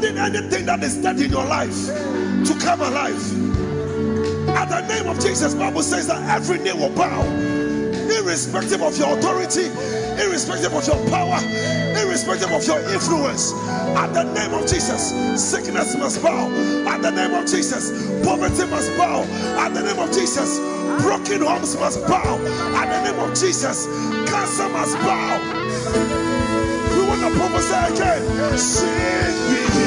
commanding anything that is dead in your life to come alive. At the name of Jesus, the Bible says that every knee will bow, irrespective of your authority, irrespective of your power, irrespective of your influence. At the name of Jesus, sickness must bow. At the name of Jesus, poverty must bow. At the name of Jesus, broken homes must bow. At the name of Jesus, cancer must bow. We want to prophesy again. Sing with me.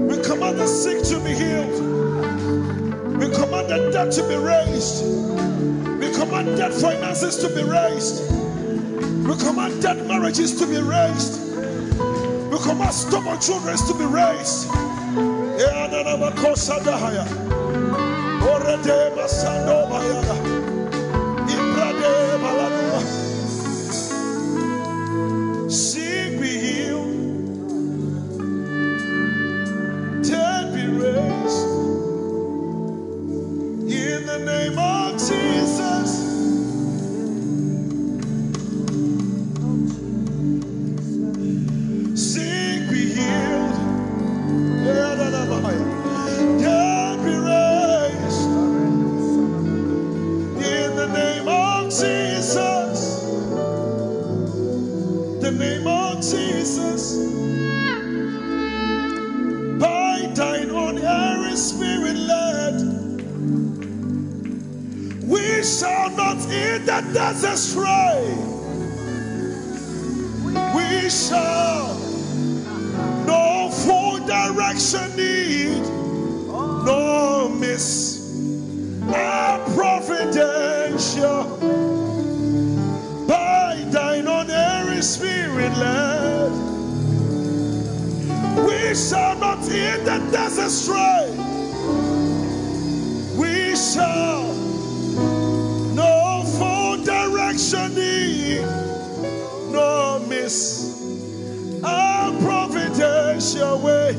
We command the sick to be healed. We command the dead to be raised. We command dead finances to be raised. We command dead marriages to be raised. We command stubborn children to be raised. Sick be healed. In the name of Jesus, sick be healed, dead be raised. In the name of Jesus, the name of Jesus, by thine own Holy Spirit led, we shall not eat the desert stray. We shall no full direction need, no miss our providential. By thine own Holy Spirit led, we shall not eat the desert stray. We shall no full direction need, no miss our providential way.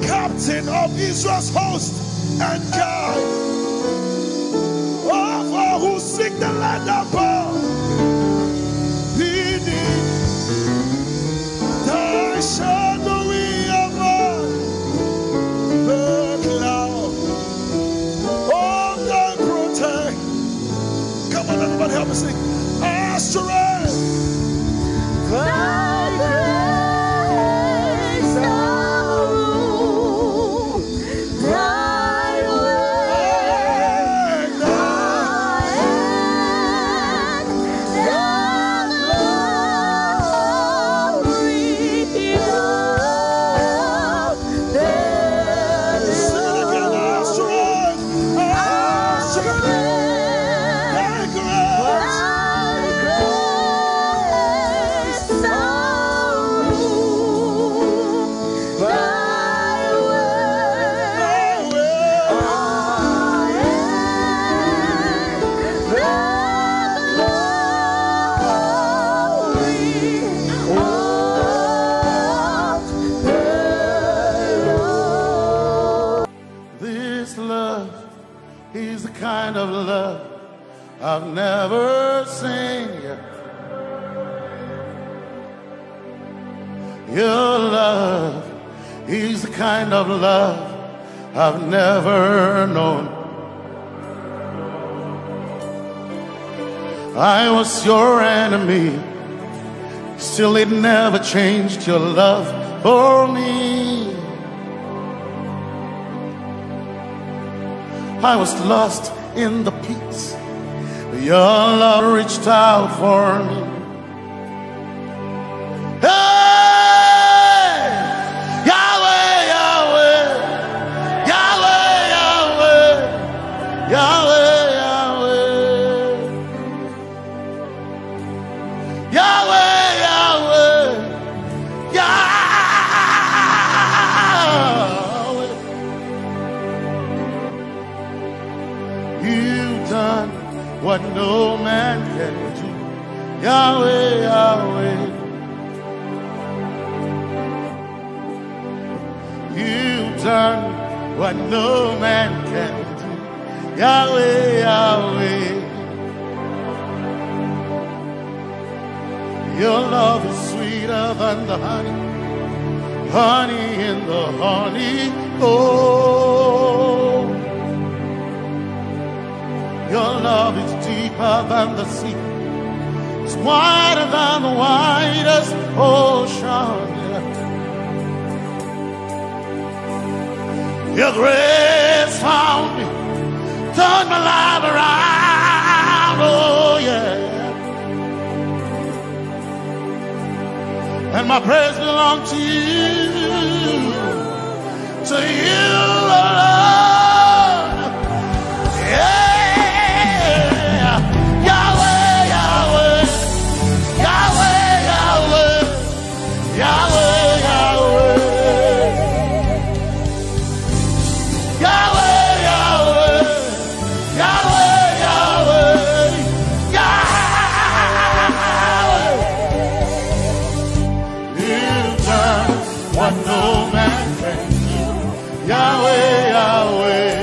Captain of Israel's host and guide of all who seek the land above, beneath thy shadowy above the cloud of thy protect. Come on, everybody, help me sing. Our strength, thy grace, our rule, thy way, thy I've never seen yet. Your love is the kind of love I've never known. I was your enemy, still it never changed your love for me. I was lost in the pits, but your love reached out for me. Hey! Yahweh, Yahweh, Yahweh, Yahweh, Yahweh, Yahweh, Yahweh, Yahweh, Yahweh. You've done what no man can do. Yahweh, Yahweh. You've done what no man can do. Yahweh, Yahweh. Your love is sweeter than the honey, honey in the honey. Oh, your love is deeper than the sea. It's wider than the widest ocean. Your grace found me, turned my life around. Oh yeah. And my praise belongs to you, alone. Yeah. Yahweh, Yahweh, Yahweh, Yahweh, Yahweh, Yahweh, Yahweh, Yahweh, Yahweh, what no man can do. Yahweh, Yahweh.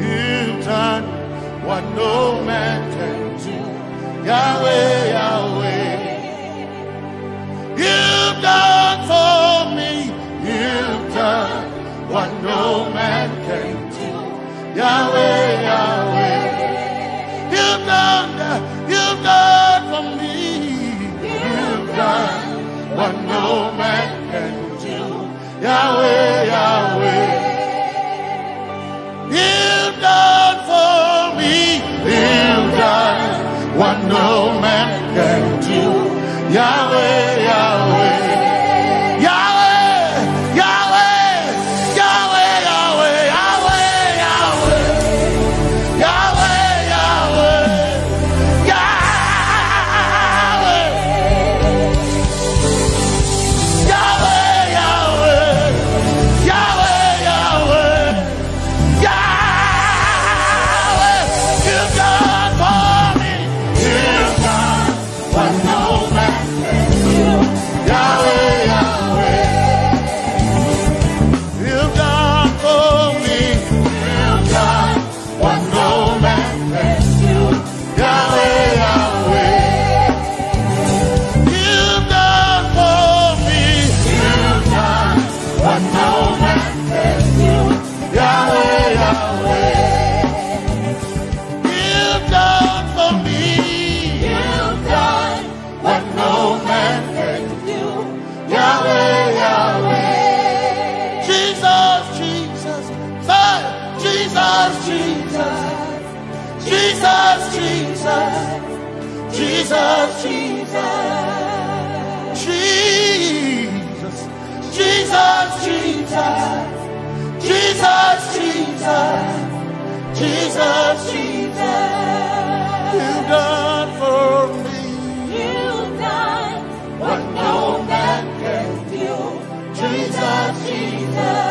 You've done what no man can do. Yahweh, Yahweh. You've done for me. You've done what no man can do. Yahweh, Yahweh. You've done for me. Done what no man can do. Yahweh, Yahweh. You've done for me. You've done what no man can do. Yahweh, Yahweh. Yahweh, Yahweh, Yahweh, Yahweh, Yahweh, Yahweh, Yahweh, Yahweh. Jesus, Jesus, Jesus, Jesus, Jesus, Jesus, Jesus, Jesus, Jesus. You've done for me. You've done what no man can do. Jesus, Jesus.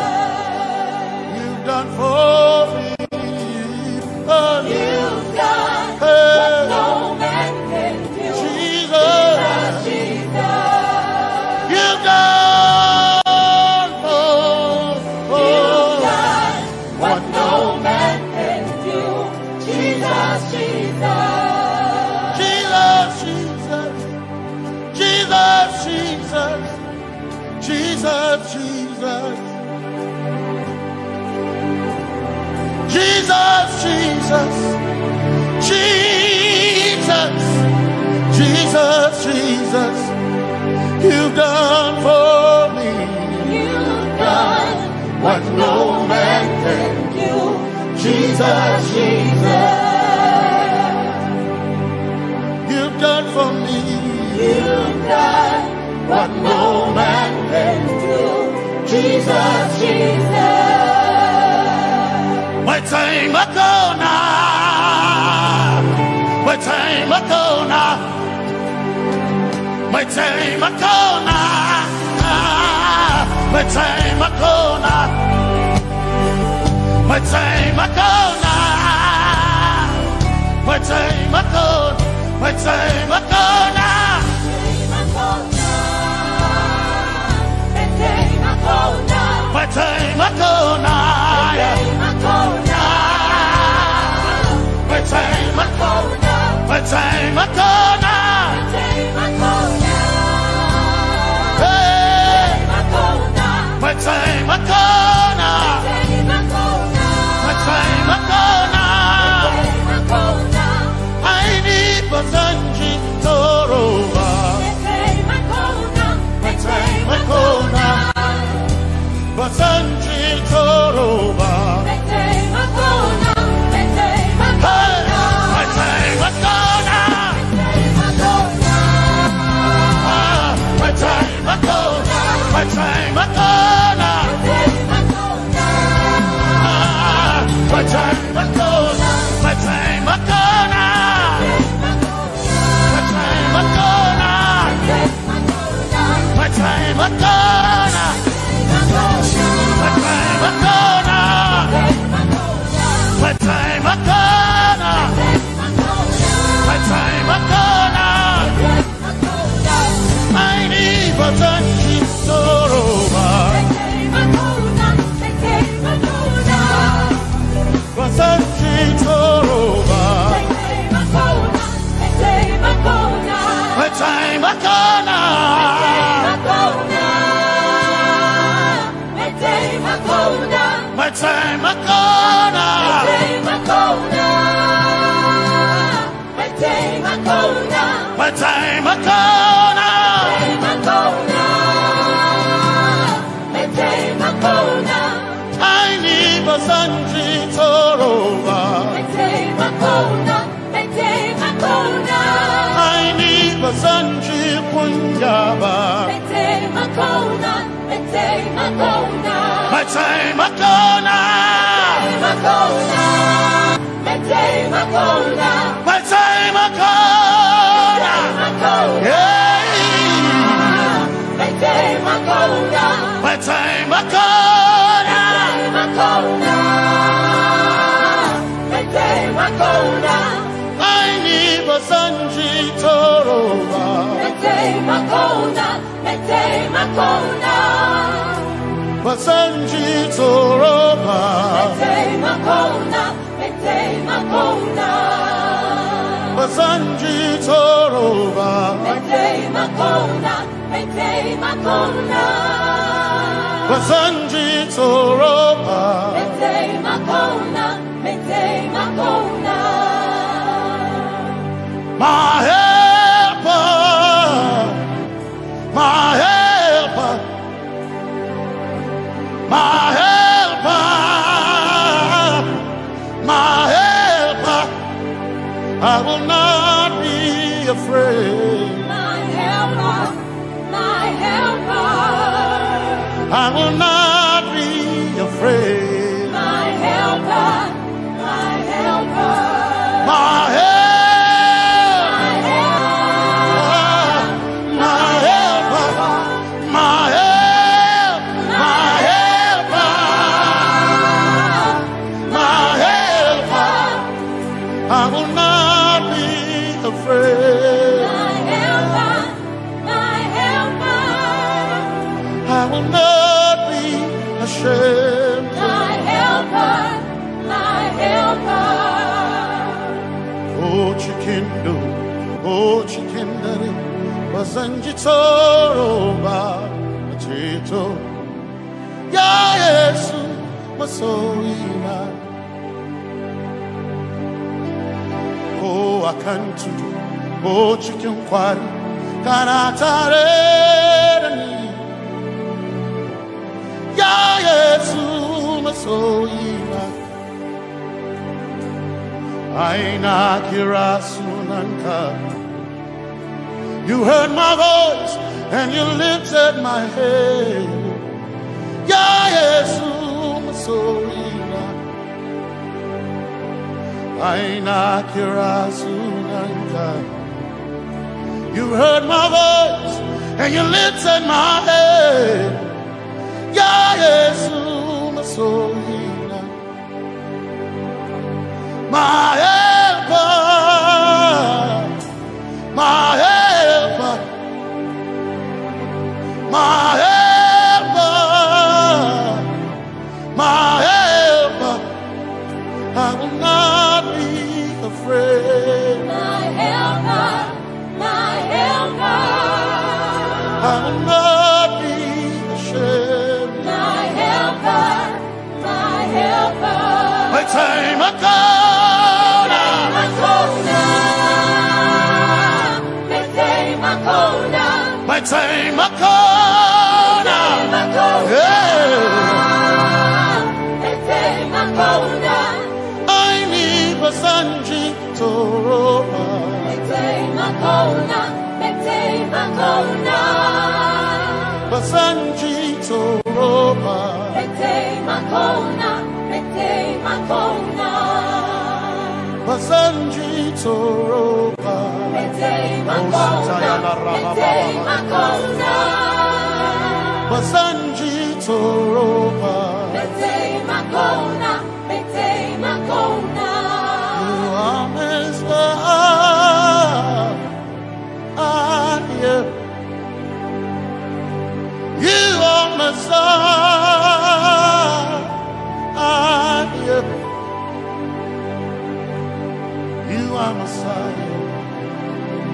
You've done for me. Oh, you've done what no man can do. Jesus, Jesus. You've done what no man Jesus, Jesus, Jesus, Jesus, you've done for me. You've done what no man can do. Jesus, Jesus, you've done for me. you've done what no man can do. Jesus, Jesus. My time ago now, my time ago now, my time ago now, my time ago now, my time ago now, my time ago, my time ago now. My time ago now, my time ago, my time ago now, hey, my time ago now, my time ago now, I need Basanji Toroba, my time ago now. Basanji Toroba. My time Akona. My time Akona. My time Akona. My time Akona. My time Akona. My time Akona. My time Akona. My time Akona. My time Akona. My time Akona. I need Basanji Toroba. Basanji Toroba. My time Akona. My time Akona. My time Akona. My time Akona. I need Basanji Toroba. I need Basanji Punjaba. My time Akona. My time Akona. My time Akona. Yeah. My time Akona. My time Akona. I need Basanji Toroba. My time Akona. Basanji Toroba. Basanji Toroba. Basanji Toroba. My helper, my helper, my helper, my helper, I will not be afraid. My helper, my helper, I will not be afraid. my helper, my helper, My helper. I will not be afraid. my helper, I will not be ashamed. my helper, my helper. Oh, chikindo, oh, chikindari, Basanji Toroba, Chito, Ya Yesu, Masoina. Oh, I can't do. Oh, chicken quarry. Can I tell Ya Yesu masoyina. Aina kira sunanka. You heard my voice and you lifted my head. Ya Yesu masoyina. Aina kira sunanka. You heard my voice and you lifted my head. Ya Yesu masoyina. My helper, my helper, my helper, my helper. I will not be afraid. My helper, my helper. I will not be ashamed. My helper, my helper. My time I come. My time I come. I need a Sanji Toroba. Basanji Toroba. Basanji Toroba. Basanji Toroba. You are Messiah. You are Messiah. You are Messiah.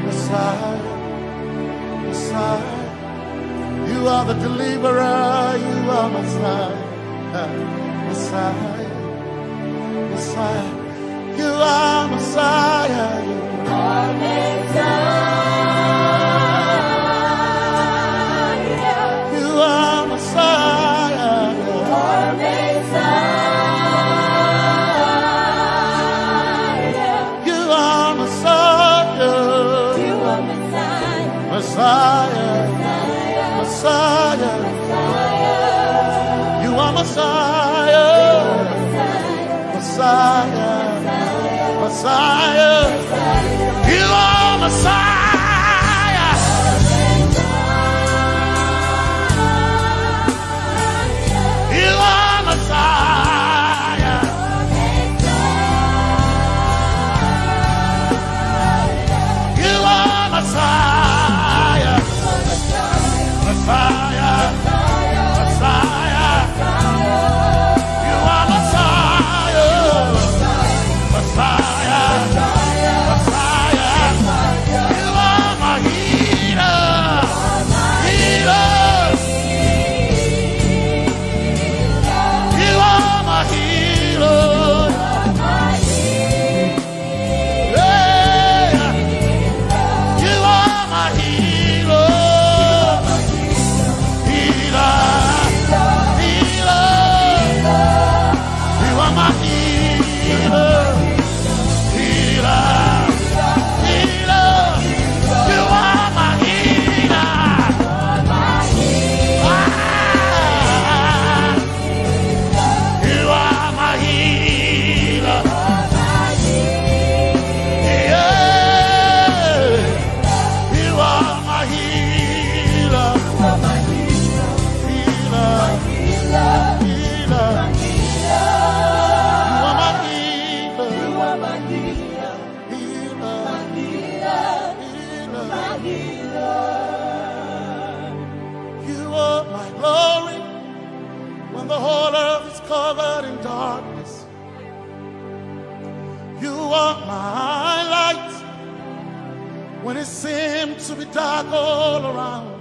Messiah. Messiah. You are the deliverer. You are Messiah. Messiah. Messiah. You are Messiah. You are Messiah. You are Messiah. You are Messiah. You are Messiah. You are Messiah. Messiah. You are Messiah. Messiah. Messiah. You are Messiah. You are Messiah. You are Messiah. Messiah. Messiah. You are Messiah. Messiah. Messiah. You are my healer. Healer. You are my healer. Yeah. You are my healer. Healer. Healer. You are my healer. Healer. Healer. You are my healer. You are my healer. Yeah. You are my healer. Healer. Healer. You are my healer. You are my glory when the whole earth is covered in darkness. You are my light when it seems to be dark all around.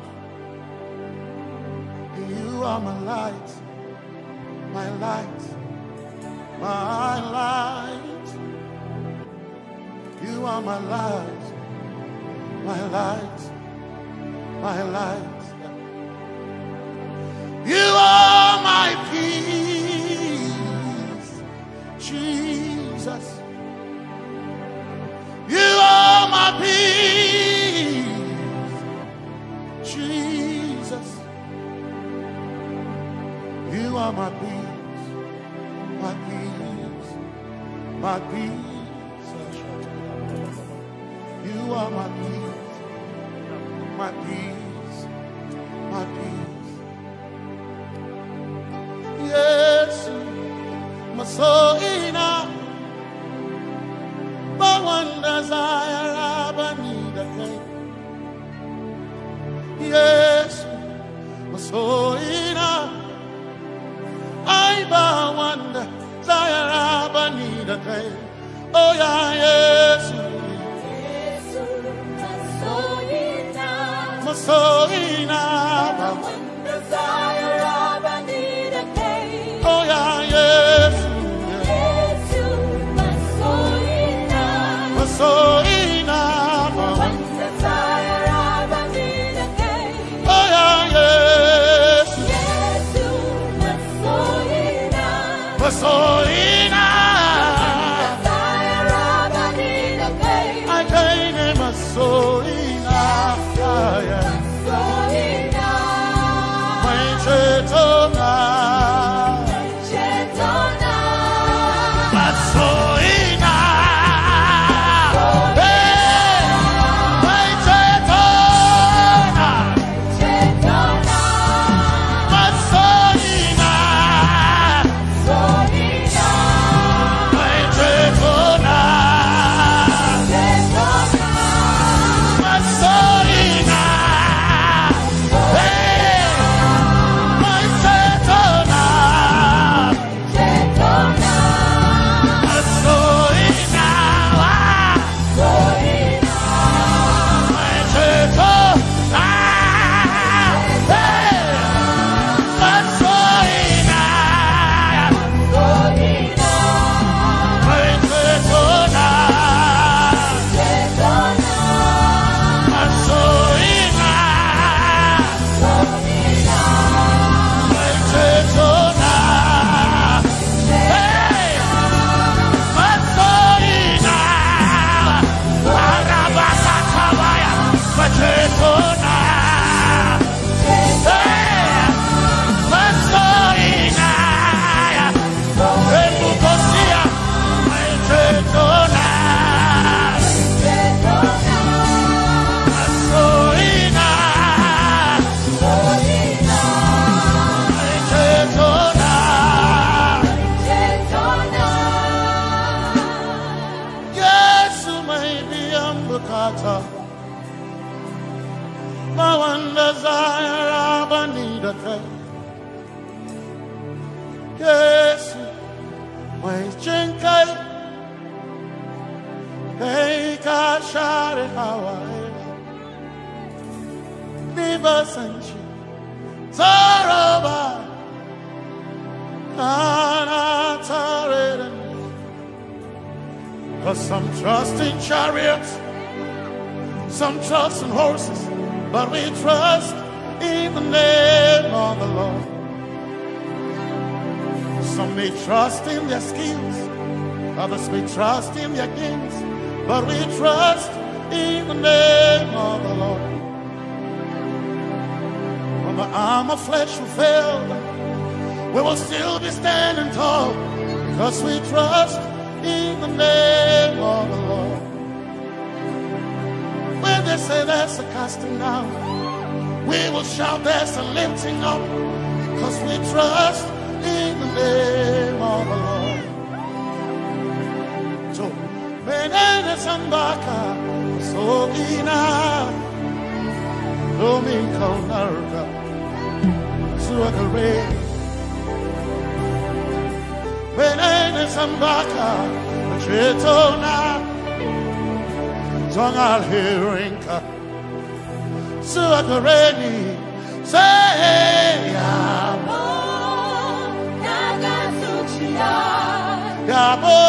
You are my light, my light, my light. You are my light, my light, my light. You are my peace, Jesus. You are my peace, Jesus. You are my peace, my peace, my peace. You are my peace, my peace, my peace. Yes, my soul ina, but one desire I need a thing. Yes, my soul ina, I but one desire I need a thing. Oh yeah, yes. Masoina, one desire of I need a cake. Oh yeah, yes, yes, Masoina, one desire of I need a cake. Oh yeah, yes, yes, Masoina, desire of I need a cake. I can't name Masoina. Some trust in chariots, some trust in horses, but we trust in the name of the Lord. Some may trust in their skills, others may trust in their gifts, but we trust in the name of the Lord. When the arm of flesh will fail, we will still be standing tall, because we trust in the name of the Lord. When they say there's a casting down, we will shout there's a lifting up, because we trust in the name of the Lord. So, when there's ambaka, so ina, Domin Kaunarga, Suakare. When there's ambaka, Chetona, Tongal Hirinka, Suakareni, say, Yamo, Nagasuchia, Yamo,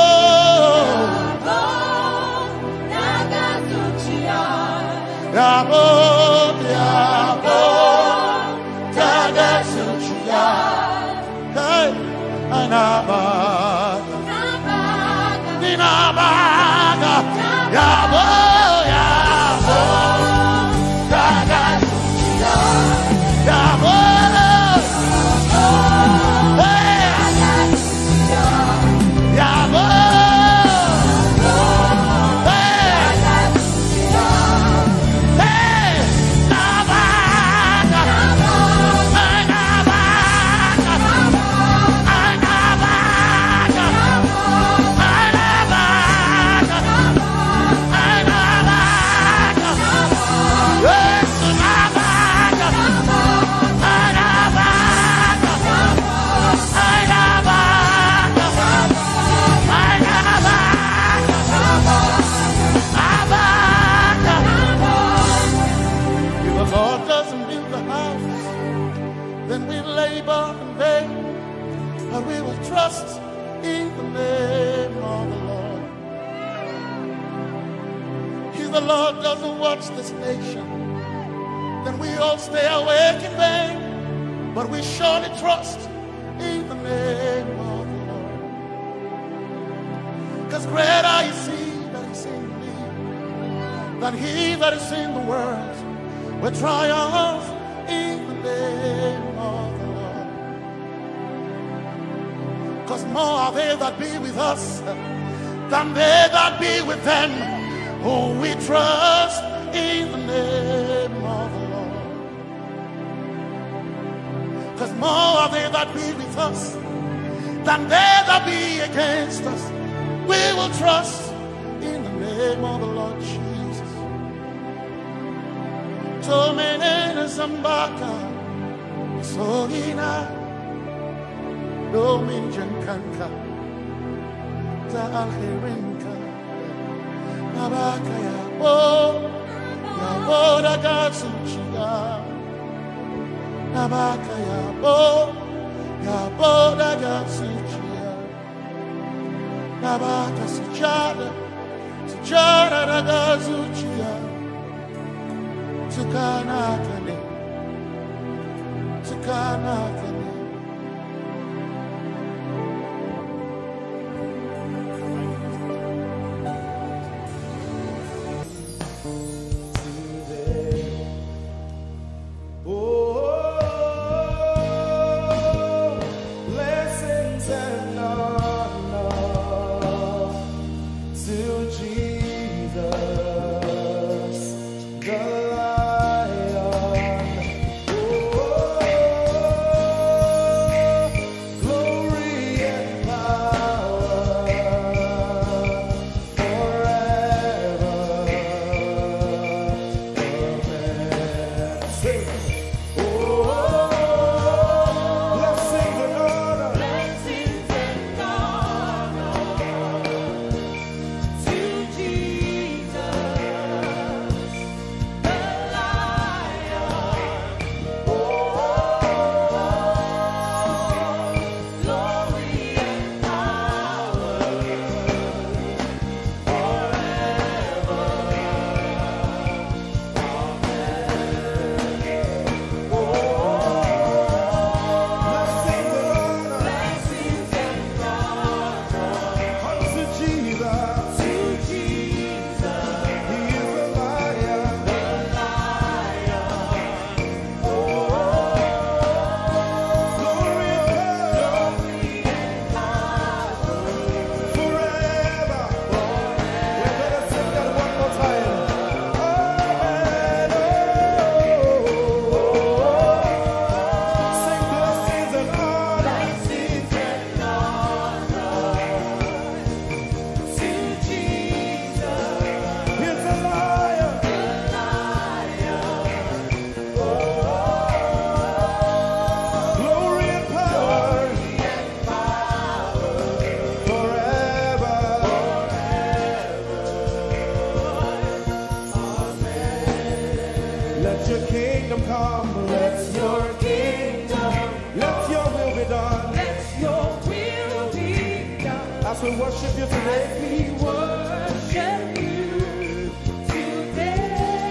We worship you today. We worship you today.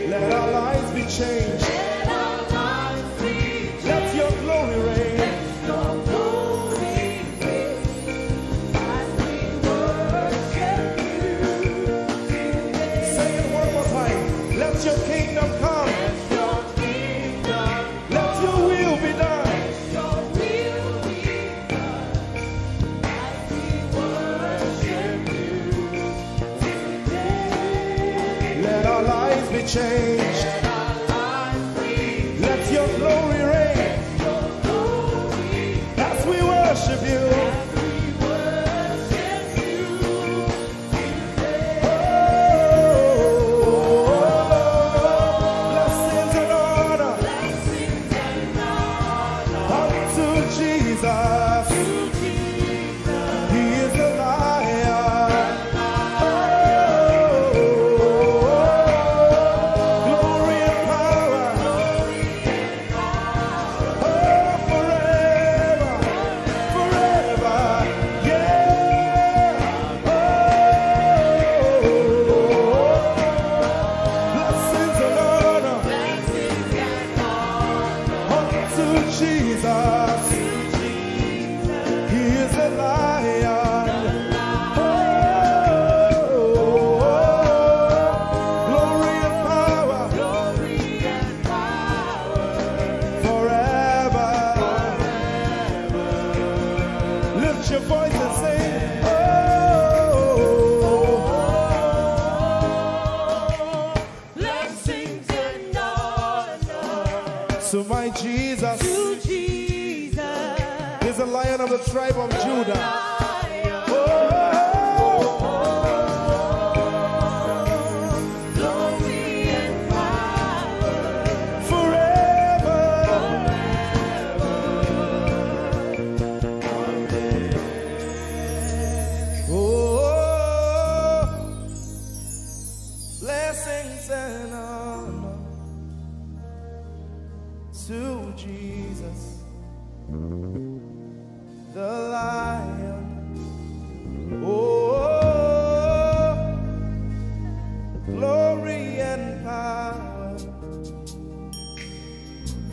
Let change. Let our lives be changed. Let your glory reign. Let your glory reign. As we worship you today. Say it one more time. Let your kingdom come. Let your kingdom Let your will be done. your will be done. As we worship you today. Let our lives be changed. Let our lives be Let your glory reign. your glory. As we worship you. We worship you today. Blessings and honor Blessings and honor unto Jesus. to Jesus. He is the Lion. Glory and power. Forever. Forever. Yeah. Blessings and honor Blessings and honor unto Jesus. He is the Lion. Glory and power glory and power forever. Lift your voice and sing. blessings and honor So my Jesus to Jesus. is the Lion of the tribe of Judah. Lion. Oh, Glory and power forever. Oh, blessings and honor to Jesus, the Lion. Oh, glory and power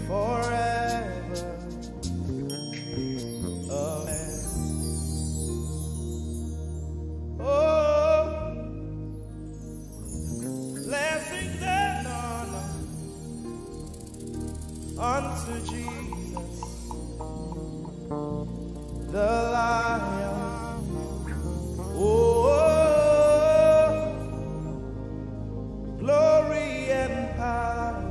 forever. Amen. Oh, blessings and honor unto Jesus, the Lion. Oh, glory and power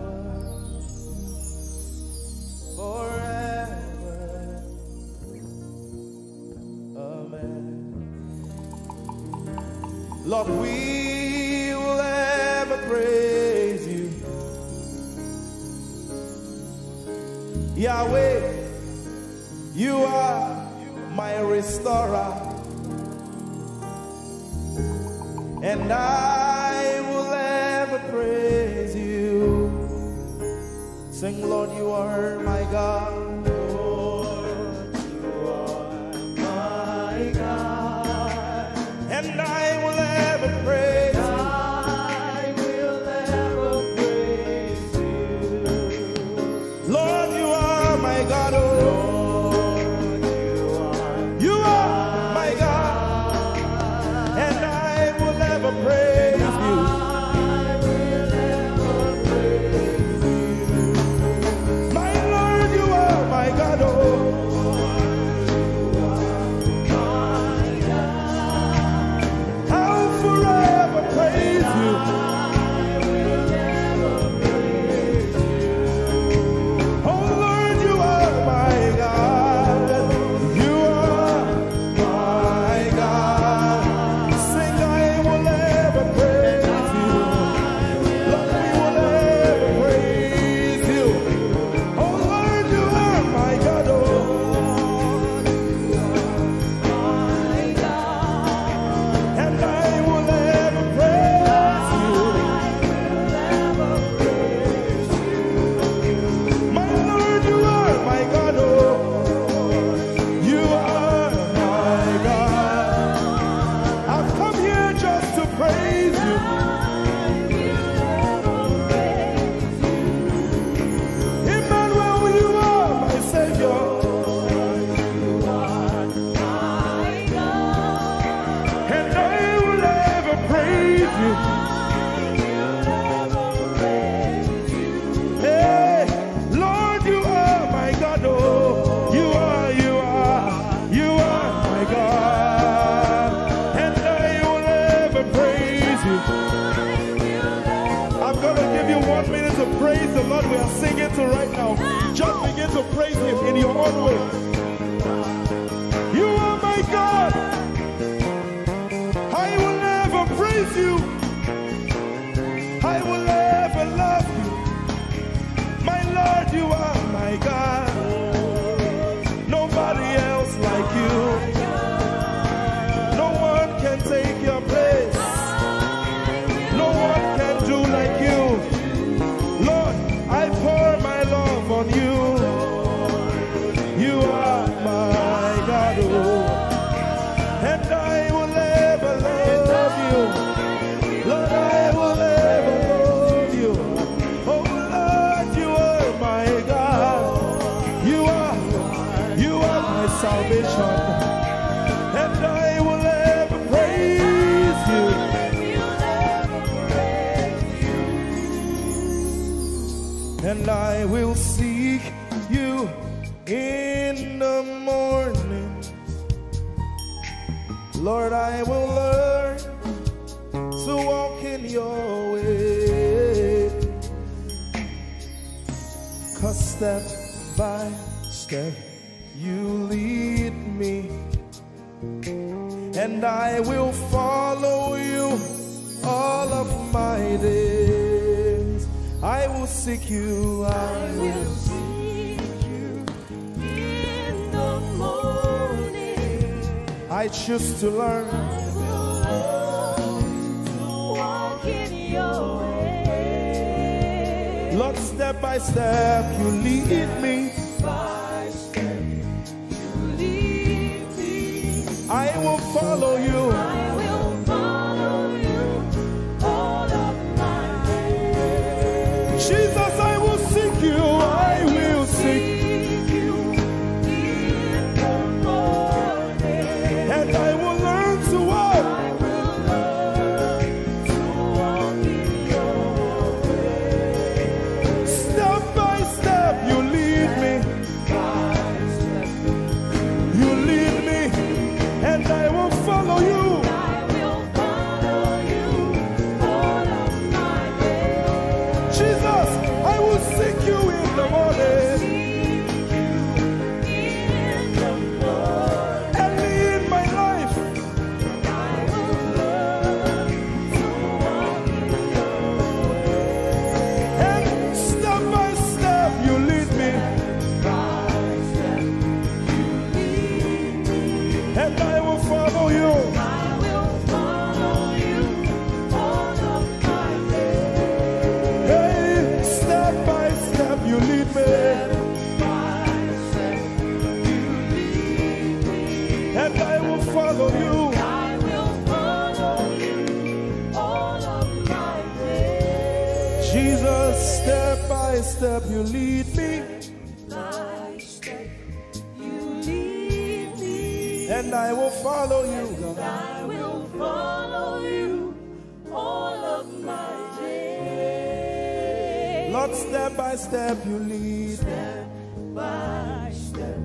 forever. Amen. Lord, we will ever praise you. Yahweh, you are my restorer, and I will ever praise you. Sing, Lord, you are my God. Lord, you are my God, and I will ever praise you. I will ever praise you. Lord, you are my God. Oh, you are my God, and I will ever praise you. My Lord, you are my the Lord we are singing to right now. Just begin to praise him in your own way. You are my God. I will never praise you. I will never love you. My Lord, you are my God. Nobody else like you. No one can take your place. No one can do like you. Lord, I pour my love on you. You are my God, oh. And I will ever love you. Lord, I will ever love you. Oh Lord, you are my God. You are my salvation. And I will ever praise you. And I will seek you in the morning. Lord, I will learn to walk in your way. 'Cause step by step you lead me, and I will follow you all of my days. I will seek you. I will seek you in the morning. I choose to learn. I will learn to walk in your way. Lord, step by step you lead me. By step you lead me. I will follow you. I will follow you all of my days. Jesus, I will seek you. I will seek. You in the morning. And I will learn to walk. I will learn to walk in your way. Step by step you lead me. By step You lead me. And I will follow you. I will follow you all of my days. Jesus, I will seek you in the morning. Seek you in the morning. Early in my life. I will learn to walk in your way. And step by step you lead me. By step you lead me. And I will follow you. I will follow you all of my days. Hey, step by step you lead me. By step you lead me. And I will follow you. I will follow you all of my days. Jesus, step by step you lead me. By step you lead me. And I will follow you, God. I will follow you all of my days. Lord, step by step you lead me. By step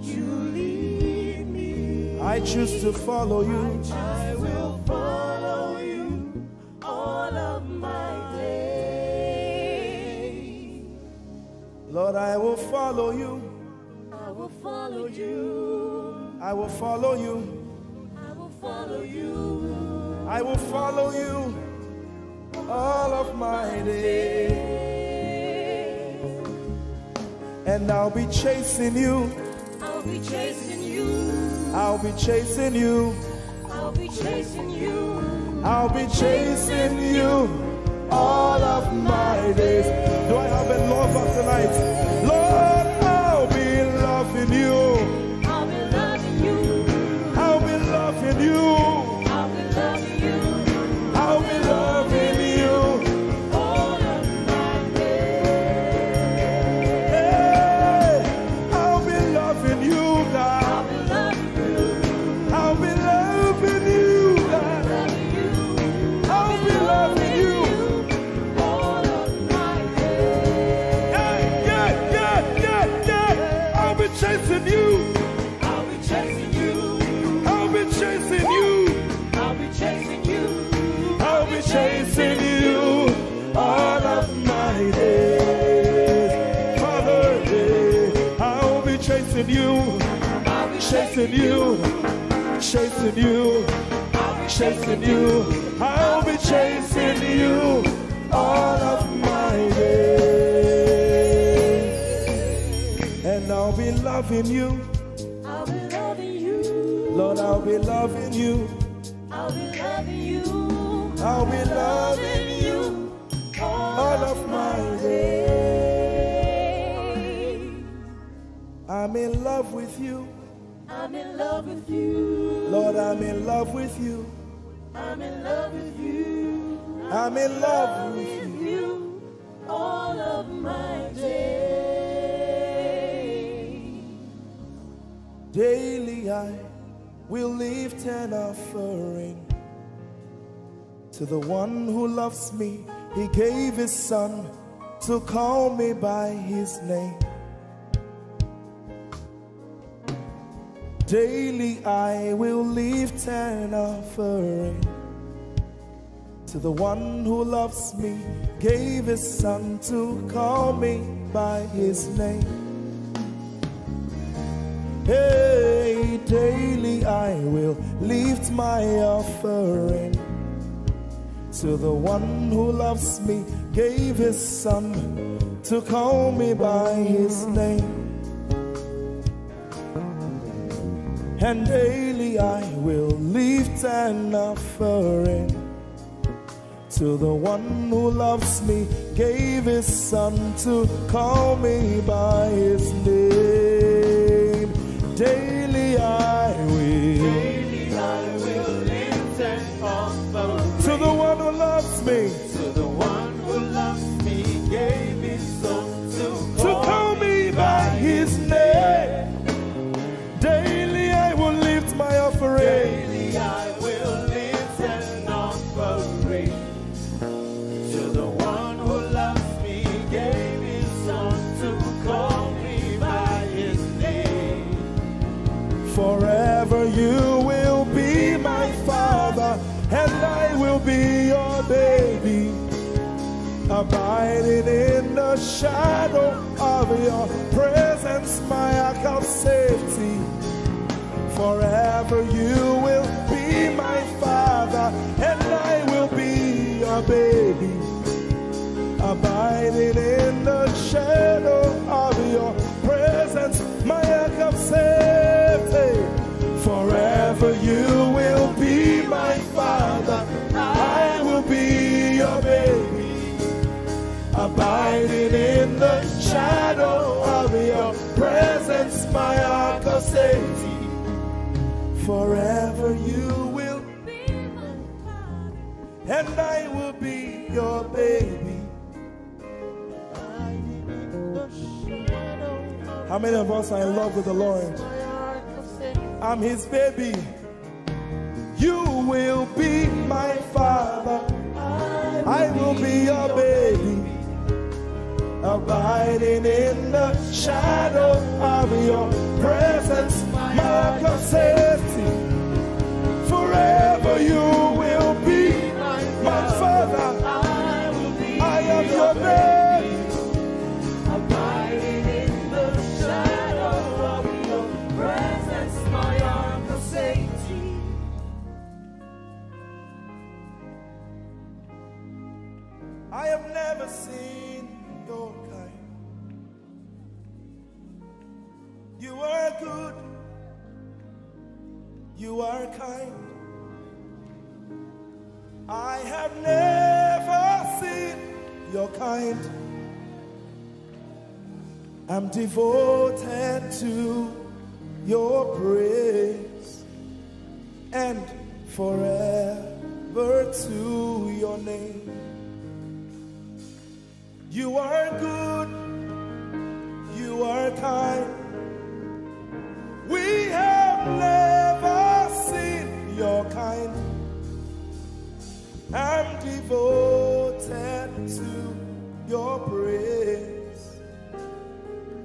you lead me. I choose to follow you. I will follow you all of my days. Lord, I will follow you. I will follow you. I will follow you. I will follow you I will follow you all of my days. And I'll be chasing you. I'll be chasing you. I'll be chasing you. I'll be chasing you. I'll be chasing you all of my days. Do I have a lover tonight? Lord, I'll be loving you. I'll be loving you. I'll be loving you. I'll be loving you I'll be loving you. all of my days. Hey, I'll be loving you, God. I'll be loving you. I'll be loving you, God. Loving you. I'll be loving you. All of my days. chasing you, chasing you, chasing you, chasing you. I'll be chasing you all of my days. And I'll be loving you. I'll be loving you. Lord, I'll be loving you. I'll be loving you. I'll be loving you all of my days. I'm in love with you. I'm in love with you. Lord, I'm in love with you. I'm in love with you. I'm in love with you all of my days. Daily I will lift an offering to the one who loves me. He gave his son to call me by his name. Daily I will lift an offering to the one who loves me, gave his son to call me by his name. Hey, daily I will lift my offering to the one who loves me, gave his son to call me by his name. And daily I will lift an offering to the one who loves me, gave his son to call me by his name. Daily I will lift an offering to the one who loves me, to the one who loves me, gave his son to call me by his name. Daily I will lift my offering. Daily I will lift an offering to the one who loves me, gave his son to call me by his name. Forever you will be my father, and I will be your baby, abiding in the shadow of your presence, my ark of safety. Forever you will be my father, and I will be your baby, abiding in the shadow of your presence, my ark of safety. Forever you will be my father, I will be your baby, abiding in the shadow of your presence, my ark of safety. Forever you will be my father, and I will be your baby. How many of us are in love with the Lord? I'm his baby. You will be my father, I will be your baby, abiding in the shadow of your presence, my ark of safety. Forever you will be my father, I am your baby, Abiding in the shadow of your presence, my ark of safety. I have never seen your kind. You are good, you are kind. I have never seen your kind. I'm devoted to your praise, and forever to your name. You are good, you are kind. We have never seen your kind. I'm devoted to your praise,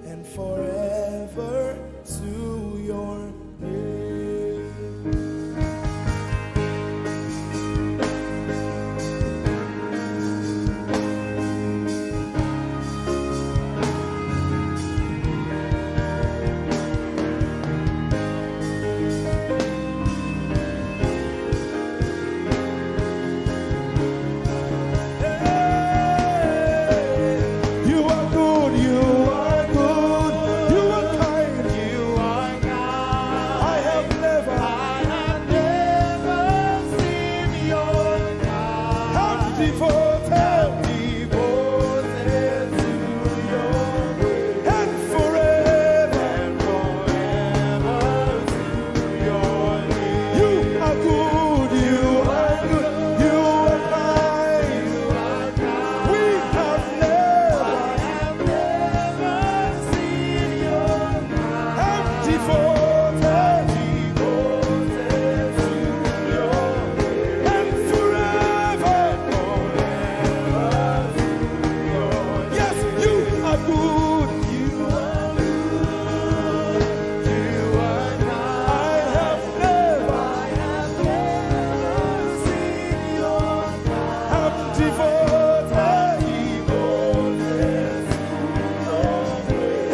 and forever to your name. good. You are good. You are kind. I have never seen your kind. I'm devoted.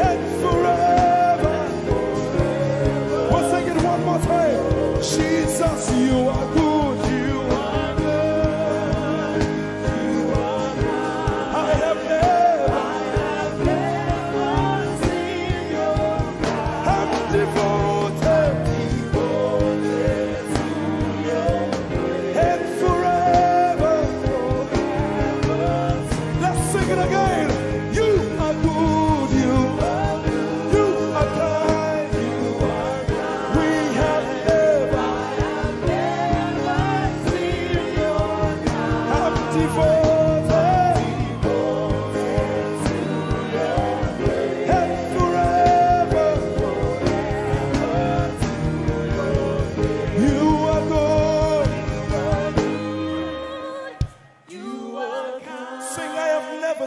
And forever. We'll sing it one more time. Jesus, you are good.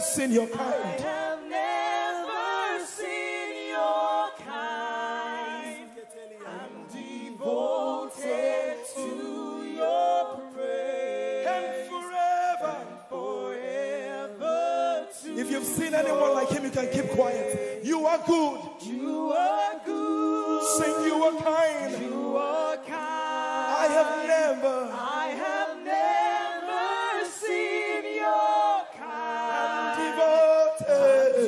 Seen your kind. I have never seen your kind. I'm devoted to your praise. And forever to. If you've seen anyone like him, you can keep quiet. You are good. You are good. Sing, you are kind. You are kind. I have never seen your kind. Devoted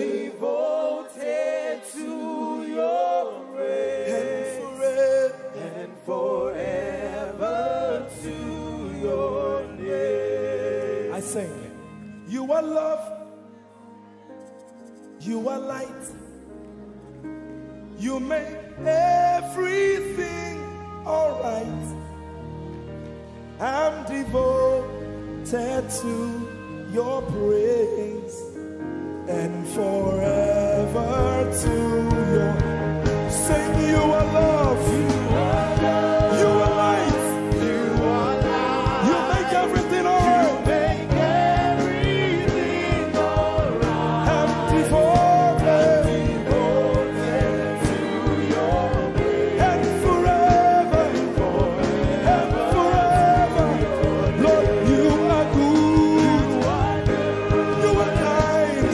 to your praise. And forever to your name. I sing. You are love. You are light. You make everything alright. I'm devoted to your praise. And forever to your. Sing, you are love. You are love. You are light. You are light. You make everything alright. You make everything alright. I'm devoted to your praise. And forever. And forever. Lord, you are good. You are kind.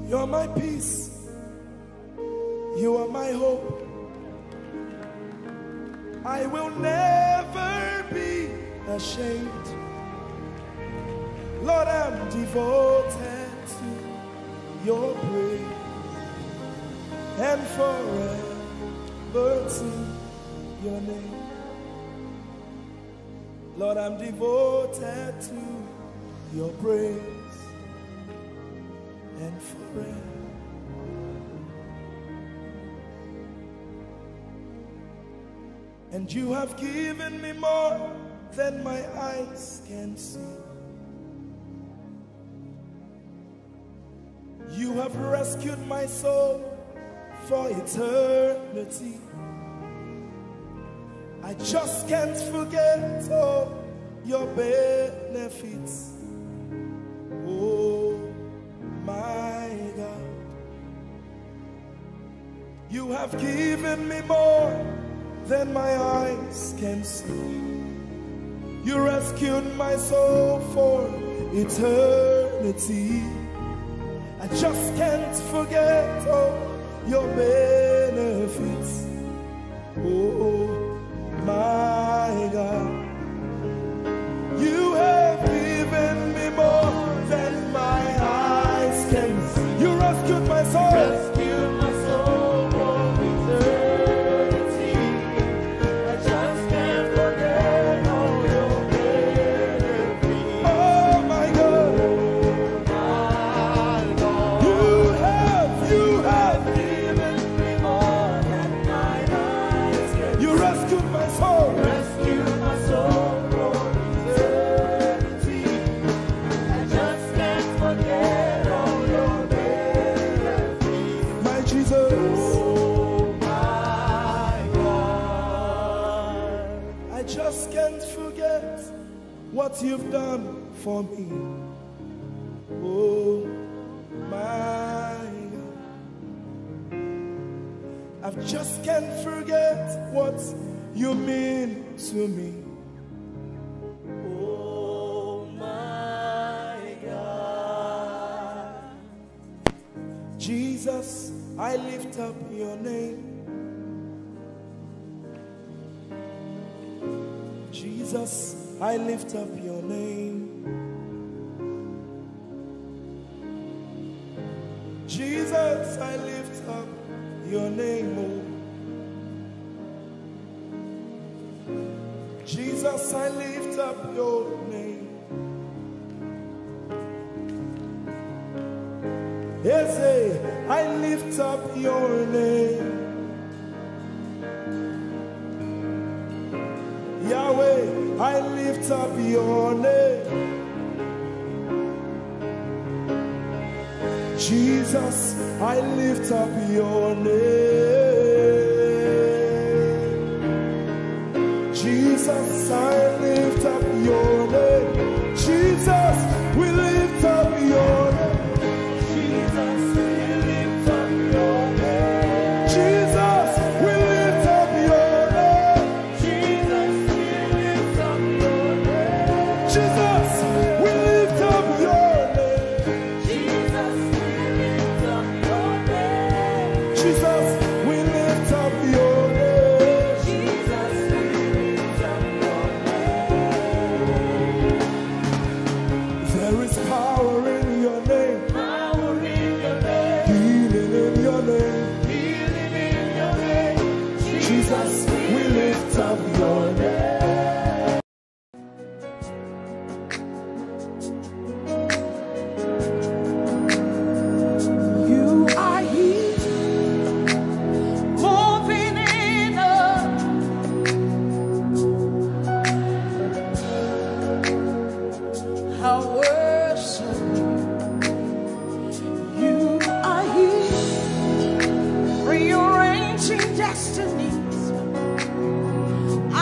You're my peace. You are my hope. I will never be ashamed. Lord, I'm devoted to your praise and forever to your name. Lord, I'm devoted to your praise and forever. And you have given me more than my eyes can see. You have rescued my soul for eternity. I just can't forget all your benefits. Oh my God, you have given me more than my eyes can see. You rescued my soul for eternity. I just can't forget all your benefits. Oh my God, you have given me more than my eyes can see. You rescued my soul. Rescued my soul from eternity. I just can't forget all your benefits. Oh my God, My God, you have given me more than my eyes can you rescued my soul. rescue my soul from eternity. I just can't forget all your benefits. My Jesus, Oh my God, I just can't forget what you've done for me. Oh my God, I just can't forget what you mean to me. oh my God. Jesus, I lift up your name. Jesus, I lift up your name. Jesus, I lift up your name. Oh. Jesus, I lift up your name. Ese, I lift up your name. Yahweh, I lift up your name. Jesus, I lift up your name. Jesus, I lift up your name. Jesus, we lift up your name. Jesus, we lift up your name. Jesus, we lift up your name. Jesus, we lift up your name. Jesus, we lift up your name. Jesus, we lift up your name. Jesus, we lift up your name. Jesus, we lift up your name. There is power in your name, Power in your name, healing in your name. healing in your name. Jesus, we lift up your name. You are here, moving in us. I worship you. You are here, rearranging destinies. I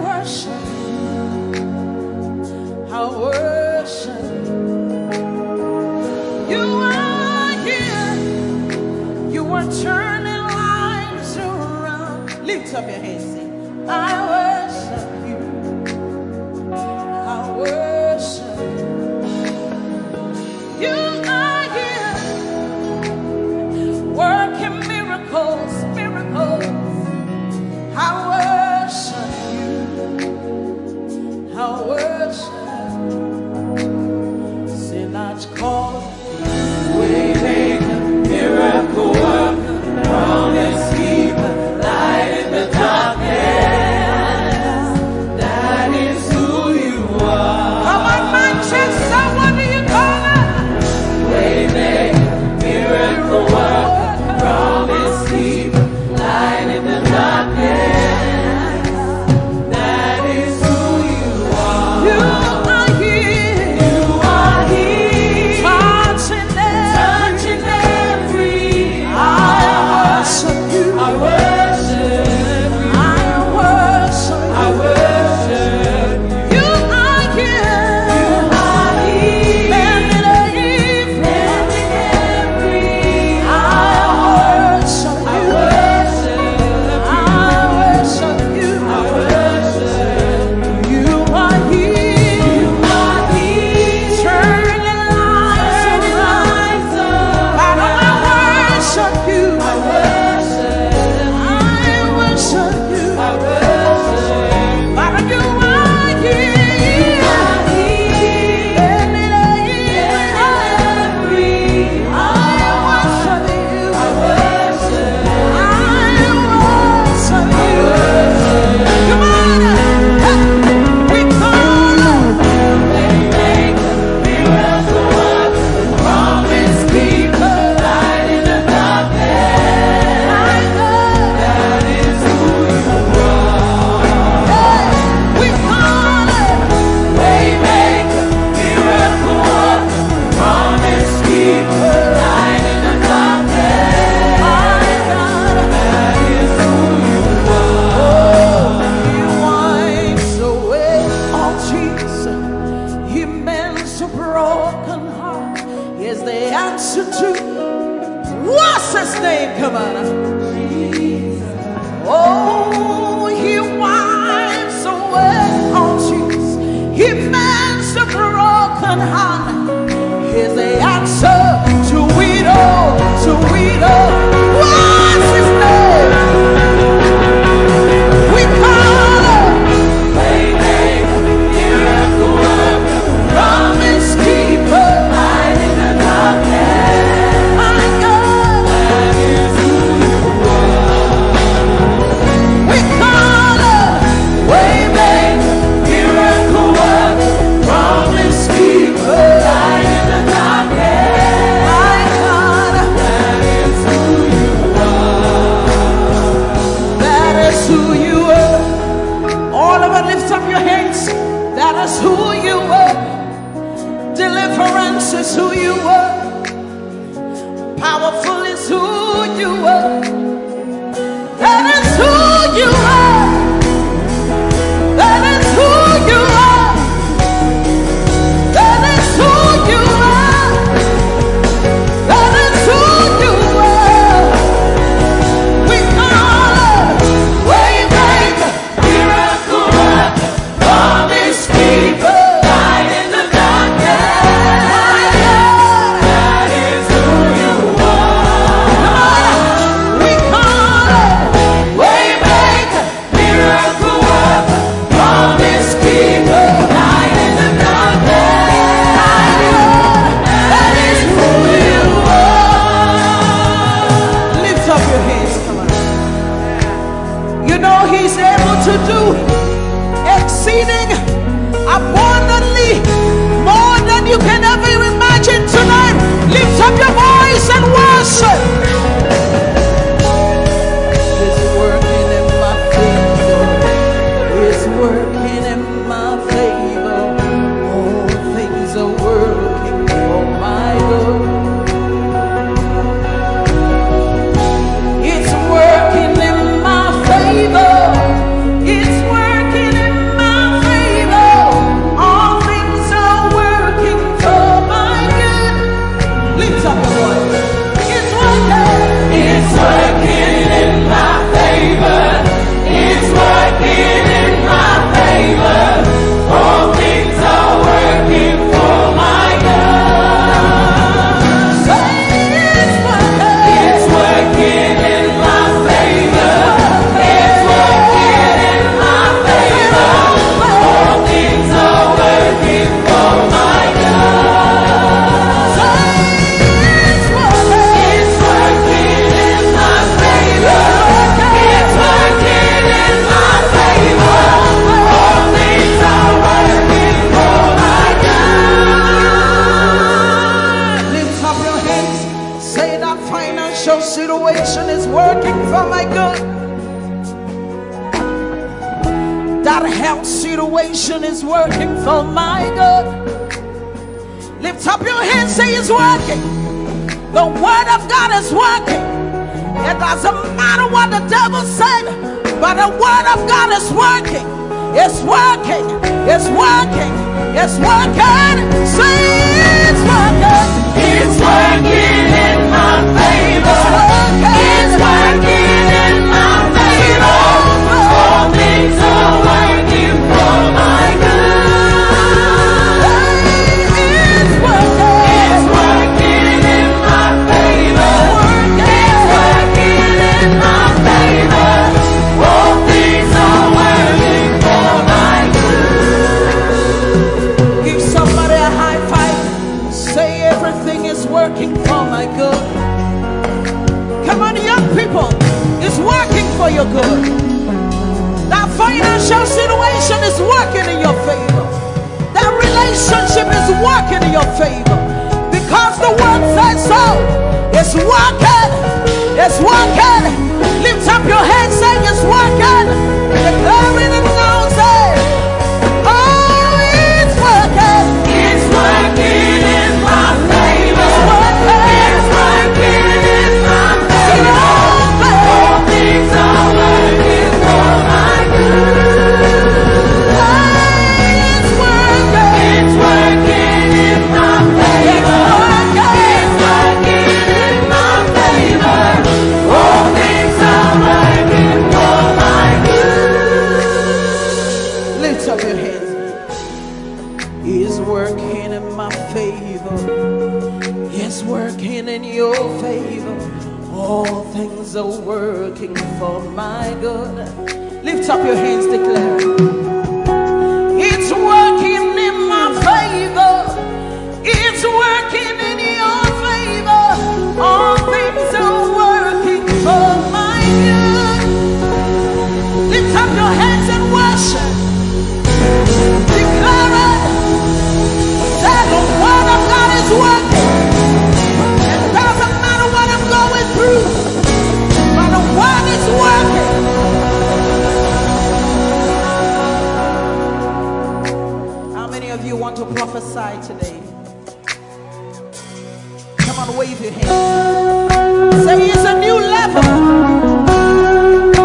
worship you. I worship you. You are here. You are turning lives around. Lift up your hands, sing. I worship you. I worship you. You are here. Working miracles, miracles. I worship you. I worship you. Sinach called. Waymaker, miracle worker, promise keeper, light in the darkness. his name? Come on. Oh, he wipes away all tears. He mends the broken heart. He's the answer to it all, to it all. What's his name? We call him Waymaker, miracle worker, promise keeper, light in the darkness. My God, that is who you are. We call him Waymaker, miracle worker, promise keeper, light in the darkness. My God, that is who you are. That is who you are. All of it, lift up your hands. That is who you are. Deliverance is who you are. Powerful is who you are. That is who you are. That is who you are. That is who you are. That is who you are. We call him Waymaker, miracle worker, promise keeper, light in the darkness. My God, that is who you are. We call him Waymaker, miracle worker, promise keeper, light in the darkness. My God, that is who you are. Lift up your hands, come on. You know he's able to do exceeding abundantly more than you can ever imagine tonight. Lift up your voice and worship. He's working in my favor. He's working in my favor. All things are working for my good. It's working in my favor. It's working in my favor. All things are working for my good. Lift up your voice. It's working. It's working in my favor. It's working in my favor. All things are working for my good. Say it's working. It's working in my favor. It's working in my favor. All things are working for my good. Say it's working. It's working in my favor. It's working in my favor. All things are working for my good. Lift up your hands. Say that financial situation is working for my good. That health situation is working for my good. Lift up your hands, say it's working. The word of God is working. It doesn't matter what the devil said, but the word of God is working. It's working. It's working. It's working. Say it's working. It's working in my favor. It's working in my favor. All things are working for my good. It's working. It's working in my favor. It's working in my favor. All things are working for my good. Give somebody a high five. Say everything is working for my good. Come on, young people. It's working for your good. That financial situation is working in your favor. That relationship is working in your favor. Because the word says so. It's working. It's working. Lift up your hands, saying it's working. Declaring it now, say, oh, it's working. It's working in my favor. It's working in my favor. All things are working for my good. It's working. It's working in my favor. It's working in my favor. favor. All things are working for my good. Lift up your hands, declare it. It's working in my favor. It's working in your favor. All things are working for my good. Lift up your hands and worship. Declare it. That the word of God is working. It doesn't matter what I'm going through, but the word is working. How many of you want to prophesy today? Come on, wave your hands. Say it's a new level.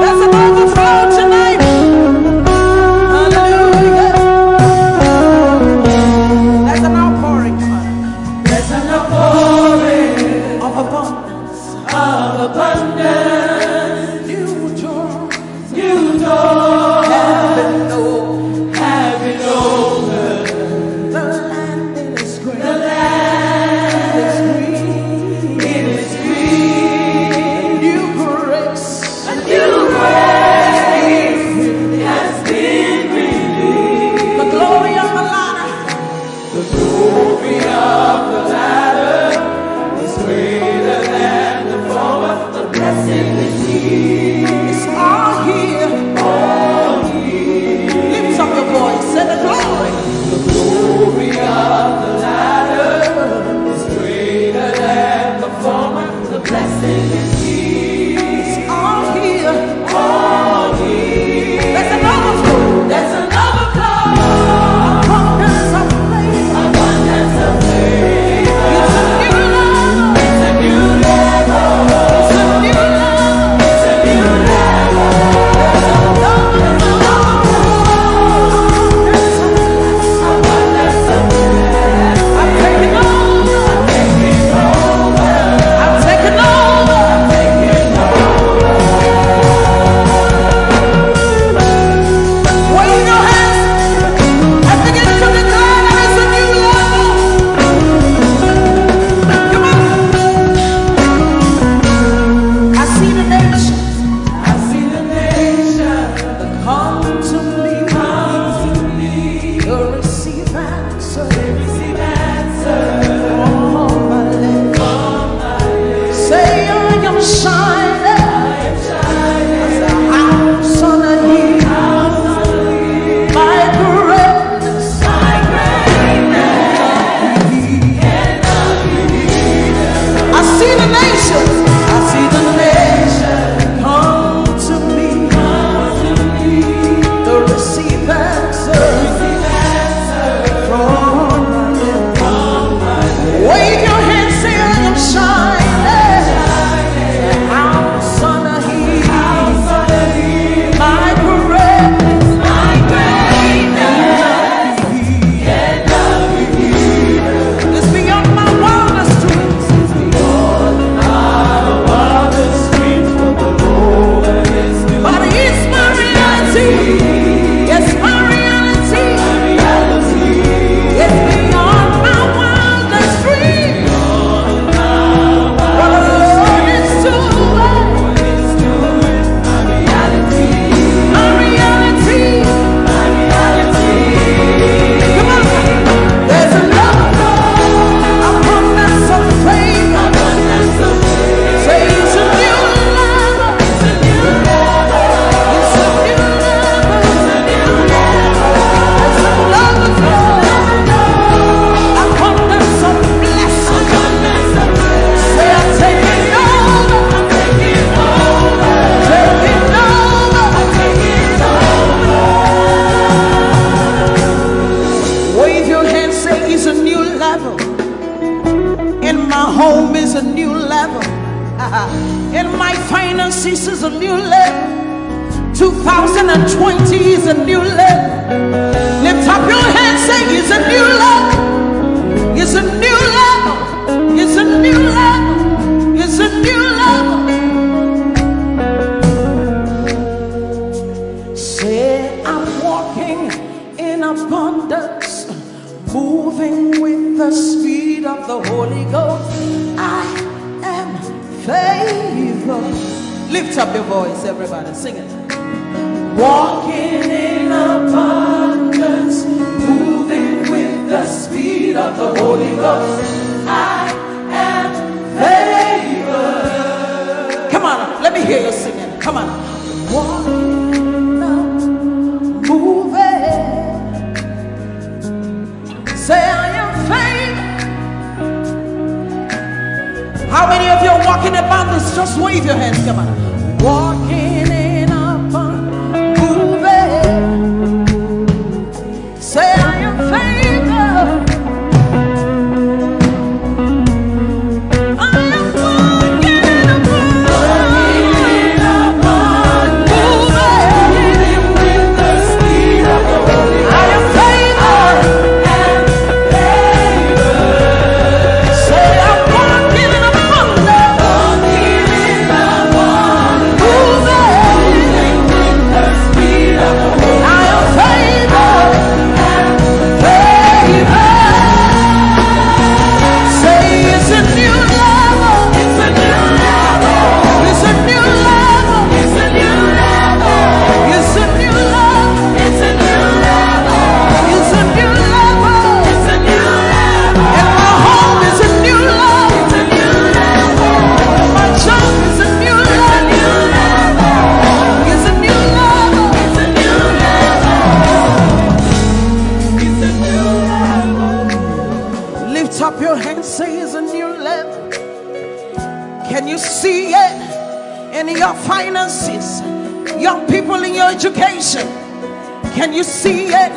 There's an overflow tonight. Hallelujah. There's an outpouring. There's an outpouring of abundance. Of abundance. New doors. New doors. Have been opened. The land is green. The land is green. It is green. New grace. A new grace has been released. The glory of the ladder. The glory of the ladder is greater than the former. The blessing is here. It's all here. All here. Lift up your voice. Say the glory. The glory of the ladder is greater than the former. The blessing is here. It's all here. All here. There's an overflow. There's an overflow. Abundance of favor. Abundance of favor. It's a new level. It's a new level. It's a new level. It's a new level. There's an overflow. There's an abundance of favor. I'm taking over. I'm taking over. I'm taking over. I'm taking over. Wave your hands and begin to declare that it's a new level. Come on. I see the nations. I see the nations that come to me. Come to me. To receive answers. Receive answers. From my lips. From my lips. Say I am shining. I am shining. As a house on a hill. House on a hill. My greatness. My greatness. Cannot be hidden. I see the nations. I see the nations come to me. Come to me. To receive answers. Receive answers. From my lips. From my lips. Wave your hands, say I am shining. A house on a hill. House on a hill. My greatness. My greatness. Cannot be hidden. It's beyond my wildest dreams. It's beyond my wildest dreams. But the Lord is doing. But it's my reality. It's my reality. My reality. It's beyond my wildest dreams. Beyond my What the Lord is doing. It's doing. My reality. My reality. My reality. Come on. There's an overflow. Abundance of favor. Abundance of favor. Say it's a new level. It's a new level. It's a new level. It's a new level. There's an overflow. Abundance of blessing. Abundance of blessing. Say I'm taking over. I'm taking over. Taking over. I'm taking over. Wave your hands, say it's a new level. In my home is a new level. In my finances is a new level. 2020 is a new level. Lift up your hands, say it's a new level. It's a new level. It's a new level. It's a new level. Say I'm walking in abundance, moving with the speed of the Holy Ghost. I am favor. Lift up your voice, everybody, sing it. Walking in abundance, moving with the speed of the Holy Ghost. I am favored. Come on, let me hear you singing. Come on. Walking up, moving. Say I am favored. How many of you are walking about this? Just wave your hands. Come on. Walking in abundance, moving. Say I am favored. I am walking in abundance, moving with the speed of the Holy Ghost. I am favored. Say I'm walking in abundance, moving with the speed of the Holy Ghost. I am favored. Say it's a new level. It's a new level. It's a new level. It's a new level. It's a new level. It's a new level. It's a new level. It's a new level. And my home is a new level. It's a new level. My job is a new level. It's a new level. It's a new level. It's a new level. Lift up your hands, say it's a new level. Can you see it in your finances? Young people in your education. Can you see it?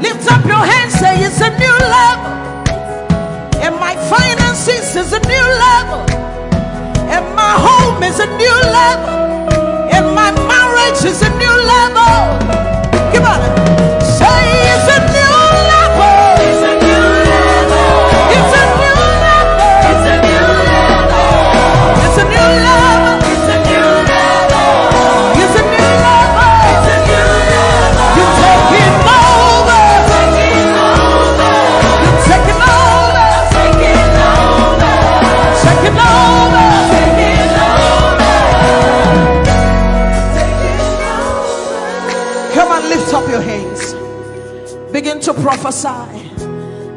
Lift up your hands, say it's a new level. And my finances is a new level. And my home is a new level. And my marriage is a new level. Come on. Say it's a new level. It's a new level. It's a new level. It's a new level. It's a new level. It's a new level. It's a new level. It's a new level. You're taking over. Taking over. You're taking over. Taking over. Taking over. Taking over. Come on, lift up your hands. Begin to prophesy.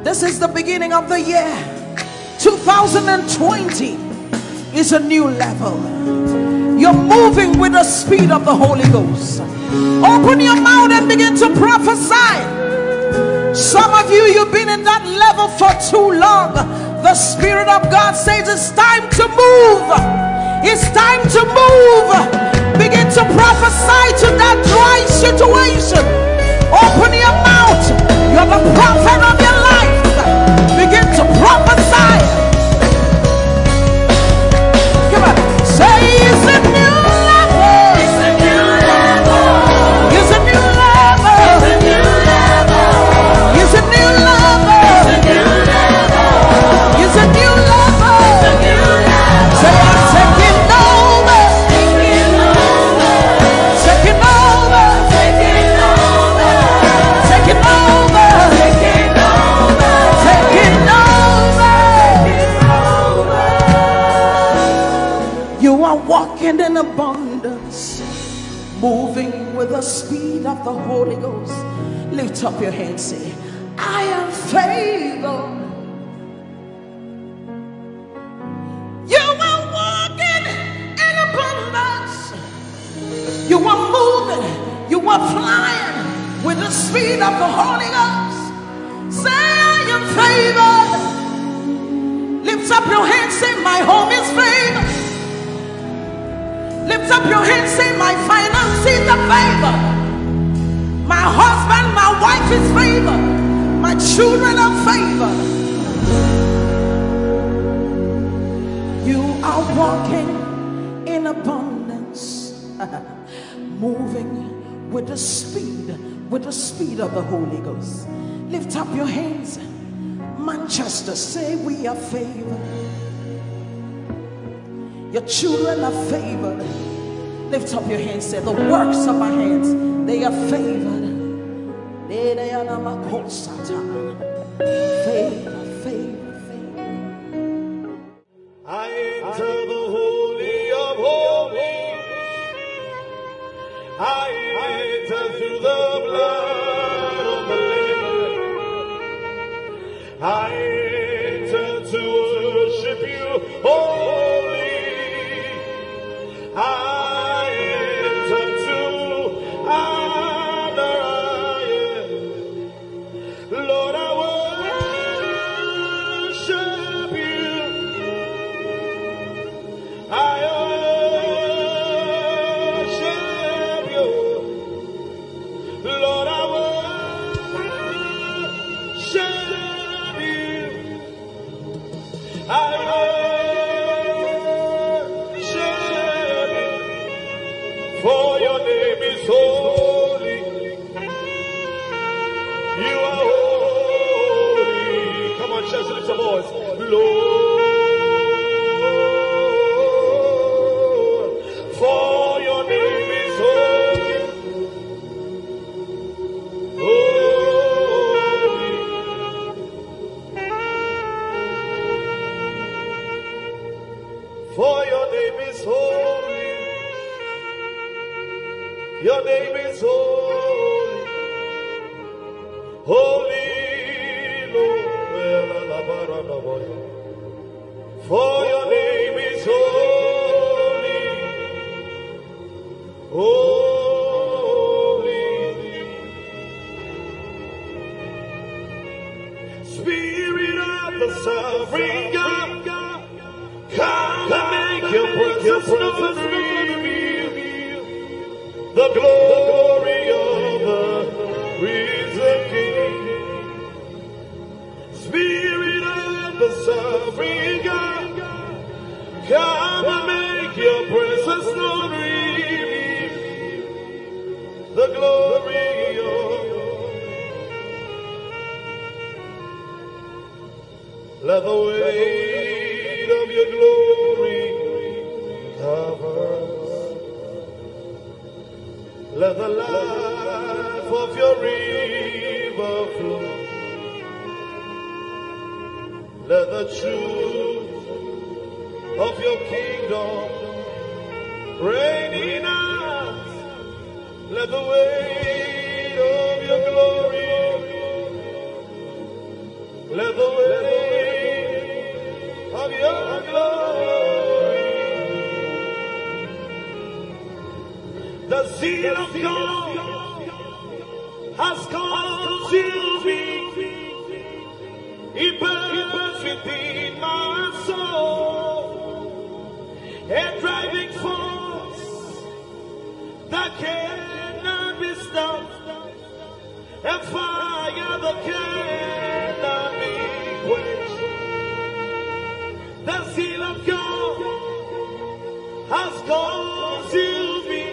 This is the beginning of the year. 2020 is a new level. You're moving with the speed of the Holy Ghost. Open your mouth and begin to prophesy. Some of you, you've been in that level for too long. The Spirit of God says it's time to move. It's time to move. Begin to prophesy to that dry situation. Open your mouth. You're the prophet of your life. Begin to prophesy. Come on. Say it's a new level. It's a new level. It's a new level. It's a new level. It's a new level. It's a new level. It's a new level. It's a new level. Say I'm taking over. Taking over. Taking over. Taking over. Taking over. Taking over. Taking over. You are walking in abundance, moving with the speed of the Holy Ghost. Lift up your hands, say, I am favored. You are walking in abundance. You are moving. You are flying with the speed of the Holy Ghost. Say, I am favored. Lift up your hands, say, my home is favored. Lift up your hands, say, my finances are favored. My husband, my wife is favored. My children are favored. You are walking in abundance, moving with the speed of the Holy Ghost. Lift up your hands. Manchester, say we are favored. Your children are favored. Lift up your hands, say the works of my hands, they are favored. Favor, favor, favor. I enter the holy I enter through the blood of the Lamb. I enter to worship you, holy. I enter to honor you. Lord, I worship you. I worship you. Lord, I worship you. I worship you. For your name is holy. You are holy. Come on, church, lift your voice. Lord, for your name is holy. Holy. For your name is holy. Your name is holy. Holy Lord. For your name is holy. Holy. Spirit of the sovereign God, come and make your presence known. The glory of the risen King. Spirit of the sovereign God, come and make your presence known. The glory of. Let the weight of your glory cover us. Let the life of your river flow. Let the truth of your kingdom reign in us. Let the weight of your glory. Let the weight of your glory. The zeal of God has consumed me. It burns within my soul, a driving force that cannot be stopped, a fire that cannot be quenched. The zeal of God has consumed me.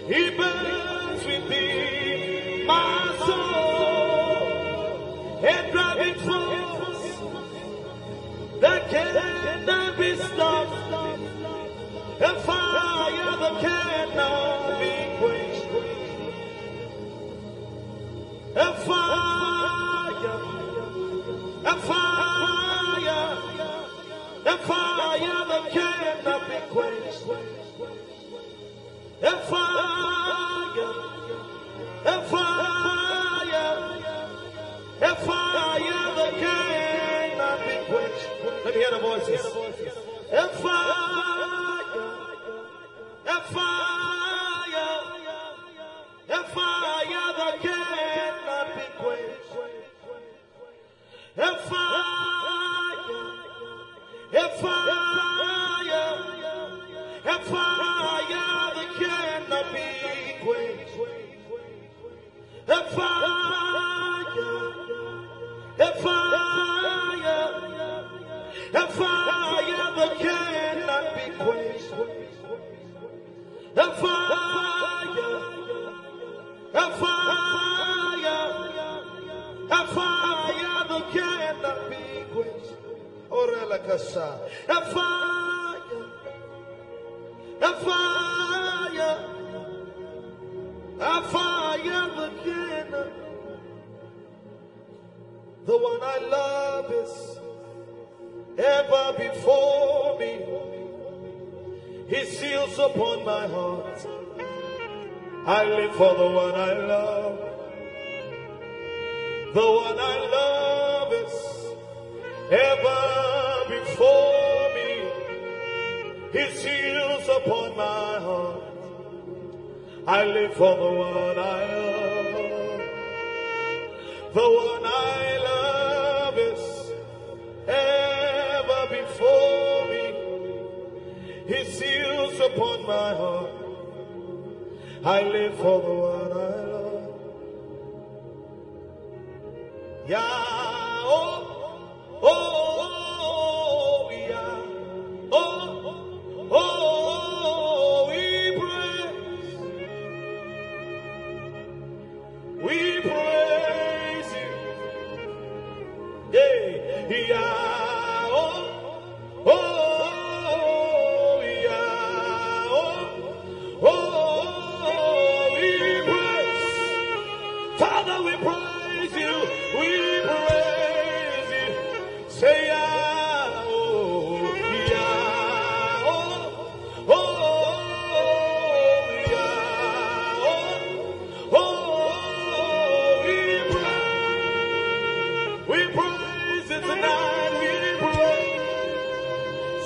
It burns within my soul, a driving force that cannot be stopped, a fire that cannot be quenched, a fire, a fire, a fire that cannot be quenched, a fire, a fire, a fire that cannot be quenched. Let me hear the voices. A fire, a fire, a fire that cannot be quenched. A fire, a fire, a fire that cannot be quenched. A fire, a fire, a fire that cannot be quenched. A fire, a fire, a fire that cannot be quenched. Orela Kasha. A fire, a fire, a fire that cannot. The one I love is ever before me. He seals upon my heart I live for the one I love. The one I love is ever before me. His heels upon my heart. I live for the one I love. The one I love is ever before me. His heels upon my heart. I live for the one I love. Yeah, oh, oh, oh, yeah, oh, oh, we praise you, yeah, yeah, oh, oh, yeah, oh, oh. Father, we praise you, we praise you. Say, yeah, oh, yeah, oh, oh, yeah, oh, oh, we praise it tonight, we praise.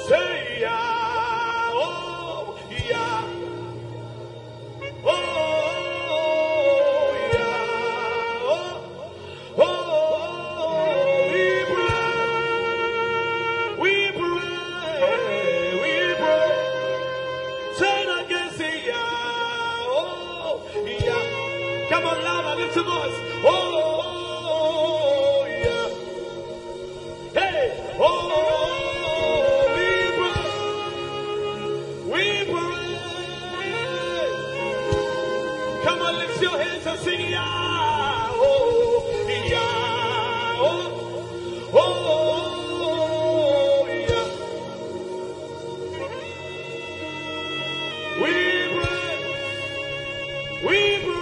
Say, yeah, oh, yeah, oh. Lift your voice. Oh, yeah. Hey, oh, we praise. Come on, lift your hands and sing, yeah. Oh, yeah. Oh, yeah. We praise. We praise.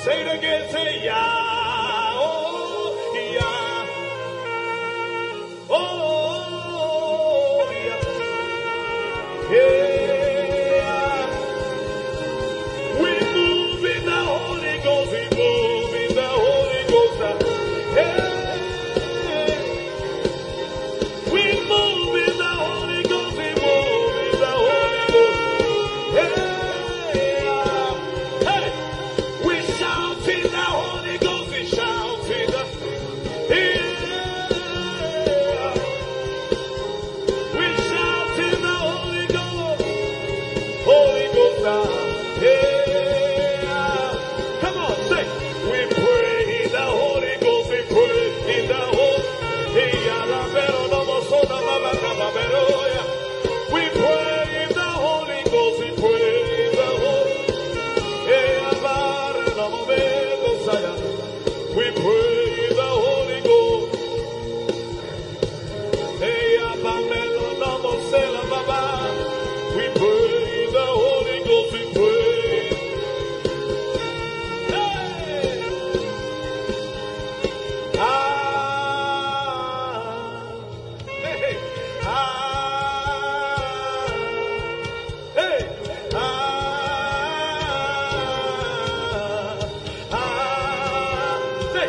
Say it again, say yeah, oh, yeah, oh, yeah, yeah. We move in the Holy Ghost, we move in the Holy Ghost, yeah. We move in the Holy Ghost, we move in the Holy Ghost, yeah. Come on, say, we pray in the Holy Ghost, we pray in the Holy we pray in the Holy Ghost, we pray in the Holy we pray in the Holy Ghost. We pray in the Holy Ghost, we pray. Hey! Hey! Hey! Say,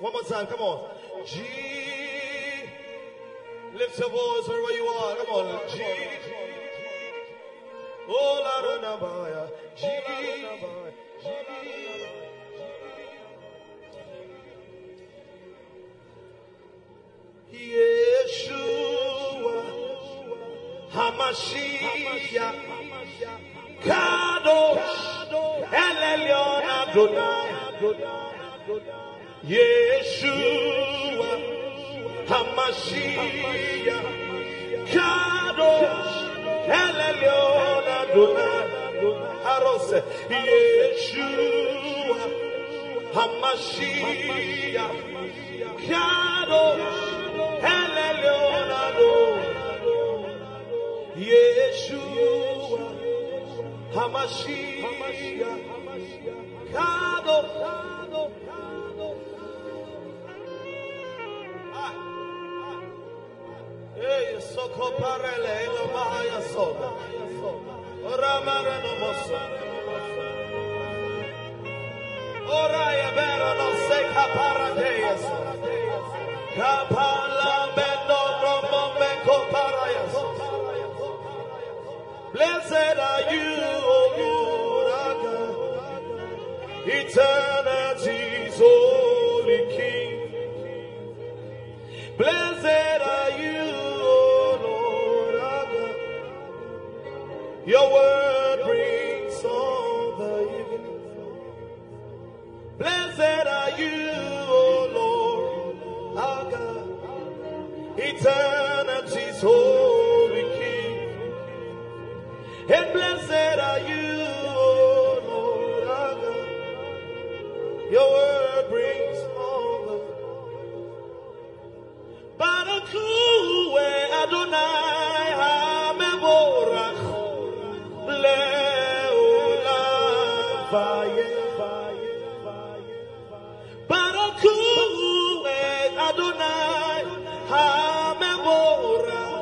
One more time, come on. G. Lift your voice wherever you are. Come on. G. Oh, Lara Nabaya. G. Yeshua Hamashiach Kadosh Elyon Adonai Yeshua Hamashiach Kadosh Elyon Adonai Harose Yeshua Hamashiach Kadosh Yeshua Hamashiach Kado Hey Soko Parele no Mahaya Soda Ramara no Moso Oraya Vera no Seka Paradeas Kapala Bendo Romo Meko Parayas. Blessed are you, O Lord, eternity's holy King. Blessed are you, O Lord, your word brings all the evening. Blessed are you, O Lord, our God, eternity's holy King. And blessed are you, O Lord, our God. Your word brings all the Barakue Adonai HaMevorach Le'olam Barakue Adonai HaMevorach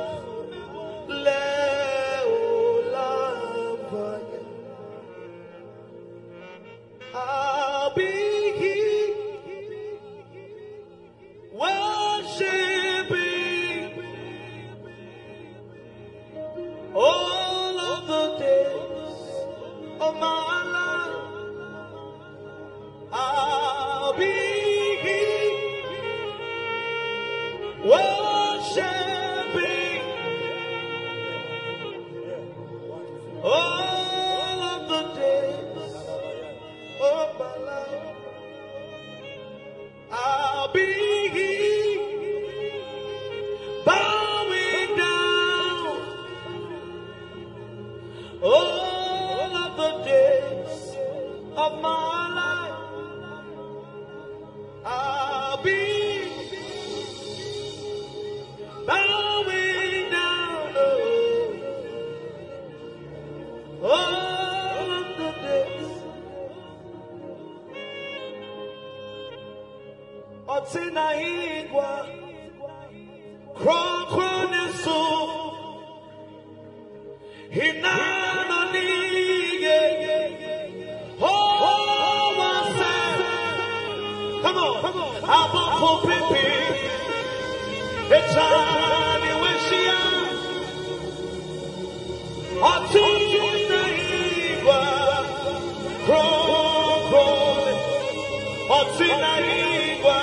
Le'olam I'll be here worshiping all of the days of my life. I'll be here worshiping all of the days of my life. I'll be here bowing down all of the days of my life. I'll be bowing down all of the days. Otina igwa Krokronesu Hinano nige Oh wase Come on Aboko pipi Echani weshia Otina igwa Krokrone Otina igwa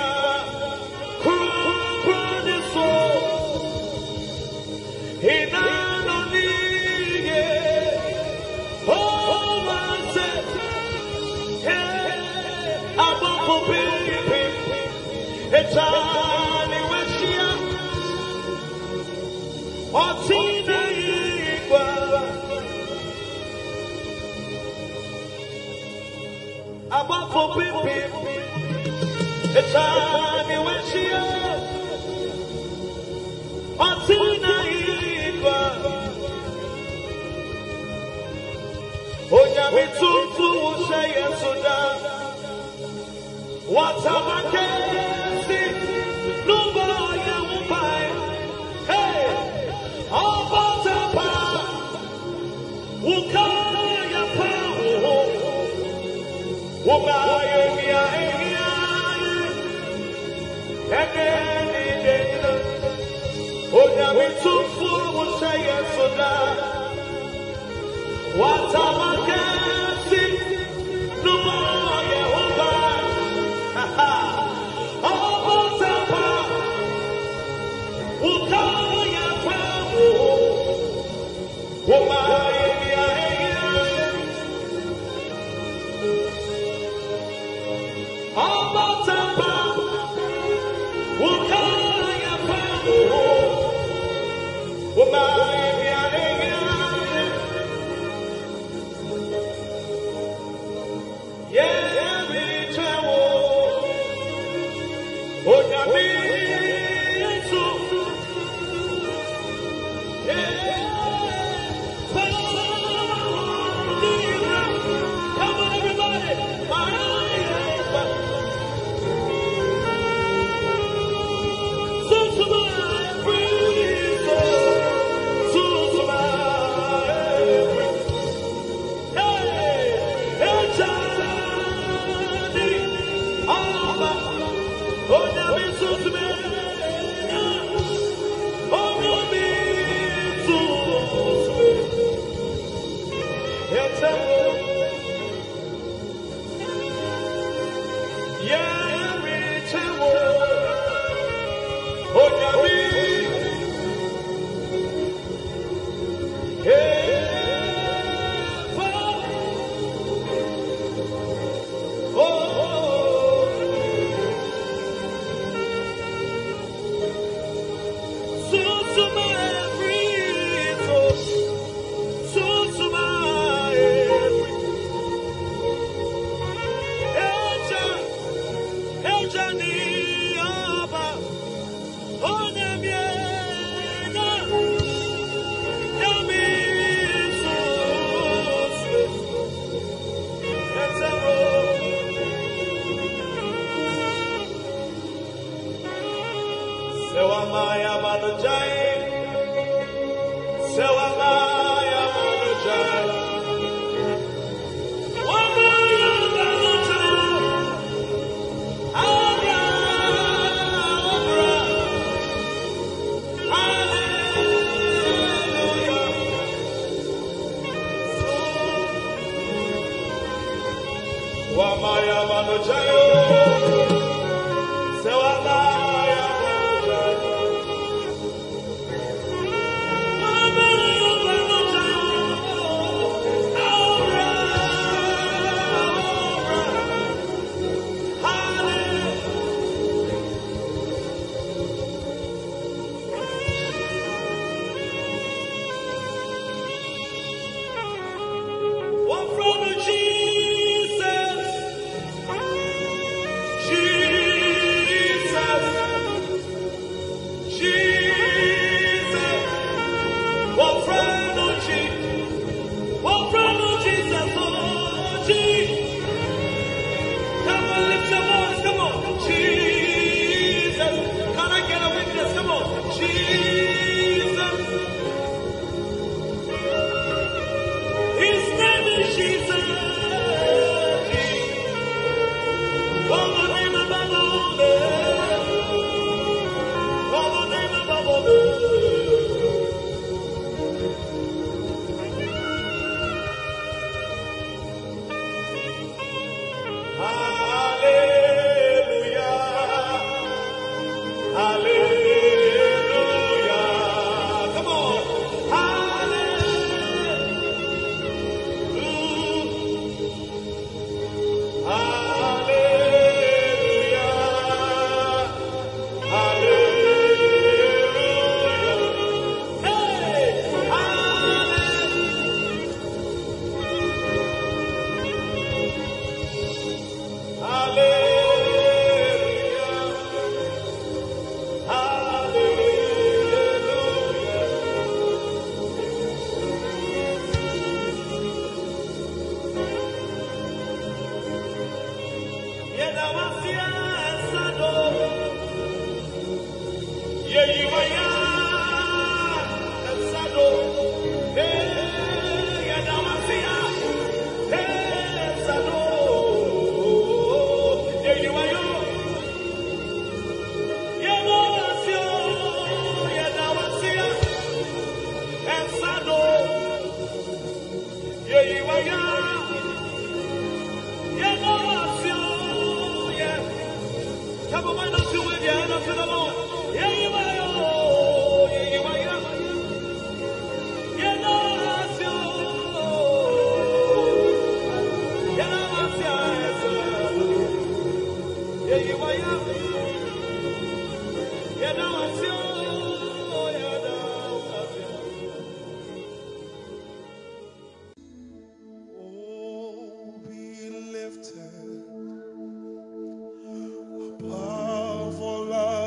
Powerful love.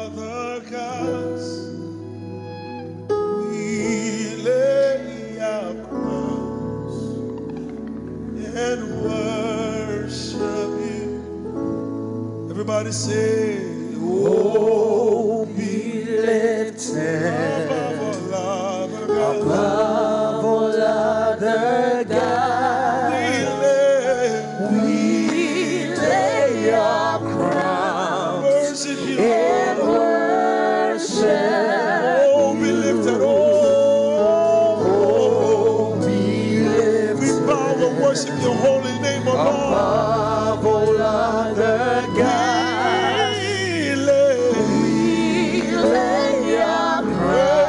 Everybody say, Oh, be lifted above all other gods. We lay your crowns in worship. oh, be lifted, oh, be lifted. We bow and worship your holy name, O Lord. Above all other gods. We lay your crowns.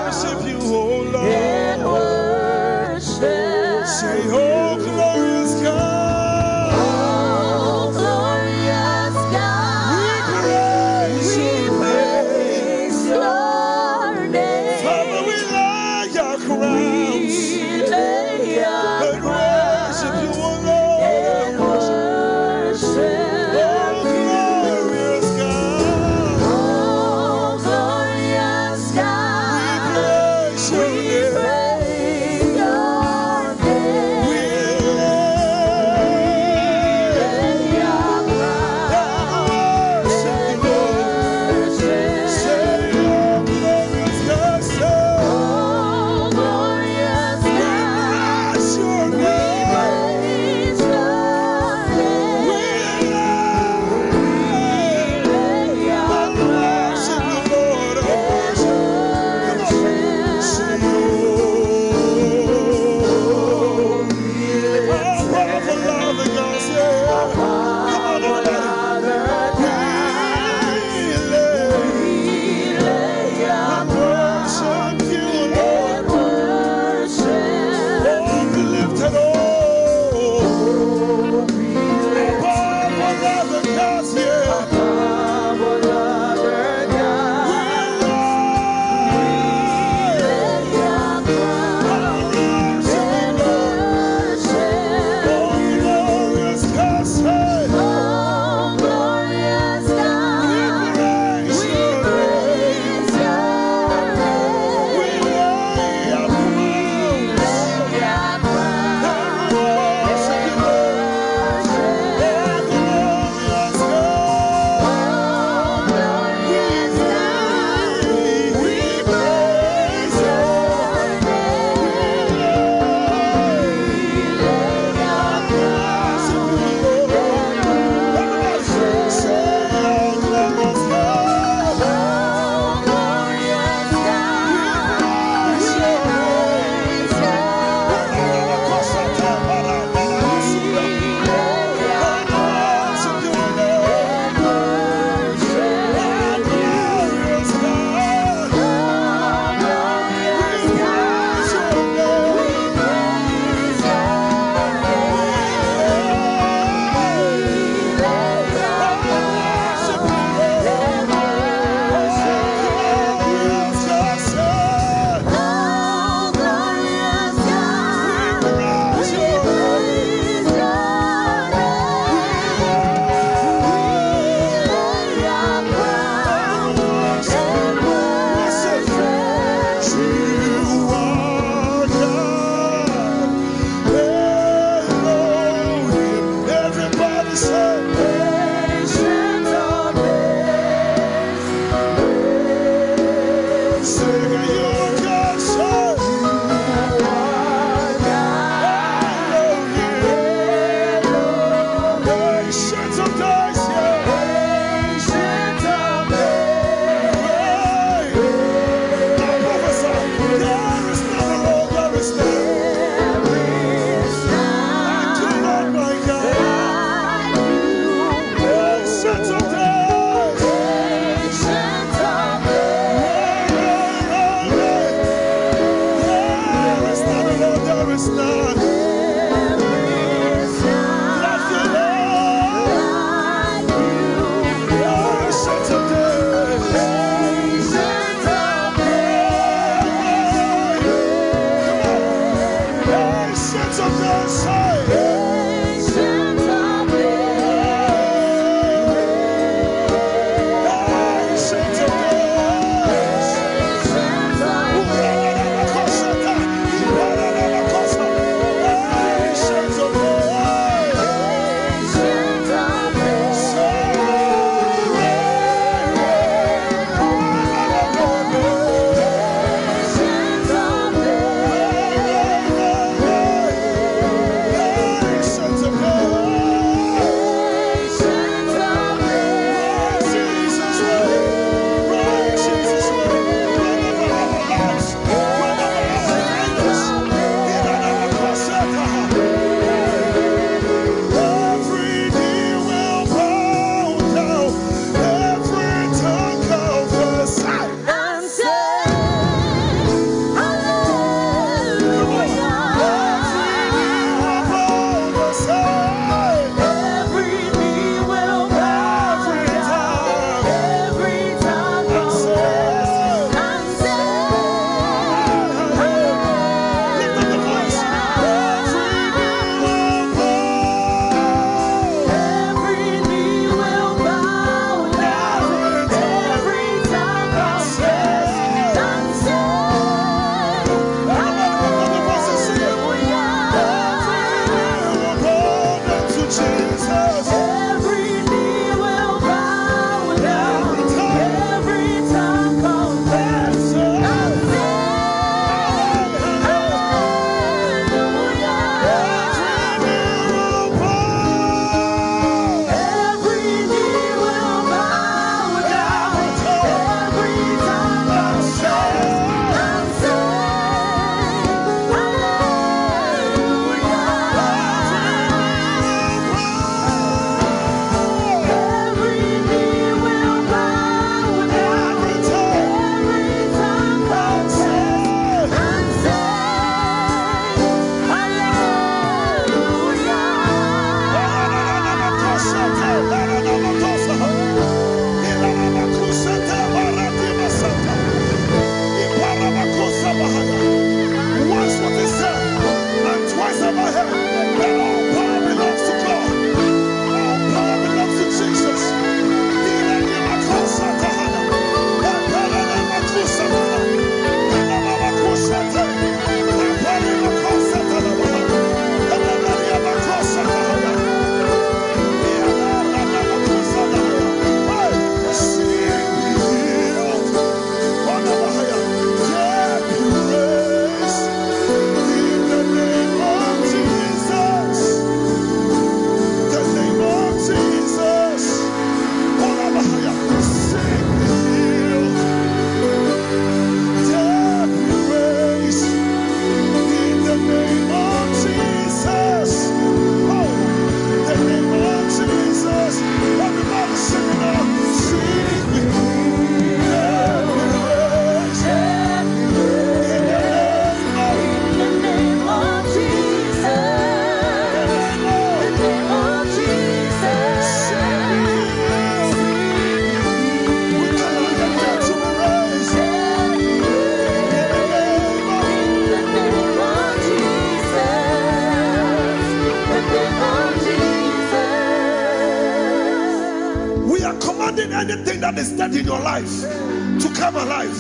anything that is dead in your life to come alive.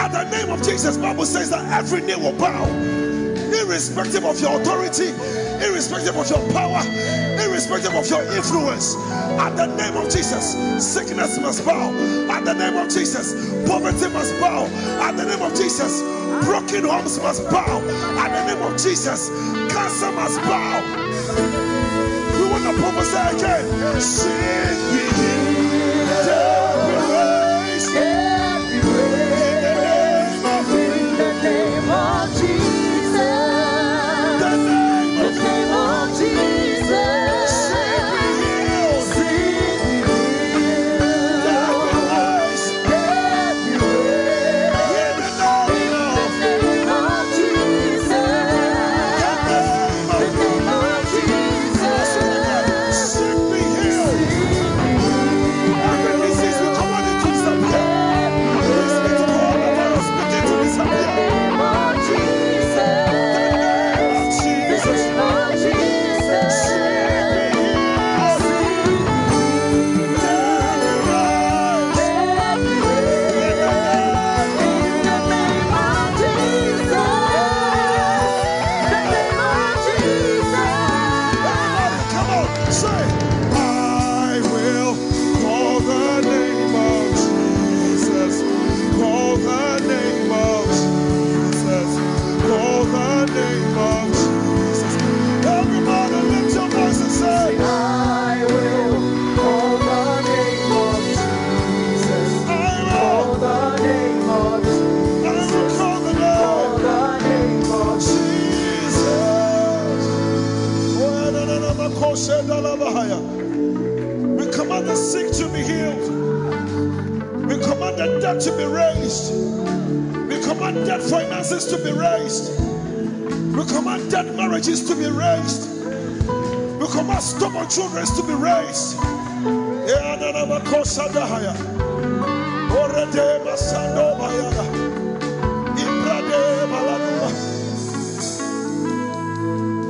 At the name of Jesus, the Bible says that every knee will bow, irrespective of your authority, irrespective of your power, irrespective of your influence. At the name of Jesus, sickness must bow. At the name of Jesus, poverty must bow. At the name of Jesus, broken homes must bow. At the name of Jesus, cancer must bow. We want to prophesy again. Sing we we command the sick to be healed. We command the dead to be raised. We command dead finances to be raised. We command dead marriages to be raised. We command stubborn children to be raised.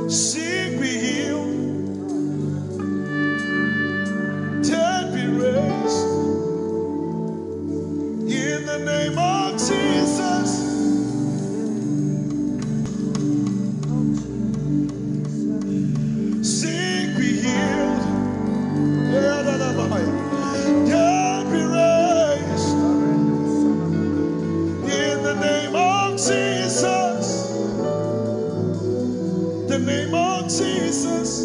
Sick be healed. In the name of Jesus, sick be healed, dead be raised. In the name of Jesus, the name of Jesus,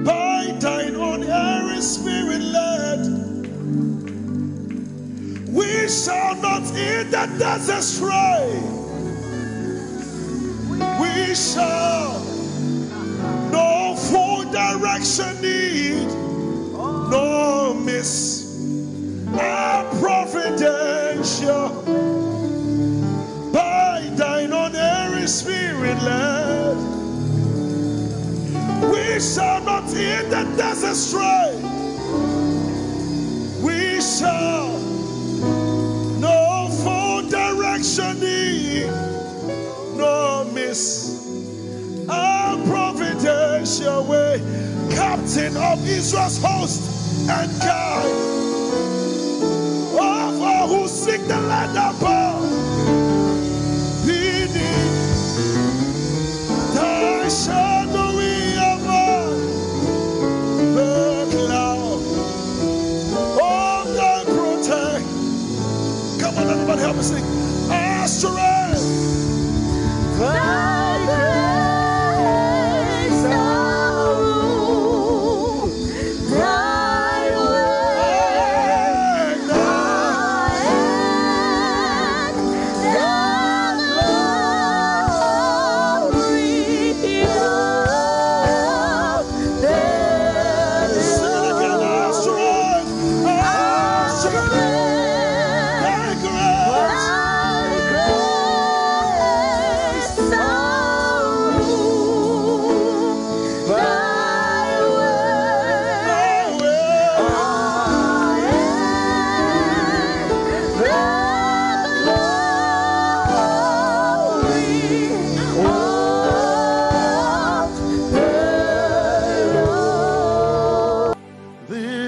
by thine own Holy Spirit led. We shall not eat the desert stray. We shall no full direction need, no miss our providential. By thine own Holy Spirit led. We shall not eat the desert stray. We shall no miss our providential way. Captain of Israel's host and guide of all who seek the land above. Beneath thy shadowy above the cloud of thy protect. Come on, everybody, help me sing. Strength, thy grace, thy way, thy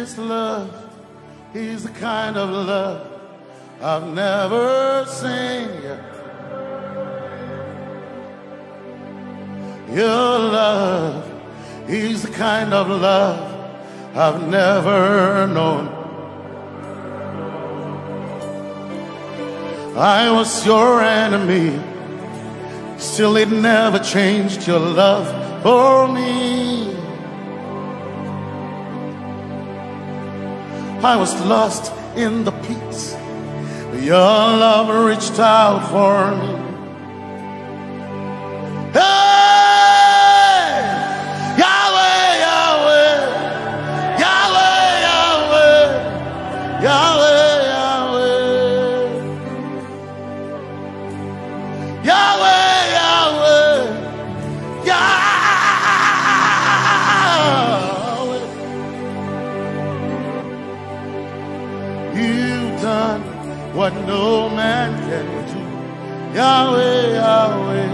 His love is the kind of love I've never seen yet. Your love is the kind of love I've never known. I was your enemy, still it never changed your love for me. I was lost in the pits, but your love reached out for me. Hey! Yahweh, Yahweh, Yahweh, Yahweh, Yahweh. What no man can do, Yahweh, Yahweh.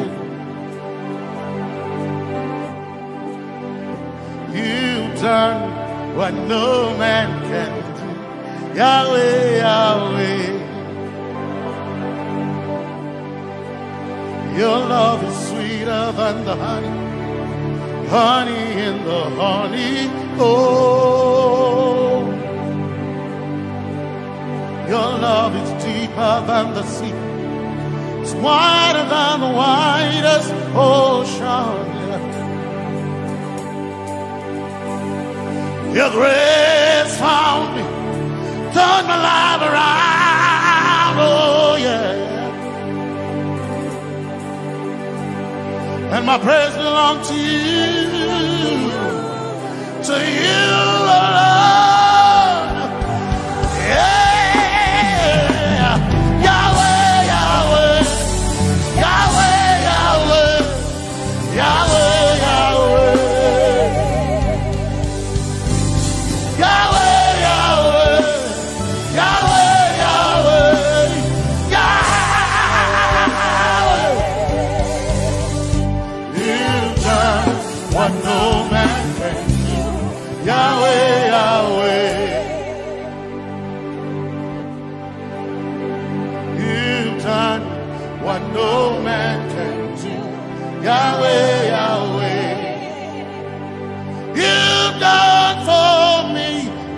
You've done what no man can do, Yahweh, Yahweh. Your love is sweeter than the honey, honey in the honey. Oh, your love is deeper than the sea. It's wider than the widest ocean. Your grace found me, turned my life around. Oh yeah. And my praise belongs to you alone. Yeah. No man can do, Yahweh, Yahweh. You've done for me,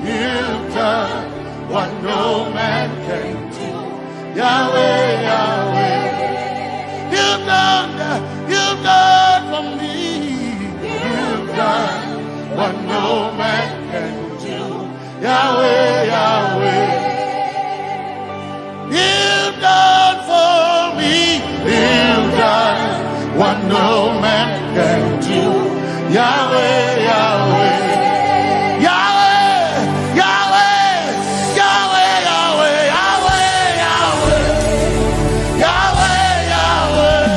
you've done what no man can do, Yahweh, Yahweh. You've done for me, you've done what no man can do, Yahweh, Yahweh. You've done for me, you've done what no man can do, Yahweh, Yahweh. Yahweh, Yahweh, Yahweh, Yahweh, Yahweh, Yahweh, Yahweh,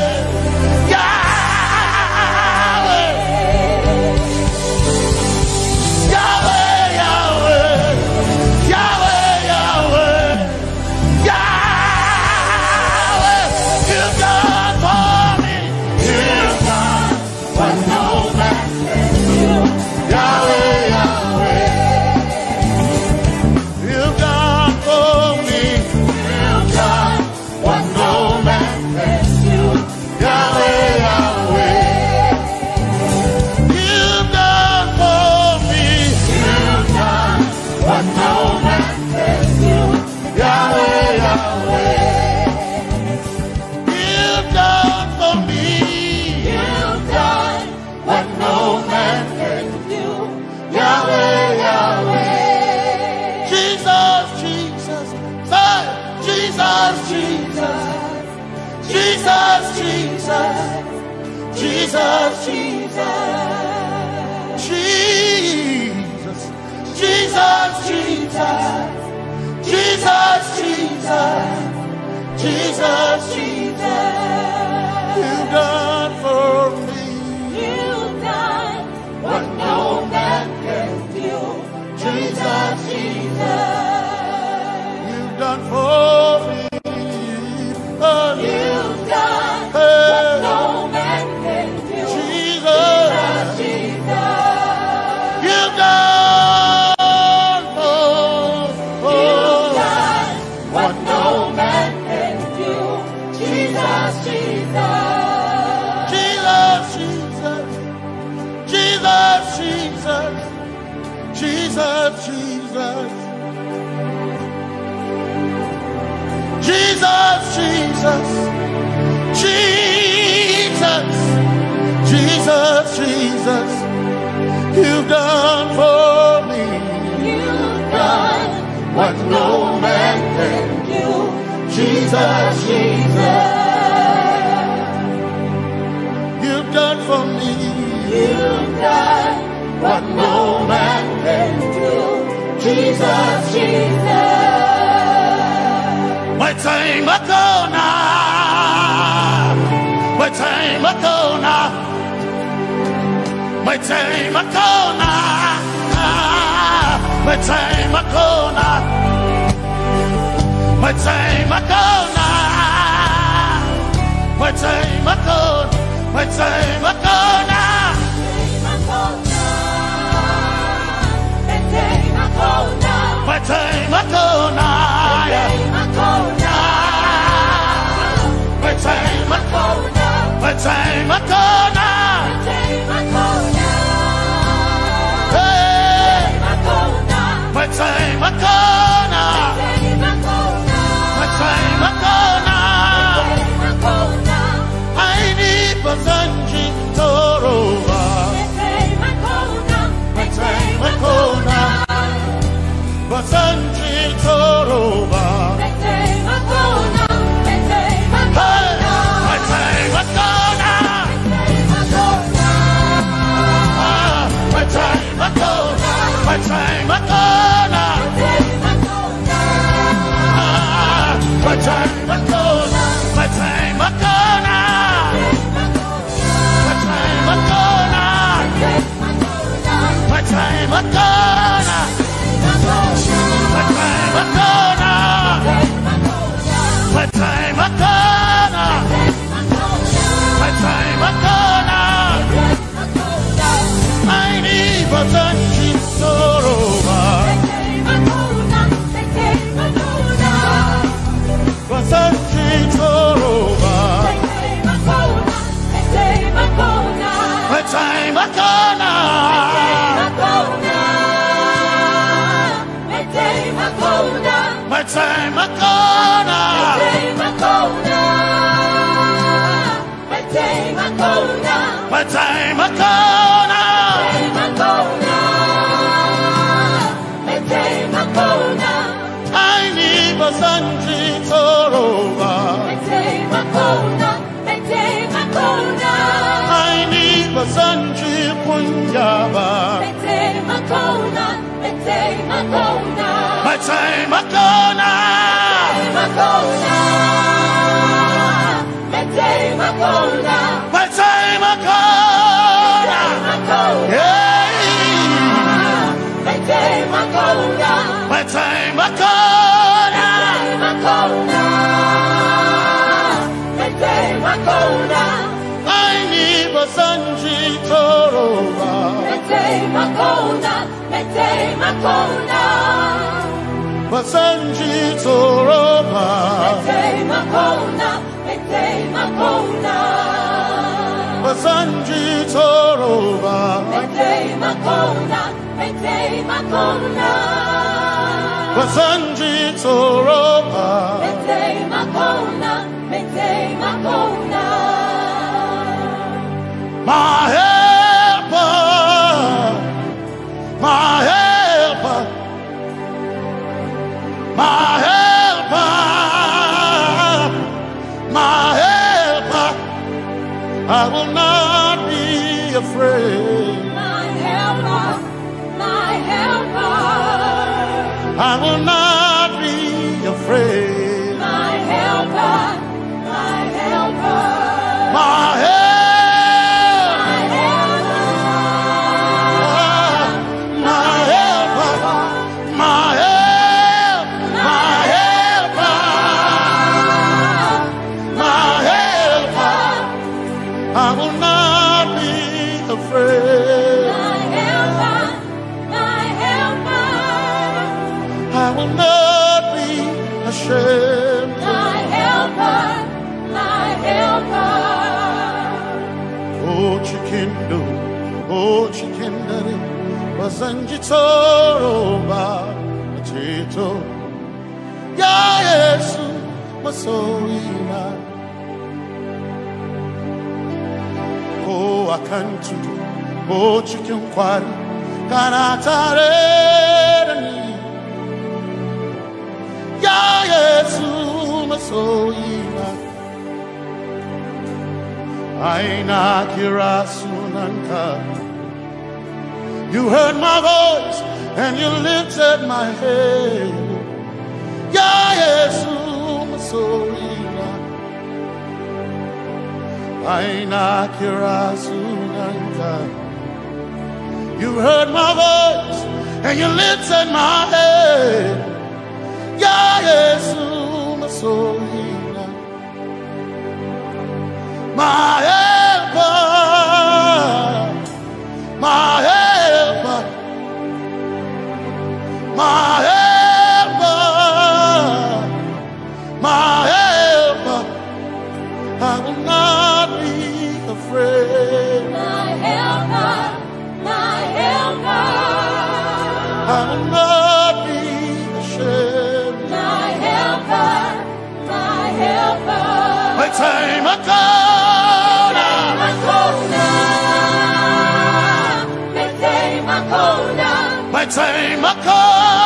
Yahweh, Yahweh, Yahweh, Yahweh, Yahweh, Yahweh. You've done for me, you've done what no man can do, Yahweh, Yahweh. You've done for me, you've done what no man can do, Yahweh, Yahweh. You've done for me, you've done what no man can do, Yahweh, Yahweh. You've done for me, you've done what no man can do, Yahweh, Yahweh. Jesus, Jesus, say, Jesus, Jesus, Jesus, Jesus, Jesus, Jesus, Jesus, Jesus, Jesus, Jesus, Jesus, Jesus. You've done for me, you've done what no man can do, Jesus, Jesus. You've done for me, oh, you've done what no man can do, Jesus, Jesus. You've done Jesus, Jesus, Jesus, Jesus, Jesus, you've done for me. You've done what no man can do. Jesus, Jesus, you've done for me. you've done what no man can do. Jesus, Jesus. My time Makona, my time Makona, my time Makona, my time Makona, my time Makona, my time Makona, my time Makona. My time Makona, my time Makona, my time Makona, my time Makona, my time Makona. I need Basanji Toroba. My time Makona. Basanji Toroba. My time Makona. My time Makona. My time Makona. My time Makona. My time Makona. My time Makona. My time Makona. My time Makona. My time Makona. My time Makona. I need Basanji Toroba. Basanji Toroba. My time Makona. My time Makona. My time Makona. I need Basanji Toroba. I need Basanji Punjaba. My time Makona. My time Makona. Yeah. My time Makona. I need Basanji Toroba. Basanji Toroba. Basanji Toroba. Basanji Toroba. My helper, my helper, my helper, my helper. I will not be afraid. My helper, my helper. I will not be afraid. My helper, my helper. My helper. I will not be afraid. My helper, my helper. I will not be ashamed. My helper, my helper. Oh, chikindo, oh, chikindari, Basanji Toroba, Tito. Ya Yesu, masoina. Oh, I can't do. Oh, chicken quarry. Kanatare. Ya Yesu masoina. Aina kirasunanka. You heard my voice and you lifted my head. Ya Yesu masoina. Aina kirasunanka. You heard my voice and you lifted my head. Ya Yesu masoina. My helper, my helper, my helper, my helper. I will not be afraid. My helper, my helper. I will not be ashamed. My helper, my helper. My time I come. My time I come.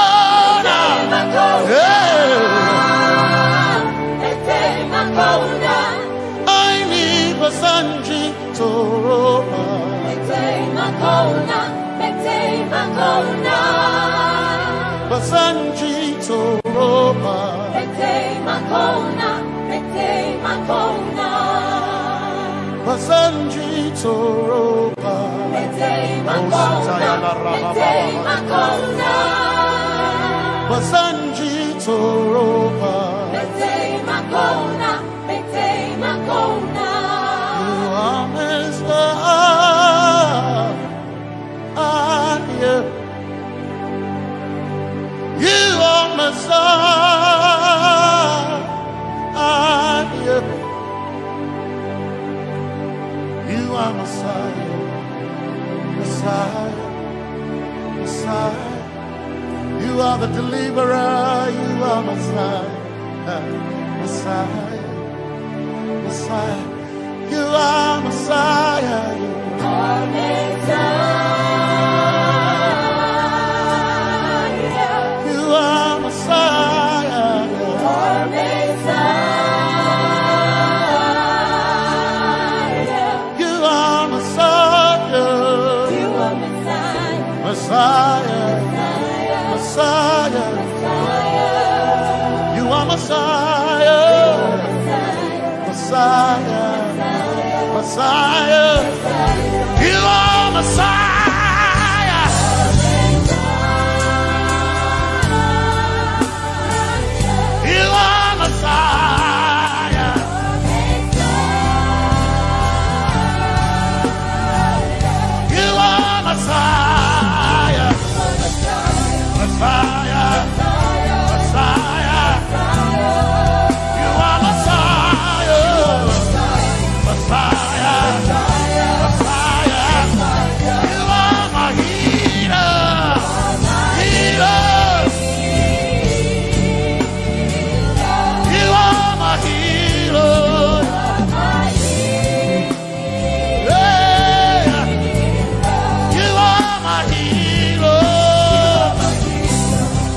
I need Basanji Toroba. Basanji Toroba. Basanji Toroba. Basanji Toroba. You are Messiah. You are Messiah. You are Messiah. Messiah, Messiah. You are the deliverer. You are Messiah. Messiah, Messiah. You are Messiah. You are Messiah. You are Messiah. You are Messiah. You are Messiah. You are Messiah. Messiah. Messiah. You are Messiah. Messiah. Messiah. You are Messiah. You are Messiah. You are Messiah. Messiah. Messiah. You are Messiah. Messiah. Messiah. You are my healer. Healer. You are my healer. Yeah. You are my healer.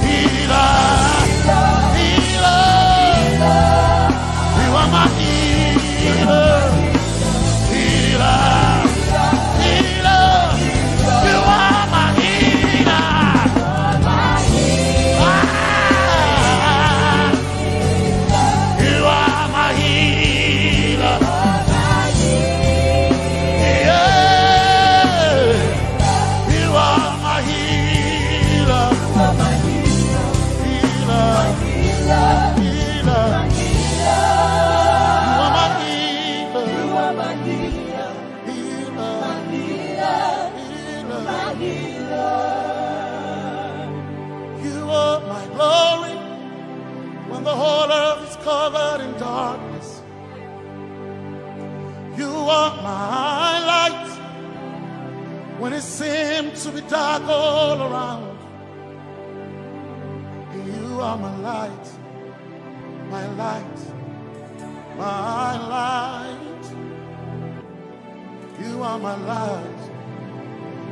Healer. Healer. You are my healer. Healer. Healer. You are my healer. You are my healer. Yeah. You are my healer. Healer. Healer. You are my healer. You are my glory when the whole earth is covered in darkness. You are my light when it seems to be dark all around. You are my light, my light. my light. You are my light,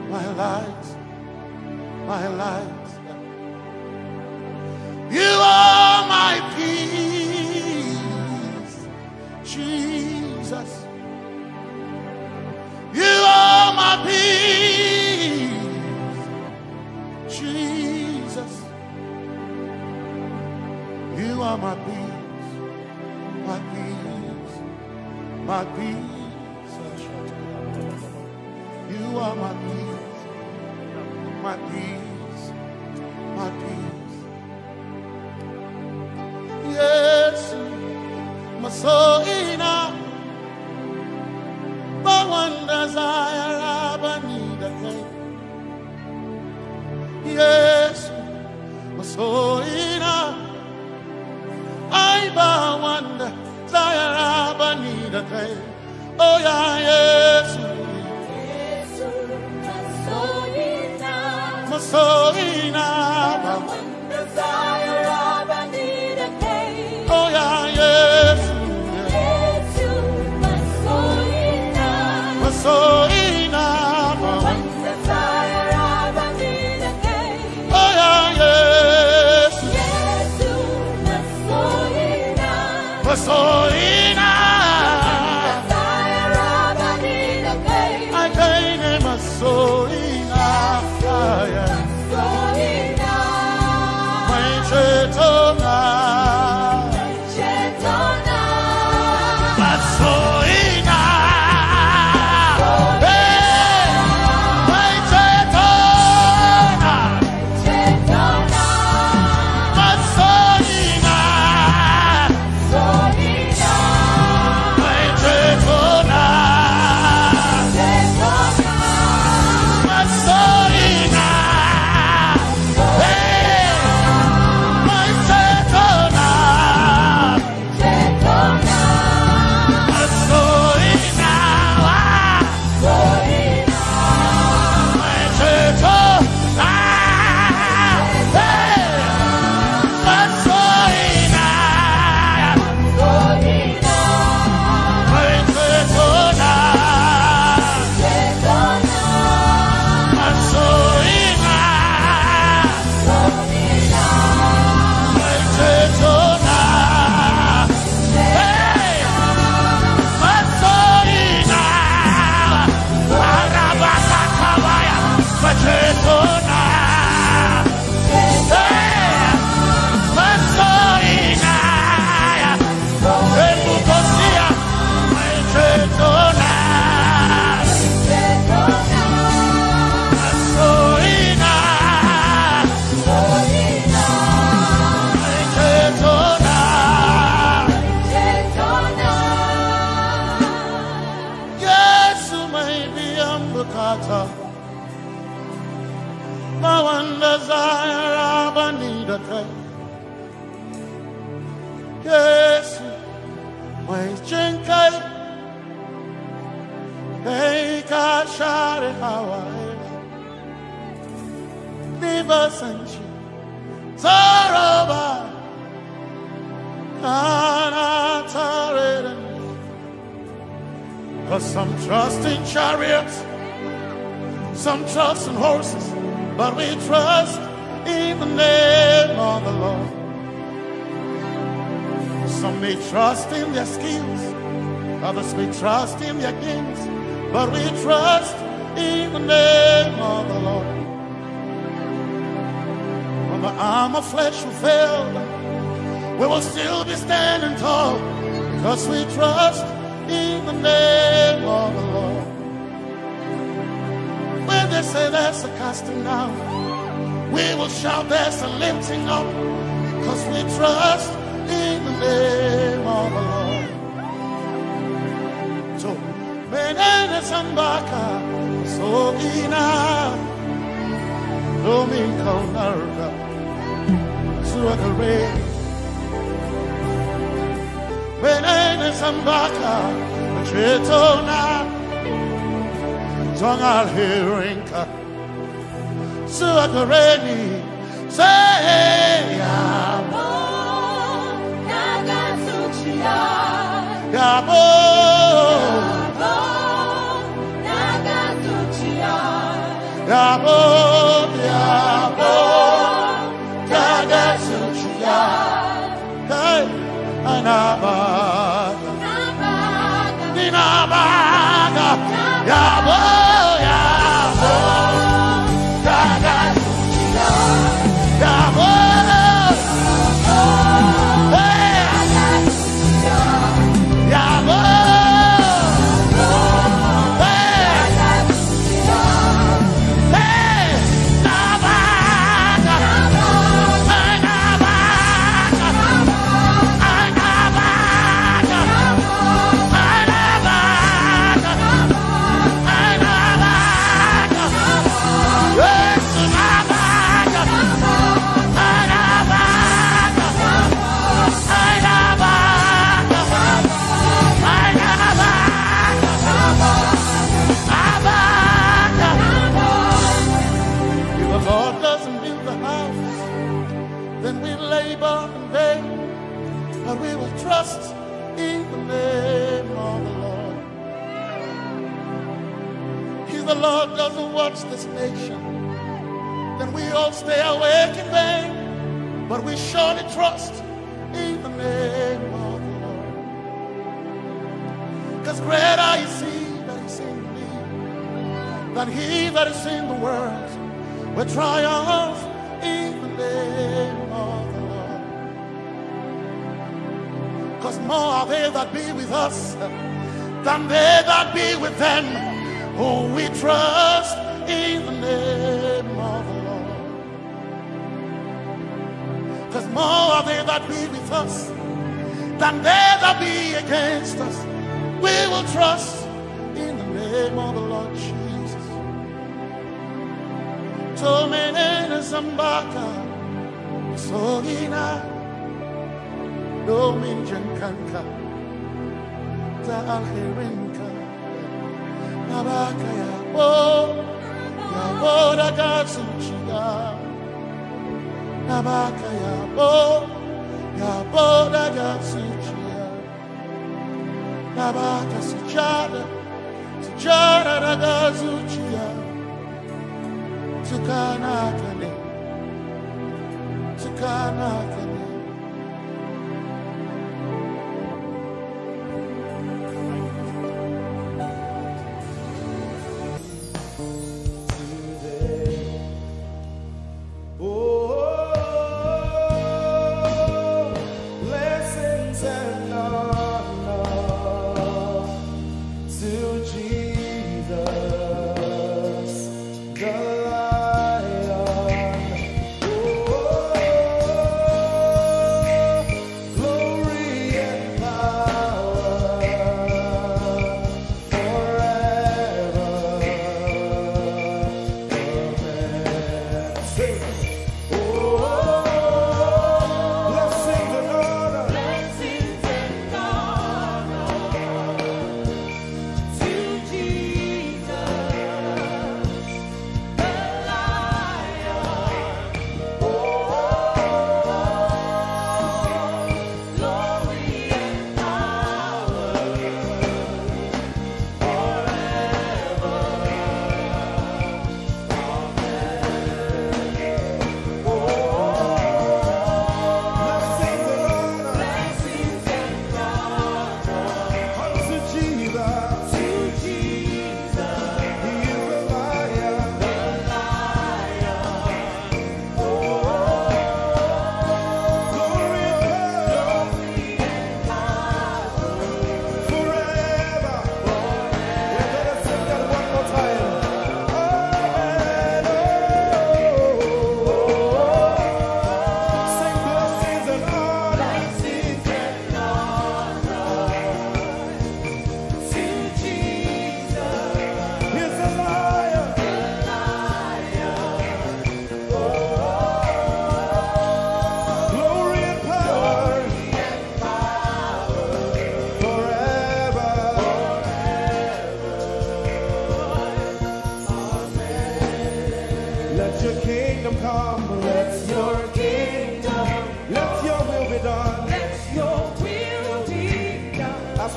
my light, my light. You are my peace, Jesus. You are my peace, Jesus. You are my peace, my peace, my peace. You are my peace, my peace, my peace. Yes, my soul enough. But one desire I need a thing. Yes, my soul enough. I bow one desire I need a thing. Oh yeah, yes. My soul enough. One desire I need a thing. Oh yeah, yes. So enough. One desire I need a day. Oh yeah, yes. Yes, so enough. Desire I need a day. I gain him a so enough. So enough. My chetona. But so some trust in chariots, some trust in horses, but we trust in the name of the Lord. Some may trust in their skills, others may trust in their gains, but we trust in the name of the Lord. When the arm of flesh will fail, we will still be standing tall, because we trust in the name of the Lord. When they say there's a casting down, we will shout there's a lifting up, because we trust in the name of the Lord. So, menene sambaka, so ina, domingo narga, suakare. Menene sambaka, chetona, tongal hearinka, suakareni, say ya. then we labor in vain. But we will trust in the name of the Lord. If the Lord doesn't watch this nation, then we all stay awake in vain. But we surely trust in the name of the Lord. Because greater is He that is in me than he that is in the world. We triumph in the name of the Lord. Because more are they that be with us than they that be with them. Oh, we trust in the name of the Lord. Because more are they that be with us than they that be against us. We will trust in the name of the Lord Jesus. Tomene Zambaka, Sohina, Domin Jankanka, Zaalherinka, Nabaka Yabo, Yaboda Gatsuchiga, Nabaka Yabo, Yaboda Gatsuchiga, Nabaka Sujada, Sujada Gatsuchiga. Tukanakane, Tukanakane. Blessings and honor to Jesus, the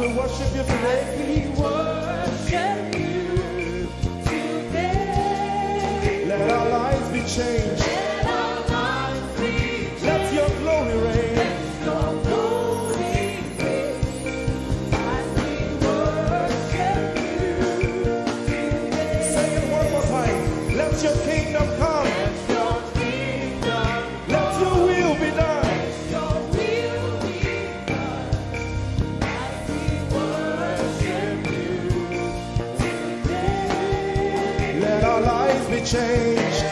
We worship you today. We worship you today. Let our lives be changed. Let our lives be changed. Let your glory reign. Let your glory reign. As we worship you today. Say it one more time. Let your kingdom come. Let your kingdom Let your will be done. Let our lives be Change. changed.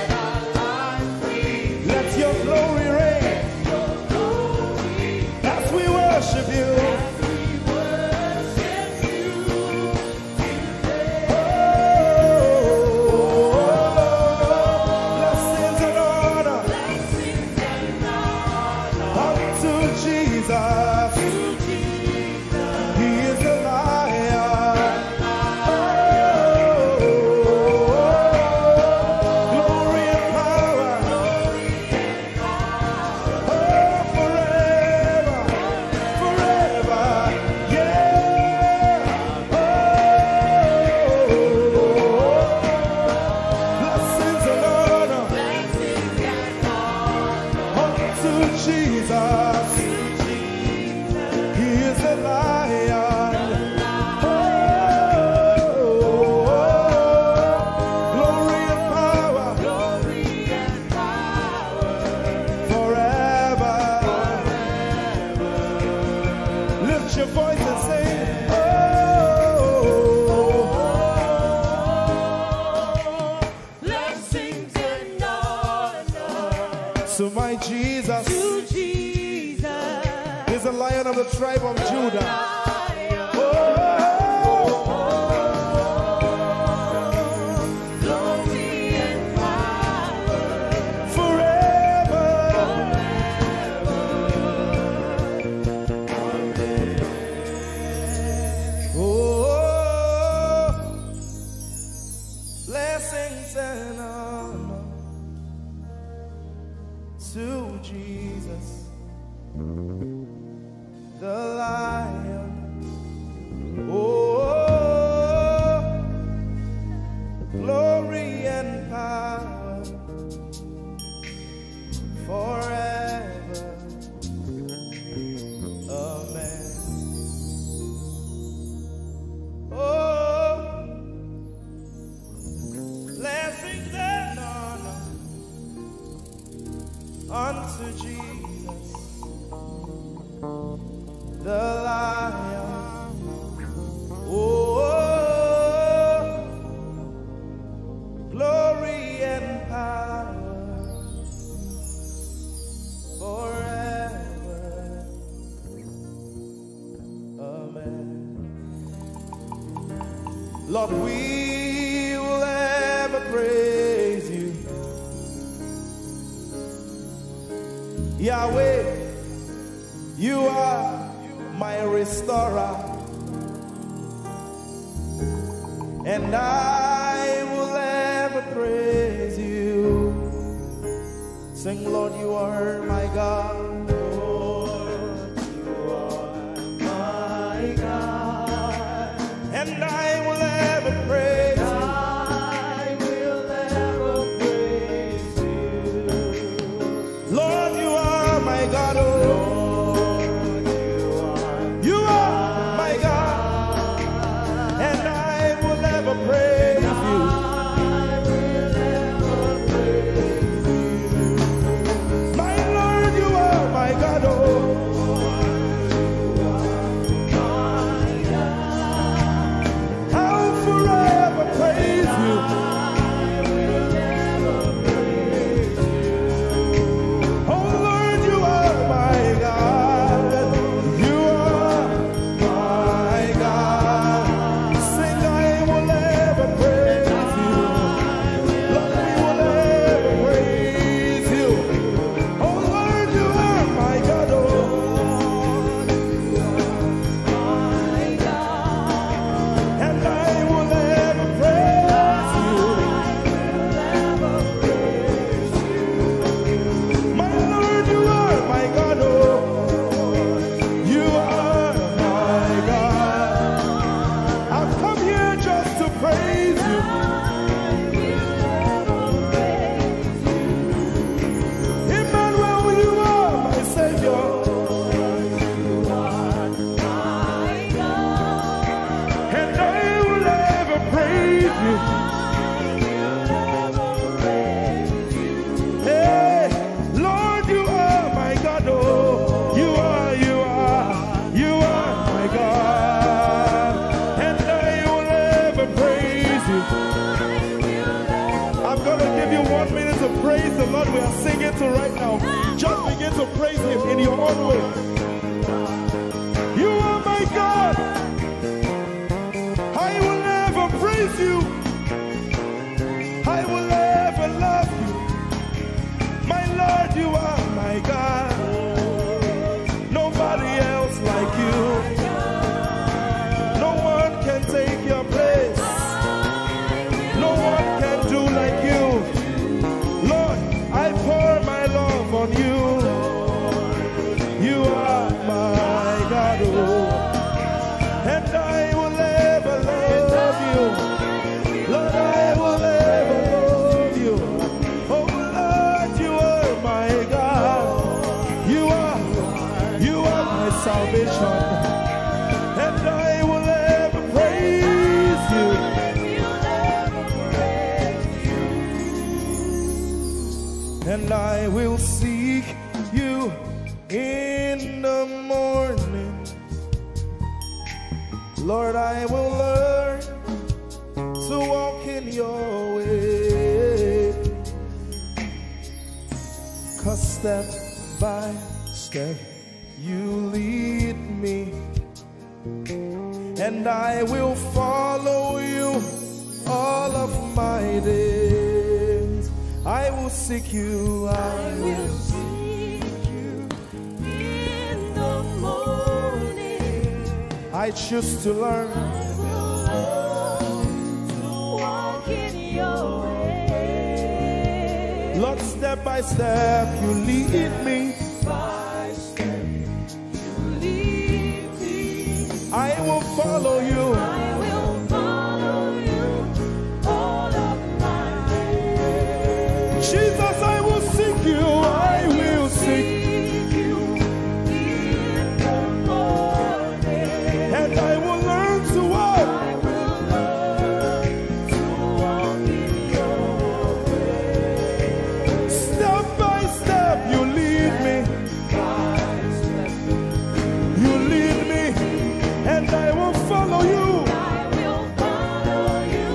Jesus. He is the Lion. Glory and power. Forever. Lift your voice and sing. To my Jesus, is the Lion of the tribe of Judah. Glory and power Forever. Oh, blessings and honor to Jesus, the Lion. Oh, glory and power forever. Amen. Oh, blessings and honor unto Jesus, the Lion. Oh, glory and power forever. Amen. Lord, we will ever praise you. Yahweh, you are my restorer, and I will ever praise you. Sing, Lord, you are my God. Lord, you are my God, and I will ever praise you. I will ever praise you. Lord, you are my God. Oh, you are my God, and I will ever praise you. My Lord, you are my God. Oh, I'll forever praise you. Oh Lord, you are my God. You are my God. Sing, I will ever praise you. Lord, we will ever praise you. Oh Lord, you are my God. Oh, and I will ever praise you. My Lord, you are my God. Oh, you are my God. I've come here just to praise you. Emmanuel, you are my Savior. And I will ever praise you. Hey, Lord, you are my God. Oh, you are my God. And I will ever praise you. I'm going to give you 1 minute to praise the Lord. We are singing to right now. Just begin to praise him in your own way. You are my God. I will ever praise you. I will ever love you. My Lord, you are my God. Nobody else like you. No one can take your place. No one can do like you. Lord, I pour my love on you. You are my God. Oh. salvation, and I will ever praise you, and I will seek you in the morning. Lord, I will learn to walk in your way, 'cause step by step you lead me, and I will follow you all of my days. I will seek you, I will seek you in the morning. I choose to learn, I will learn to walk in your way. Lord, step by step you lead me. By step you lead me. I will follow you. I will follow you all of my days. Jesus, I will seek you. I will seek you in the morning, and I will learn to walk. I will learn to walk in your way. Step by step, you lead me. You lead me, and I will follow you. I will follow you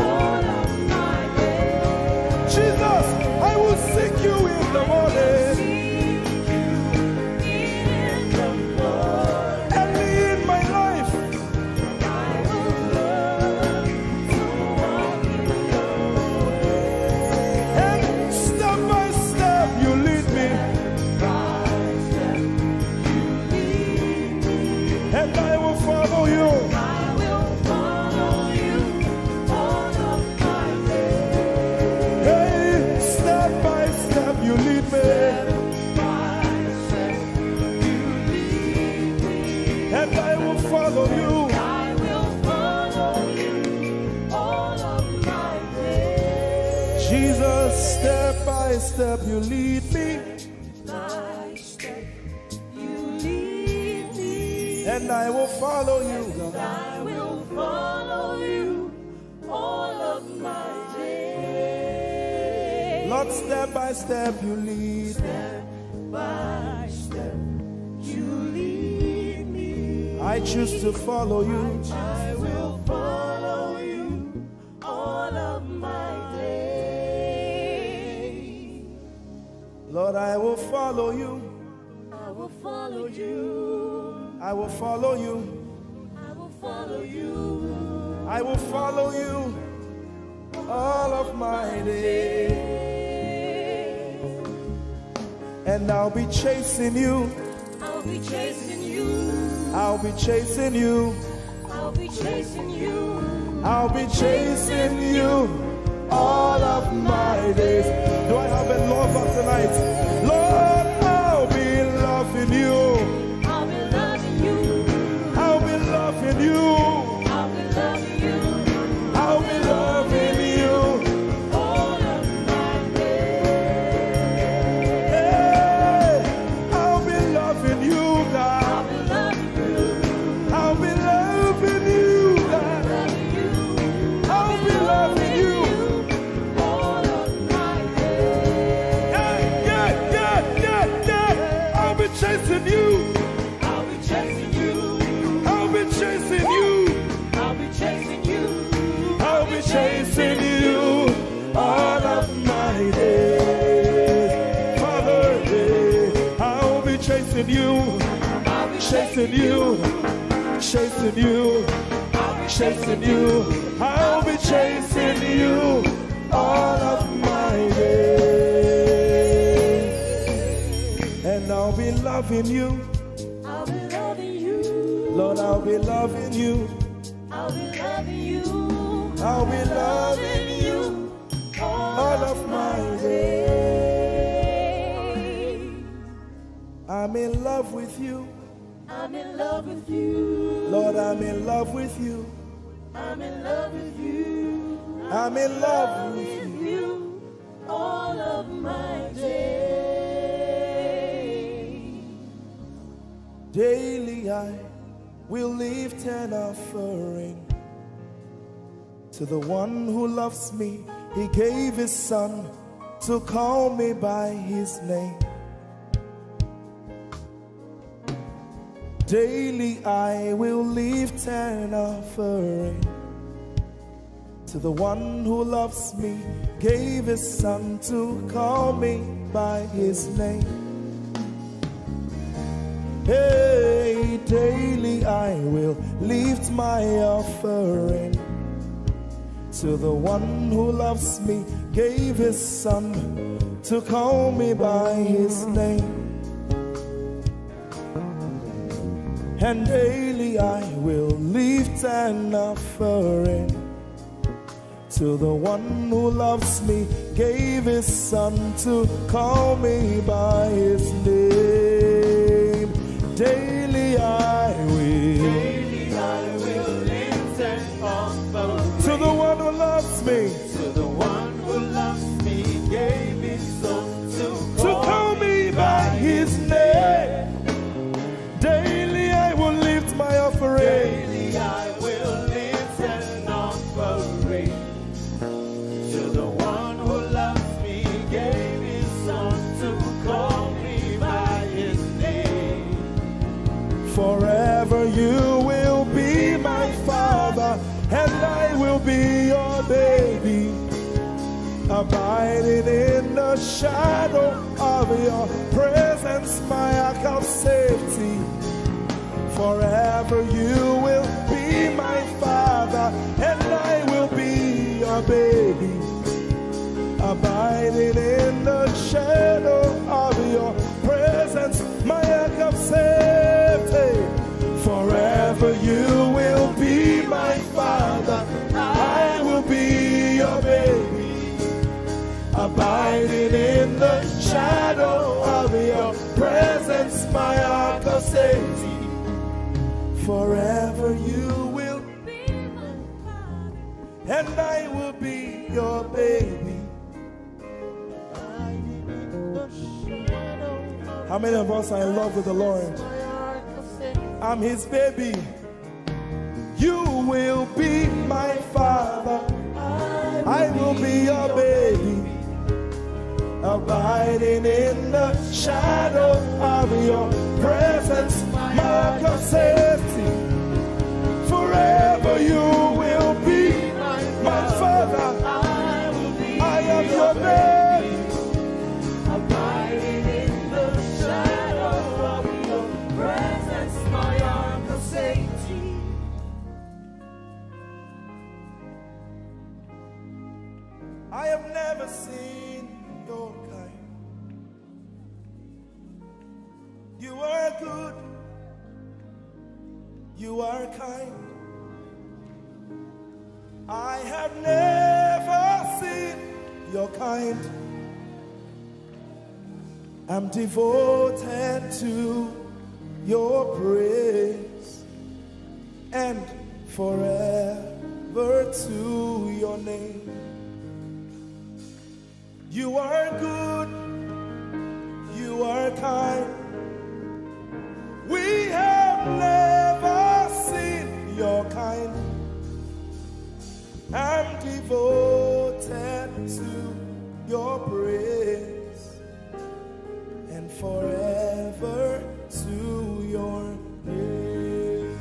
all of my days. Jesus, I will seek you in the morning. Early in my life, I will learn to walk in your way. And step by step, you lead me. And I will follow you. I will follow you all of my days. Hey, step by step you lead me. Step by step you lead me. And I will follow you. I will follow you all of my days. Jesus, step by step you lead me. By step you lead me. And I will follow you. I will follow you all of my days. Lord, step by step you lead. Step by step you lead me. I choose to follow you. I will follow you all of my days. Lord, I will follow you. I will follow you. I will follow you. I will follow you. I will follow you all of my days. And I'll be chasing you. I'll be chasing you. I'll be chasing you. I'll be chasing you. I'll be chasing you all of my days. Do I have a lover tonight? Lord, I'll be loving you. I'll be loving you. I'll be loving you. I'll be loving you. I'll be loving you all of my days. Hey, I'll be loving you, God. I'll be loving you. I'll be loving you, God. I'll be loving you all of my days. Yeah. I'll be chasing you. I'll be chasing you. I'll be chasing you. I'll be chasing you. I'll be chasing you all of my days. Father, I'll be chasing you. I'll be chasing you. Chasing you. I'll be chasing you. I'll be chasing you all of my days. And I'll be loving you. I'll be loving you. Lord, I'll be loving you. I'll be loving you. I'll be loving you all of my days. I'm in love with you. I'm in love with you. Lord, I'm in love with you. I'm in love with you. I'm in love with you all of my days. Daily I will lift an offering to the one who loves me. He gave his son to call me by his name. Daily I will lift an offering to the one who loves me, gave his son to call me by his name. Hey, daily I will lift my offering to the one who loves me, gave his son to call me by his name. And daily I will lift an offering to the one who loves me, gave his son to call me by his name. Daily I will lift an offering to the one who loves me, to the one who loves me, gave his son to call me by his name. Daily I will lift my offering. Daily I will lift an offering to the one who loves me, gave his son to call me by his name. Forever you will be my father, and I will be your baby, abiding in the shadow of your presence, my ark of safety. Forever you will be my father, and I will be your baby, abiding in the shadow of your presence, my ark of safety. Forever you will be my father, I will be your baby, abiding in the shadow of your presence, my ark of safety. Forever you will be my father, and I will be your baby. How many of us are in love with the Lord? I'm his baby. You will be my father, I will be your baby, abiding in the shadow of your presence, mark of safety. Forever you will be my father, I am your baby, Abiding in the shadow of your presence, my ark of safety. I have never seen your kind. You are good, you are kind. I have never seen your kind. I'm devoted to your praise, and forever to your name. You are good, you are kind. We have never seen your kind. I'm devoted to your praise, and forever to your name.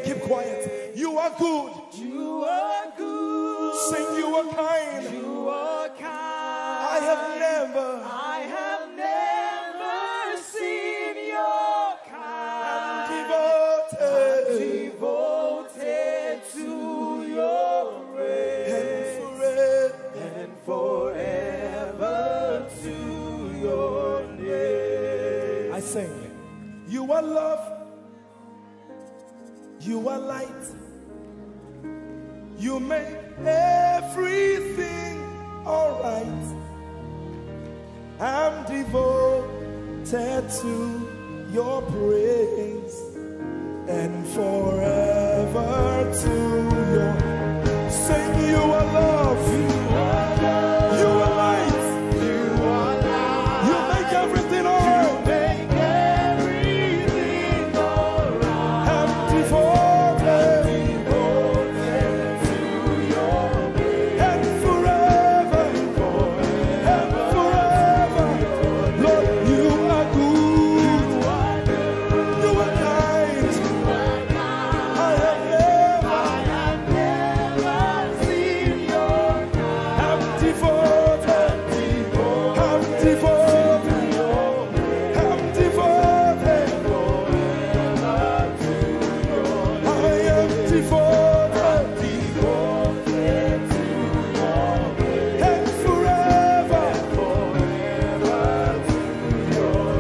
Keep quiet. You are good. You are good. Sing, you are kind. You are kind. I have never seen your kind. Devoted to your praise. and Forever to your name. I sing. You are love. You are light. You make everything alright. I'm devoted to your praise and forever to your. Sing, you are love. You are love. You are light. You are light. You make everything alright. I'm devoted to your praise and forever. Lord, you are good. You are kind. I have never seen your kind. I'm devoted. I'm devoted. I'm devoted. I am devoted. And forever.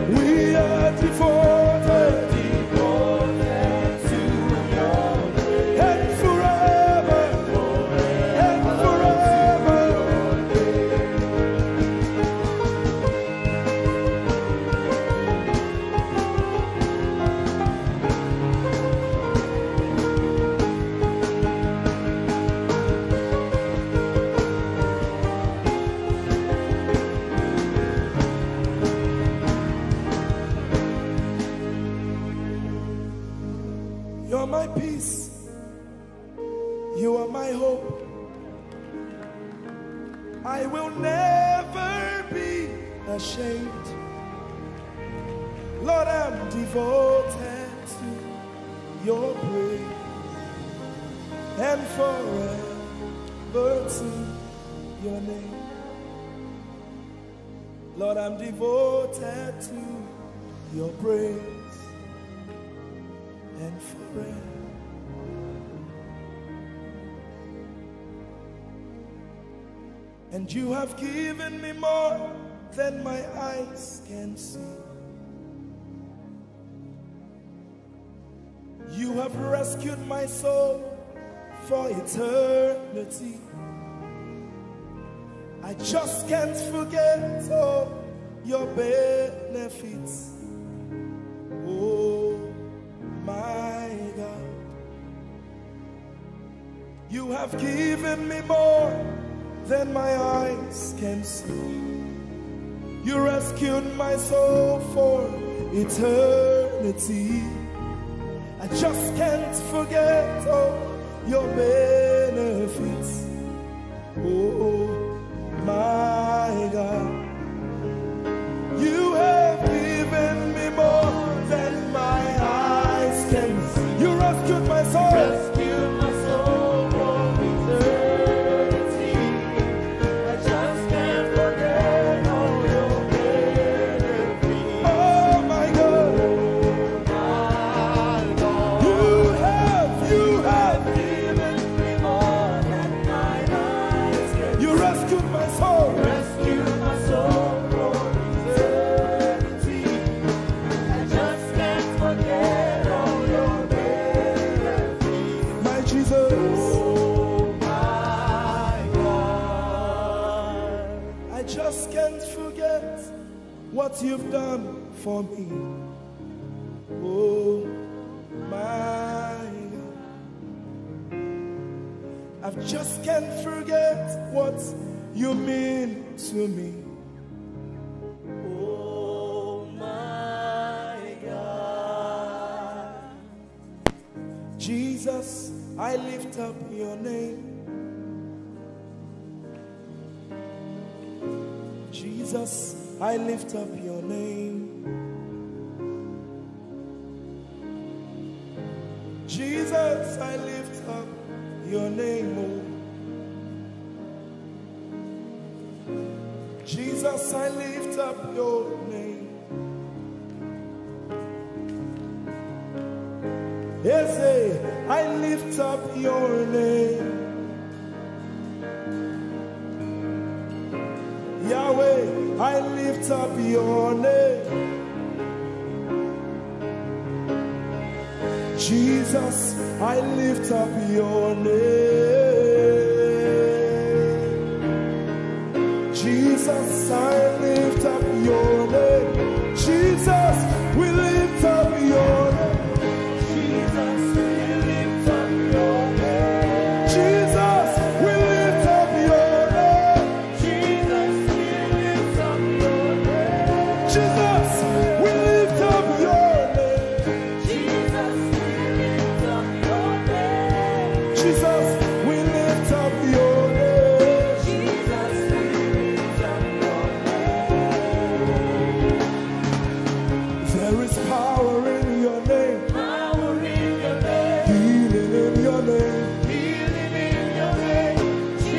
We are devoted. And forever. And forever. You're my peace. You are my hope. I will never be ashamed. Lord, I'm devoted to your praise and forever to your name. Lord, I'm devoted to your praise and forever. And you have given me more than my eyes can see. You have rescued my soul for eternity. I just can't forget all your benefits. Oh my God, you have given me more than my eyes can see. You rescued my soul for eternity. I just can't forget all your benefits. Oh my God, you have given me more than my eyes can see. You rescued my soul. Rescue my soul from eternity. I just can't forget all your benefits. Oh my God, you have given me more than my eyes can see. you rescued my soul. Rescue my soul from eternity. I just can't forget all your benefits. My Jesus, Oh my God. I just can't forget what you've done for me. Oh my God, I just can't forget what you mean to me. Oh my God. Jesus, I lift up your name. Jesus, I lift up your name. Jesus, Jesus, I lift up your name, oh. Jesus, I lift up your name. Ese, I lift up your name. Yahweh, I lift up your name. Jesus, I lift up your name. Jesus, I lift up your name. Jesus, we lift up your name. Jesus, we lift up your name. Jesus, we lift up your name. Jesus, we lift up your name. Jesus, we lift up your name. Jesus, we lift up your name. Jesus, we lift up your name. Jesus, we lift up your name. There is power in your name. Power in your name. Healing in your name. Healing in your name.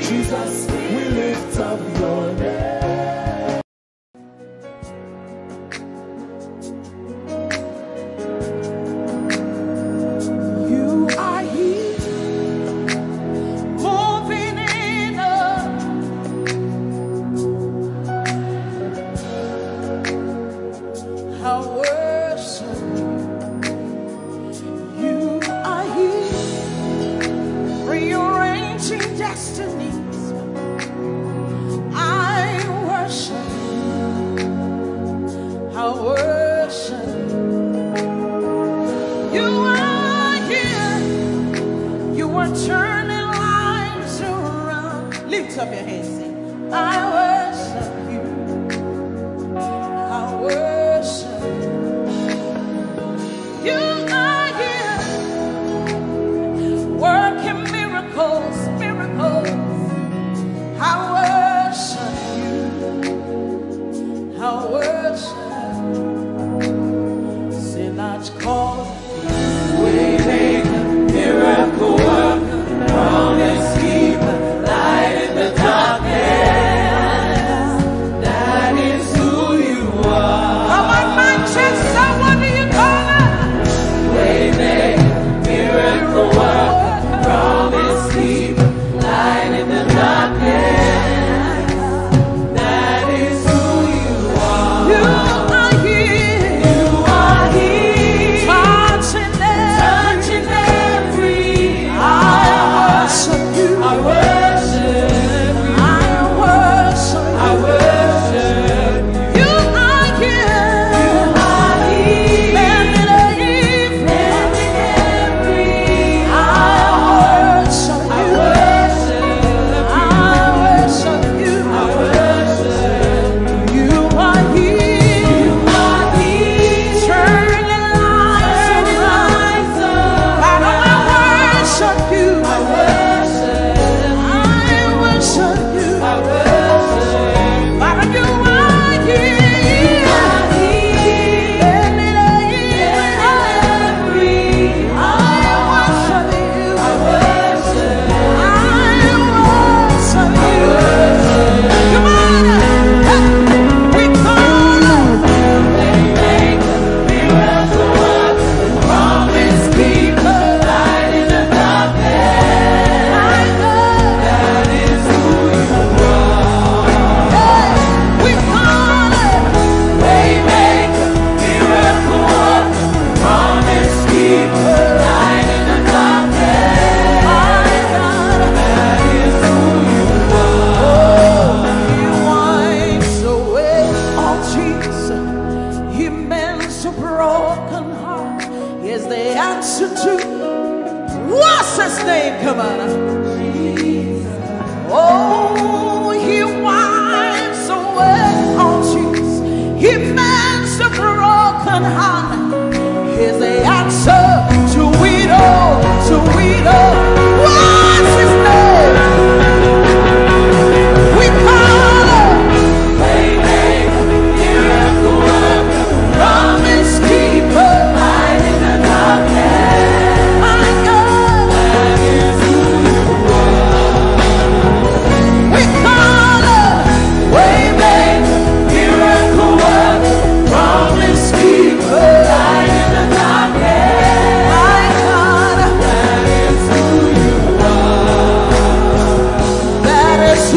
Jesus, we lift up your name. You are here, moving in us. I worship you. You are here, rearranging destinies. I worship you. I worship you. You are here. You are turning lives around. Lift up your hands, sing. I worship you. I worship you. You are here, working miracles, miracles. I worship you. I worship you. Sinach called. Waymaker, miracle worker, promise keeper, light in the darkness.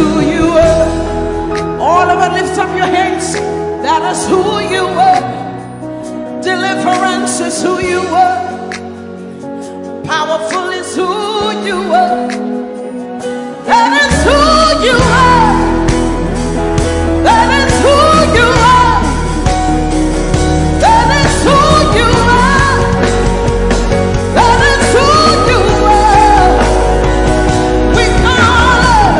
who you are. All of it, lift up your hands. That is who you are. Deliverance is who you are. Powerful is who you are. That is who you are. That is who you are. That is who you are. That is who you are. We call it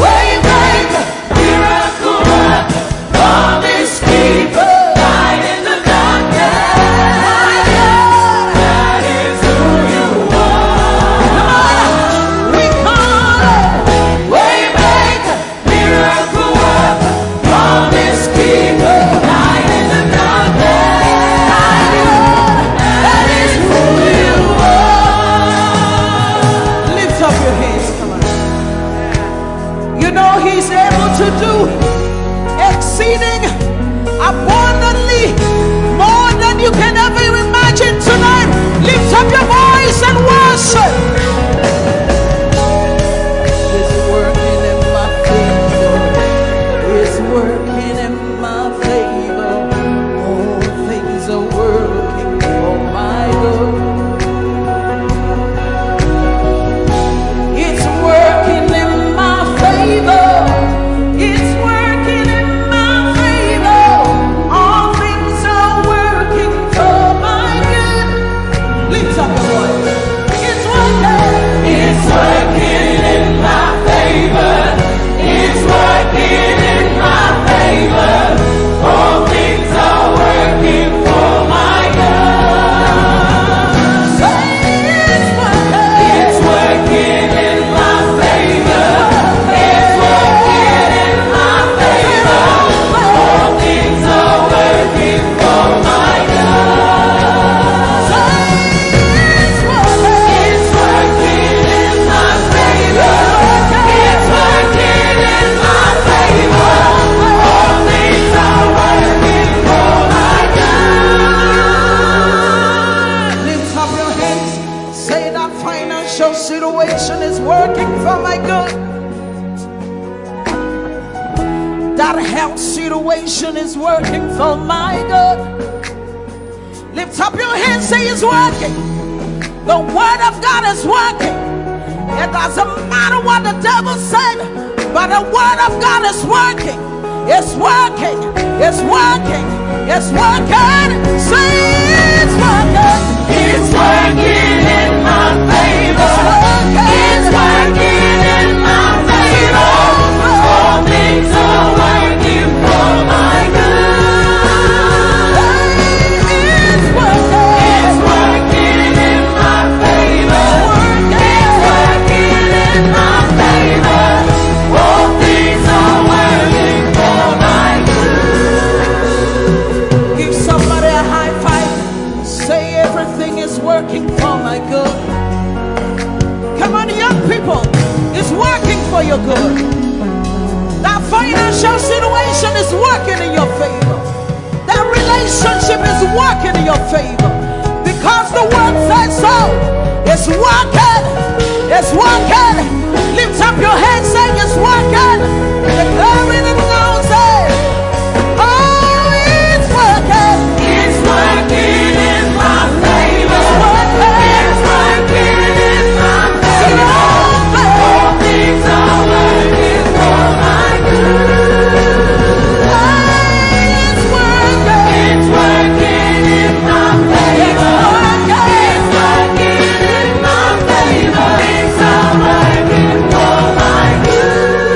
Waymaker, miracle worker, promise keeper, light in the darkness. That is who you are. We call it Waymaker, miracle worker, promise keeper, light in the darkness. That is who you are. Lift up your hands, come on. You know he's able to do exceeding abundantly more than you can ever imagine tonight. Lift up your voice and worship. It's working in my favor. It's working in my favor. All things are working for my good. It's working in my favor. It's working in my favor. All things are working for my good. Lift up your voice. It's working. It's working in my favor. It's working in my favor. All things are working for my good. Say it's working. It's working in my favor. It's working in my favor. All things are working for my good. Say it's working. It's working in my favor. It's working in my favor. All things are working for my good. Lift up your hands. Say that financial situation is working for my good. That health situation is working for my good. Lift up your hands, say it's working. The word of God is working. It doesn't matter what the devil said, but the word of God is working. It's working. It's working. It's working. Say it's working. It's working in my favor. It's working in my favor. All things are working for my good. It's working. It's working in my favor. It's working in my favor. All things are working for my good. Give somebody a high five. Say everything is working for my good. Come on, young people. It's working for your good. That financial situation is working in your favor. That relationship is working in your favor. Because the word says so. It's working. It's working. Lift up your hands, saying it's working. Declaring it now, say, oh, it's working. It's working in my favor. It's working in my favor. All things are working for my good. It's working. It's working in my favor. It's working in my favor. Things are working for my good.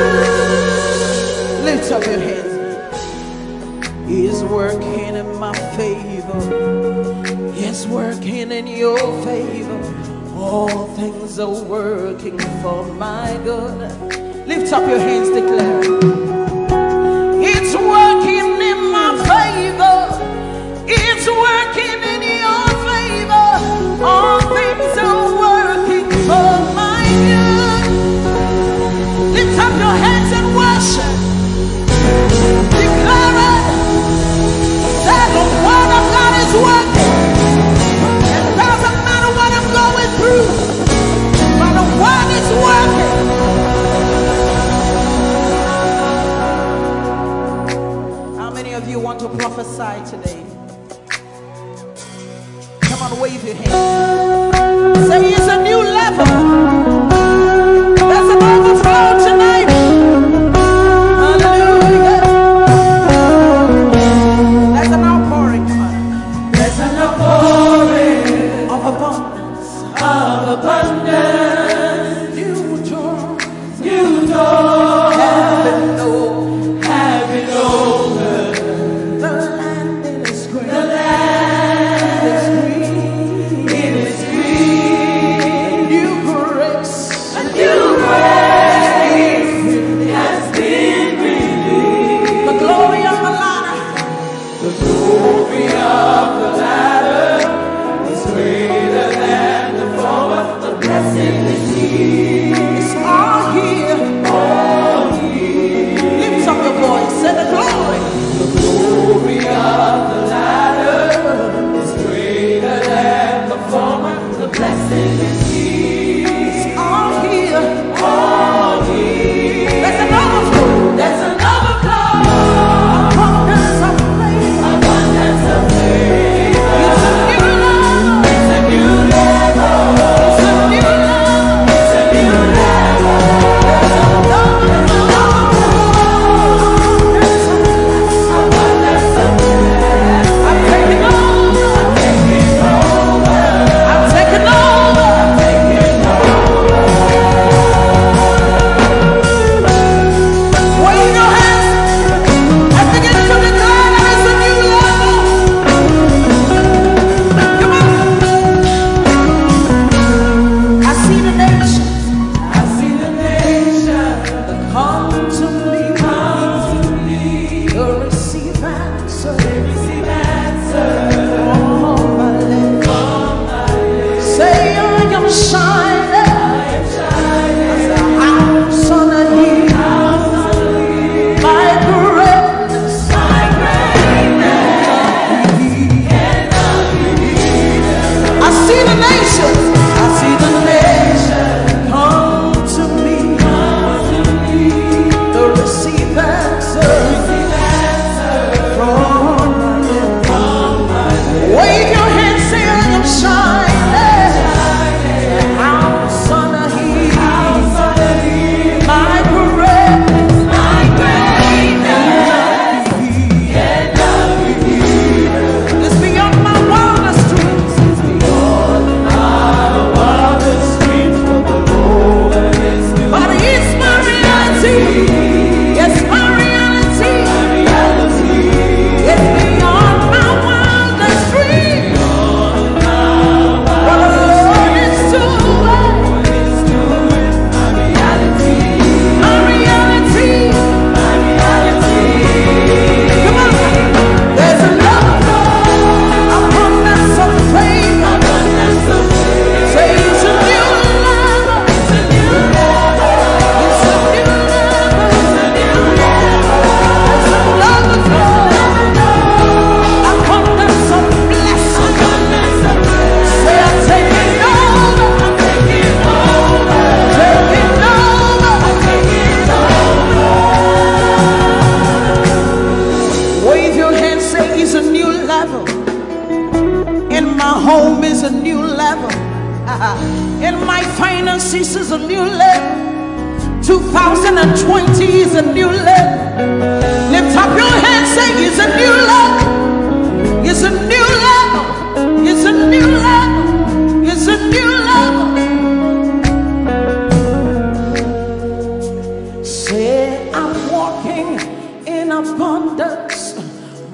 Lift up your hands. It's working in my favor. It's working in your favor. All things are working for my good. Lift up your hands, declare. It's working in my favor. It's working in your favor. All things are working for my good. Lift up your hands and worship. Declare it. That the word of God is working. It doesn't matter what I'm going through, but the word is working. right today. Come on, wave your hand. Say it's a new level. There's an overflow tonight. Hallelujah. There's an outpouring. There's an outpouring Of abundance. of abundance. New doors. New doors Heaven knows. have been opened. The land is great. The land It's green. it is green. New grace. A new grace has been released. The glory of the Lara. The glory of the latter is greater than the former. The blessing is here. It's all here. Lift up your voice. Say the glory. The glory of the latter is greater than the former. The blessing is here. It's all here. All here. There's an overflow. There's an overflow. Abundance of favor. Abundance of favor. It's a new level. It's a new level. It's a new level. It's a new level. There's an Abundance of favor. I'm taking over. I'm taking over. Wave your hands and begin to declare that it's a new level. Come on. I see the nations I see the nation come to me. come to me. To receive answers Receive answers from my lips. from my lips. Say I am shining I am shining. as a house on a hill. House on the hill. My greatness My greatness cannot be hidden. I see the nations. I see the nations come to me. Come to me. To receive answers Receive answers from my lips. from my lips. Wave your hands, say I am shining. House on a hill. House on the hill. My greatness My greatness cannot be hidden. is beyond my wildest dreams. Our wildest dreams for the Lord is new. But it's my reality. Yes, my reality. Reality It's beyond my wildest dreams. What the Lord is doing. is doing. My reality. My reality. My reality. Come on. There's another abundance of faith. Abundance of faith. Say it's a new level. It's a new level. It's a new level. It's a new level. There's another abundance of blessing. Abundance of faith. Say I'm taking over. Taking over. Taking over. Taking over. Wave your hands, say it's a new level. In my home is a new level. In my finances is a new level. 2020 is a new level. Lift up your hands, say it's a new level. It's a new level. It's a new level. It's a new level. Say I'm walking in abundance,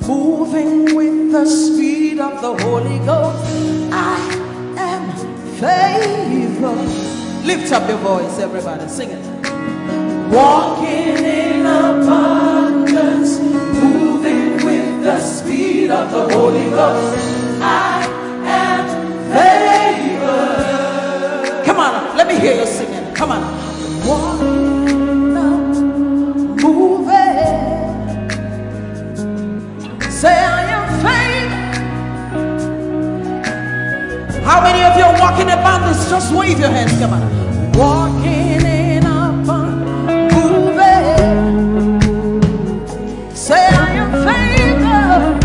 moving with the speed of the Holy Ghost. I am favored. Lift up your voice, everybody, sing it. Walking in abundance, moving with the speed of the Holy Ghost. I am favored. Come on, let me hear you singing. Come on. Walking up, moving. Say I am favored. How many of you are walking about this? Just wave your hands. Come on. Walking in abundance, moving. Say I am favored.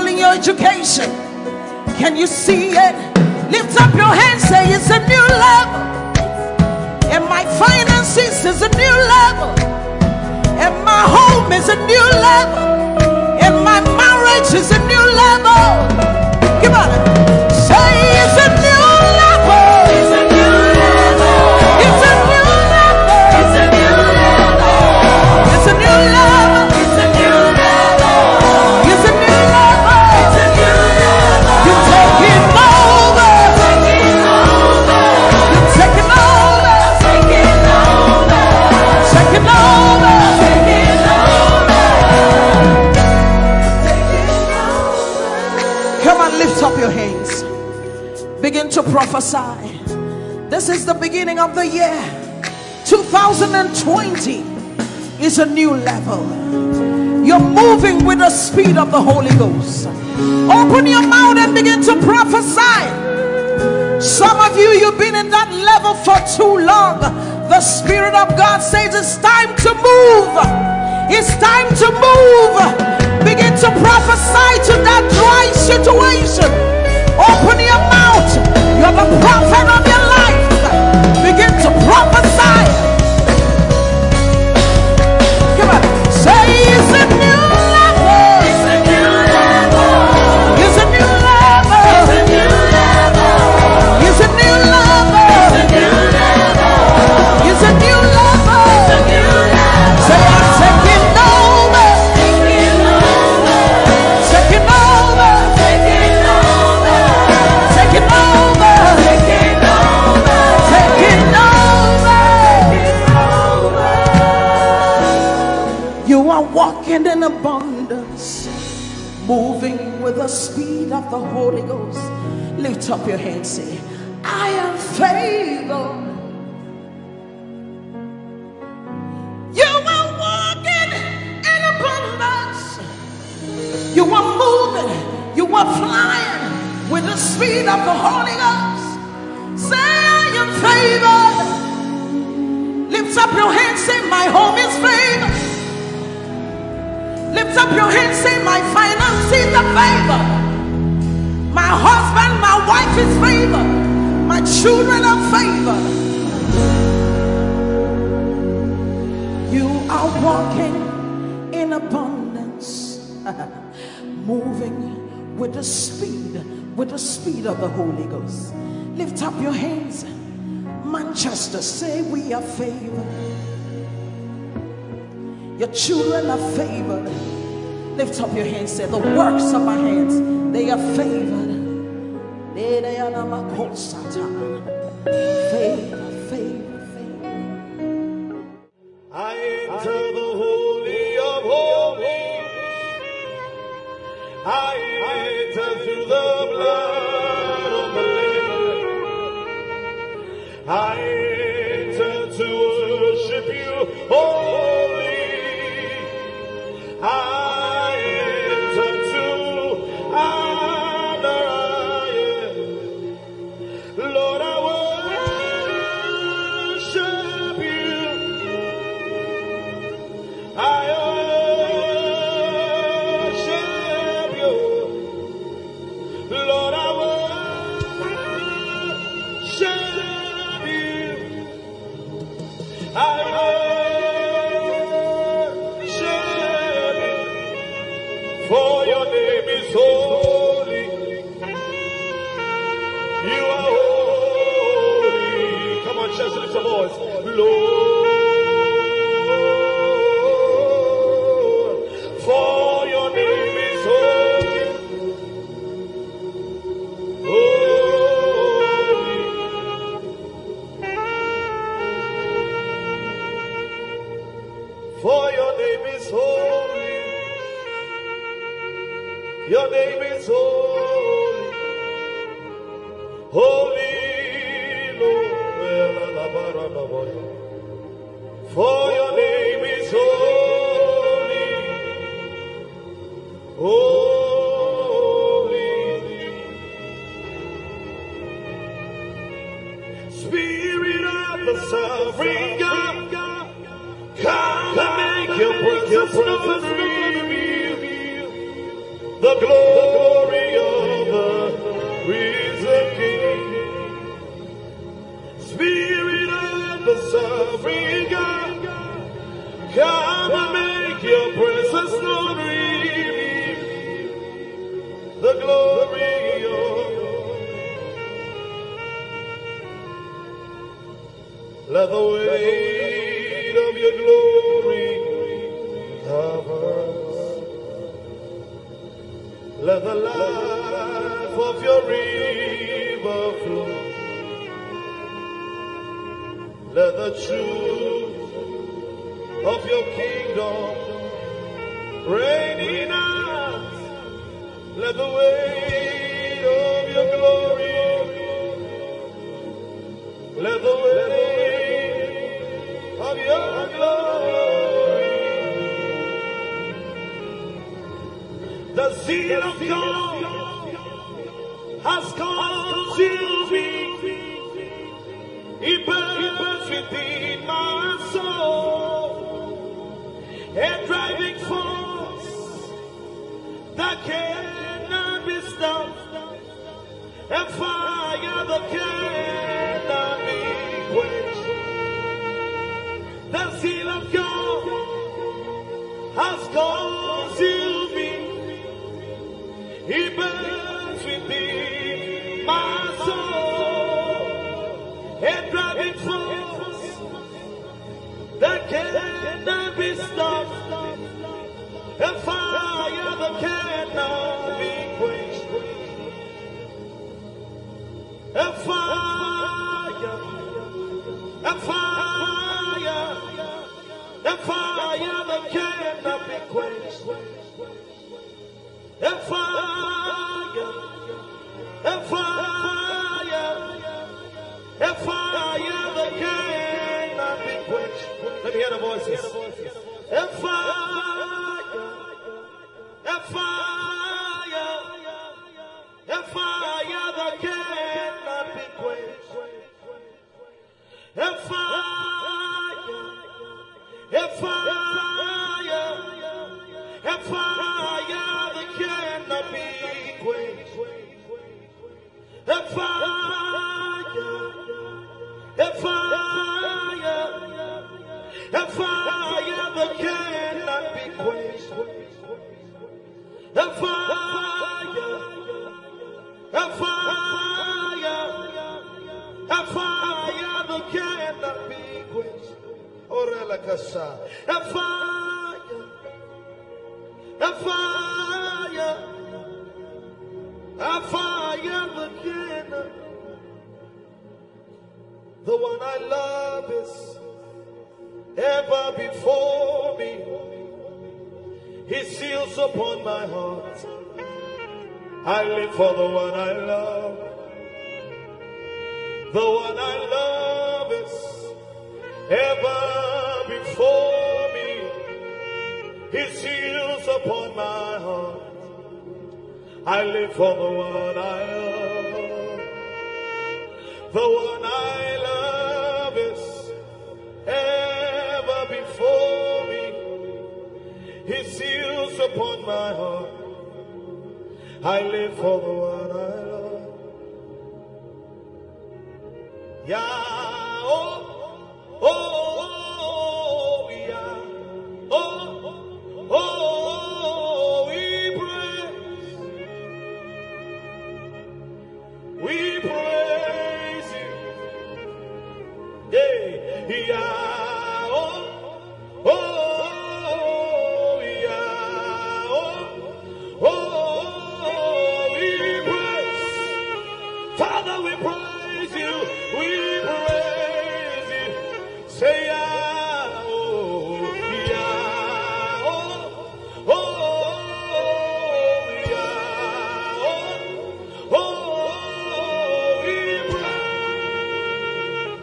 level in your education. Can you see it? Lift up your hands, say it's a new level. And my finances is a new level. And my home is a new level. And my marriage is a new level. Come on. Say it's a new level. It's a new level. It's a new level. It's a new level. It's a new level. It's a new level. It's a new level. It's a new level. You're taking over. Taking over. You're taking over. Taking over. Taking over. Taking over. Come on, lift up your hands. Begin to prophesy. This is the beginning of the year. 2020 is a new level. You're moving with the speed of the Holy Ghost. Open your mouth and begin to prophesy. Some of you, you've been in that level for too long. The Spirit of God says it's time to move. It's time to move. Begin to prophesy to that dry situation. Open your mouth. You're the prophet of your life. Begin to prophesy. Come on. Say it's a new level. It's a new level. It's a new level. It's a new level. It's a new level. It's a new level. It's a new level. It's a new level. Say I'm taking over. Taking over. Taking over. Taking over. Taking over. Taking over. Taking over. You are walking in abundance, moving with the speed of the Holy Ghost. Lift up your hands, say, I am favored. You are walking in abundance. You are moving. You are flying with the speed of the Holy Ghost. Say, I am favored. Lift up your hands, say, my home is favored. Lift up your hands, say, my finances are favored. My husband, my wife is favored. My children are favored. You are walking in abundance, moving with the speed of the Holy Ghost. Lift up your hands. Manchester, say we are favored. Your children are favored. Lift up your hands, say the works of my hands, they are favored. Favor, favor, favor. I enter the Holy of Holies. I enter through the blood of the Lamb. I enter to worship you, holy. I enter to honor you. Lord, I worship you. I worship you. Lord, I worship you. I worship you. For your name is holy. You are holy. Come on, church, lift your voice. Lord, for your name is holy. Holy. For your name is holy. Your name is holy. Holy Lord. For your name is holy. Holy. Spirit of the sovereign God, come and make your presence known. The glory the glory of let the weight of your glory cover us. Let the life of your river flow. Let the truth of your kingdom reign in us. Let the weight of your glory, let the weight of your glory, the zeal of God has consumed me. It burns within my soul, a driving force that cannot be stopped, a fire that cannot be quenched. The zeal of God has consumed me. It burns within my soul, a driving force that cannot be stopped, a fire that cannot be quenched, a fire that cannot be quenched, a fire that cannot be quenched. Let me hear the voices. A fire that cannot be quenched. A fire that cannot be quenched. A fire that cannot be quenched. A fire that cannot be quenched. Orela Kasha. A fire that cannot. The one I love is ever before me. His seals upon my heart. I live for the one I love. The one I love is ever before me. His seals upon my heart. I live for the one I love. The one I love is ever before me. His seals upon my heart. I live for the one I love. Yeah, oh, yeah, oh, we praise you. Yeah, yeah, oh, yeah, we praise. Father, we praise you. We praise you. Say yeah, oh, yeah,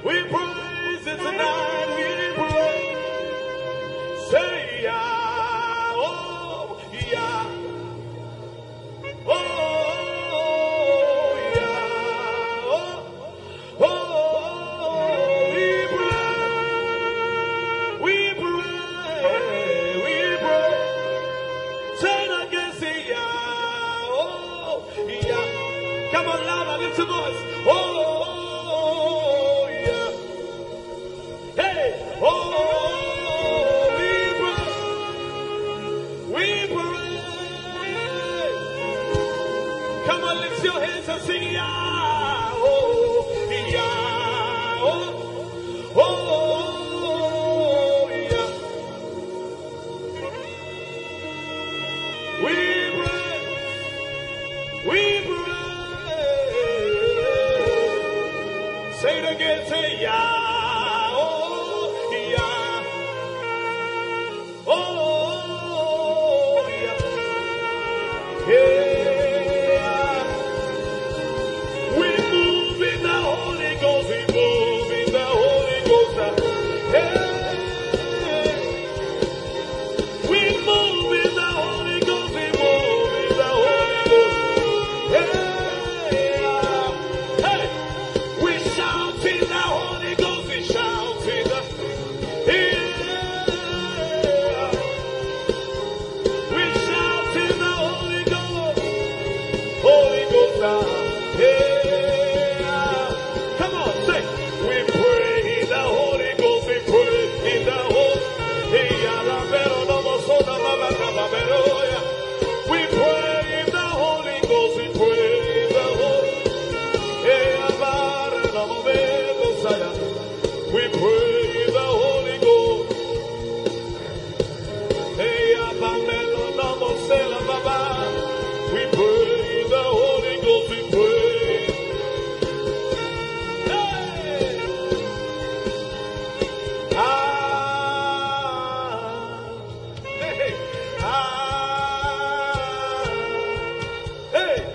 we praise it tonight. We praise. Say yeah, oh, yeah. Come on, louder, lift your voice. Oh, yeah. Hey, oh, we praise. Lift your hands and sing Yah. Oh, Yah. Oh, oh, Yah. We pray. Say it again, say Yah. Oh, Yah. Oh, Yah. Yeah. We move in the Holy Ghost. We move in the Holy Ghost. Hey. We move in the Holy Ghost. We move in the Holy Ghost. Hey. Hey. We shout in the Holy Ghost. We shout in the We shout in the Holy Ghost. Holy Ghost. Yeah. Come on, say. We pray in the Holy Ghost. We pray in the Holy. We pray in the Holy Ghost. We pray in the Holy. We pray in the Holy Ghost. We pray in the Holy Ghost. We pray. Hey. Hey. Hey.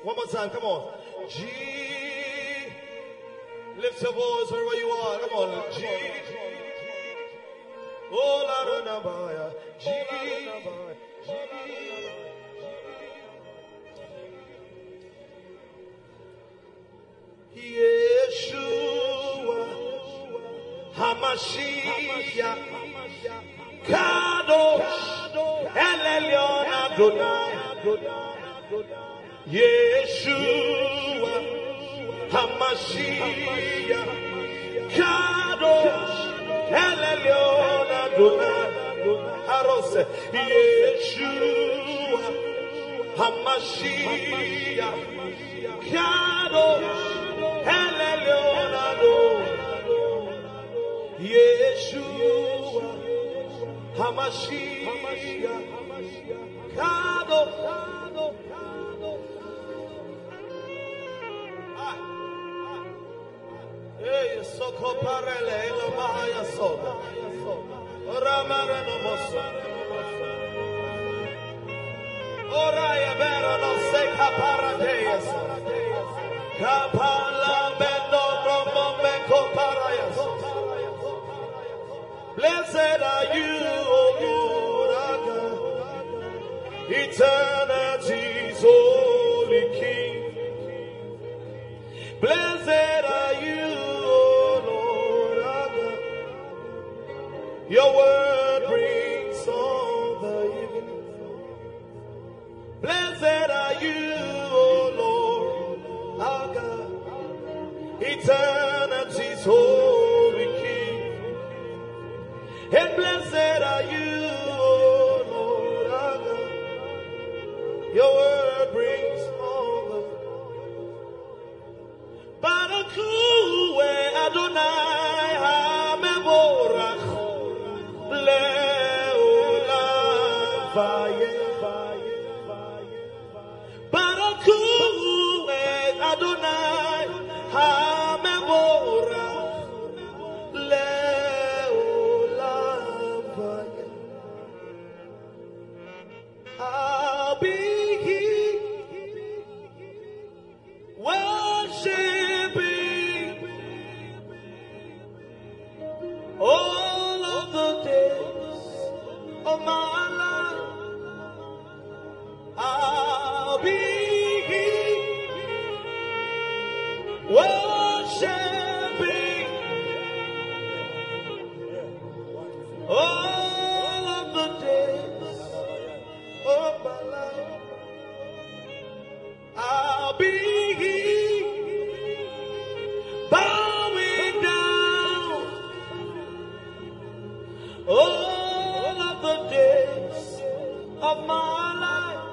One more time, come on. G. Lift your voice wherever you are. Come on. G. Oh, Lara George. G. Yeshua Hamashiach Kadosh Elyon Adonai Yeshua Hamashiach Kadosh Elyon Adonai Harose Yeshua Hamashiach Kadosh Elyon Adonai Yeshua Hamashiach Kadosh. Blessed are you, O Lord our God, eternity's holy King. Blessed are you, O Lord our God. Your word brings all the evening. Blessed are you, O Lord our God, eternity's holy King. And blessed are you, O Lord our God. Your word brings all the Barakue Adonai HaMevorach Leolam Barakue Adonai HaMevorach Leolam I'll be here worshiping all of the days of my life. I'll be here worshiping all of the days of my life. I'll be here bowing down all of the days of my life.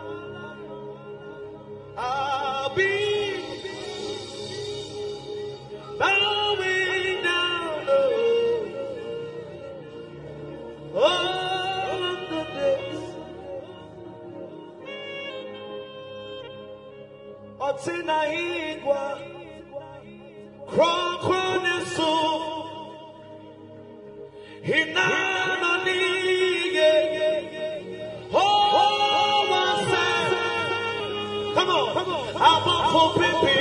I'll be bowing down all of the days. Otina igwa Krokronesu Hinana nige Oh wase Come on Aboko pipi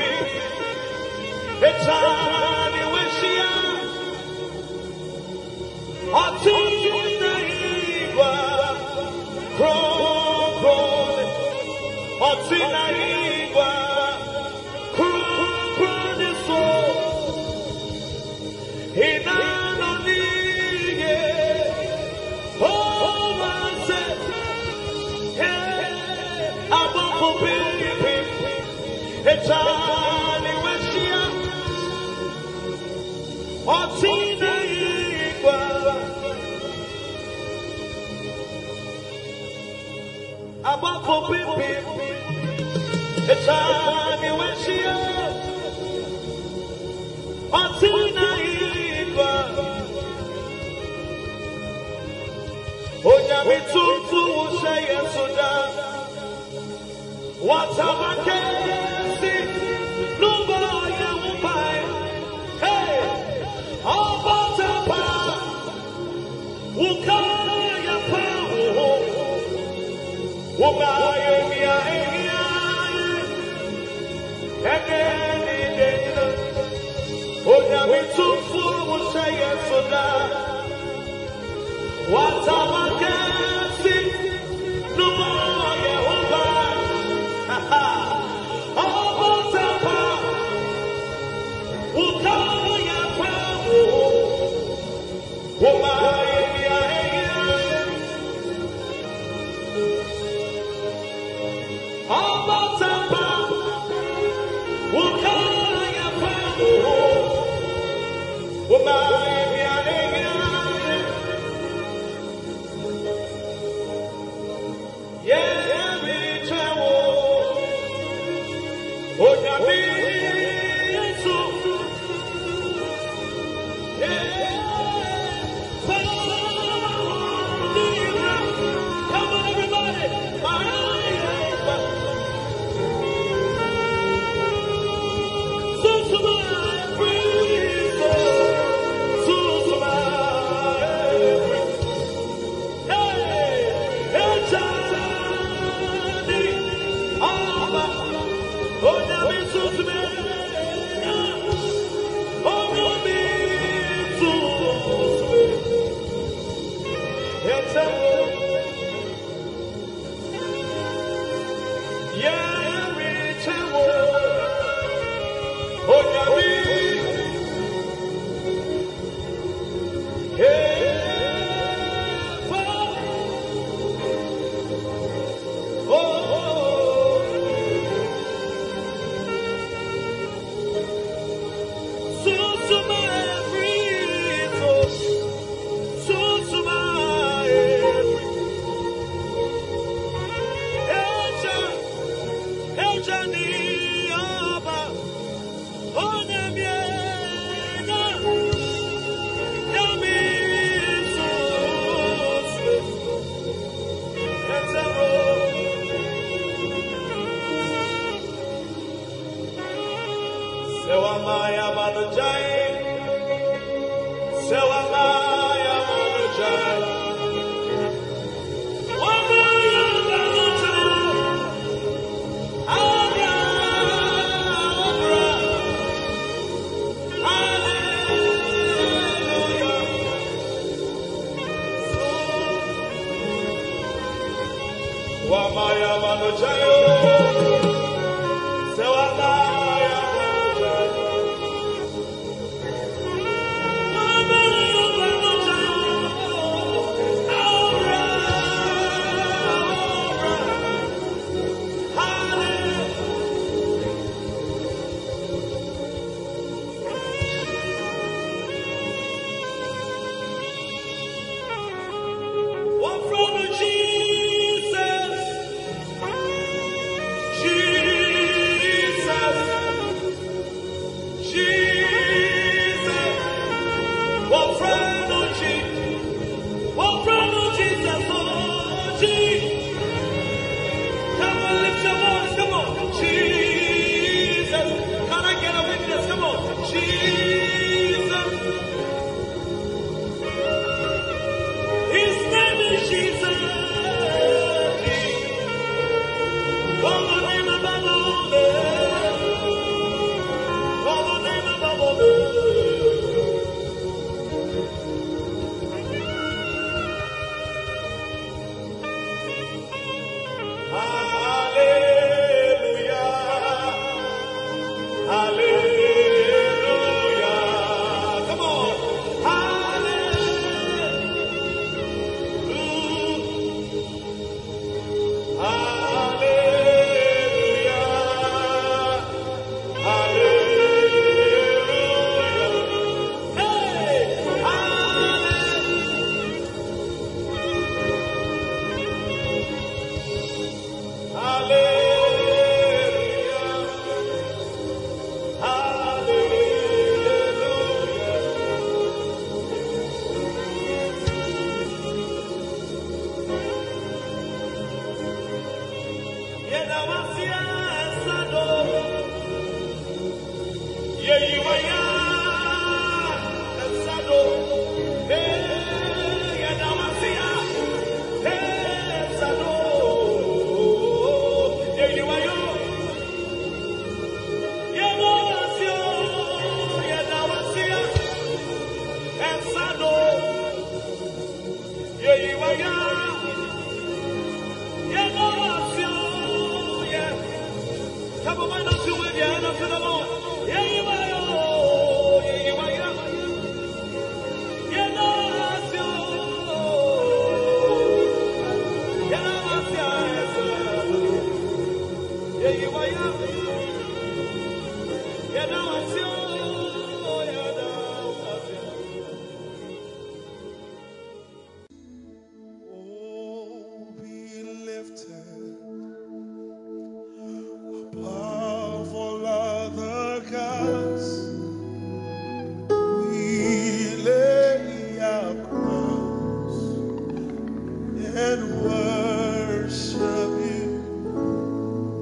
Echani weshia Otina igwa Krokrone Otina igwa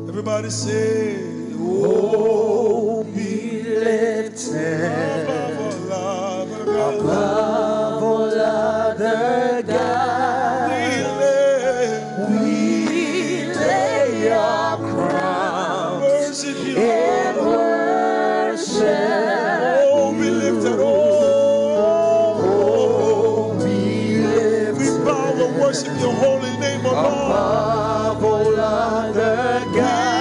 Everybody say, oh, be lifted above all other gods. We lay your crowns in worship. Oh, be lifted, oh, be lifted. We bow and worship your holy name, O Lord. Above all other gods.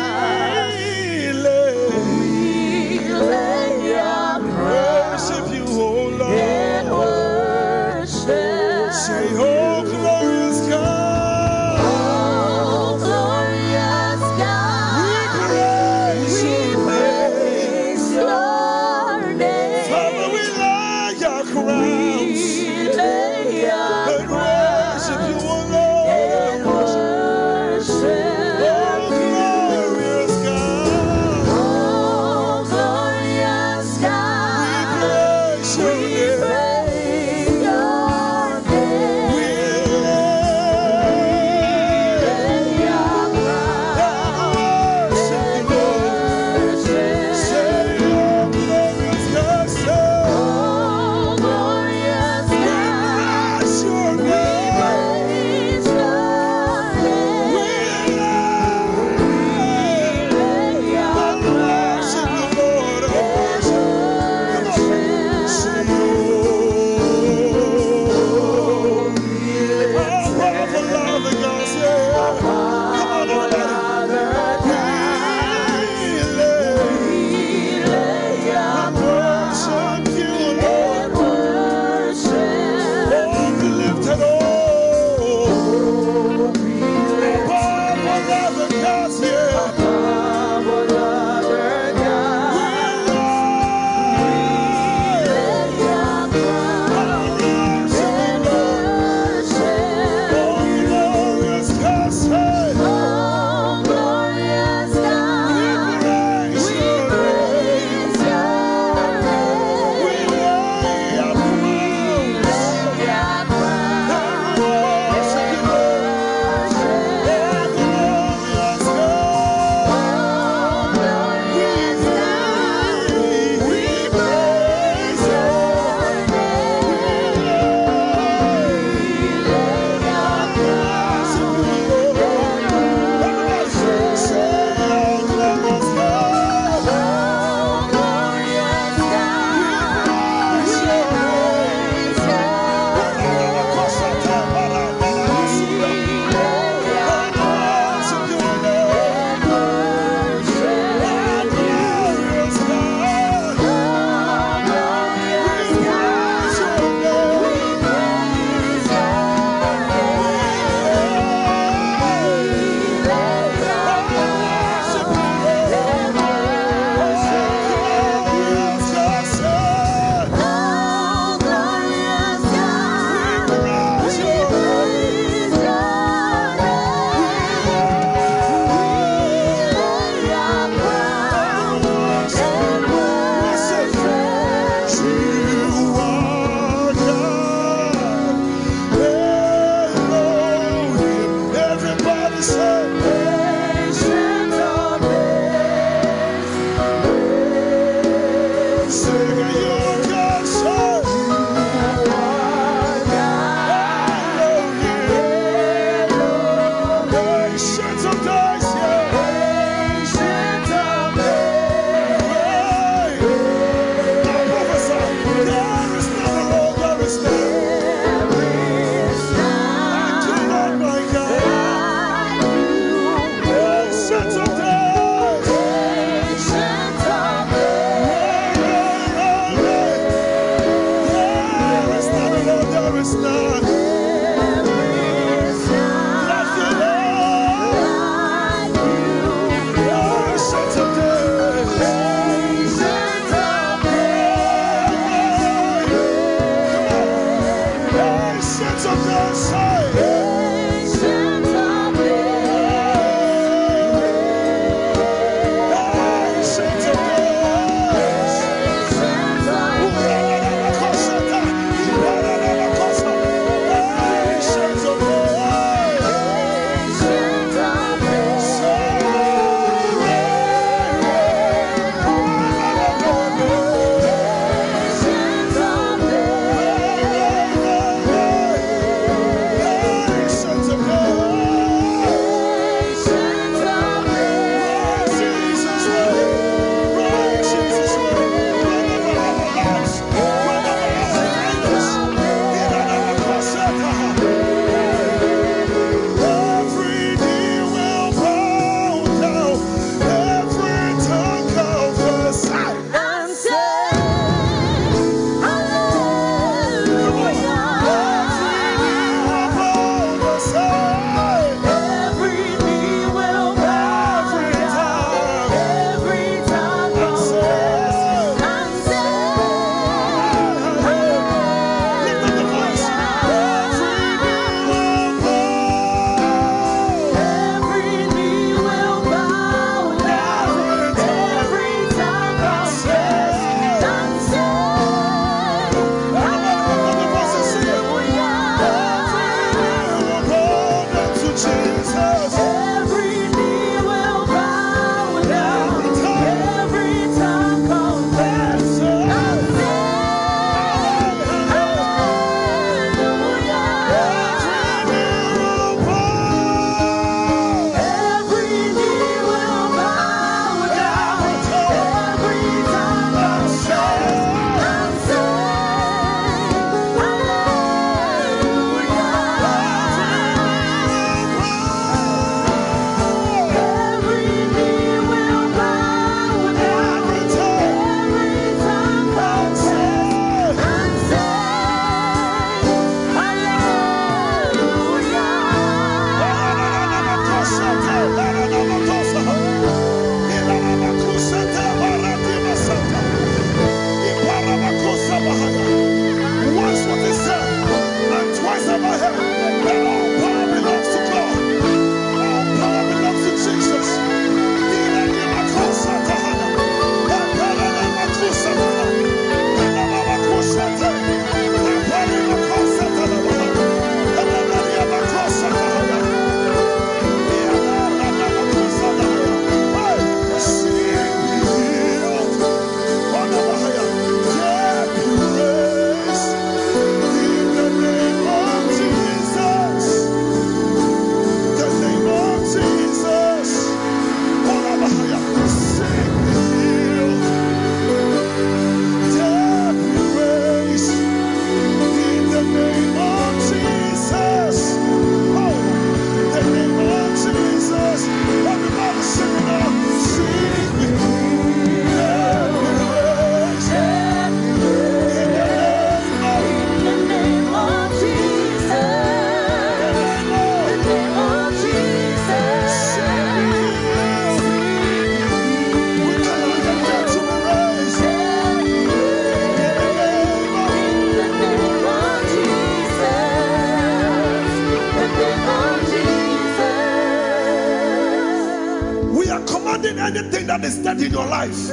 anything that is dead in your life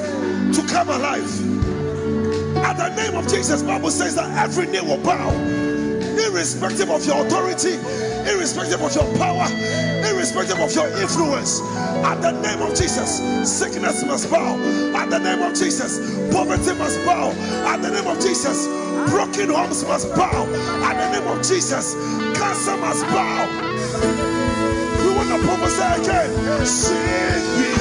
to come alive. At the name of Jesus, the Bible says that every knee will bow, irrespective of your authority, irrespective of your power, irrespective of your influence. At the name of Jesus, sickness must bow. At the name of Jesus, poverty must bow. At the name of Jesus, broken homes must bow. At the name of Jesus, cancer must bow. We want to prophesy again. Sing we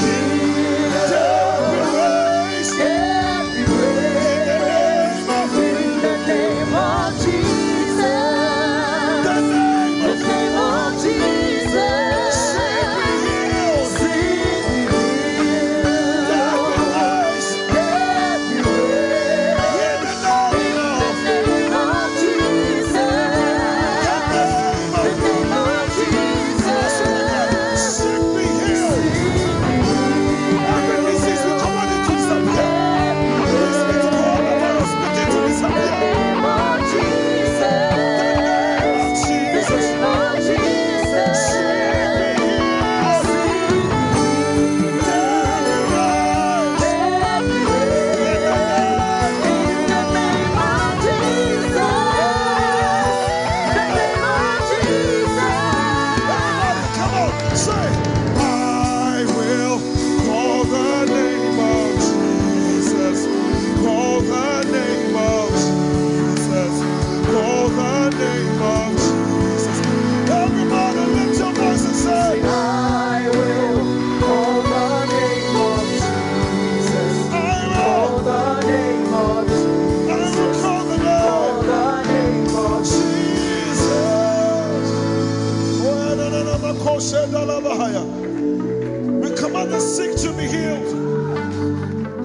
we command the sick to be healed.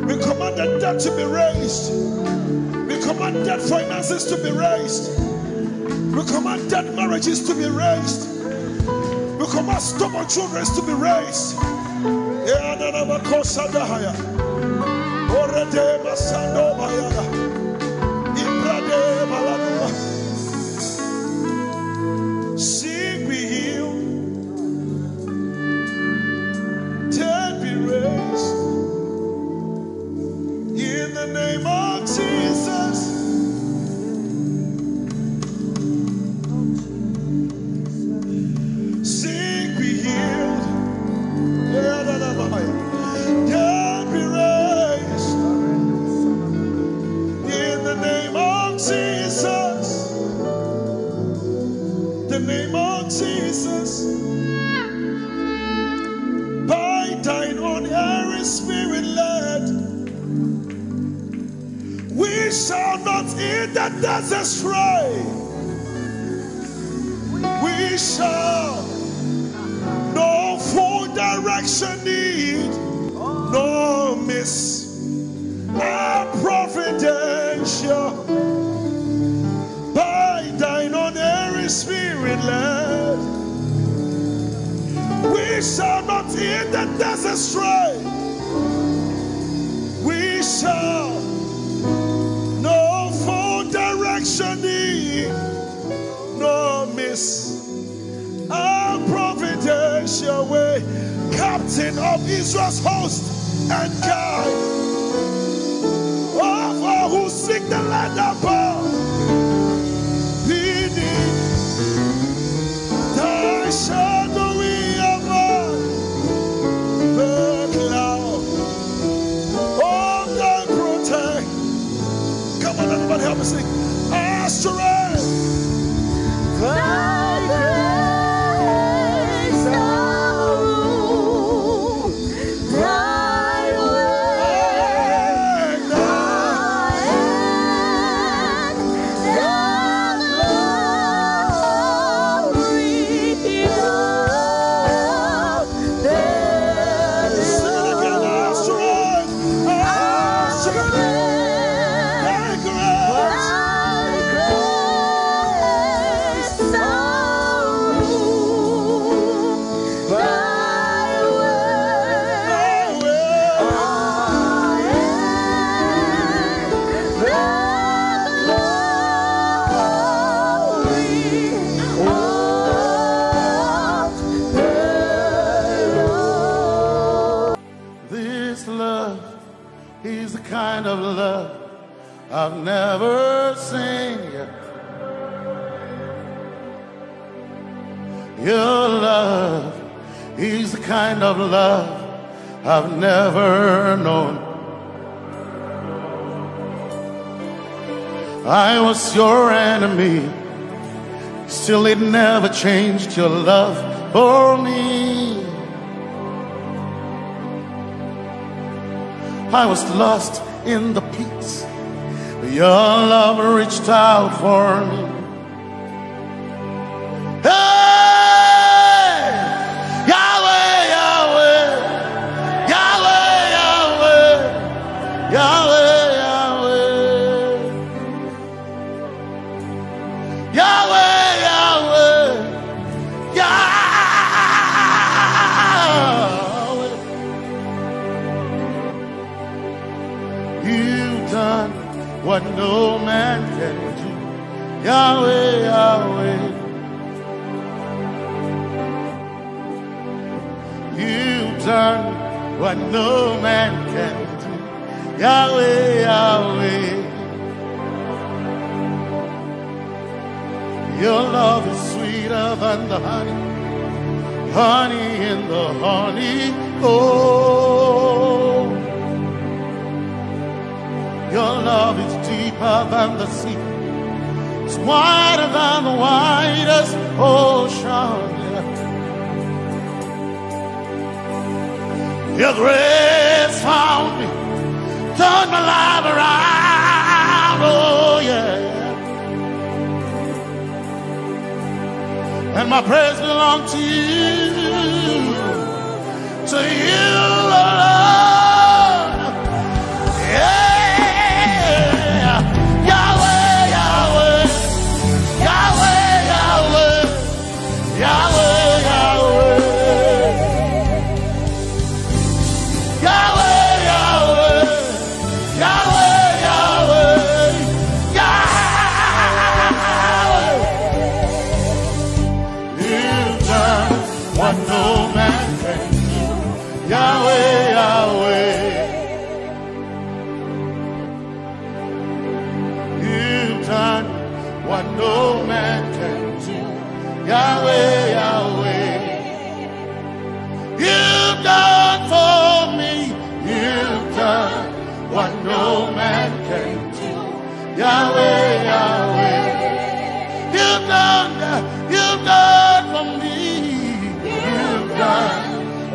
We command the dead to be raised. We command dead finances to be raised. We command dead marriages to be raised. We command stubborn children to be raised. Sick be healed. In the name of Jesus, sick be healed, dead be raised. In the name of Jesus, the name of Jesus, by thine own air spirit led. We shall not eat the desert stray. We shall no full direction need, no miss. Our providential, by thine own airy spirit led. We shall not eat the desert stray. We shall no miss. Our providential way, captain of Israel's host and guide of all who seek the land above. Beneath thy shadowy above the cloud of thy protect. Come on, everybody, help me sing. Strength, thy grace, thy way, thy hand, thy glory of there. Sing it again, our strength, thy grace. Kind of love I've never seen yet. Your love is the kind of love I've never known. I was your enemy, still it never changed your love for me. I was lost in the pits, but your love reached out for me. Hey, Yahweh, Yahweh, Yahweh, Yahweh, Yahweh. What no man can do, Yahweh, Yahweh. You've done what no man can do, Yahweh, Yahweh. Your love is sweeter than the honey, honey in the honey. Oh, your love is deeper than the sea. It's wider than the widest ocean. Your grace found me, turned my life around. Oh yeah. And my praise belongs to you, Lord. Yeah. Yahweh, Yahweh, you've done for me, you've done what no man can do. Yahweh, Yahweh, you've done for me, you've done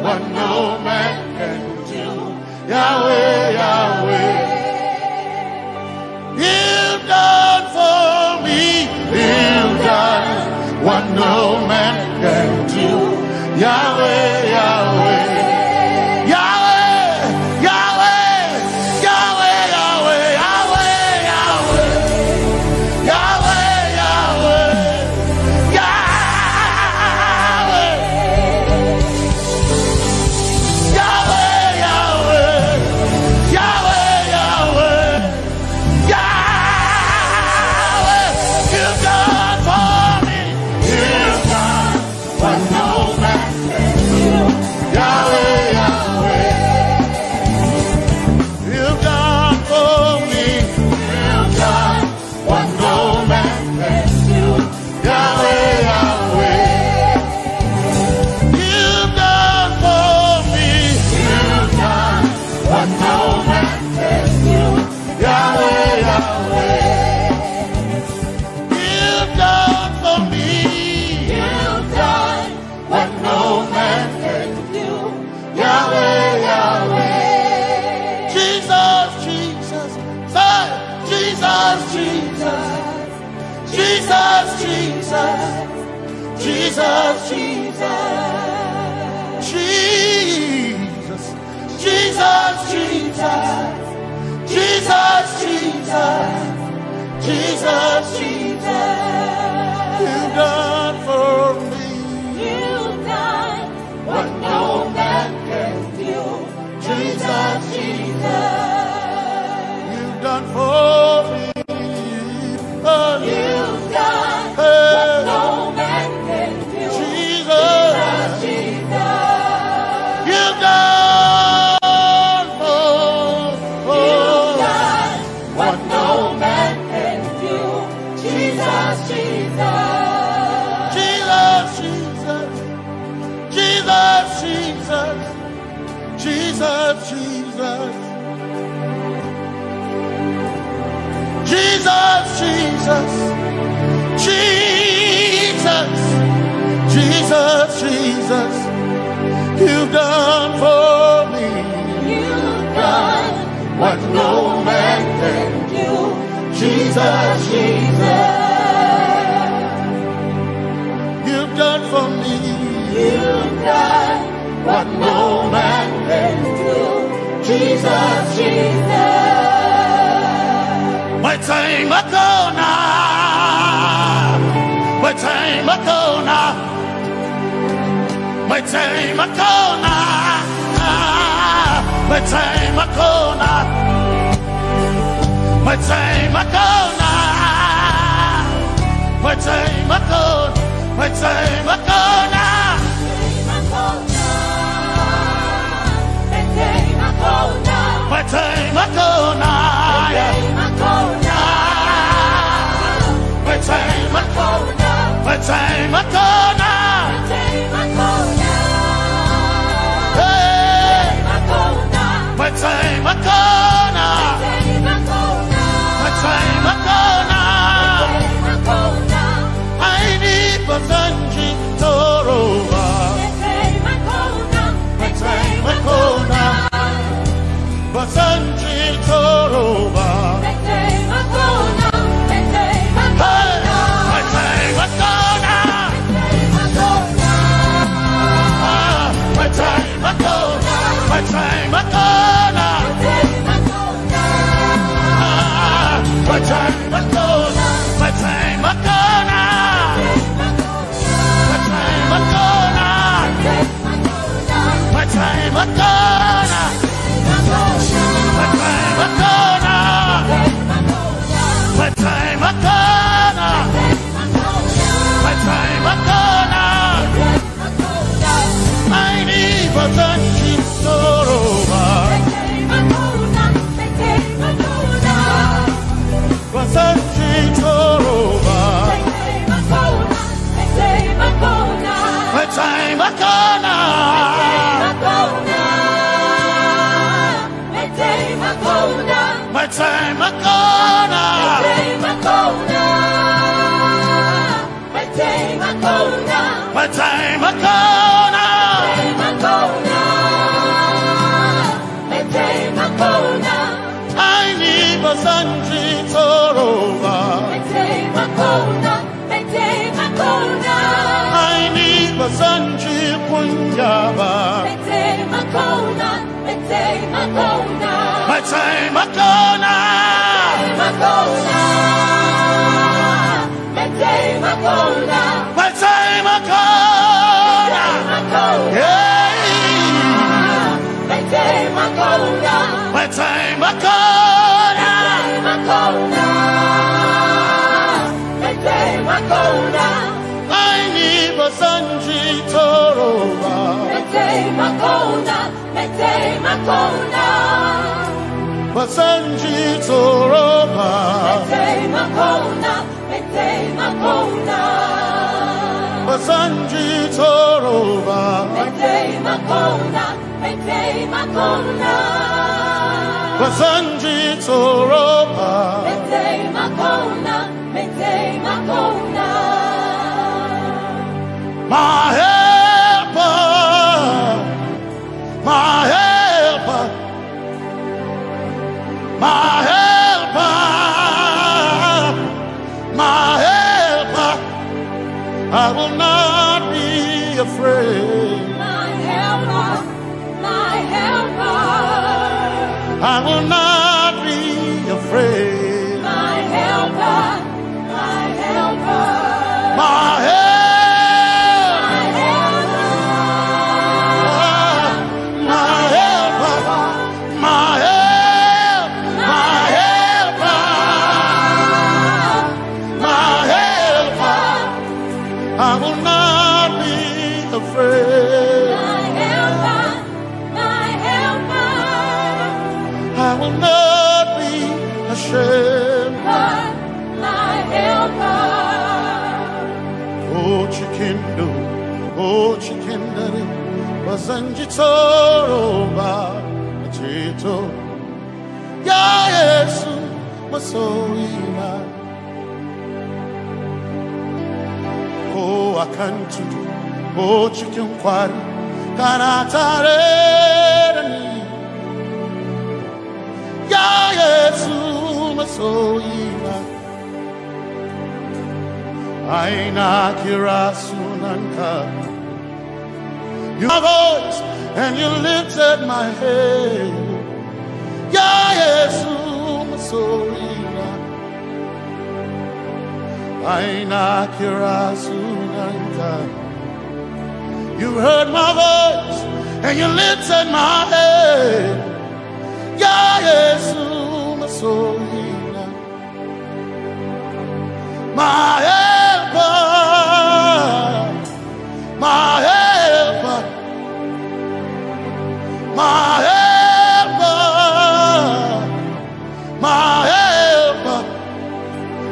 what no man can do. Yahweh, Yahweh, you've done for me, you've done what no man can do. Yahweh, Yahweh, Yahweh, Yahweh, Yahweh, Yahweh, Yahweh, Yahweh, Yahweh, Yahweh, Yahweh, Yahweh, Yahweh, Yahweh, Yahweh, you've done for me. What no man can do, Yahweh, Yahweh, you've done for me, you've done what no man can do, Yahweh, Yahweh, you've done for me, you've done what no man can do, Yahweh, Yahweh, you've done for me. What no man can do, Yahweh, Yahweh. Jesus, Jesus, say, Jesus, Jesus, Jesus, Jesus, Jesus, Jesus, Jesus, Jesus, Jesus, Jesus, Jesus, you've done for me. What no man can do, Jesus, Jesus, you've done for me. Oh, you've done what no man can do, Jesus, Jesus, you've done for. You've done what no man can do, Jesus. Jesus, Jesus, Jesus, you've done for me. You've done what no man can do. Jesus, Jesus, you've done for me. you've done what no man can do. Jesus, Jesus. My time ago now, my time ago now, my time ago now, my time ago now, my time ago now, my time ago, my time ago now. My time ago now, my time ago, my time ago now, hey, my time ago now, my time ago now, I need Basanji Toroba, my time ago now. Basanji Toroba. My time Akona. My time Akona. My time Akona. My time Akona. My time Akona. My time Akona. My time Akona. My time Akona. My time Akona. My time Akona. I need Basanji Toroba. Basanji Toroba. My time Akona. My time Akona. My time Akona. My time Akona. I need Basanji Toroba. I need Basanji Punjaba. My time Akona. My time Akona. My time Akona. Yeah. My time Akona. My time Akona. I need Basanji Toroba. Basanji Toroba. Basanji Toroba. Basanji Toroba. My helper, my helper, my helper, my helper. I will not be afraid. My helper, my helper. I will not be afraid. My helper, my helper. My helper. I will not be afraid. My helper, my helper. I will not be ashamed. My helper. Oh, chikindo, oh, chikindari, Basanji Toroba, Chito, Ya Yesu, Masoima. wakantu o chicken kwari kanatare ya Yesu masoina aina kirasunanka. You have voice and you lifted my head. Ya Yesu masoina aina kirasunanka. You heard my voice and you lifted my head. Ya Yesu masoina my helper, my helper, my helper, my helper.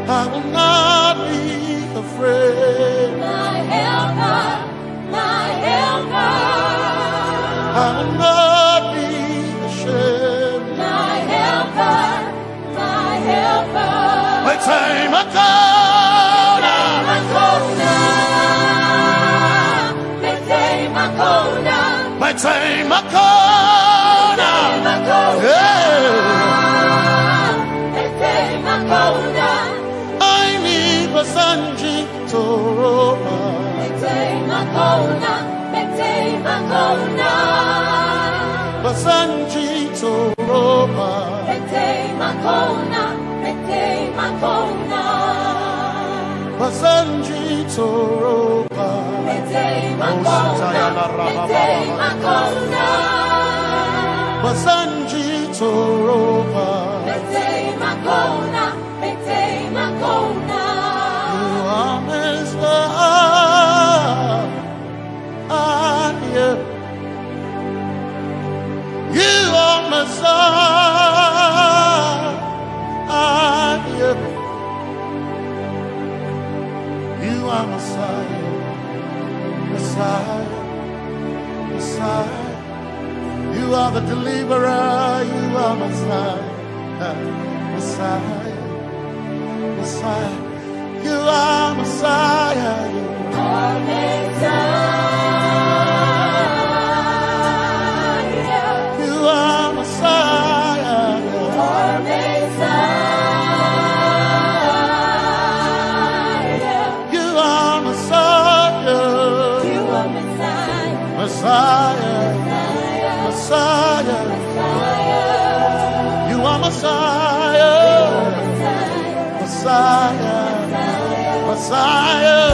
I will not be afraid. My helper, my helper. I will not be ashamed. My helper, my helper. My time I come. My time I come. I need a Sanji Toroba. Basanji Toroba. Basanji Toroba. Basanji Toroba. You are Messiah. You are Messiah. You are Messiah. Messiah, Messiah, you are the deliverer, you are Messiah, Messiah, Messiah, you are Messiah, you are Messiah, you are Messiah, you are Messiah, you are Messiah. Messiah, Messiah, you are Messiah, Messiah, Messiah,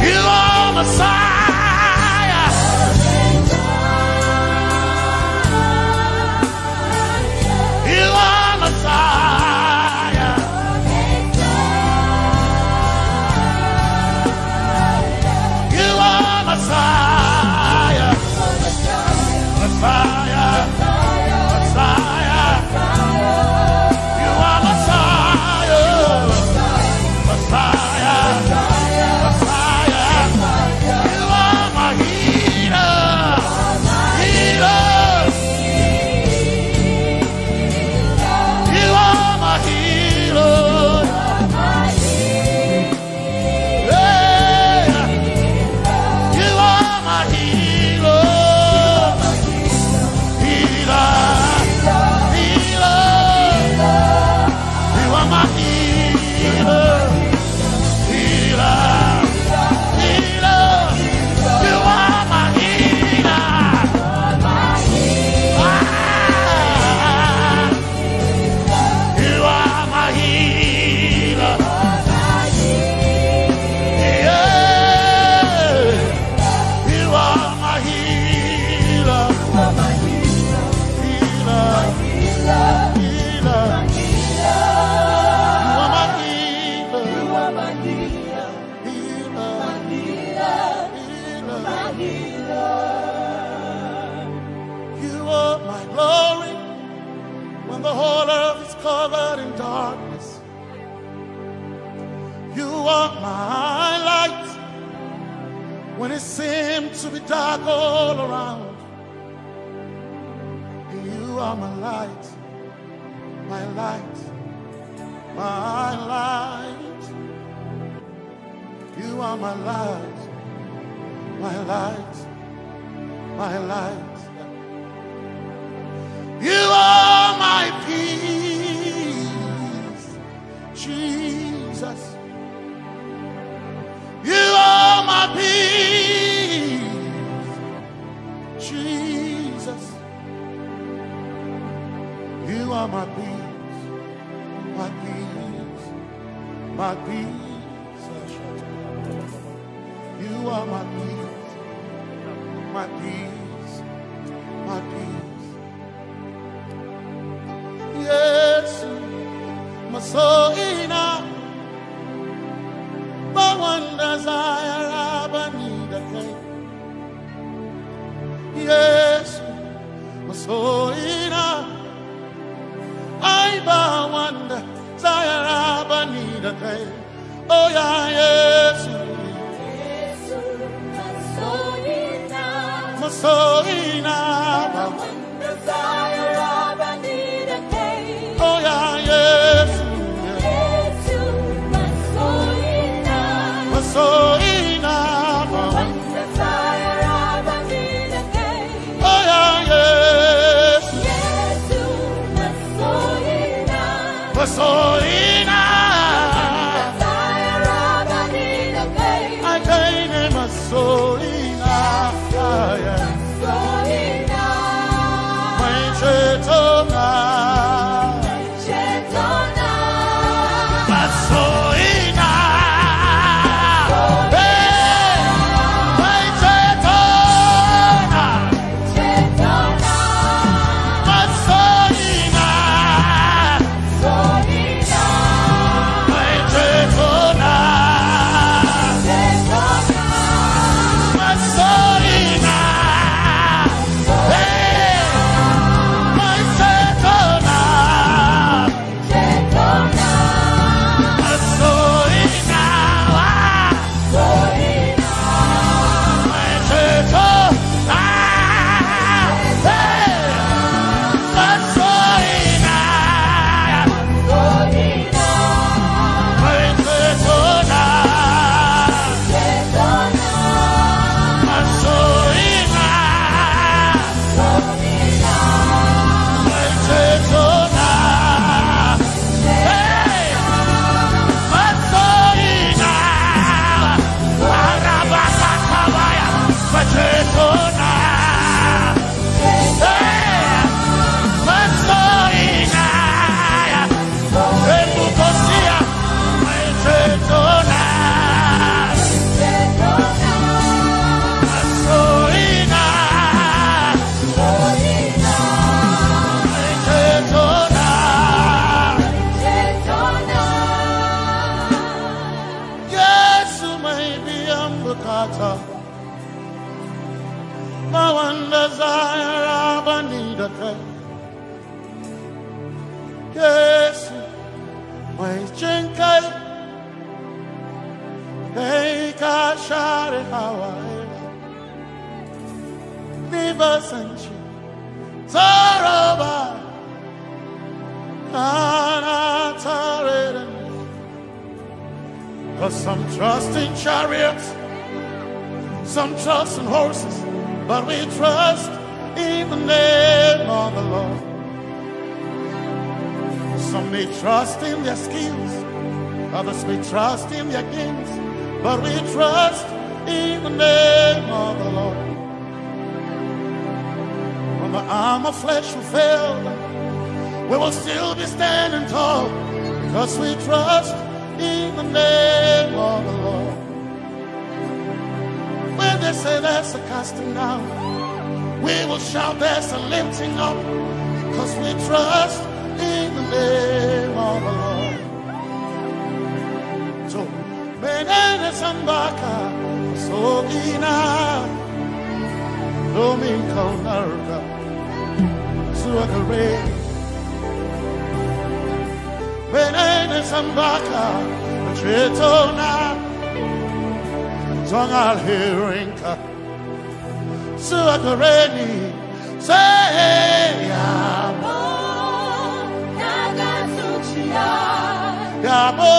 you are Messiah, you are Messiah, you are Messiah. Messiah, Messiah, you are Messiah, Messiah, Messiah, you are my healer, healer, you are my healer, yeah, you are my healer. Covered in darkness, you are my light when it seemed to be dark all around. You are my light, my light, my light. You You are my light, my light, my light. You are my peace, Jesus. You are my peace, Jesus. You are my peace, my peace, my peace. You are my peace, my peace, my peace. Yes, my soul in a one desire, I need a thing. Yes, my soul in a I one desire, I need a thing. Oh yeah, yes, my soul in a one desire, I need a thing. Oh yeah, yes. So enough, one desire of a need again. Oh yeah, yes, yes, so enough, desire of a need again. I gain him a so enough, so enough. My Chetona, but so some trust in chariots, some trust in horses, but we trust in the name of the Lord. Some may trust in their skills, others may trust in their gains, but we trust in the name of the Lord. When the arm of flesh will fail, we will still be standing tall, because we trust in the name of the Lord. When they say there's a casting down, we will shout there's a lifting up, because we trust in the name of the Lord. So, Benene Sambaka, so ina, Domingo Narga, Suakare. Benene Sambaka, Chetona, Zongal Hirinka, Suakareni, say, Yabo, Yabo,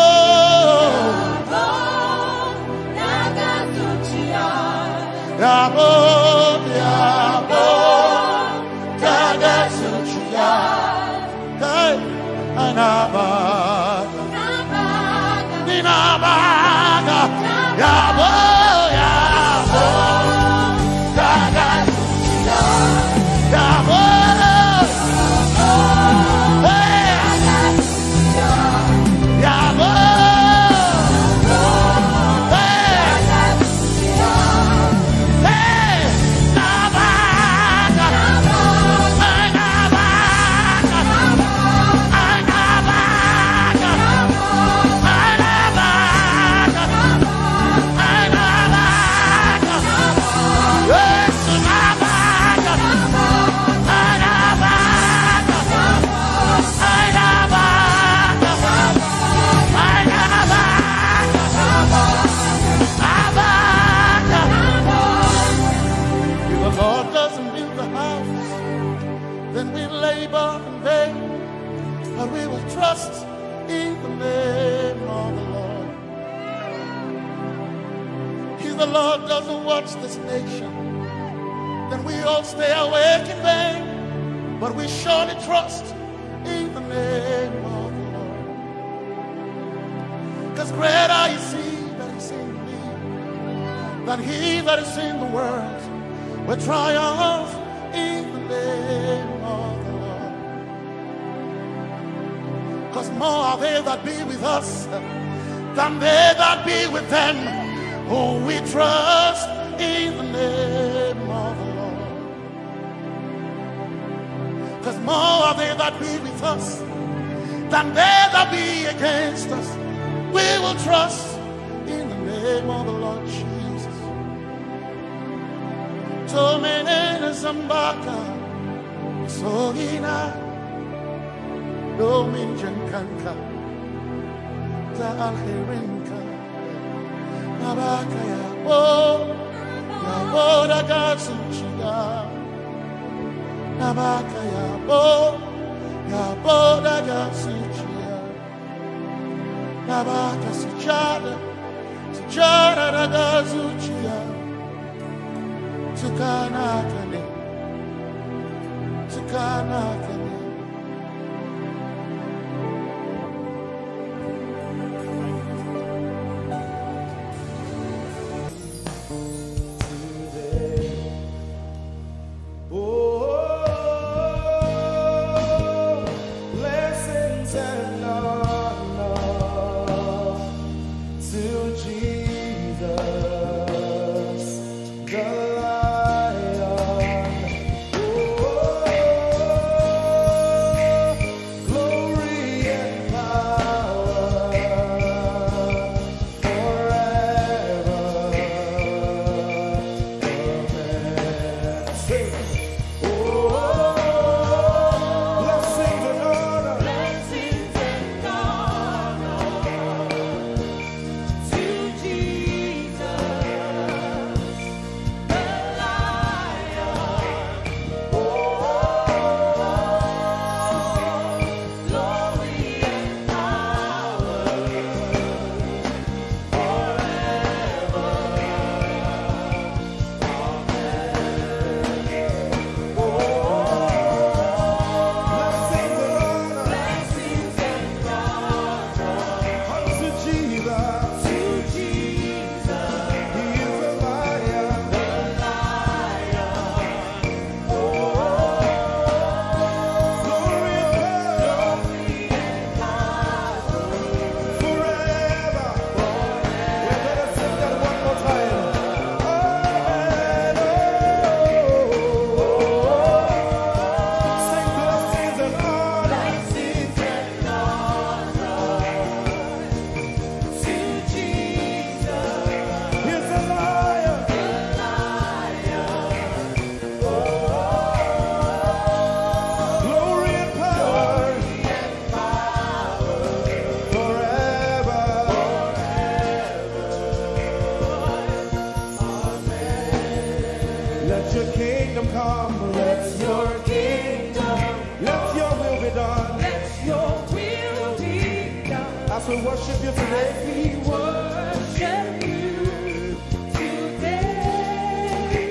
we worship you today. We worship you today.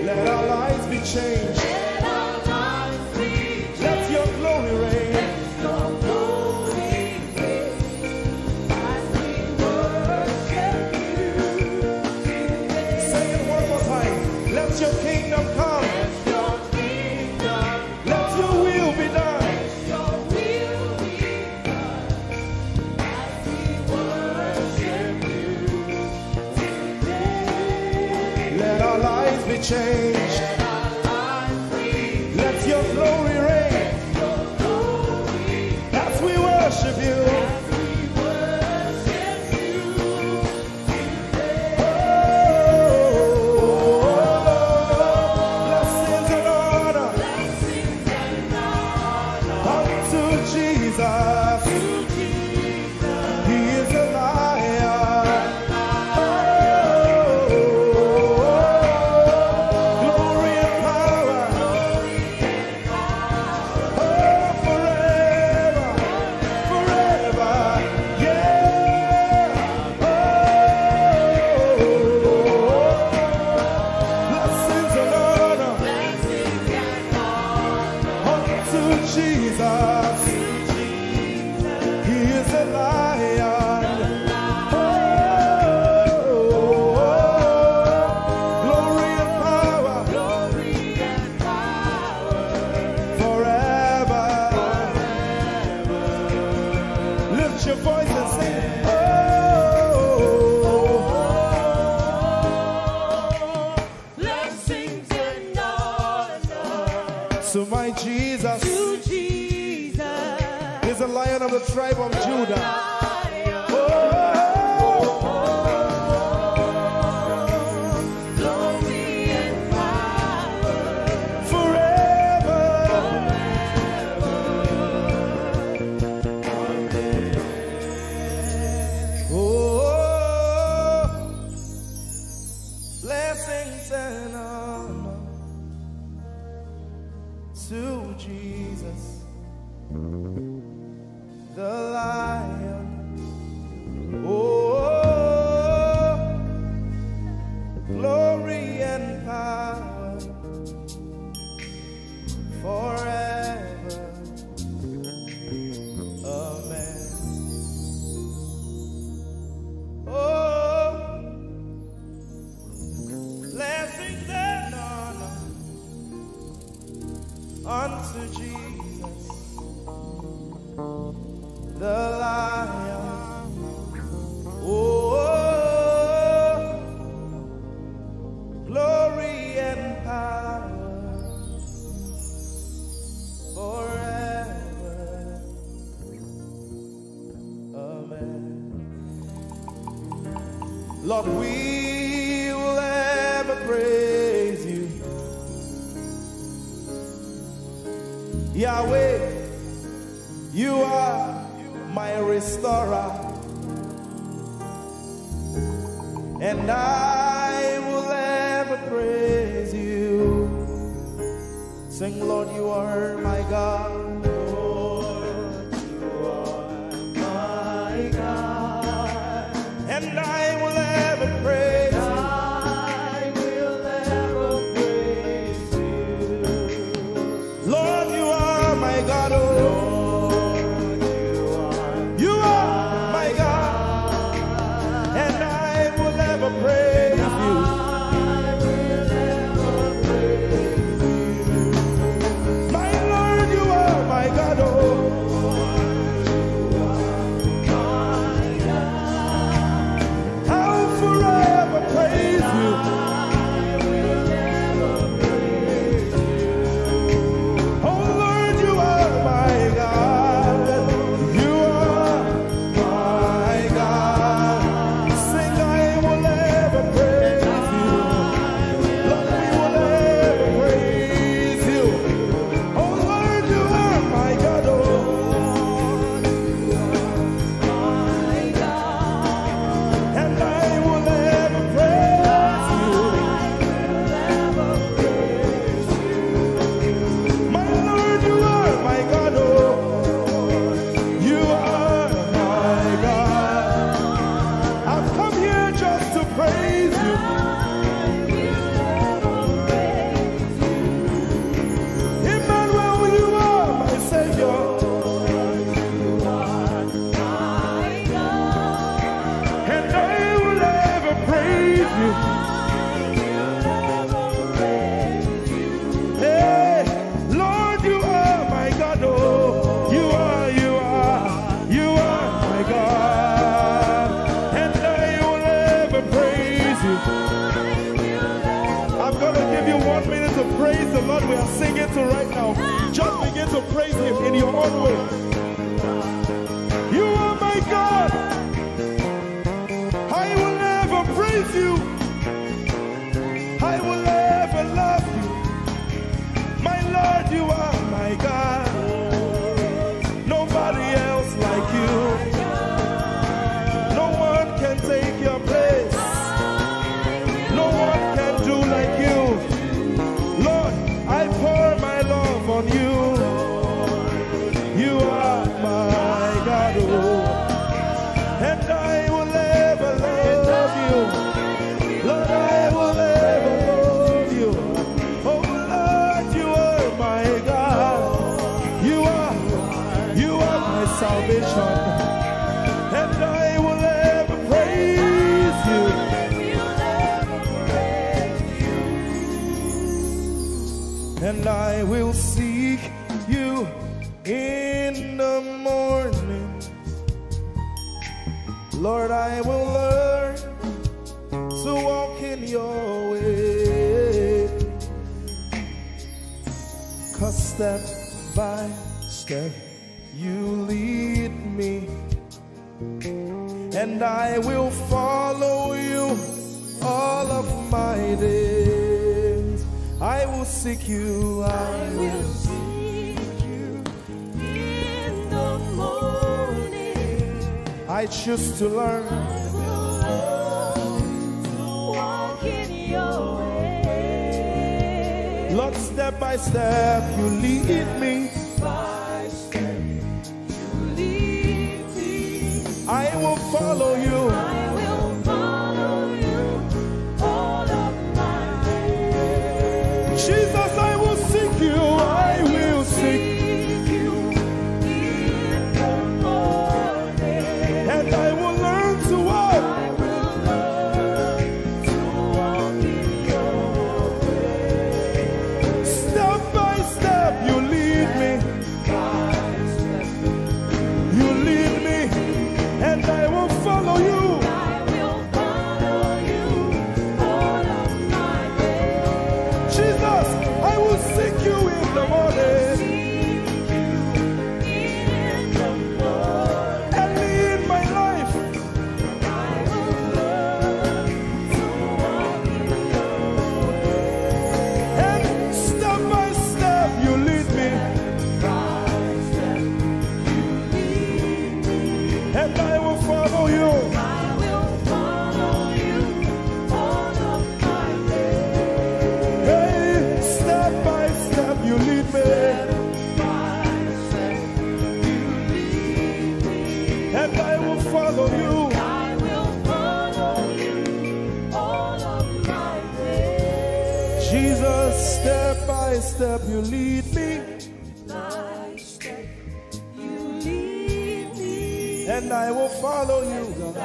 Let our lives be changed. Let our lives be changed. Let your glory reign. Let your glory reign. As we worship you change. Let your glory reign as we worship you. Blessings and honor unto Jesus. He is a liar. Glory and power. Forever, forever. Yeah. Blessings and honor unto Jesus. He is a lion. Glory and power forever. Lift your voice and sing. Blessings and honor So my Jesus to Jesus. is the Lion of the tribe of Judah. Glory and power Forever. Oh, blessings and honor to Jesus, the Lion. Oh, glory and power forever. Amen. Oh, blessings and honor unto Jesus, the Lion. Oh, glory and power forever. Amen. Lord, we will ever praise you. Yahweh, you are my restorer, and I will ever praise you. Sing, Lord, you are my God. Lord, you are my God, and I will ever praise you. I will ever praise you. Lord, you are my God. Oh, you are my God, and I will ever praise you. My Lord, you are my God. Oh, praise him in your own way. You are my God. I will never praise you. I will ever love you. My Lord, you are my God. Nobody else like you. No one can take your place. No one can do like you. Lord, I pour my love on you. You are my God, oh. And I will ever love you. Lord, I will ever love you. Oh Lord, you are my God. You are my salvation. And I will ever praise you. And I will seek you in the morning. Lord, I will learn to walk in your way. 'Cause step by step you lead me, and I will follow you all of my days. I will seek you, I will seek you in the morning. I choose to learn. I will learn to walk in your way. Lord, step by step you lead me. By step you lead me. I will follow you. I will follow you all of my days. Jesus, I will seek you. I will seek you in the morning. And I will learn to walk. I will learn to walk in your way. Step by step you lead me. You lead me, and I will follow you. I will follow you all of my days. Jesus, I will seek you in the morning. Early in my life, I will learn to walk in your way. And step by step you lead me. And I will follow you. I will follow you all of my days. Hey, step by step you lead me. Step by step you lead me. And I will follow you. I will follow you all of my days. Jesus, step by step you lead me. By step you lead me. And I will follow you, God. I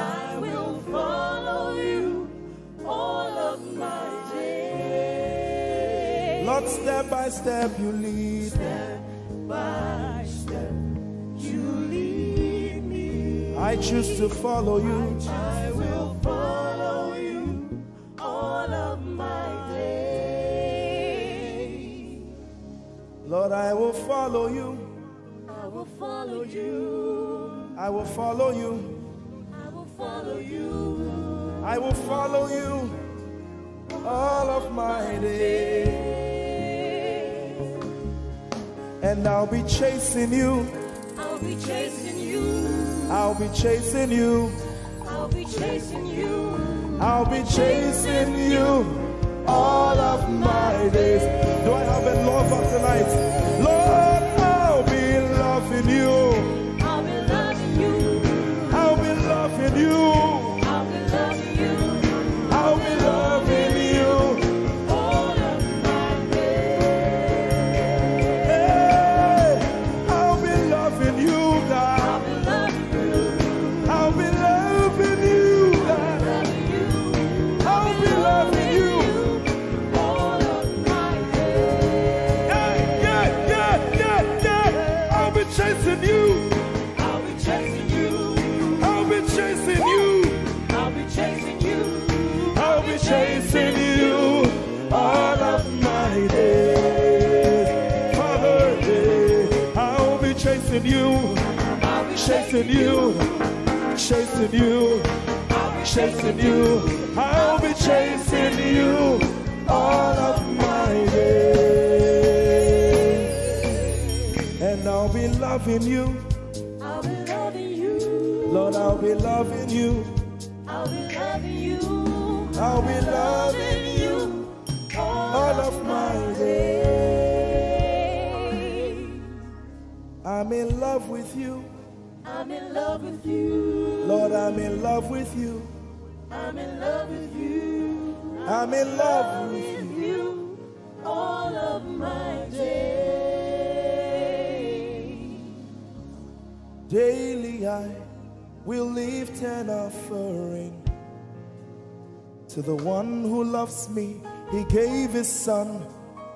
will follow you all of my days. Lord, step by step you lead. Step by step you lead me. I choose to follow you. I will follow you all of my days. Lord, I will follow you. I will follow you. I will follow you. I will follow you. I will follow you all of my days. And I'll be chasing you. I'll be chasing you. I'll be chasing you. I'll be chasing you. I'll be chasing you all of my days. Do I have a lover tonight? Lord, I'll be loving you. I'll be loving you. I'll be loving you. I'll be loving you. I'll be loving you all of my days. Hey, I'll be loving you, God. I'll be loving you, God. I'll be loving you all of my days. Yeah, yeah. chasing you, chasing you, chasing you. I'll be chasing you all of my days. And I'll be loving you. I'll be loving you. Lord, I'll be loving you. I'll be loving you. I'll be loving you all of my days. I'm in love with you. I'm in love with you. Lord, I'm in love with you. I'm in love with you. I'm in love with you all of my days. Daily I will lift an offering to the one who loves me. He gave his son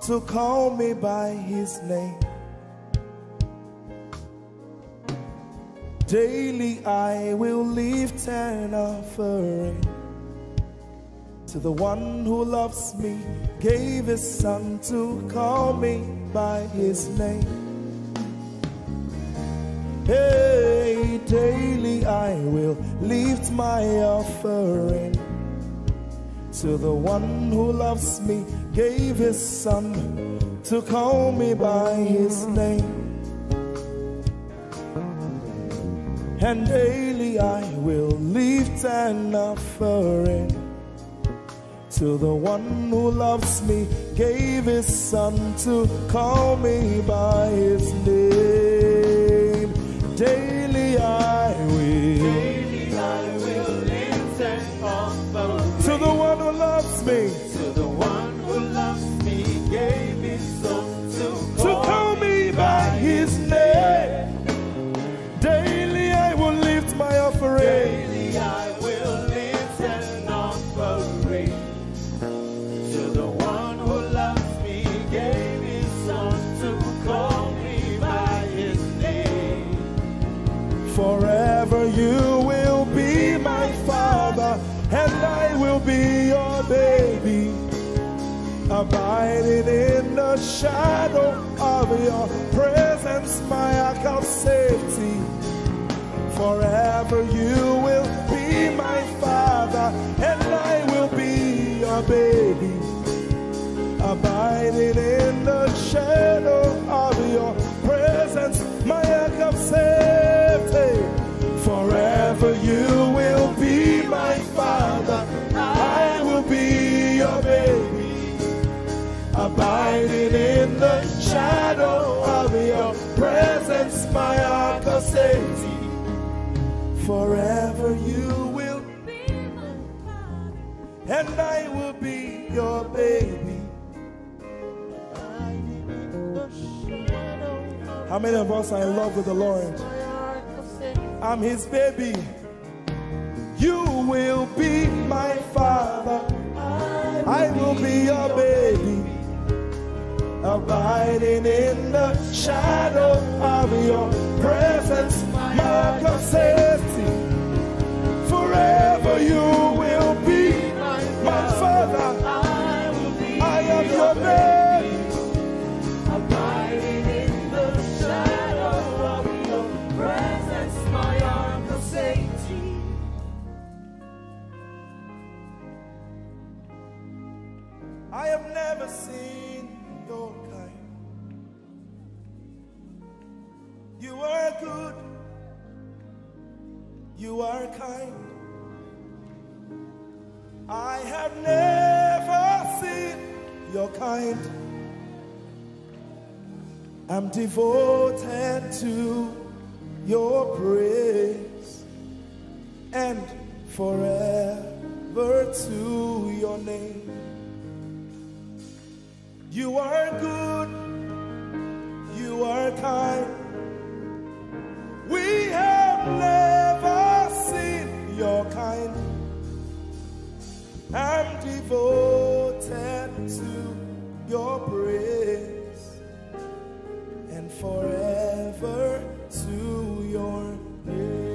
to call me by his name. Daily I will lift an offering to the one who loves me, gave his son to call me by his name. Hey, daily I will lift my offering to the one who loves me, gave his son to call me by his name. And daily I will lift an offering to the one who loves me, gave his son to call me by his name. Daily I will lift an offering to the one who loves me, to the one who loves me, gave his son to call me by his name. Daily I will lift my offering. Daily I will lift an offering to the one who loves me, gave his son to call me by his name. Forever you will be my father, and I will be your baby, abiding in the shadow of your presence, my ark of safety. Forever you will be my father, and I will be your baby, abiding in the shadow of your presence, my ark of safety. Forever you will be my father, I will be your baby, abiding in the shadow of your presence, my ark of safety. Forever you will be my father, and I will be your baby. How many of us are in love with the Lord? I'm his baby. You will be my father, I will be your baby, abiding in the shadow of your presence, mark of safety. Forever you will be my father, I am your baby, Abiding in the shadow of your presence, my ark of safety. I have never seen your kind. You are good, you are kind. I have never seen your kind. I'm devoted to your praise, and forever to your name. You are good, you are kind. We have never seen your kind. I'm devoted to your praise, and forever to your name.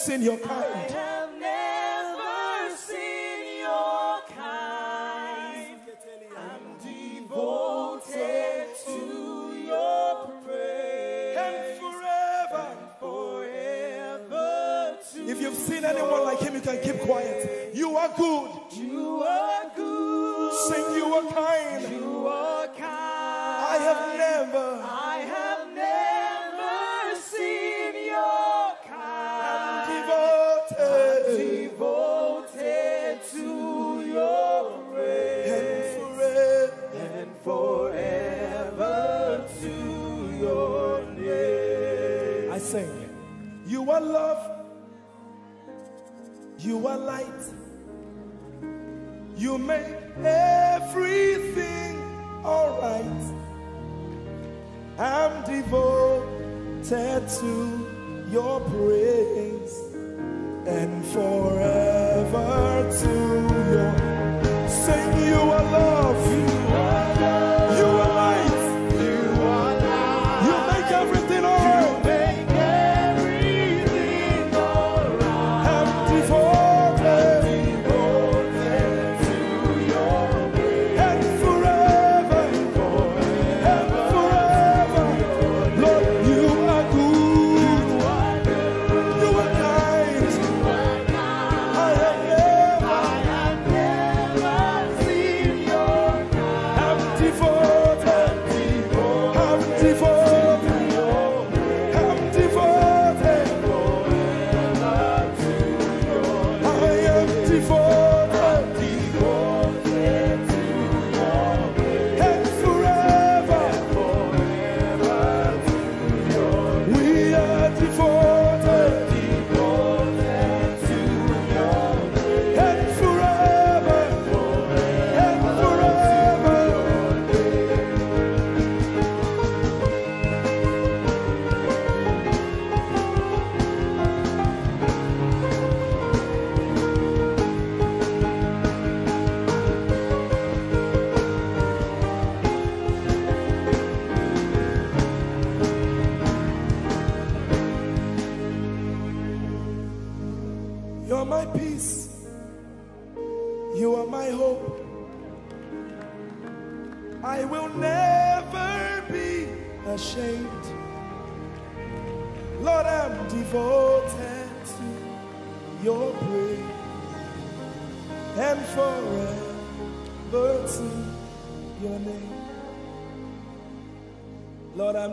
seen your kind. I have never seen your kind. I'm devoted to your praise. And forever. If you've seen anyone like him, you can keep quiet. You are good. You are good. Sing, you are kind. You are kind. I have never seen your kind. Devoted to your praise. And forever to your name. I sing. You are love. You are light. You make everything alright. I'm devoted to your praise and forever to your. Sing, you are love. You are love. You are light. You are light. You make everything alright.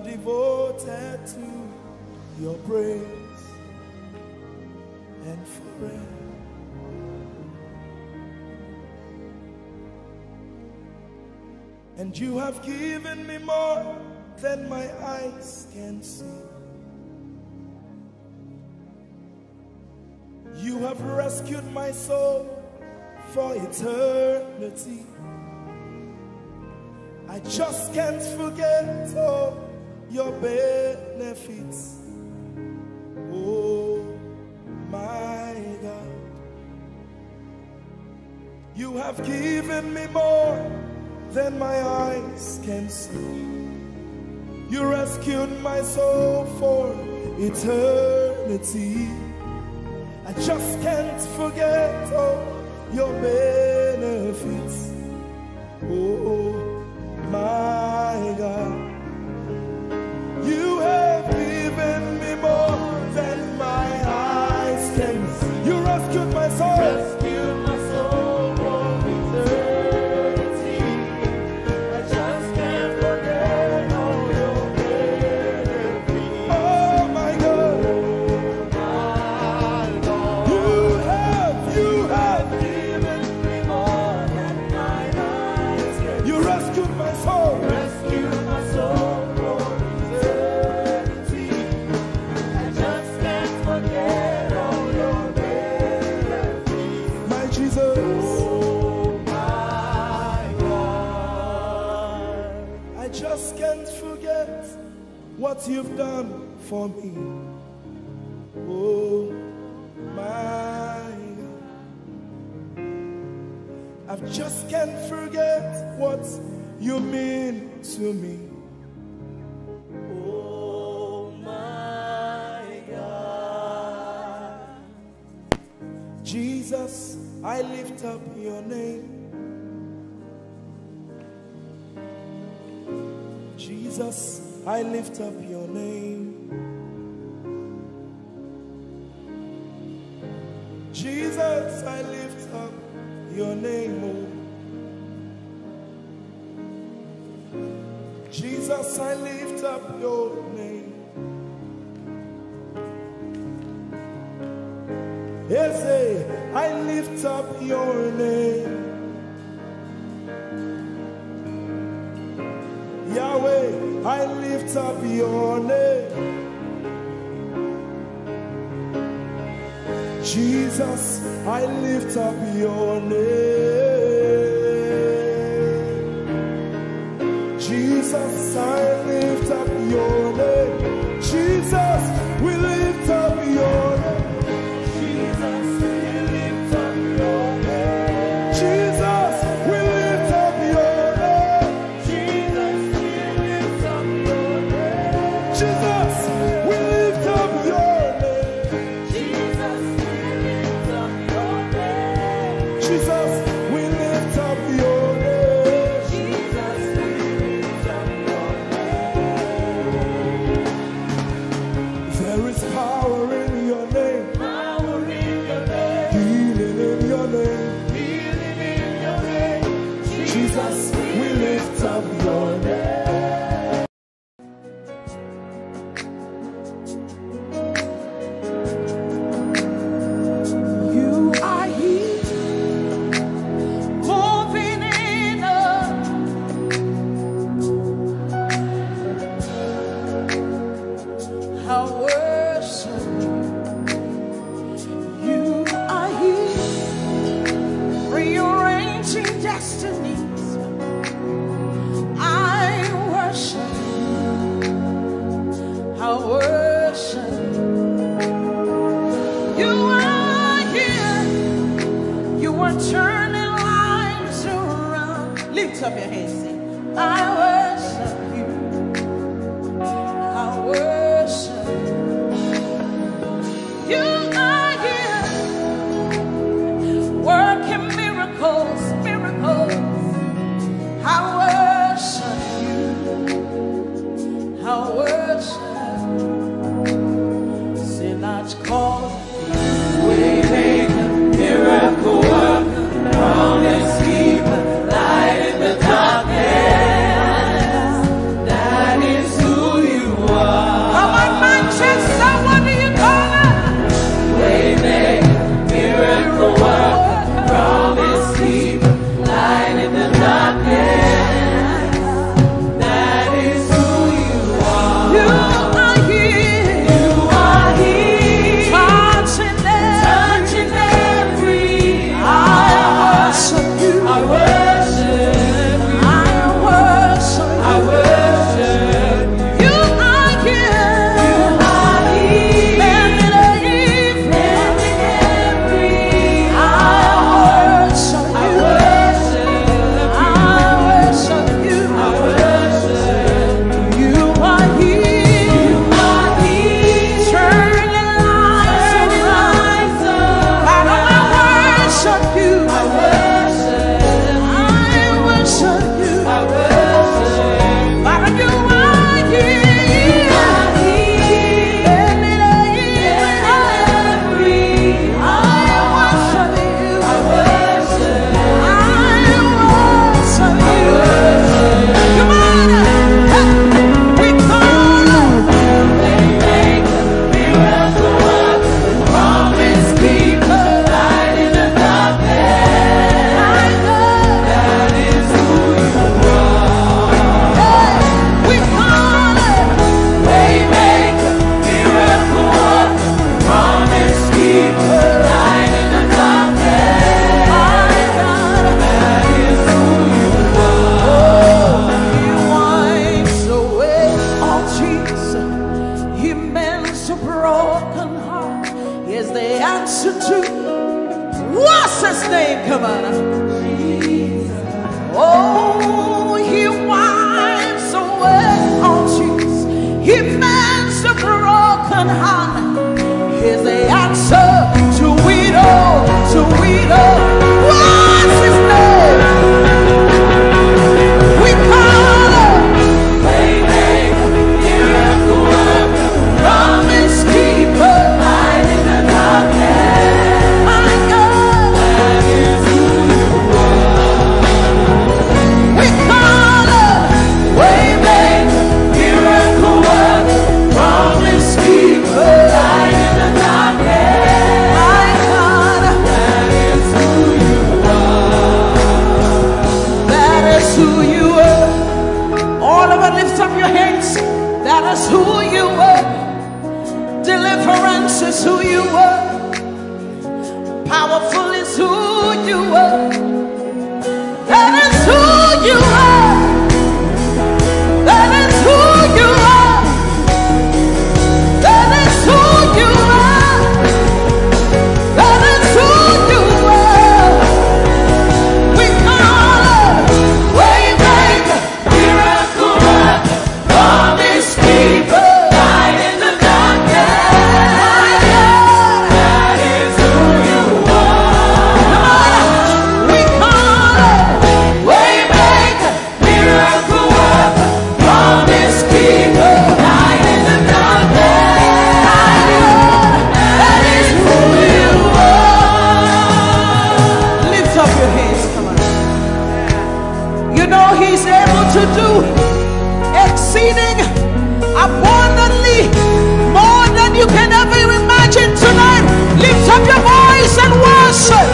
Devoted to your praise and forever. And you have given me more than my eyes can see. You have rescued my soul for eternity. I just can't forget all your benefits. Oh my God, you have given me more than my eyes can see. You rescued my soul for eternity. I just can't forget all your benefits. Oh my God, you have given me more than my eyes can see. You rescued my soul. Rescued my soul from eternity. I just can't forget all your benefits. Oh my God. You have given me more than my eyes can see. You rescued my soul. Rescued my soul from eternity. I just can't forget all your benefits. My Jesus. Oh my God. I just can't forget what you've done for me. Oh my God. I just can't forget what you mean to me. Oh my God. Jesus, I lift up your name. Jesus, I lift up your name. Jesus, I lift up your name. Oh. Jesus, I lift up your name. Ese, I lift up your name. Yahweh, I lift up your name. Jesus, I lift up your name. Jesus, I lift up your name. Jesus, we lift up your name. Jesus, we lift up your name. Jesus, we lift up your name. Jesus, we lift up your name. Jesus, we lift up your name. Jesus, we lift up your name. Jesus, we lift up your name. Jesus, we lift up your name. There is power in your name. Power in your name. Healing in your name. Healing in your name. Jesus, we lift up your name. You are here, moving in us. I worship you. You are here, rearranging destinies. I worship you. I worship you. You are here. You are turning lives around. Lift up your hands. Sing. I worship you. I worship you. You are here, working miracles, miracles. I worship you. I worship you. Sinach called. Waymaker, miracle worker, promise keeper, light in the darkness. That is who you are. Come on, Manchester, what do you call it? Waymaker, miracle worker, promise keeper, light in the darkness. That is who you are. You are here, You are here, touching touching every I worship you. I worship you. I worship I worship you. you. Are here, You are here, and in the evening, I worship I you. worship I worship you. I worship You are here, you. Are here, turning lives around. Father, I worship you. I worship I worship you. I worship Father, you are here, and in the evening, I worship you. I worship Waymaker, miracle worker, promise keeper, light in the darkness. That is who you are. Waymaker, miracle worker, promise keeper, light in the darkness. That is who you He mends a broken heart. Is the answer to what's his name? Come on. Oh, he wipes away all tears. He mends a broken heart. Is the answer to it all, to it is who you are. Powerful is who you are. That is who you are. That is who you are. That is who you are. That is who you are. We call it Waymaker, miracle worker, promise keeper, light in the darkness. That is who you are. We call it Waymaker, miracle worker, promise keeper, light in the darkness. That is who you are. Lift up your hands, come on. You know he's able to do exceeding abundantly more than you can ever imagine tonight. Lift up your voice and worship.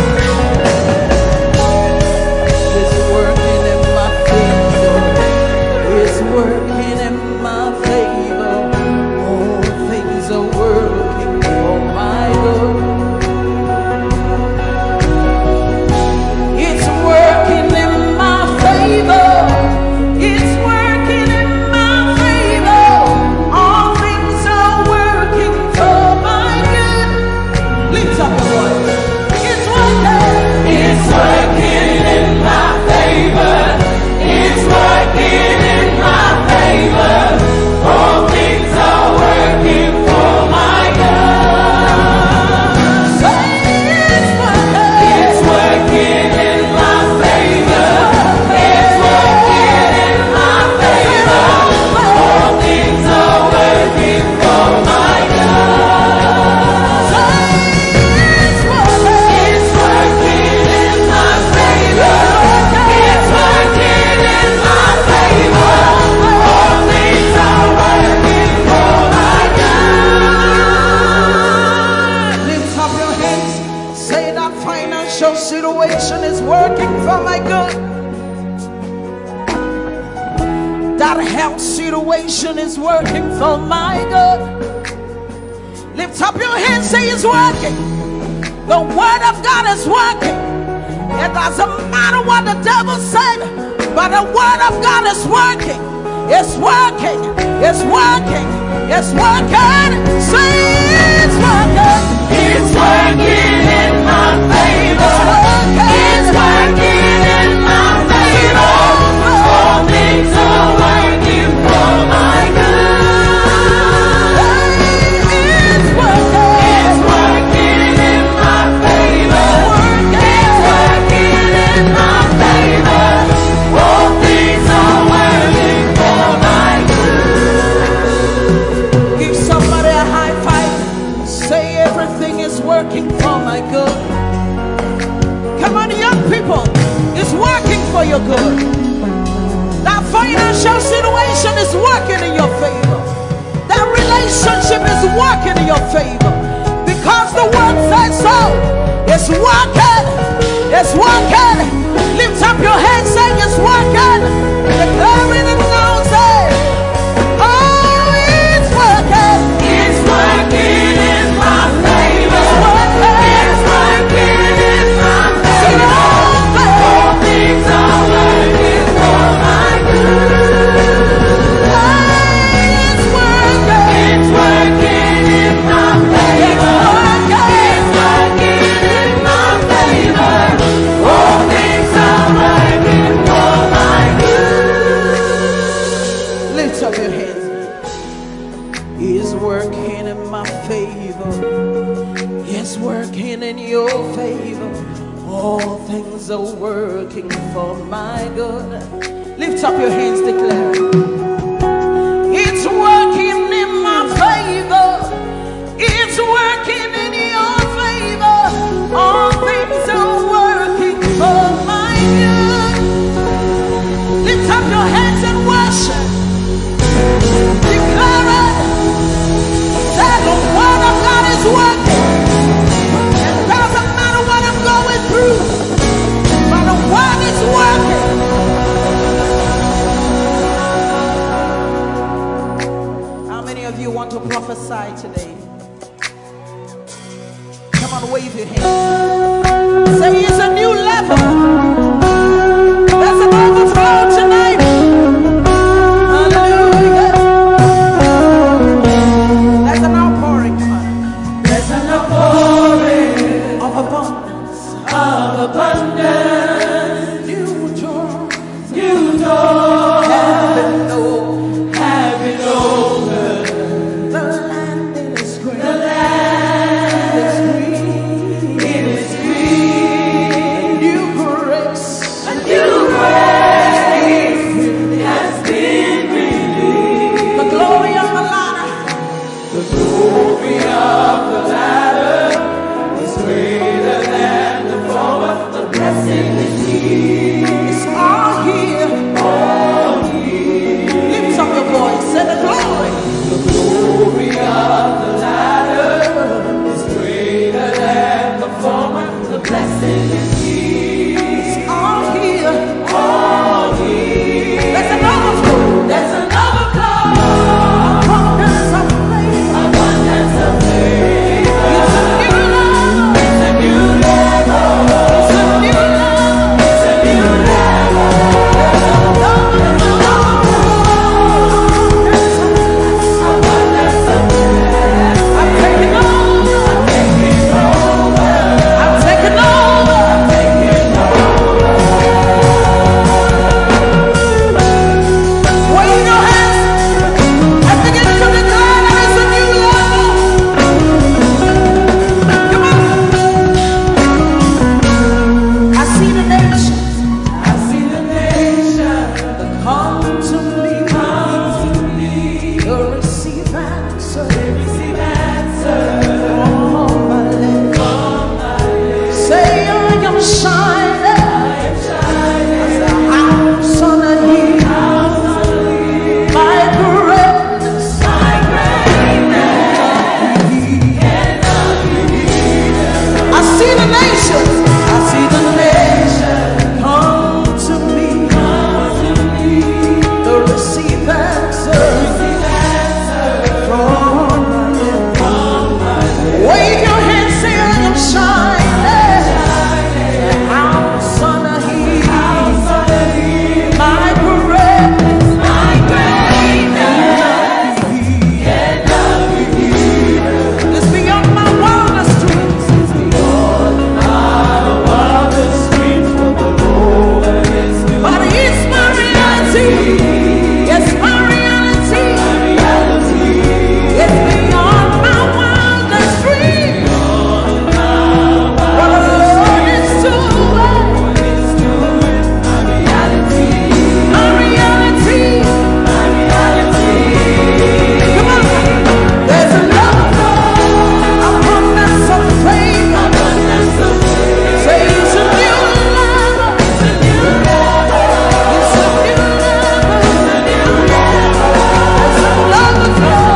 He's working in my favor. He's working in my favor. All things are working for my good. It's working in my favor. It's working in my favor. All things are working for my good. Lift up your voice. It's working. It's working in my favor. It's working in my favor. All things are working for my good. Say it's working. It's working in my favor. It's working in my favor. All things are working for my good. Say it's working. It's working in my favor. It's working in my favor. All things are working for my good. Lift up your hands. Say that financial situation is working for my good. That health situation is working for my good. Lift up your hands, say it's working. The word of God is working. It doesn't matter what the devil said, but the word of God is working. It's working. It's working. It's working. Say it's working. It's working in my favor. It's working in my favor. All things are working for my good. It's working. It's working in my favor. It's working in my favor. All things are working for my good. Give somebody a high five. Say everything is working for my good. Come on, young people. It's working for your good. That financial situation is working in your favor. That relationship is working in your favor. Because the word says so. It's working. It's working. Lift up your hands, saying it's working. Declare it and now say, oh, it's working. It's working in my favor. It's working in my favor. All things are working for my good. It's working. It's working in my favor. It's working in my favor. All things are working for my good. Lift up your hands. He's working in my favor. He's working in your favor. All things are working for my good. Lift up your hands, declare. It's working in my favor. It's working in your favor. All things are working for my good. Lift up your hands and worship. Declare it. Say the word of God is working. It doesn't matter what I'm going through, but the word is working. How many of you want to prophesy today? on, wave your hands. Say it's a new level. There's an overflow tonight. Hallelujah. There's an outpouring. There's an outpouring of abundance. Of abundance. New doors. New doors. Have been opened. The land is green. The land is green. It is green. New grace. A new grace has been released. The glory of the ladder. The glory of the ladder is greater than the former. The blessing is here. It's all here. All here. Lift up your voice. Say the glory. The glory of the ladder is greater than the former. The blessing is here. It's all here. All here. There's an overflow. There's an overflow. Abundance of favor. Abundance of favor. It's a new level. It's a new level. It's a new level. It's a new level. Abundance of favor. I'm taking over. Taking over. I'm taking over. Taking over. Wave your hands and begin to declare that it's a new level. Come on. I see the nations I see the nation come to me. come to me. You'll receive answer Receive answers from my lips. from my lips. Say I am shining Shining as a house on a hill. house on the hill. My greatness My greatness cannot be hidden. I see the nations. I see the nations come to me. Come to me. To receive answer Receive answers from my lips. from my lips. Wave your hands, say I am shining. Shining House on a hill. house on the hill. My greatness My greatness cannot be hidden. is beyond my wildest dreams. Beyond my wildest dreams, for the Lord is good. But it's my reality. Yes, my reality. Reality It's beyond my wildest dreams. What the Lord is doing. is doing. My reality. My reality. My reality. Come on. There's an overflow. Abundance of favor. Abundance of favor. Say it's a new level. It's a new level. It's a new level. It's a new level. There's an overflow.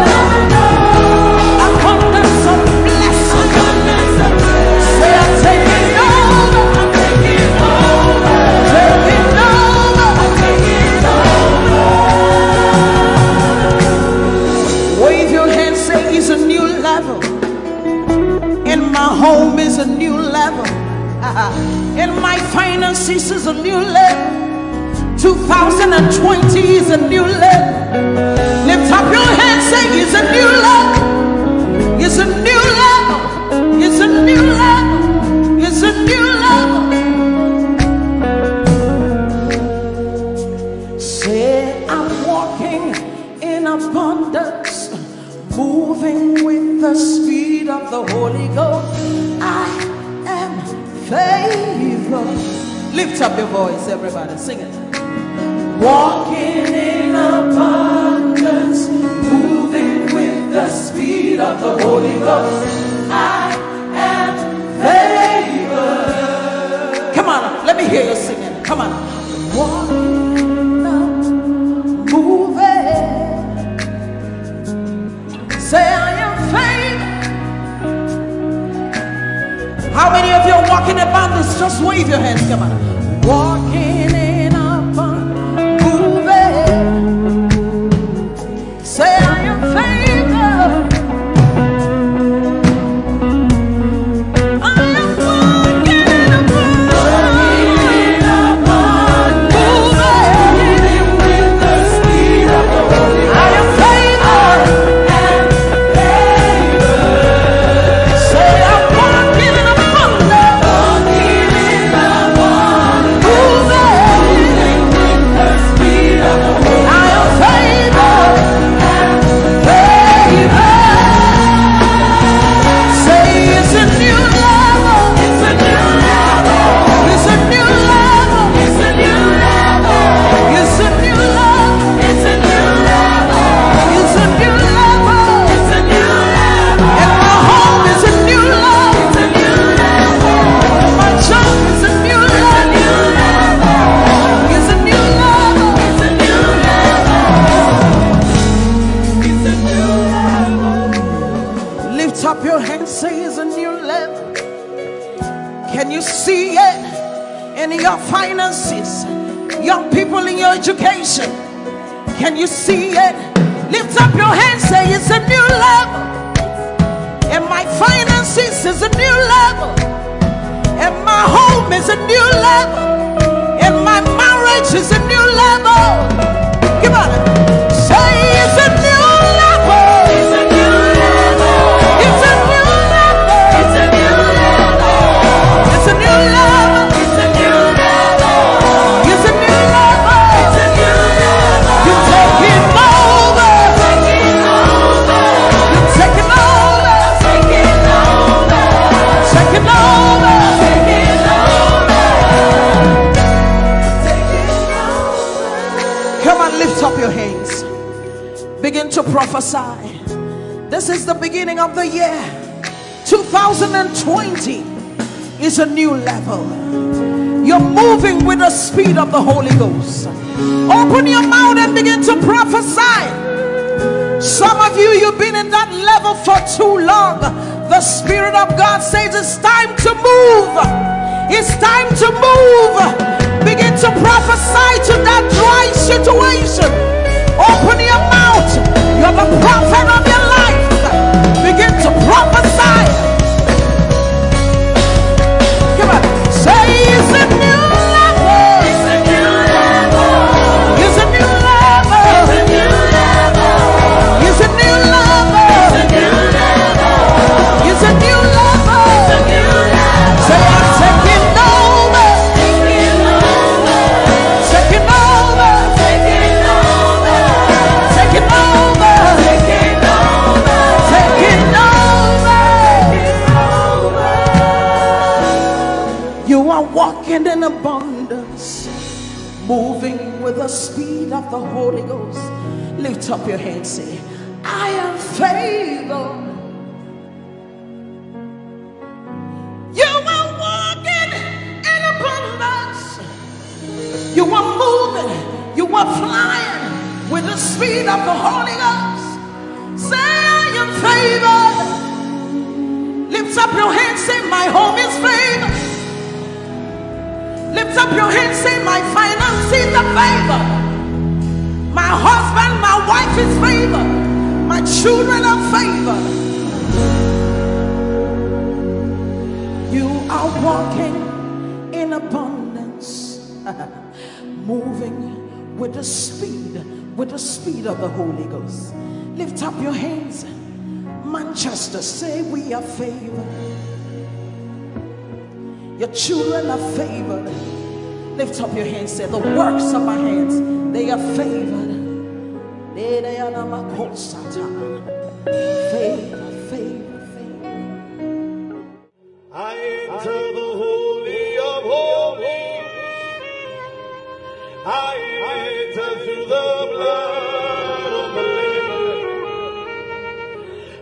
Abundance of blessing. Abundance of favor. Say I'm taking over. I'm taking over. Taking over. I'm taking over. Wave your hands, say it's a new level. In my home is a new level. In my finances is a new level. 2020 is a new level. Lift up your hands, say it's a new level. It's a new level. It's a new level. It's a new level. Say I'm walking in abundance, moving with the speed of the Holy Ghost. I am favored. Lift up your voice, everybody, sing it. Walking in abundance, moving with the speed of the Holy Ghost. I am favored. Come on, let me hear you singing. Come on. Walking up, moving. Say I am favored. How many of you are walking about this? Just wave your hands. Come on. Walking in abundance, moving. Say I am favored. up your hands, say it's a new level. Can you see it in your finances? Young people in your education, can you see it? Lift up your hands, say it's a new level. And my finances is a new level. And my home is a new level. And my marriage is a new level. Come on, say it's a new level. It's a new level. It's a new level. It's a new level. It's a new level. It's a new level. It's a new level. It's a new level. You're taking over. Taking over. You're taking over. Taking over. Taking over. Taking over. Come on, lift up your hands. Begin to prophesy. This is the beginning of the year. 2020 is a new level. You're moving with the speed of the Holy Ghost. Open your mouth and begin to prophesy. Some of you, you've been in that level for too long. The Spirit of God says it's time to move. It's time to move. Begin to prophesy to that dry situation. Open your mouth. You're the prophet of your life. Begin to prophesy. Come on. Say it's a new level. It's a new level. It's a new level. It's a new level. It's a new level. It's a new level. It's a new level. It's a new level. Say I'm taking over. Taking over. Taking over. Taking over. Taking over. Taking over. Taking over. You are walking in abundance, moving with the speed of the Holy Ghost. Lift up your hands, say, I am favored. You are walking in abundance. You are moving. You are flying with the speed of the Holy Ghost. Say, I am favored. Lift up your hands, say, my home is favored. Lift up your hands, say, my finances are favored. My husband, my wife is favored. My children are favored. You are walking in abundance, moving with the speed of the Holy Ghost. Lift up your hands. Manchester, say we are favored. Your children are favored. Lift up your hands, say the works of my hands, they are favored. Favor, favor, favor. I enter the Holy of Holies. I enter through the blood of the Lamb.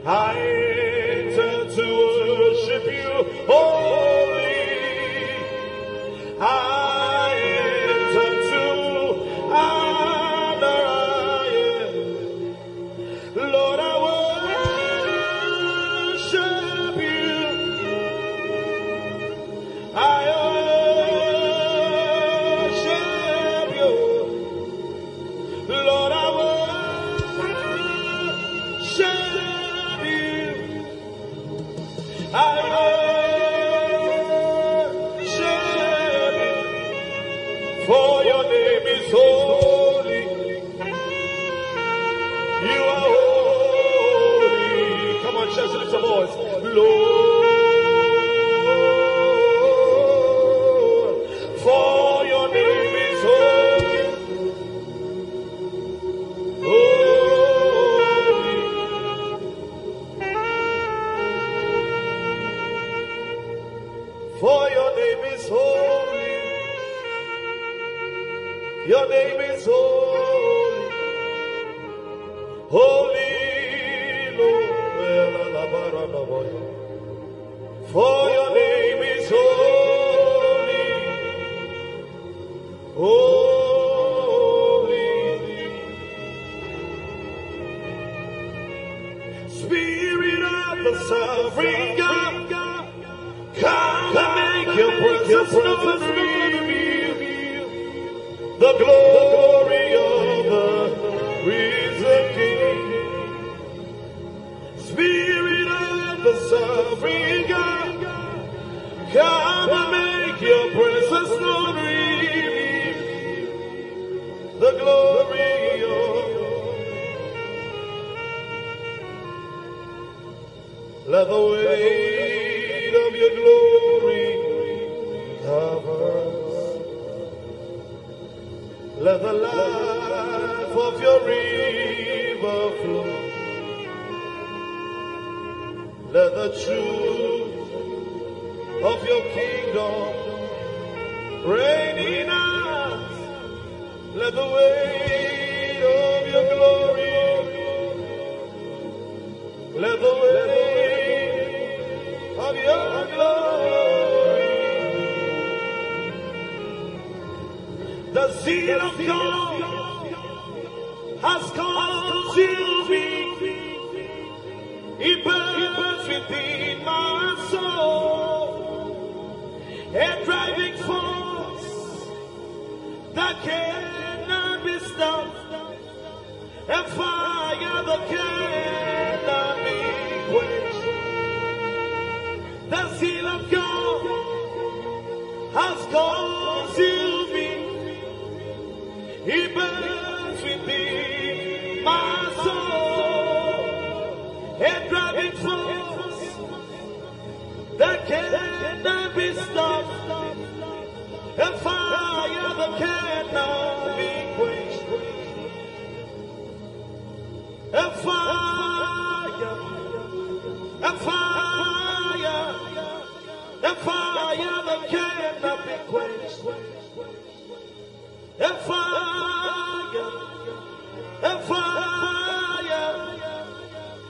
I enter to worship you, holy. I enter to honor you. Lord, I worship you. I worship you. Lord, I worship you. I worship you. For your name is holy. You are holy. Come on, church, lift your voice. Lord, for your name is holy. Holy. For your name is holy. Your name is holy. Holy Lord. For your name is holy. Holy. Spirit of the sovereign God, come and make your presence known to me. The glory of the risen King. Spirit of the sovereign God, come and make your presence known to me. The glory of let the weight of your glory cover us. Let the life of your river flow. Let the truth of your kingdom reign in us. Let the weight of your glory, let the weight of your glory, the zeal of God has consumed me. It burns within my soul, a driving force that cannot be stopped, a fire that cannot be quenched. The zeal of God has consumed me. He burns within my soul, a driving force that cannot be stopped, a fire that cannot be quenched. A fire, a fire, a fire that cannot be quenched. A fire, a fire,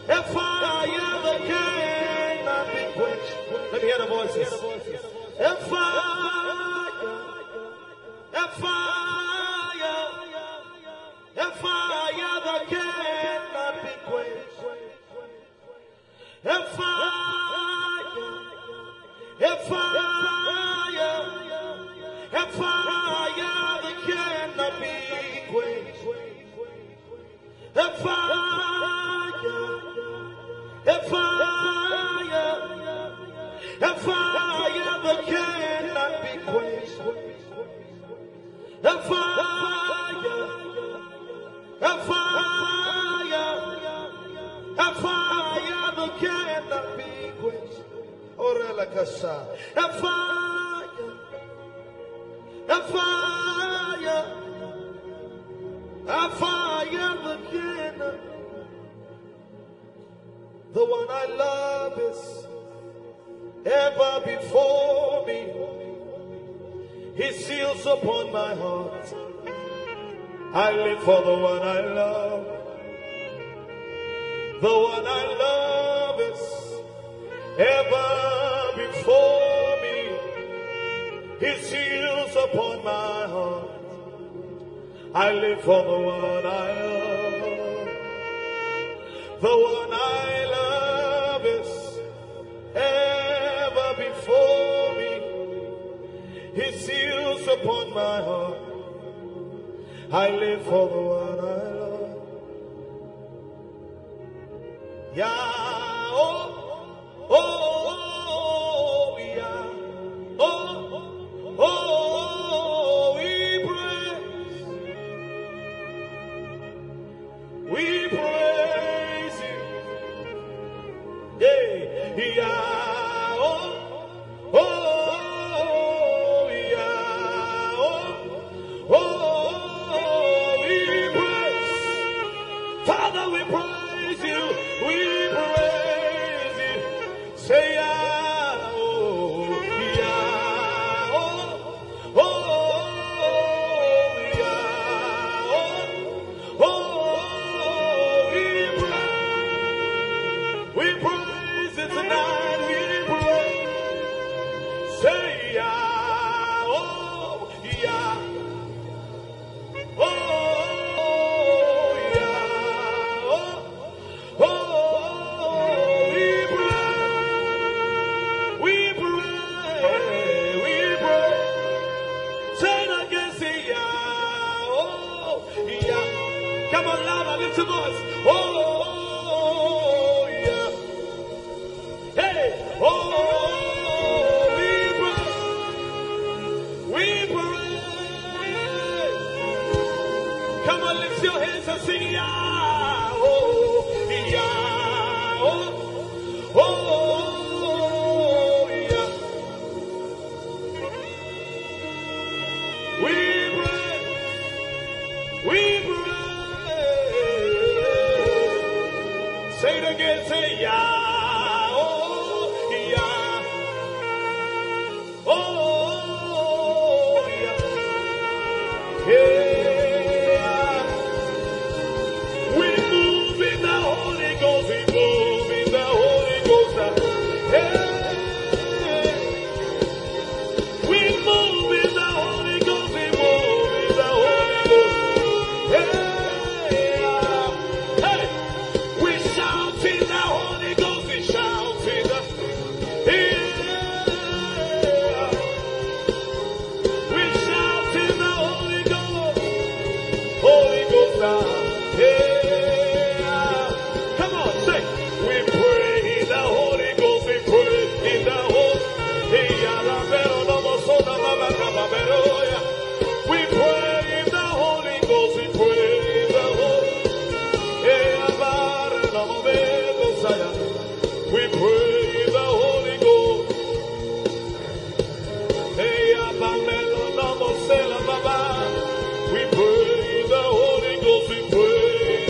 a fire that cannot be quenched. Let me hear the voices. A fire, a fire, a fire that cannot be quenched. A fire, a fire, a fire that cannot be quenched. A fire, a fire, a fire that cannot be quenched. A fire, a fire, a fire that cannot be quenched. Orela Kasa. A fire, a fire, a fire that cannot. The one I love is ever before me. His seals upon my heart. I live for the one I love. The one I love is ever before me. His seals upon my heart. I live for the one I love. The one I love is ever before me. His seals upon my heart. I live for the one I love. Yeah, oh, oh, oh, yeah, oh, oh, we praise you, yeah, yeah, oh, oh, yeah, oh, we praise, Father, we praise you, we praise you, say yeah, oh, yeah, oh, yeah, we praise it tonight, we praise, say yeah, oh, yeah, oh, yeah, oh, we praise. say yeah, oh yeah, oh yeah, yeah. We move in the Holy Ghost, we move in the Holy Ghost. Hey. We move in the Holy Ghost, we move in the Holy Ghost. Hey. We shout in the Holy Ghost, we shout in the we shout in the Holy Ghost, Holy Ghost. Come on, sing. We pray in the Holy Ghost, we pray in the Holy we pray in the Holy Ghost, we pray in the Holy we pray in the Holy Ghost. We pray in the Holy Ghost, we pray.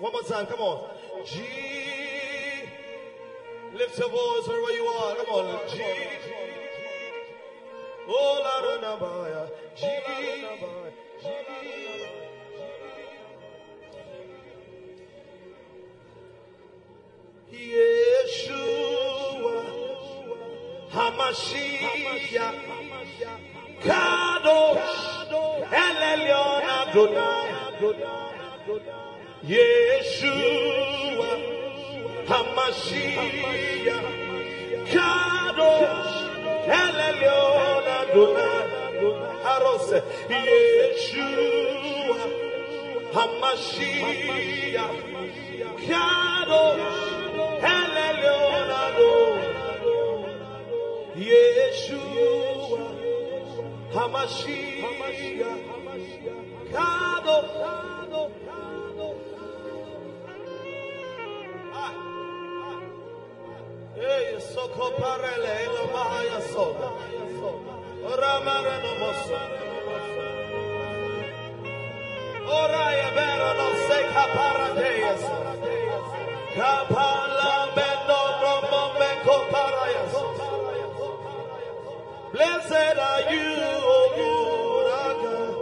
One more time, come on. G. Lift your voice wherever you are. Come on. G. Oh, Lara Nabaya. G. Yeshua Hamashiach Kadosh Elyon Adonai Yeshua Hamashiach Kadosh Elyon Adonai Arose Yeshua Hamashiach Kadosh Elyon Adonai Yeshua Hamashiach Kadosh. Hey, soko parele no mahaya soga. Ramara no moso. Ora ya bero no se kaparadeas. Kapala bendo romo meko parayas. Blessed are you, O Lord our God,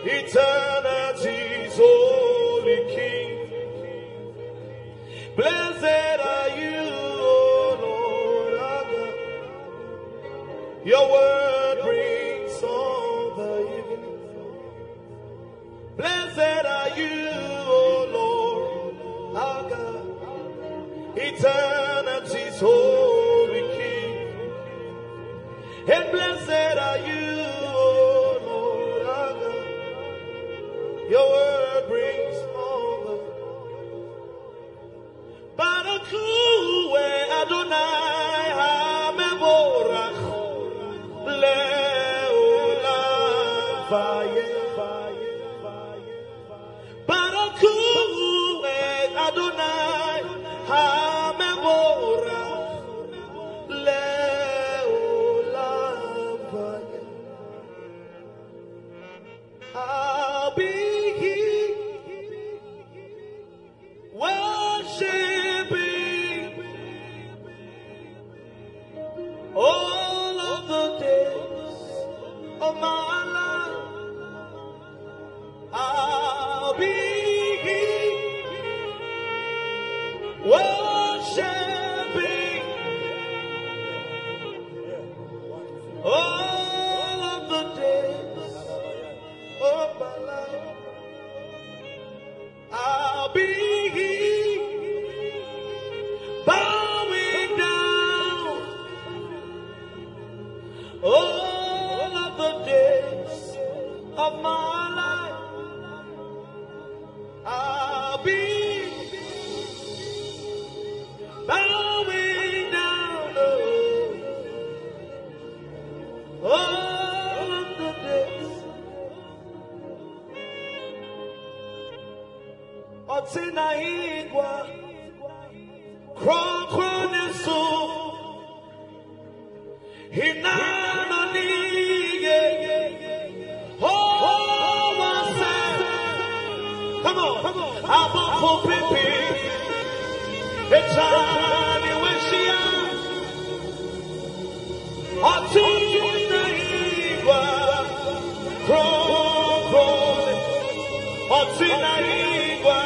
eternity's holy King. Blessed are you, O Lord our God. Your word brings all the evening. Blessed are you, O Lord our God, eternity's holy King. And blessed are you, O Lord our God. Your word brings all the Baraklu Adonai HaMevorach Leolam Baraklu Adonai HaMevorach Leolam I'll be here worshiping all of the days of my life. I'll be here worshiping all of the days of my life. I'll be here bowing down all of the days of my life. I'll be bowing down all of the days. Otina igwa Krokronesu Hinanonige Oh wase Come on Aboko pipi Echani weshia Otina igwa Krokronesu Otina igwa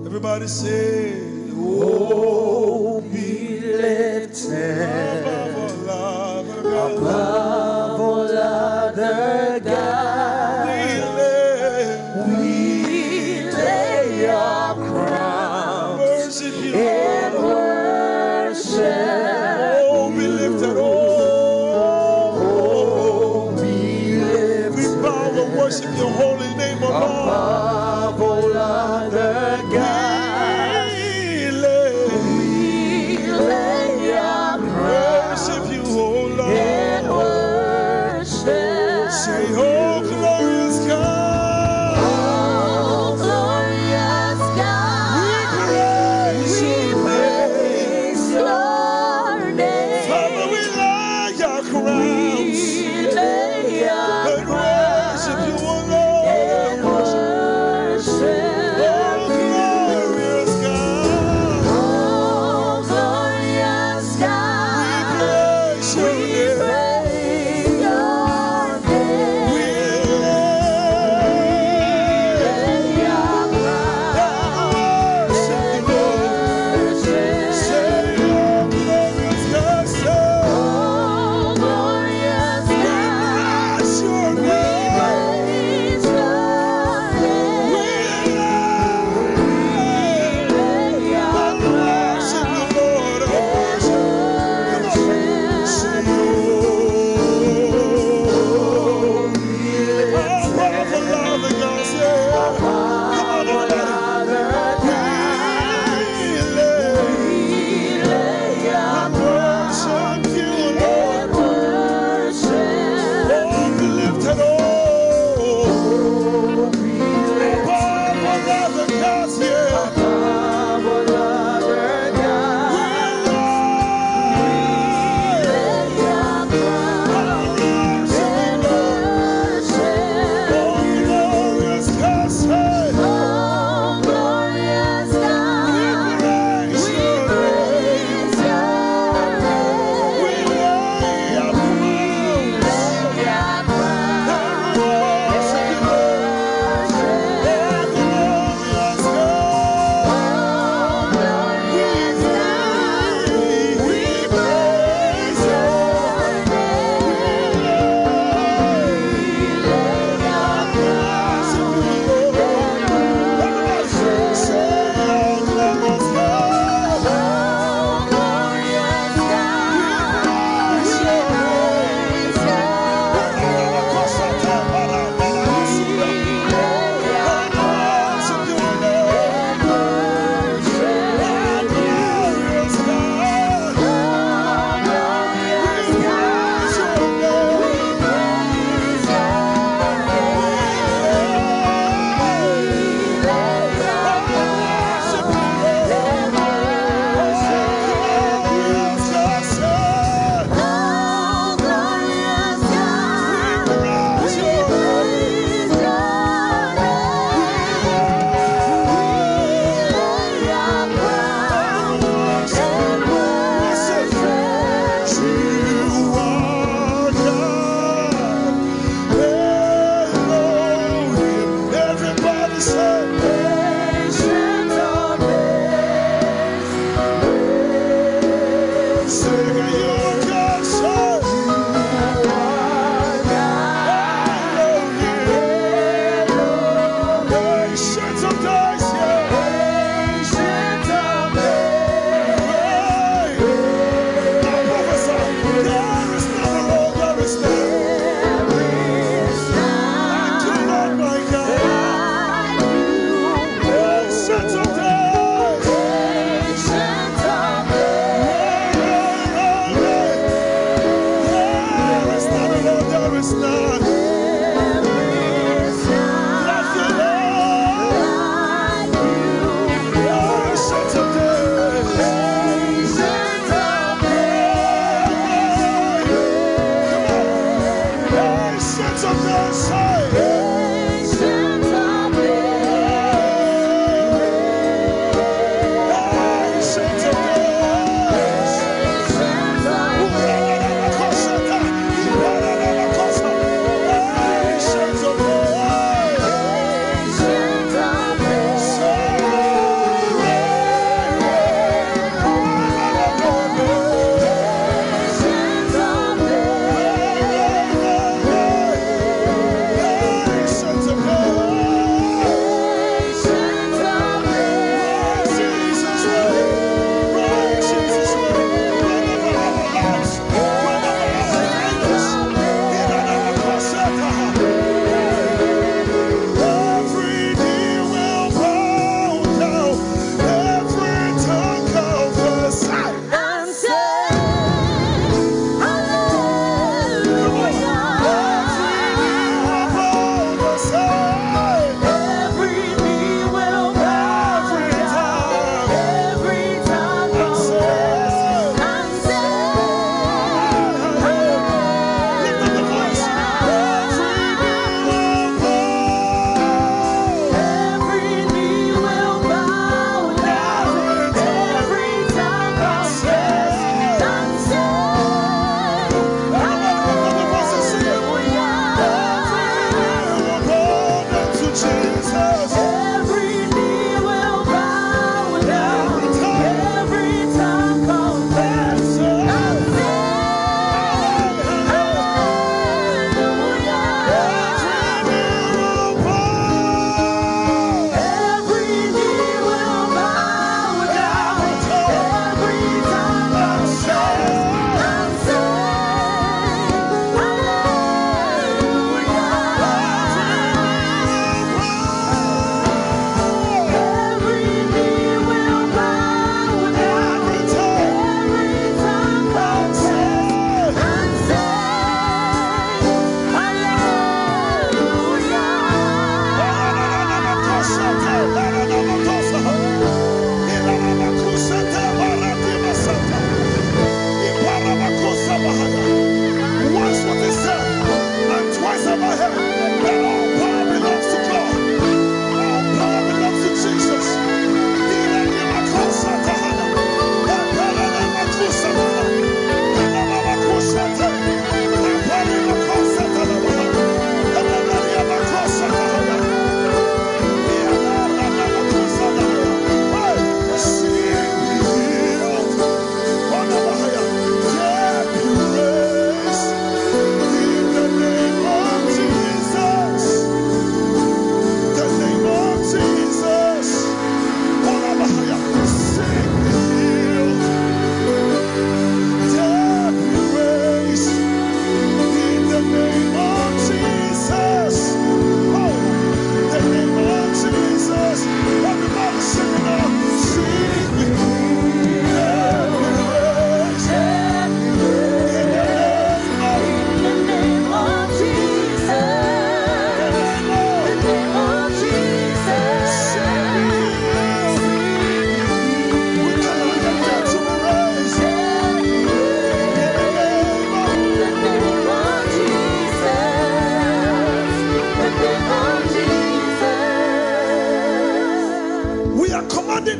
Everybody say, oh, be lifted above all other gods. We lay your crowns and worship. Oh, be lifted, oh, be lifted. We bow the worship your holy name, O Lord. Above all other gods, We lay our worship you, O Lord. in worship. Say, oh glorious God, Oh, glorious we God, praise we your name. praise your name. Father, we lay our crowns We lay our and worship you, O Lord. in worship. Oh glorious God, Oh, glorious we God, praise your we name. praise your name. We Lay our crowns worship in you, Lord. worship. Say, oh glorious God, say, Oh, glorious God, praise your we name. praise your name. We Lay our worship you, Lord. I worship. Come on. Say, oh, powerful love and God, say, come on, everybody. We lay and worship you, Lord. Oh, be lifted, oh, powerful love and God, yeah.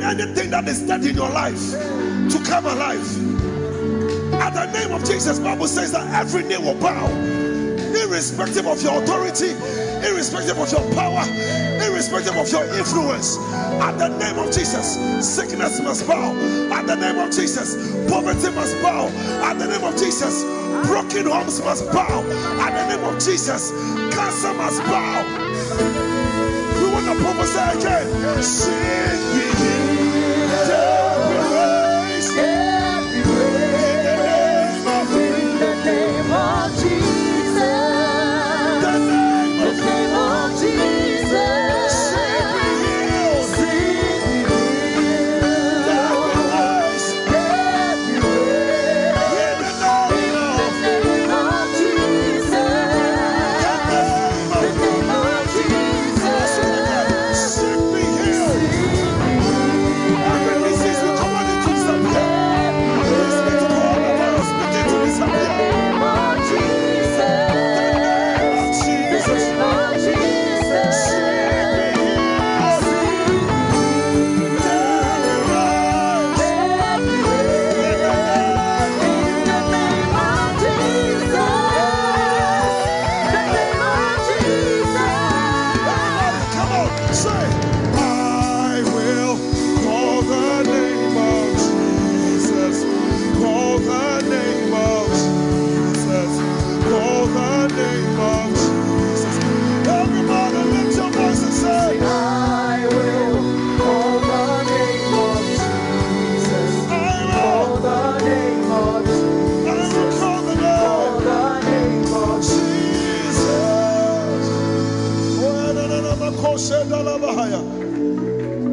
anything that is dead in your life to come alive. At the name of Jesus, the Bible says that every knee will bow, irrespective of your authority, irrespective of your power, irrespective of your influence. At the name of Jesus, sickness must bow. At the name of Jesus, poverty must bow. At the name of Jesus, broken homes must bow. At the name of Jesus, cancer must bow. We want to prophesy again. Sing with you.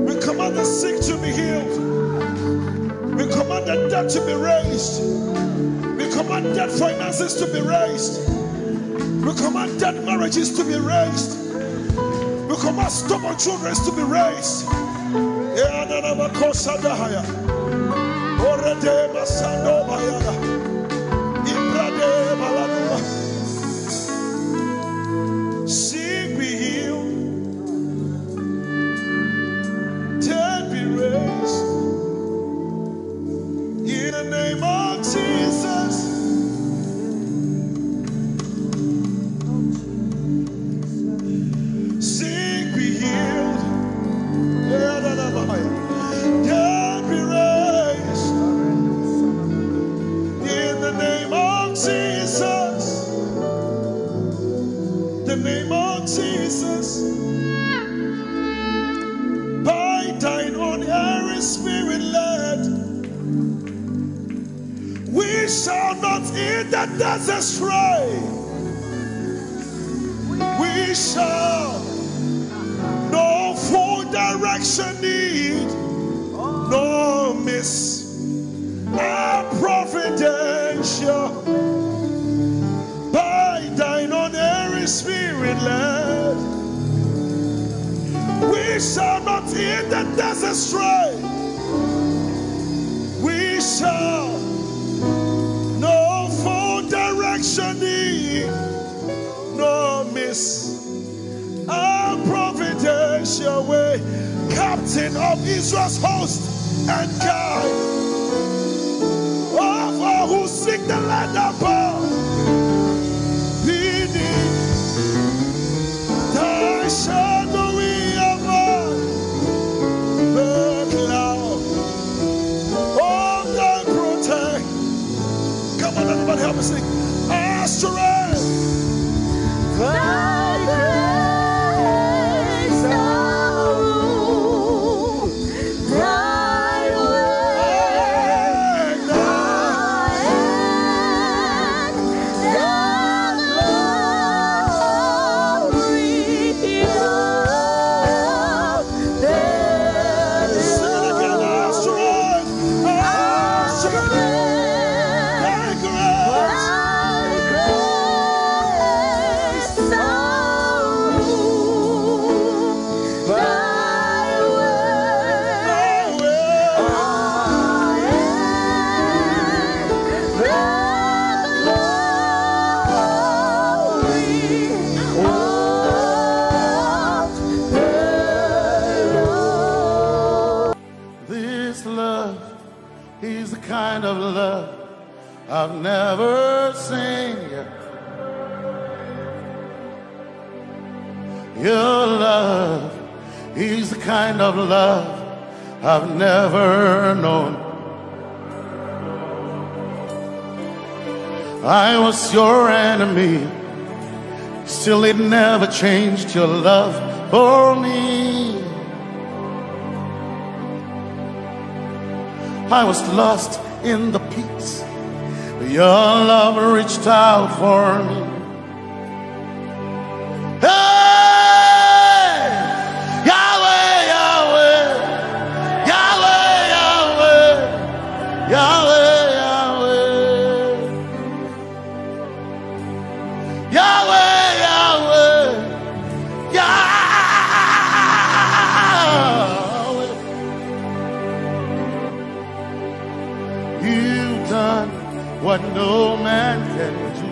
We command the sick to be healed. We command the dead to be raised. We command dead finances to be raised. We command dead marriages to be raised. We command stubborn children to be raised. Sick be healed. In the name of Jesus, sick be healed, dead be raised. In the name of Jesus, the name of Jesus, by thine own Holy Spirit led, we shall not eat the desert stray. We shall no full direction need, no miss our providential. By thine own Holy Spirit led, we shall not eat the desert stray. We shall no full direction need, no miss our providential way. Captain of Israel's host and guide of all who seek the land above, beneath thy shadowy above the cloud of thy protect. Come on, everybody, help me sing. Our strength, thy grace, our rule, thy way, thy I've never seen yet. Your love is the kind of love I've never known. I was your enemy, still it never changed your love for me. I was lost in the pits, but your love reached out for me. Hey, Yahweh, Yahweh, Yahweh, Yahweh, Yahweh, Yahweh, Yahweh, Yahweh, Yahweh. You've done what no man can do.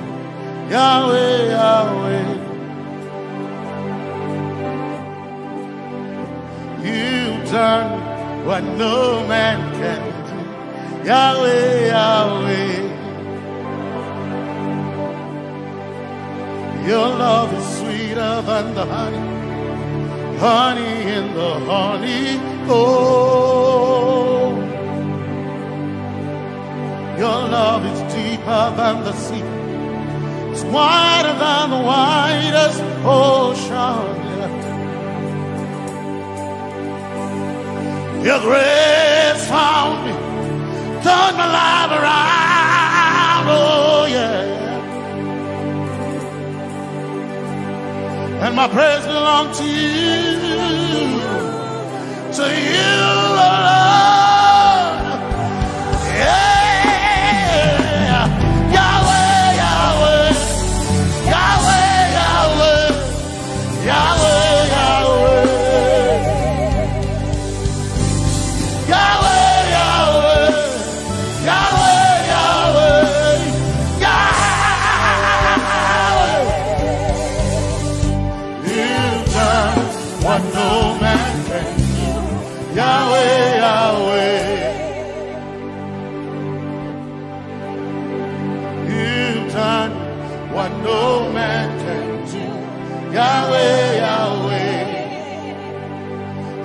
Yahweh, Yahweh. You've done what no man can do. Yahweh, Yahweh. Your love is sweeter than the honey, honey in the honey. Oh, your love is deeper than the sea. It's wider than the widest ocean. Your grace found me, turned my life around. Oh yeah. And my praise belongs to you, alone. Yeah. Yahweh, Yahweh, Yahweh, Yahweh, Yahweh, Yahweh, Yahweh, Yahweh, Yahweh, what no man can do. Yahweh, Yahweh. You've done what no man can do. Yahweh, Yahweh.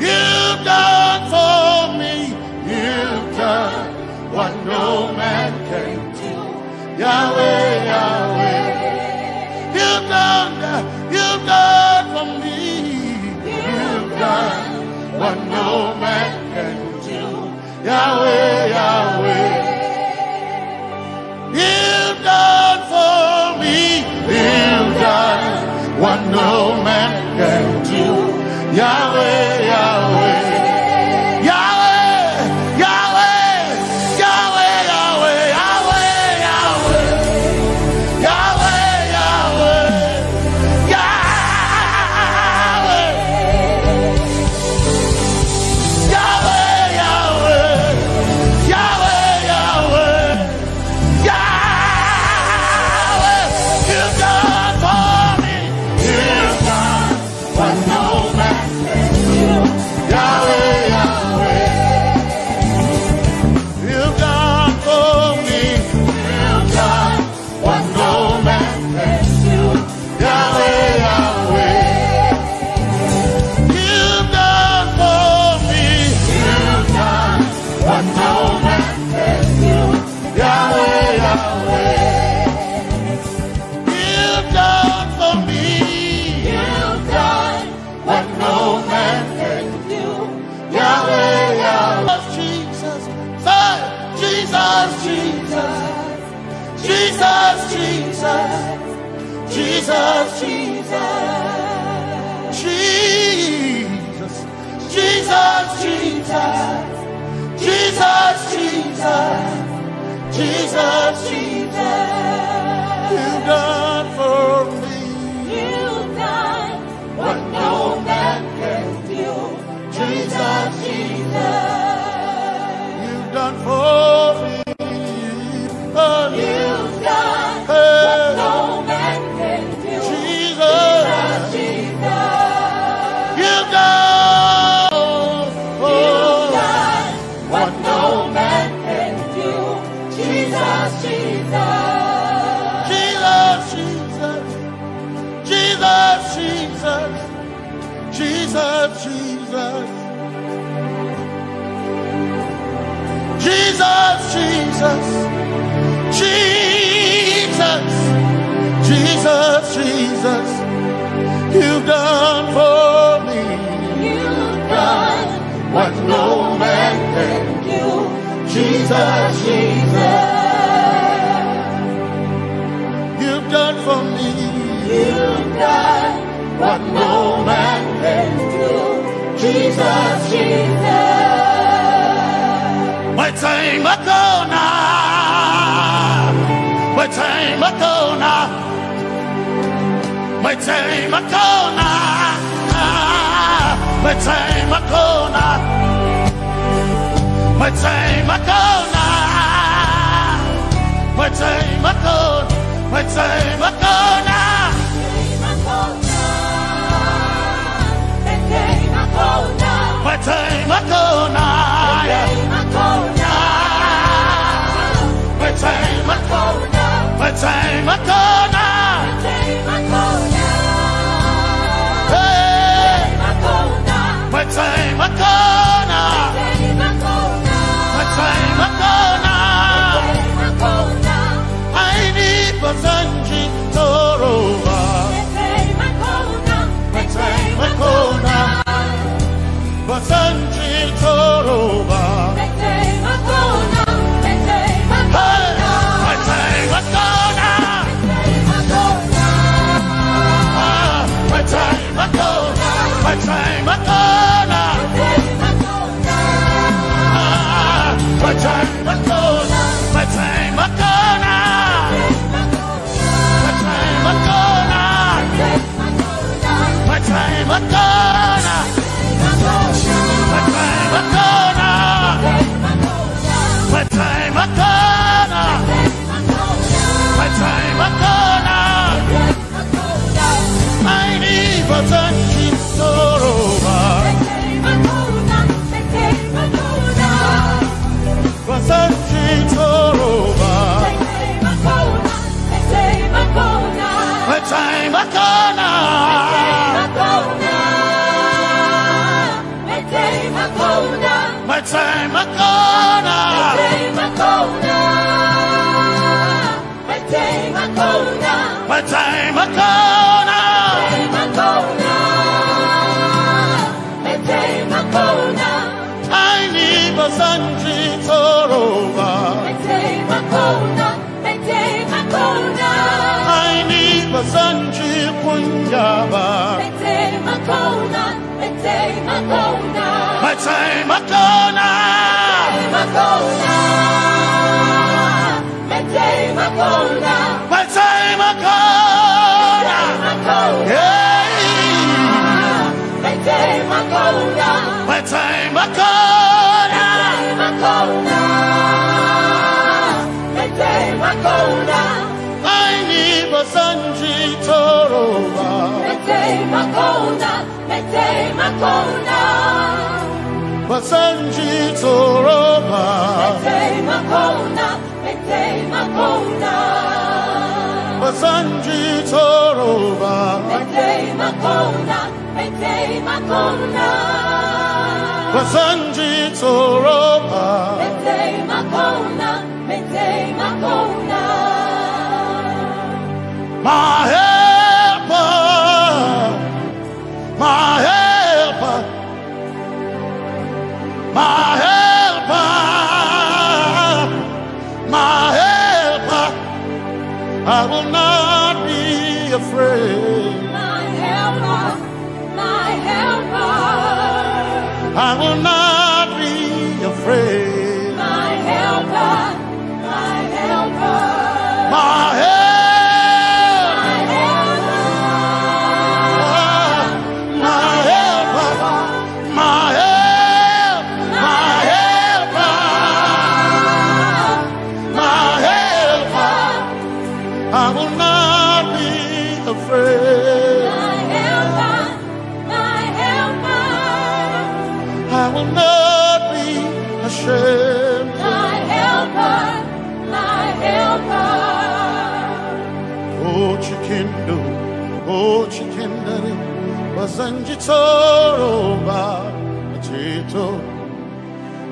You've done for me. You've done what no man can do. Yahweh, Yahweh. You've done for me. What no man can do. Yahweh, Yahweh. You've done for me. You've done what no man can do. Yahweh, Yahweh. Yahweh, Yahweh, Yahweh, Yahweh, Yahweh, Yahweh, Yahweh, Jesus, Jesus, Jesus, Jesus, Jesus, Jesus, Jesus, Jesus. You've done for me. You've done what no man can do. Jesus, Jesus. You've done for me. You've done what no man can do. Jesus, Jesus. You've done what no man can do. Jesus, Jesus. Jesus, Jesus. Jesus, Jesus. Jesus. Jesus, Jesus. You've done for me. You've done what no man can do. Jesus, Jesus. You've done for me. You've done what no man can do. Jesus, Jesus. My time ago now. My time ago now. My time ago now. My time ago now. My time ago now. My time ago. My time ago now. My time ago now. My time ago. My time ago now. My time ago now. My time ago now. I need Basanji Toroba. My time ago now. Basanji Toroba. My time ago now. My time ago now. My time ago now. My time ago now. My time ago now. My time ago now. My time ago now. My time ago now. My time ago now. My time ago now. My time ago now. I need Basanji Toroba. Basanji Toroba. My time ago now. My time ago now. My time ago now. I need Basanji Toroba. I need Basanji Punjaba. My time ago now. My time ago now. Yeah. My time ago now. My time ago now. I need Basanji Toroba. Basanji Toroba. Basanji Toroba. Basanji Toroba. My helper, my helper, my helper, my helper. I will not be afraid. My helper, my helper. I will not be afraid. My helper, my helper. My helper. I will not be afraid. My helper, my helper. I will not be ashamed. My helper, my helper. Oh, chicken do, oh, chicken daddy, Basanjitoroba Chito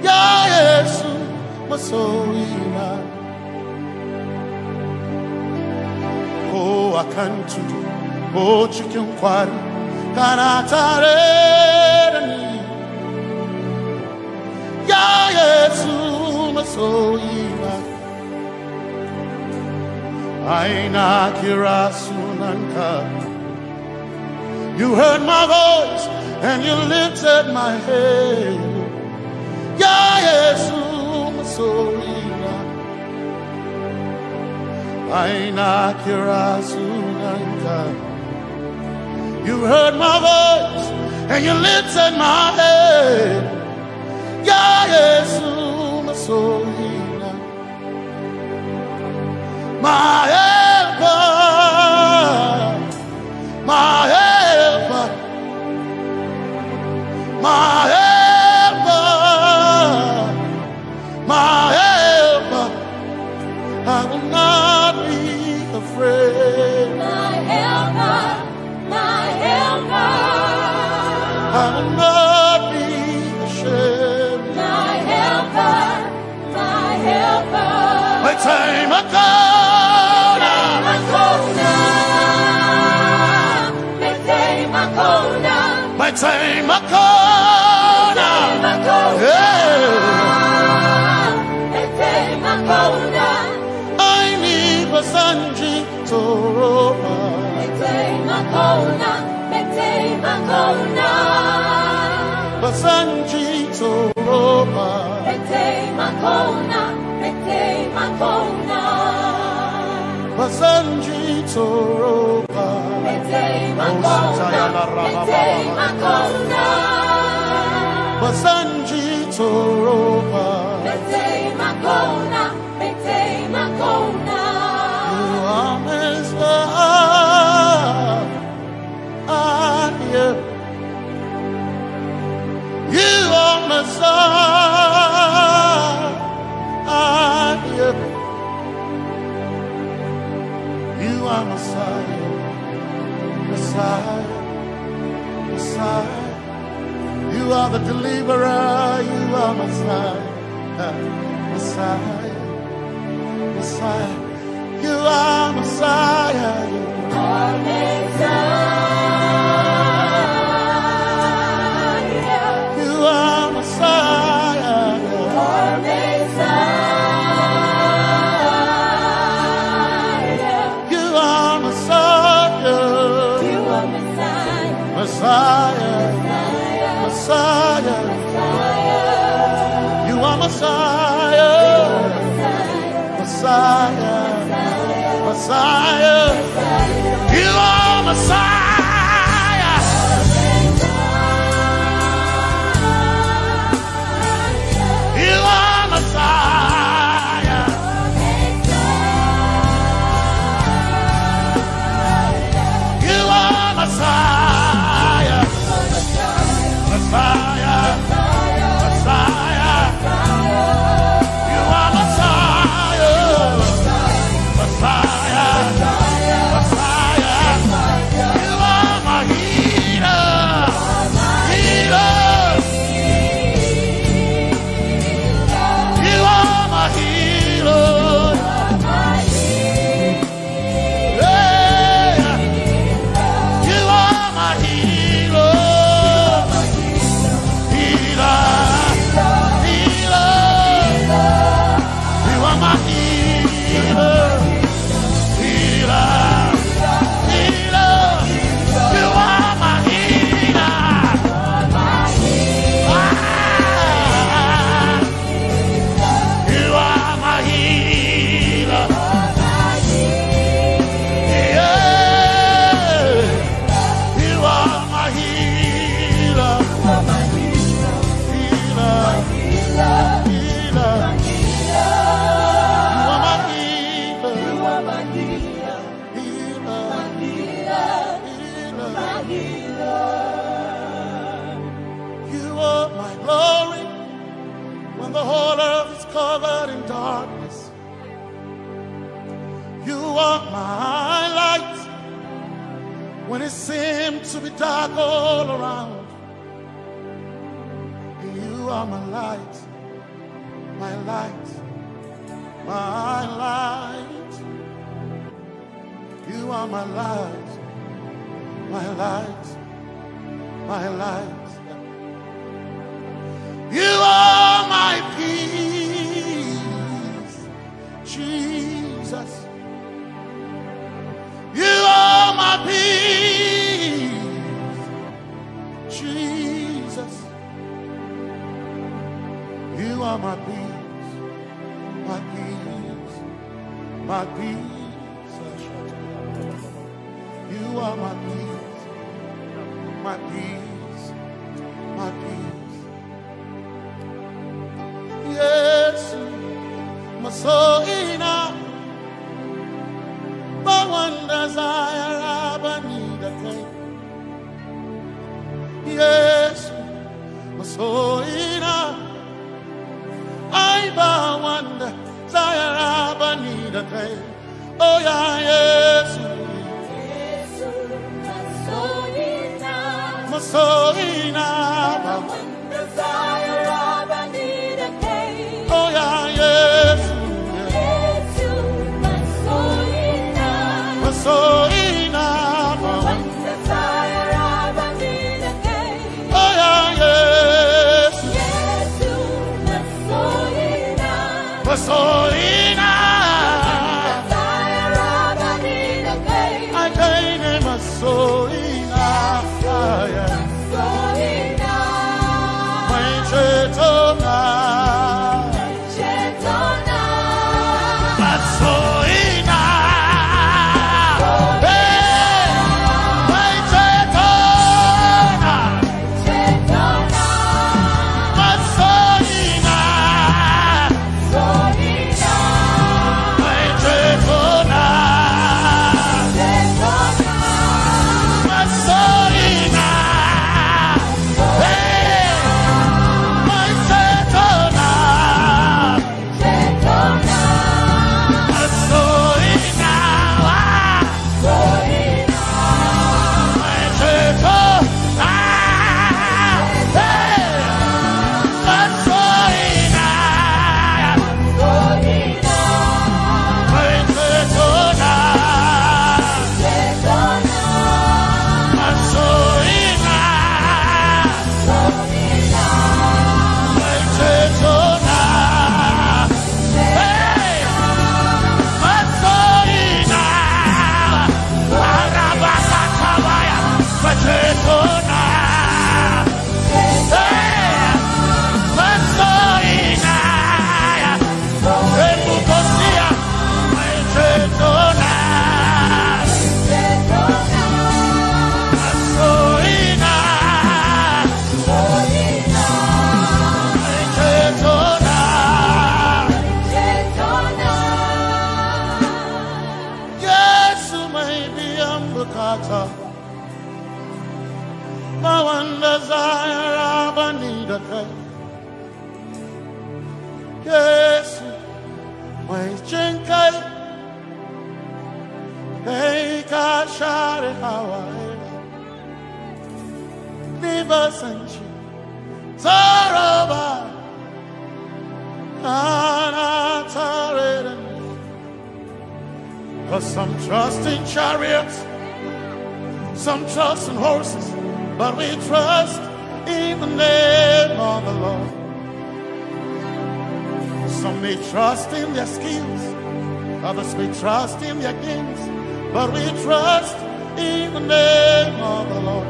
Ya Yesu Masoina Oh Akantu Oh Chicken Quarry Kanatare Ya Yesu Masoina Aina Kirasunanka You heard my voice and you lifted my head. Ya Yesu Masoina Aina Kirasunanka You heard my voice and you lifted my head. Ya Yesu Masoina My helper My helper My helper My helper I will not be afraid My helper My helper I will not be ashamed My helper My helper My time I go My time I corner. I need Basanji Toroba. Basanji Toroba. Basanji Toroba. Basanji Toroba. You are Messiah. You are Messiah. You are Messiah. Messiah, Messiah, you are the deliverer, you are Messiah, Messiah, Messiah, you are Messiah, you are Messiah, you are Messiah, you are Messiah, you are Messiah. Messiah, Messiah, you are Messiah, Messiah, Messiah, you are Messiah, you are Messiah, you are Messiah. Messiah, Messiah, you are Messiah, Messiah, Messiah, you are my healer, healer, you are my healer, yeah, you are my healer. Covered in darkness, you are my light when it seemed seems to be dark all around, you are my light, my light, my light. You are my light, my light, my light. You are my peace, Jesus. You are my peace, Jesus. You are my peace, my peace, my peace. You are my peace, my peace, my peace. Yes, my soul enough. But one desire I need a thing. Yes, my soul enough. I but one desire I need a thing. Oh yeah, yes. My soul enough. One desire I need a thing. Oh yeah, yes. So enough, one desire I need a day. Oh yeah, yes, yes, so enough, desire I need a day. I gain him a so enough, so enough, my Chioma, that's so. Yes, my chenkai, hey, kashare Hawaii, never sanchi, Zaraba, Anatare. Cause some trust in chariots, some trust in horses, but we trust in the name of the Lord. Some may trust in their skills, others may trust in their gains, but we trust in the name of the Lord.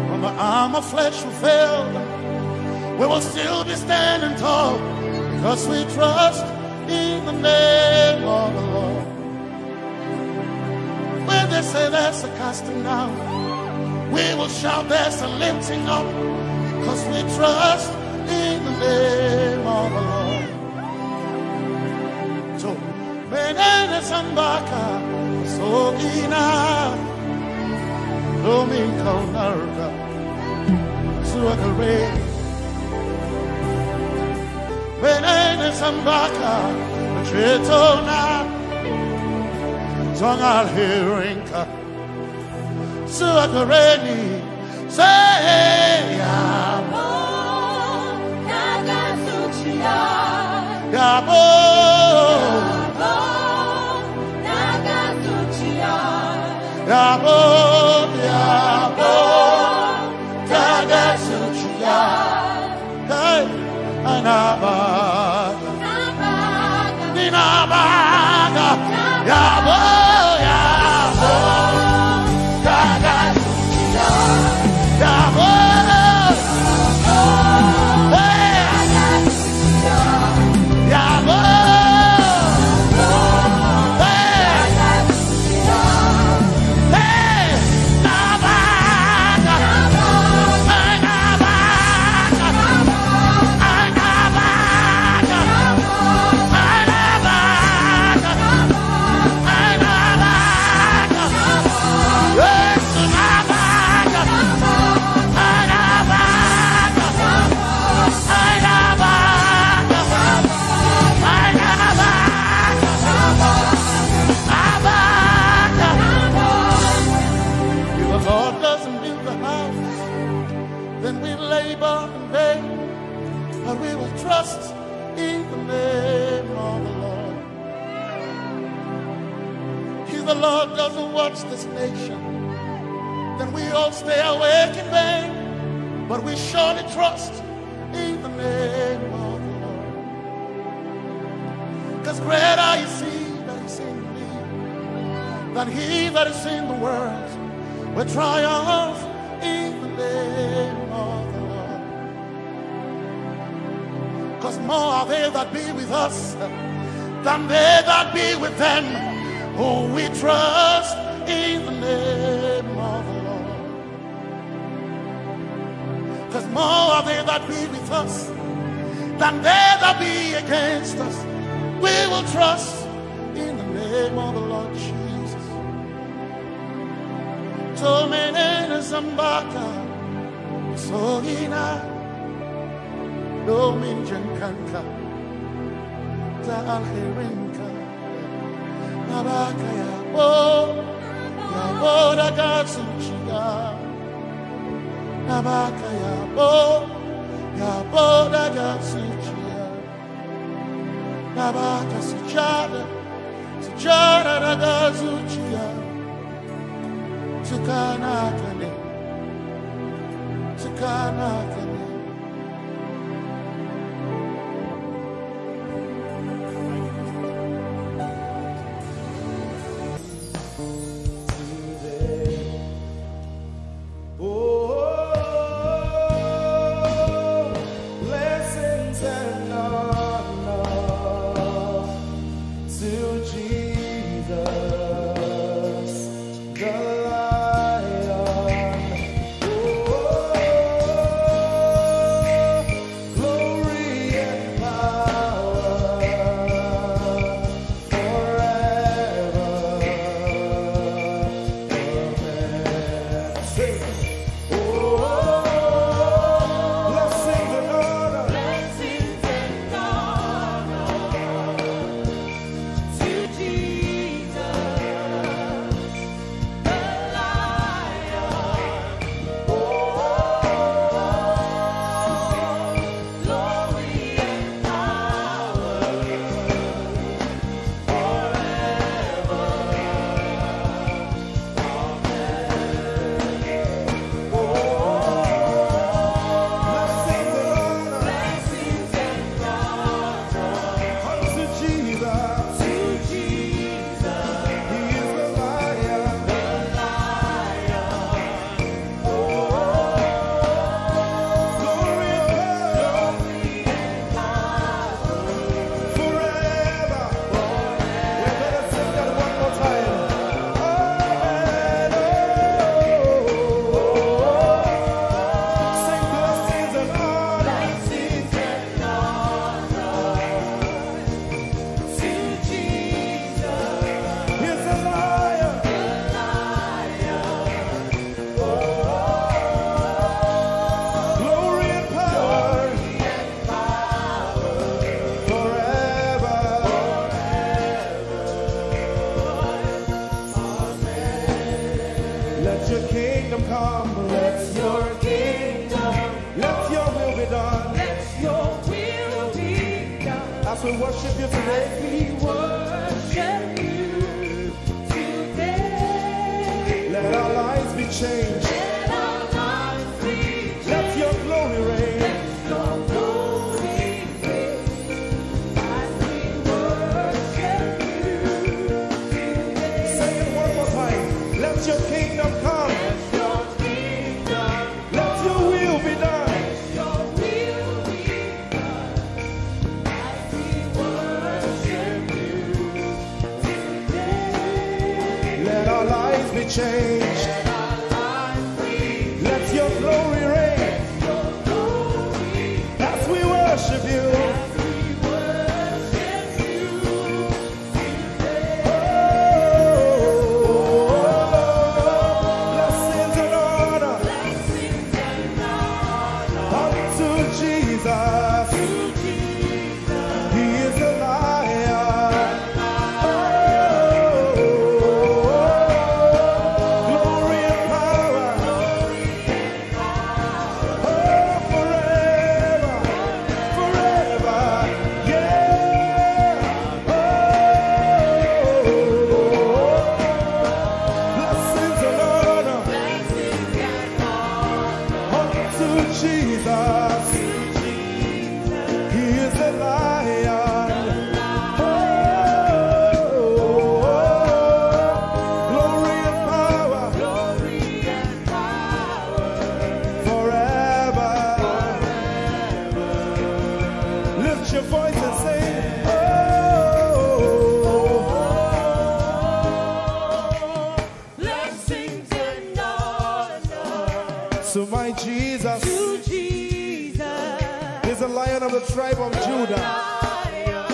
When the arm of flesh will fail, we will still be standing tall, because we trust in the name of the Lord. When they say there's a casting down, we will shout there's a lifting up, because we trust in the name of the Lord. So, Benene Sambaka, so ina, Domingo Narga, Suakare, Benene Sambaka, Chetona, Tongal Hirinka, Suakareni, say Yabo, Nagasuchia. Yabo, Nagasuchia. Yabo, Yabo, Nagasuchia. Hey, Anabaga, Ninabaga, Yabo, Yabo, Nagasuchia. Yabo, Yabo, trust in the name of the Lord. If the Lord doesn't watch this nation, then we all stay awake in vain. But we surely trust in the name of the Lord. Because greater is He that is in me than he that is in the world. We triumph in the name of the Lord. Because more are they that be with us than they that be with them. Oh, we trust in the name of the Lord. Because more are they that be with us than they that be against us. We will trust in the name of the Lord Jesus. Tomenene Zambaka, Sohina. Dominjan kanka ta alherinka nabaka yabo yabo daga suchiya nabaka yabo yabo daga suchiya nabaka sujada daga suchiya tukana kane Let your kingdom come. Let your kingdom. Let your will be done. Let your will be done. As we worship you today. We worship you today. Let our lives be changed. Let our lives be changed. Let your glory reign. Let your glory reign. As we worship you today. Say it one more time. Let your kingdom come. Let your kingdom. Let your will be done. Let your will be done. As we worship you today. Let our lives be changed. Let our lives be Let your glory reign. your glory. As we worship you. As we worship you today. Blessings and honor Blessings and honor unto Jesus. to Jesus. He is a lion. Glory and power. Forever. Forever. Yeah. Blessings and honor Blessings and honor unto Jesus. He is a lion. Glory and power glory and power forever. Lift your voice and sing. blessings and honor To my Jesus to Jesus. is a lion of the tribe of Judah. Lion. Oh,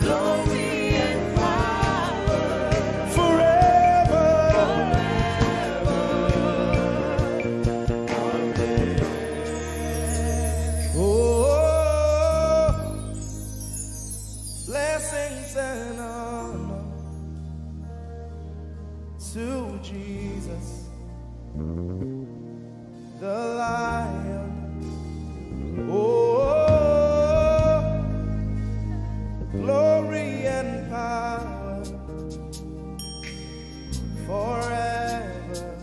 Glory and power forever. Oh, blessings and honor to Jesus, the Lion. Oh, glory and power forever.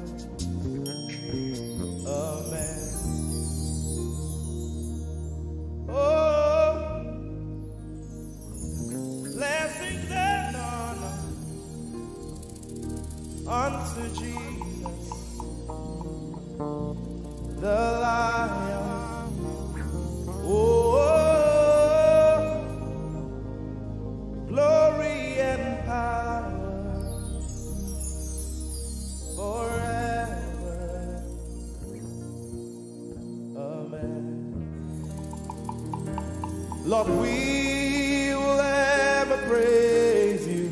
Amen. Oh, blessings and honor unto Jesus, the Lion. Oh, glory and power forever. Amen. Lord, we will ever praise you.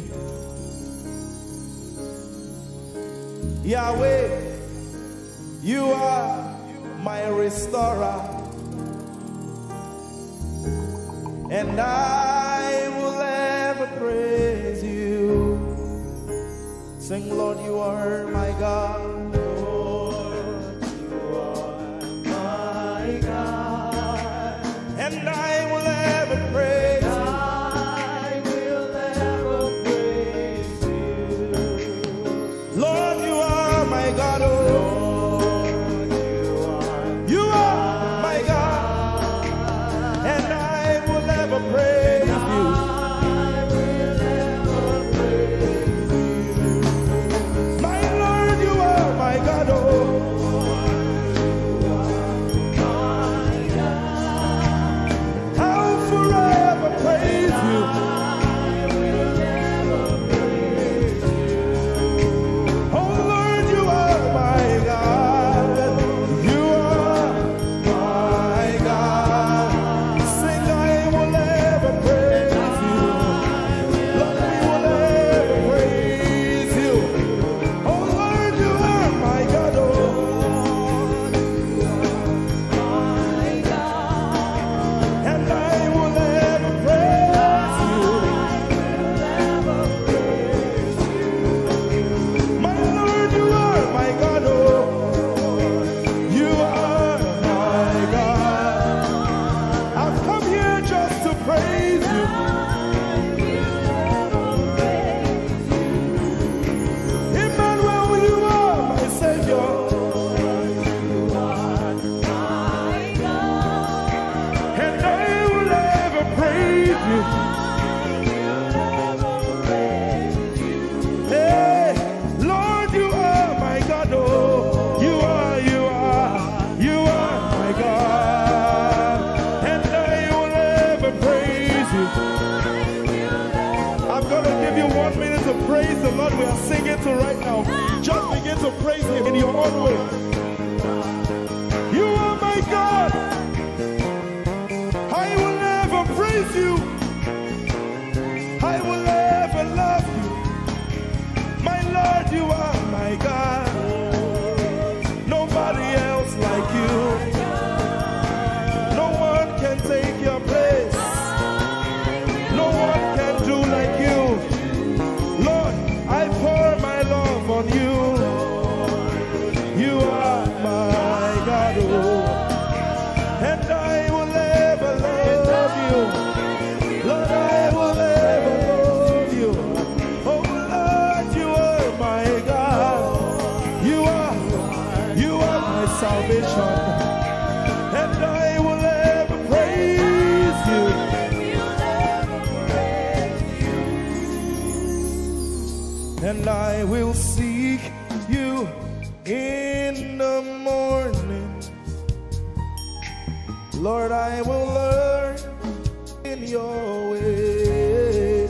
Yahweh, you are my restorer, and I will ever praise you. Sing, Lord, you are my God. Lord, you are my God, and I will ever praise you. I will ever praise you. Lord, you are my God. Oh, you are my God, and I will ever praise you. My Lord, you are one we are singing to right now. Just begin to praise him in your own way. You are my God. I will never praise you. I will never love you. My Lord, you are my God. Nobody else like you. No one can take your place. No one can do like you. Lord, I pour my love on you. You are my God, oh. And I will never love you. Lord, I will never love you. Oh Lord, you are my God. You are my salvation. And I will never praise you. And I will seek you in the morning. Lord, I will learn in your way.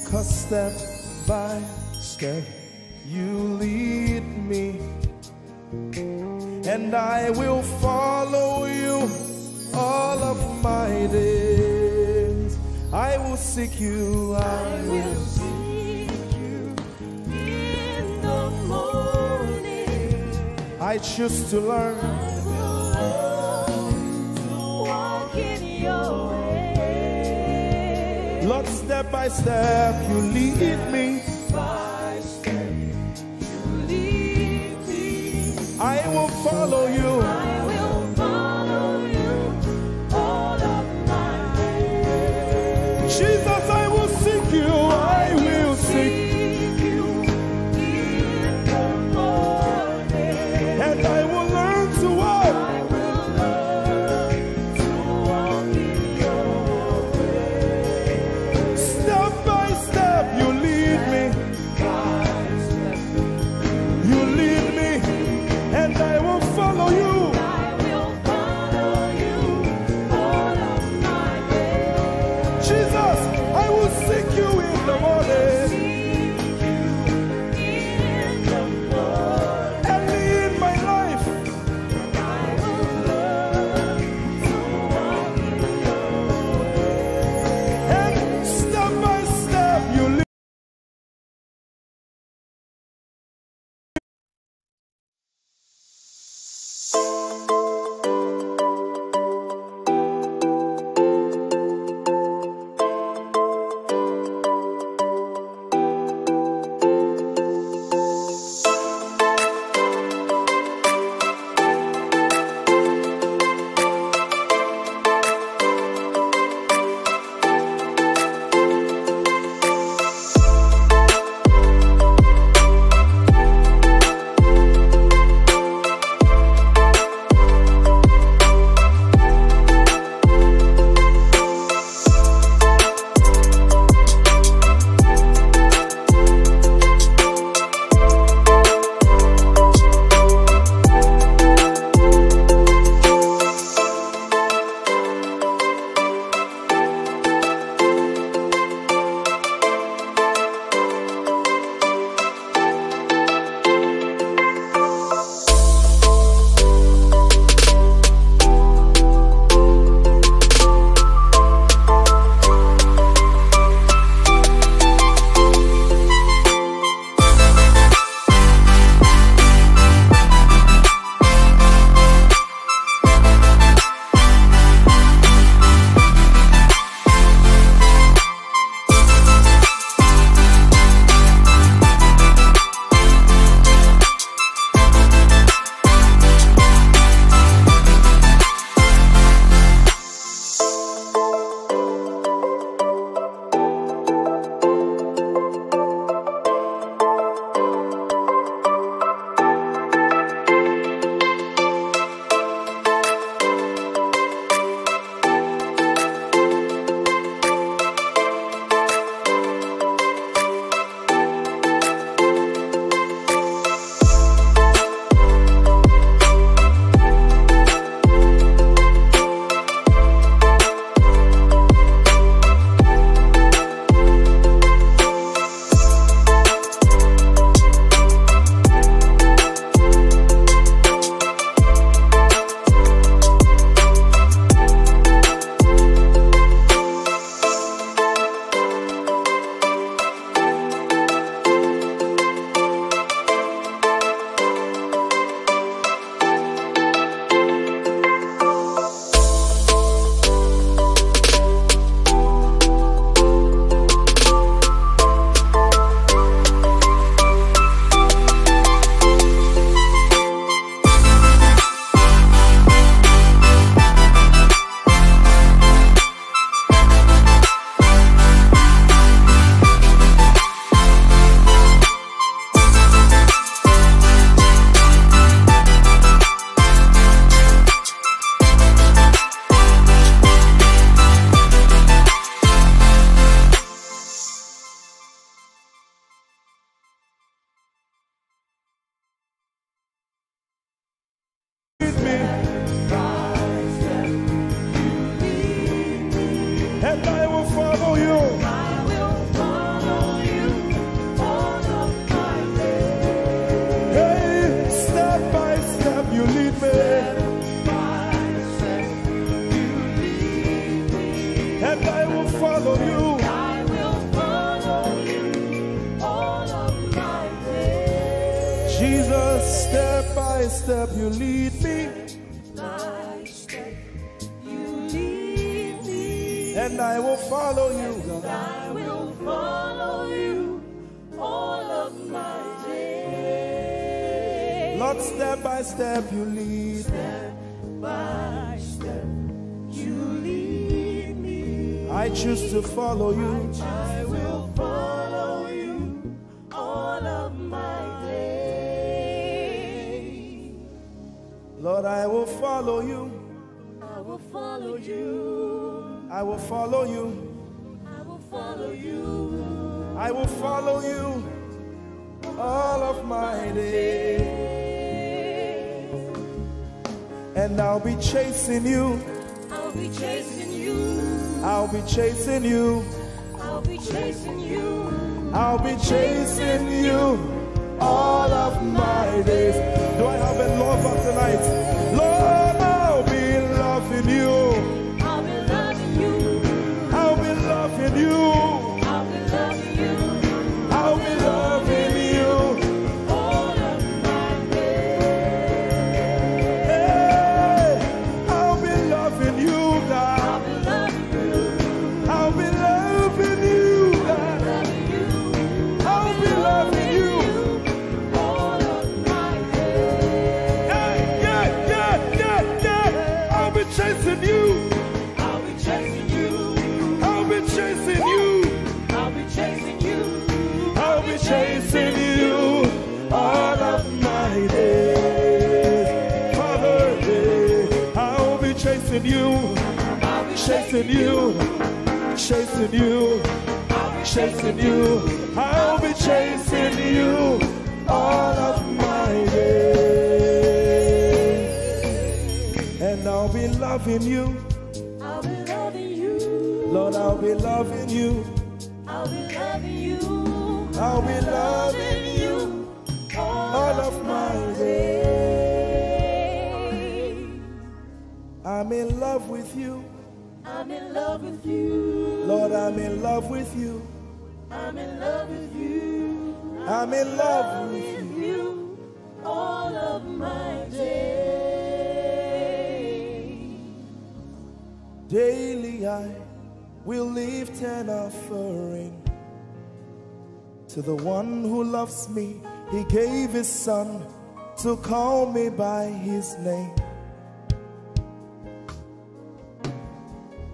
'Cause step by step you lead me, and I will follow you all of my days. I will seek you. I will seek you in the morning. I choose to learn. I will learn to walk in your way. Lord, step by step you lead me. By step you lead me. I will follow you. I will follow you all of my days. Jesus, I will seek you. I will seek you in the morning. And I will learn to walk. I will learn to walk in your way. Step by step you lead me. By Jesus, step by step you lead me. By step you lead me. And I will follow you, God. I will follow you all of my days. Lord, step by step you lead. Step by step you lead me. I choose to follow you. I will follow you all of my days. Lord, I will follow you. I will follow you. I will follow you. I will follow you. I will follow you all of my days. And I'll be chasing you. I'll be chasing you. I'll be chasing you. I'll be chasing you. I'll be chasing you all of my days. Do I have a lover tonight? Lord, I'll be loving you. I'll be loving you. I'll be loving you. I'll be loving you. I'll be loving you. All of my days. Hey, I'll be loving you, God. I'll be loving you. I'll be loving you, God. I'll be loving you. All of my days. Yeah. I'll be chasing you. I'll be chasing you. I'll be chasing you. I'll be chasing you. I'll be chasing you all of my days. Father, I'll be chasing you. I'll be Chasing you. Chasing you. Chasing you. I'll be chasing you all of my days. And I'll be loving you. I'll be loving you. Lord, I'll be loving you. I'll be loving you. I'll be loving you all of my days. I'm in love with you. I'm in love with you. Lord, I'm in love with you. I'm in love with you. I'm in love with you all of my days. Daily I will lift an offering to the one who loves me. He gave his son to call me by his name.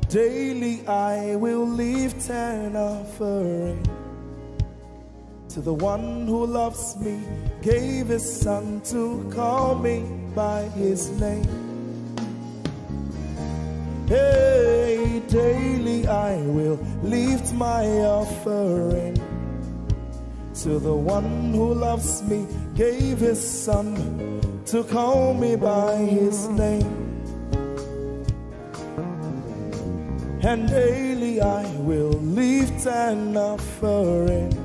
Daily I will lift an offering to the one who loves me, gave his son to call me by his name. Hey, daily I will lift my offering to the one who loves me, gave his son to call me by his name. And daily I will lift an offering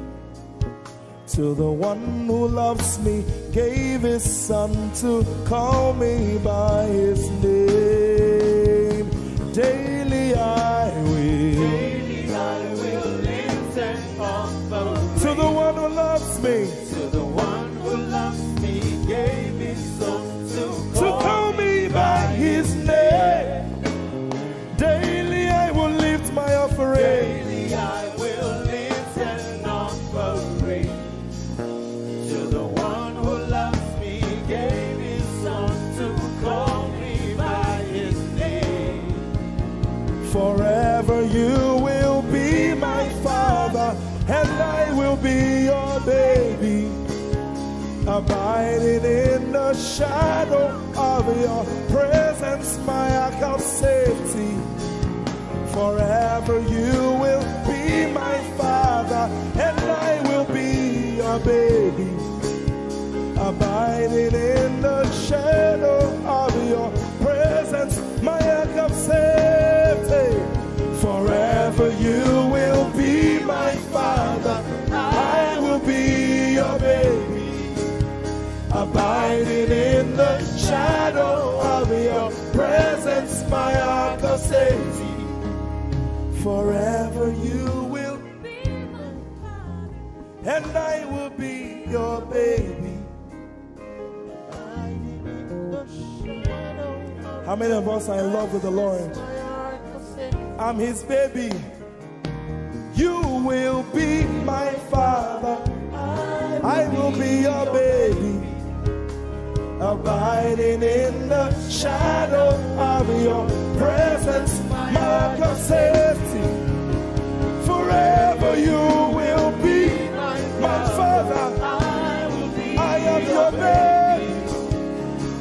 to the one who loves me, gave his son to call me by his name. Daily I will lift an offering to the one who loves me, to the one who loves me, gave his son to call me by his name. Daily I will lift my offering. Daily I will lift an offering to the one who loves me, gave his son to call me by his name. Forever you will be my father, and I will be your baby, abiding in the shadow of your presence, my ark of safety. Forever you will be my father, and I will be your baby, abiding in the shadow of your presence, my ark of safety. Forever you will be my father, I will be your baby, abiding in the shadow of your presence, my ark of safety. Forever you will be my father, and I will be your baby, How many of us are in love with the Lord? I'm his baby. You will be my father. I will be your baby. Abiding in the shadow of your presence, mark of safety. Forever you will be my father. I am your baby.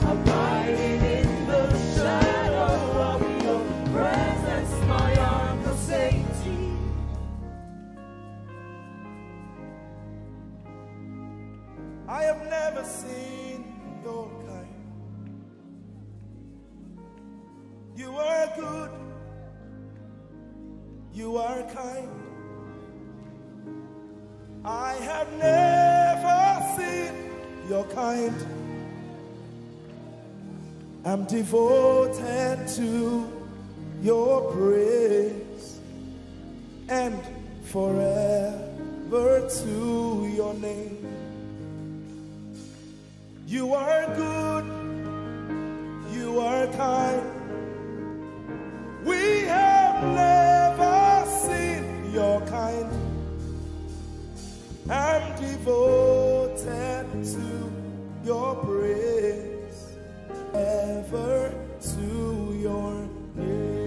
Abiding in the shadow of your presence, my arms of safety. I have never seen your kind. You are good. You are kind. I have never seen your kind. I'm devoted to your praise and forever to your name. You are good, you are kind. We have never seen your kind. I'm devoted to your praise, ever to your name.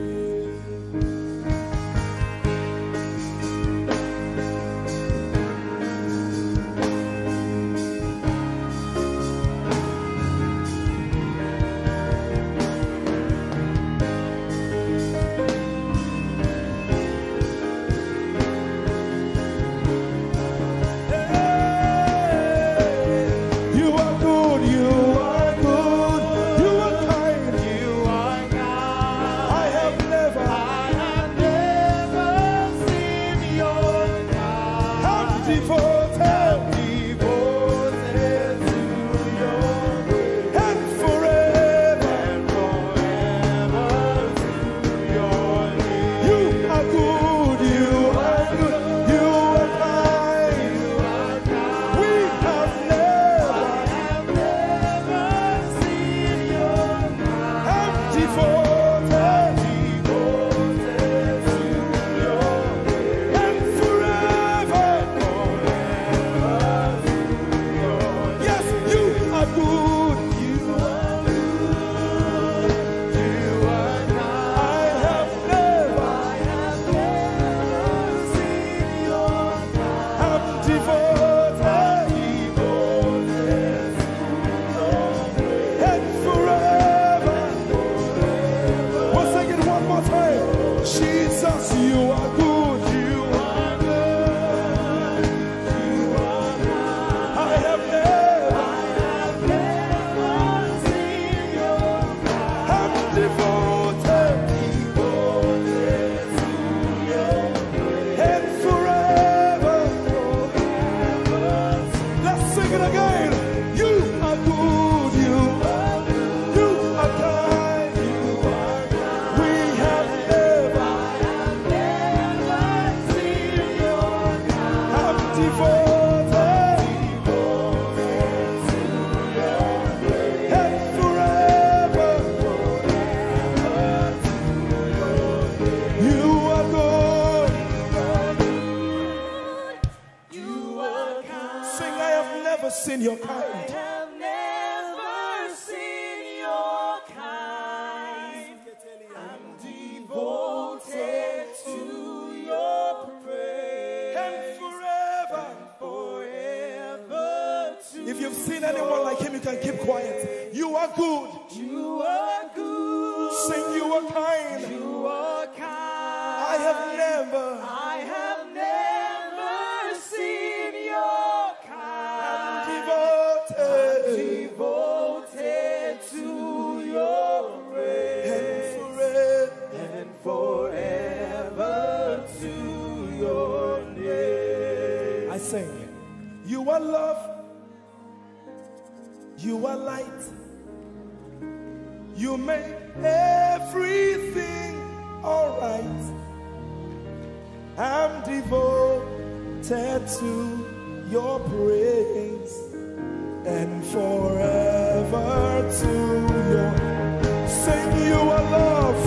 Sing, you are love.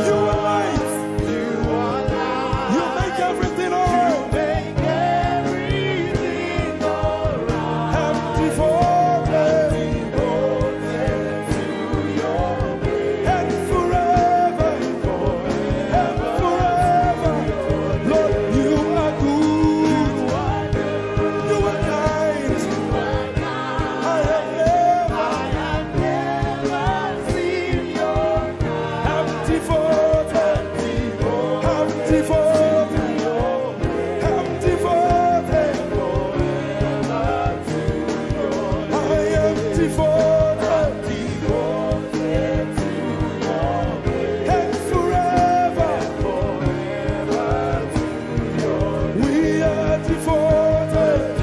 You are light. You make everything alright. I'm devoted to your praise. And forever. Lord, you are good. You are kind. I have never seen your kind. I'm devoted. I'm devoted. I'm devoted. I am devoted. And forever. We are devoted.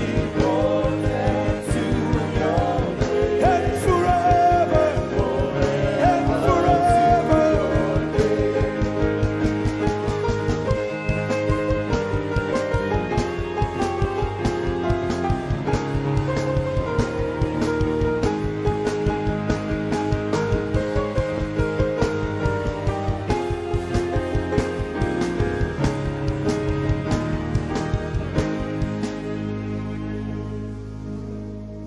And forever. And forever.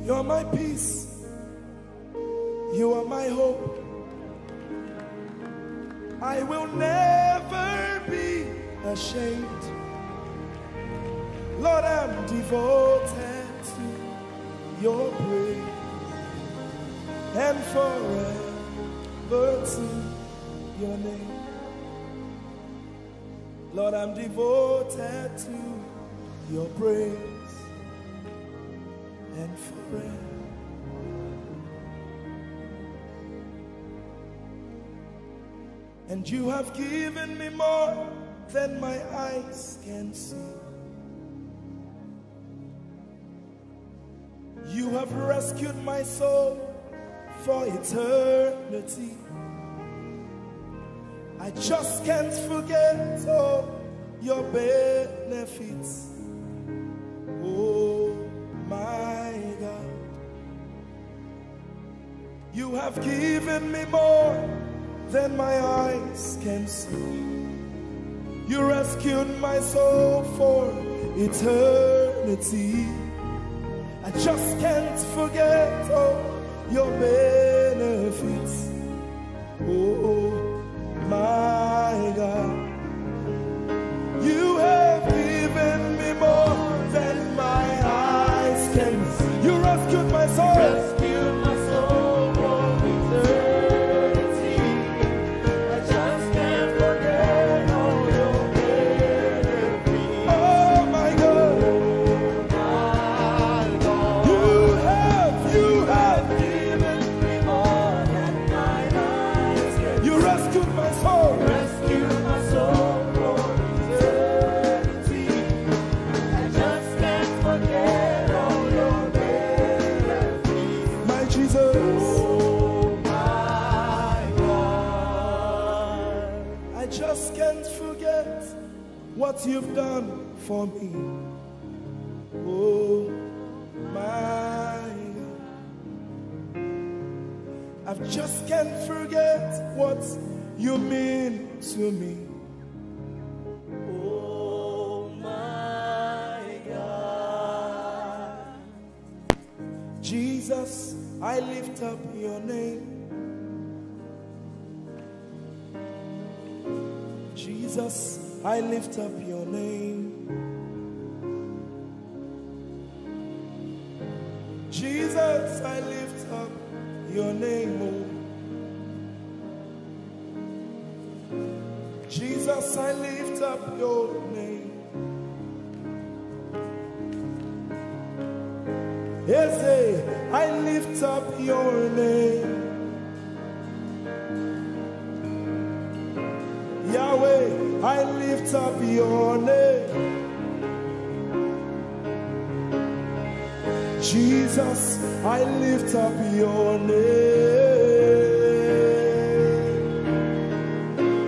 You're my peace. You are my hope. I will never be ashamed. Lord, I'm devoted to your praise and forever to your name. Lord, I'm devoted to your praise and forever. And you have given me more than my eyes can see. You have rescued my soul for eternity. I just can't forget all your benefits. Oh my God, you have given me more than my eyes can see. You rescued my soul for eternity. I just can't forget all your benefits. Oh my God, you have given me more than my eyes can see. You rescued my soul. Rescued my soul from eternity. I just can't forget all your benefits. Oh my God, you have given me more than my eyes can see. You rescued my soul. Rescued my soul from eternity. I just can't forget all your benefits. My Jesus. Oh my God. I just can't forget what you've done for me. Oh my God. I just can't forget what you mean to me. Oh my God. Jesus, I lift up your name. Jesus, I lift up your name. Jesus, I lift up your name. Oh. Jesus, I lift up your name. Ese, I lift up your name. Yahweh, I lift up your name. Jesus, I lift up your name.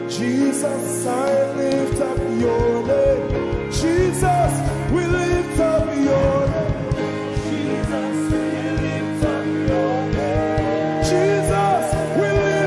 Jesus, I lift up your name. Jesus, we lift up your name. Jesus, we lift up your name. Jesus, we lift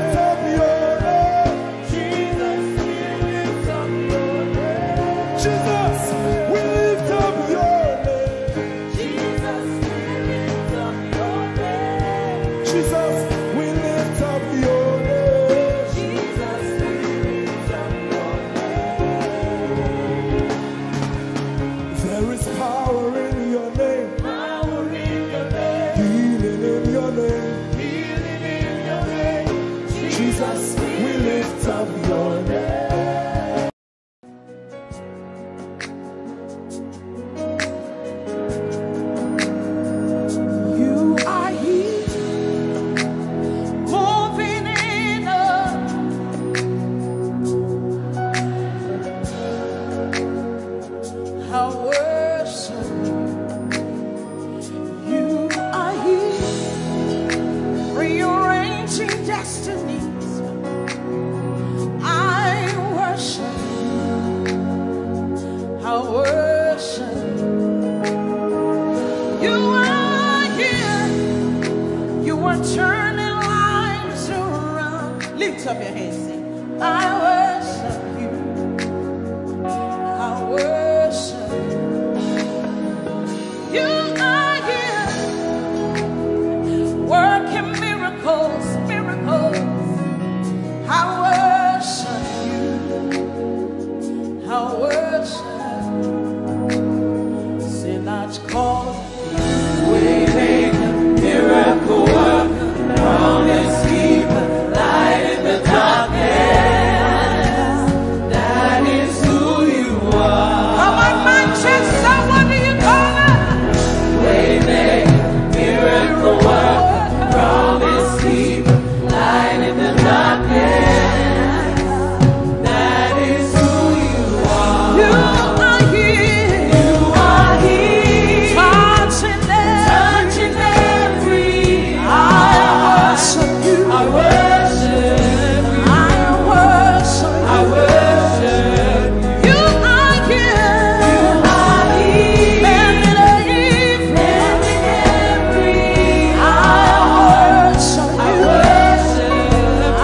are turning lives around. Lift up your hands, sing. I worship you. I worship you. You are here, working miracles, miracles. I worship you. I worship you. Sinach called. Waymaker, miracle worker, promise keeper, light in the darkness. That is who you are. Come on, Manchester, what do you call it? Waymaker, miracle worker, promise keeper, light in the darkness. That is who you are. You are here. You are here. Touching Touching every I worship you. I worship you. I worship I worship you. you. You are here. You are here. Mending every Mending every I worship I you. worship I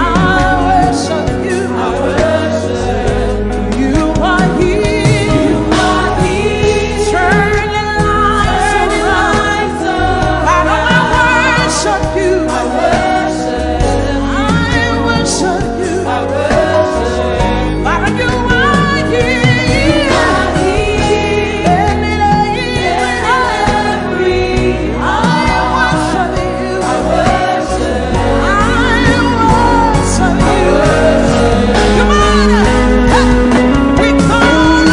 worship you. I worship You are here. you. Are here. Turning lives Turning around. lives around. Father, I worship you. I worship I worship you. I worship Father, you are here. are here. Mending every I worship you. I worship I worship you. Come on, we call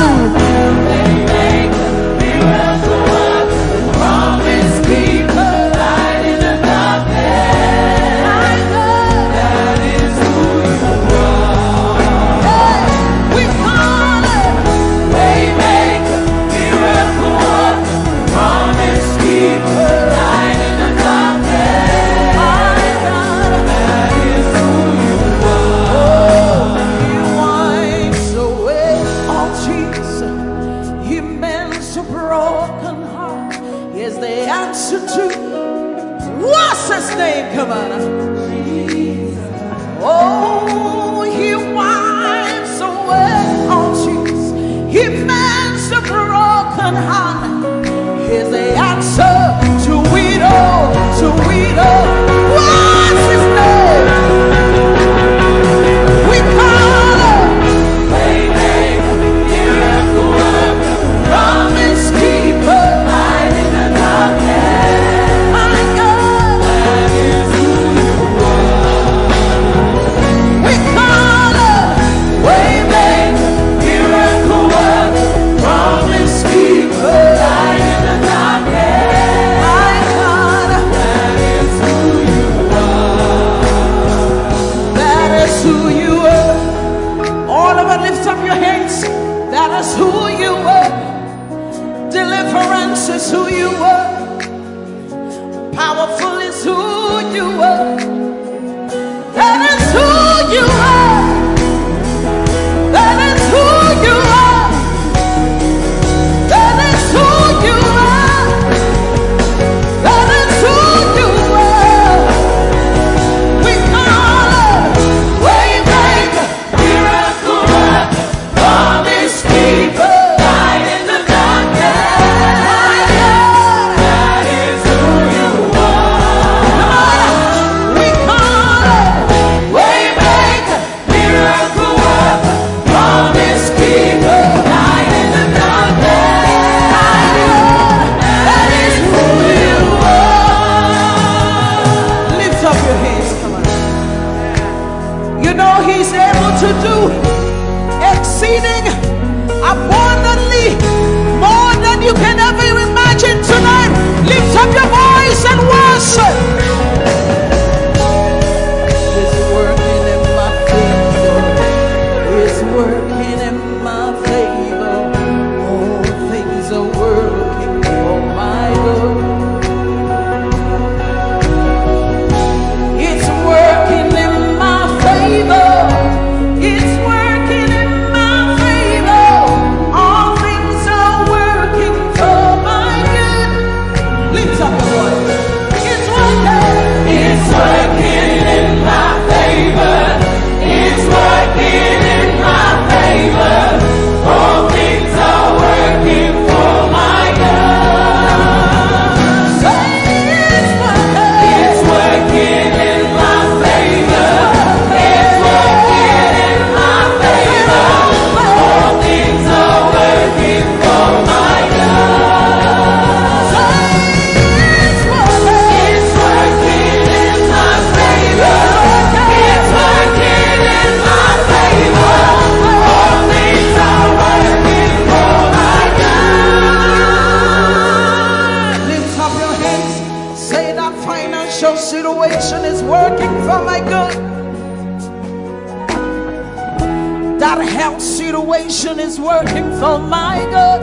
Waymaker, miracle worker, promise keeper, light in the darkness. That is who you are. we call Waymaker, miracle worker, promise keeper, light in the darkness. That is who you He wipes away all tears. He mends a broken heart. Is the answer to what's his name? Come on. Oh, he wipes away all tears. He mends a broken heart. Is the answer to it all, to it all. What's his name? We call him Waymaker, miracle worker, promise keeper. light in the darkness. My God, That is who you we call him Waymaker, miracle worker, promise keeper, light in the darkness. my God. That is who you That is who you are. All of it, lift up your hands. That is who you are. Deliverance is who you are. Powerful is who you are. That is who you are. That is who you are. That is who you are. That is who you are. We call him Waymaker, miracle worker, promise keeper, light in the darkness. That is who you are. we situation is working for my good. That health situation is working for my good.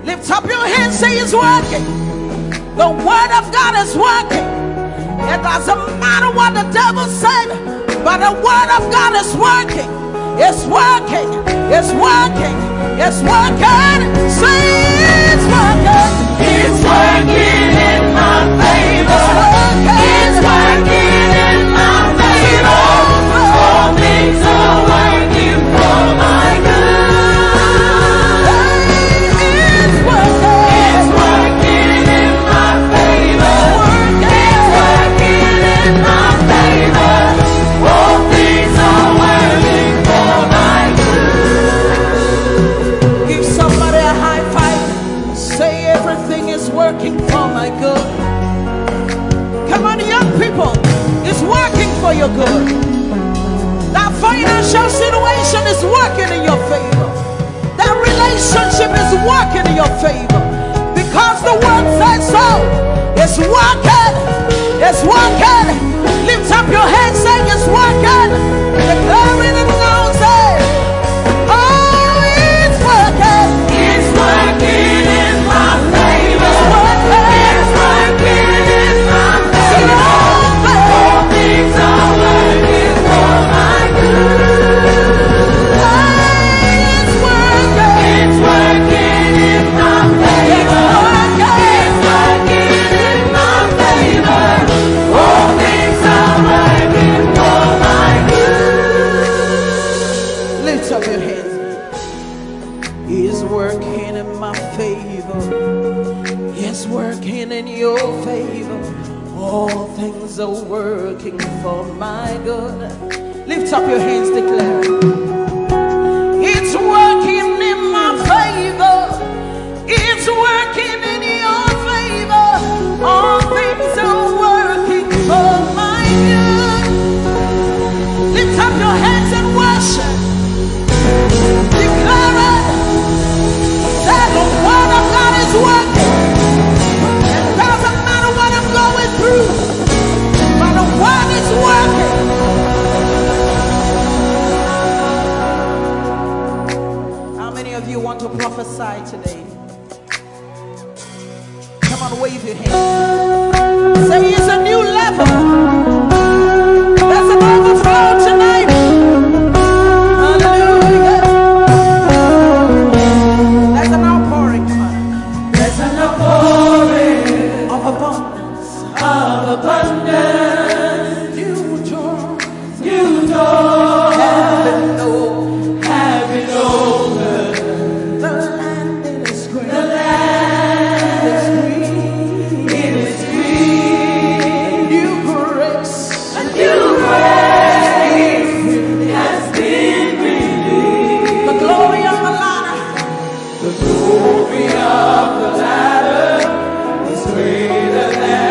Lift up your hands, say it's working. The word of God is working. It doesn't matter what the devil said, but the word of God is working. It's working. It's working. It's working. Say it's working. It's working in my favor. It's working in my favor. All things are working for my good. It's working. It's working in my favor. It's working in my favor. All things are working for my good. Give somebody a high five. Say everything is working for my good. Come on, young people. It's working for your good. That financial situation is working in your favor. That relationship is working in your favor. Because the word says so. It's working. It's working. Lift up your hands, saying it's working. Declaring it now, say, oh, it's working. It's working in my favor. It's working in my favor. All things are working for my good. It's working. It's working in my favor. It's working in my favor. All things are working for my good. Lift up your hands. He's working in my favor. He's working in your favor. All things are working for my good. Lift up your hands, declare. It's working in my favor. It's working in your favor. All things are working for my good. Lift up your hands and worship. Declare it. That the word of God is working. It doesn't matter what I'm going through, but the word is working. How many of you want to prophesy today? Come on, wave your hands. Say it's a new level. There's an overflow tonight. Hallelujah. There's an outpouring. Come on. There's an outpouring Of abundance. of abundance. New doors. New doors Heaven knows. have been opened. The land is great. The land It's green. it is green. New grace. A new grace has been released. The glory of the Lara. The glory of the latter is greater than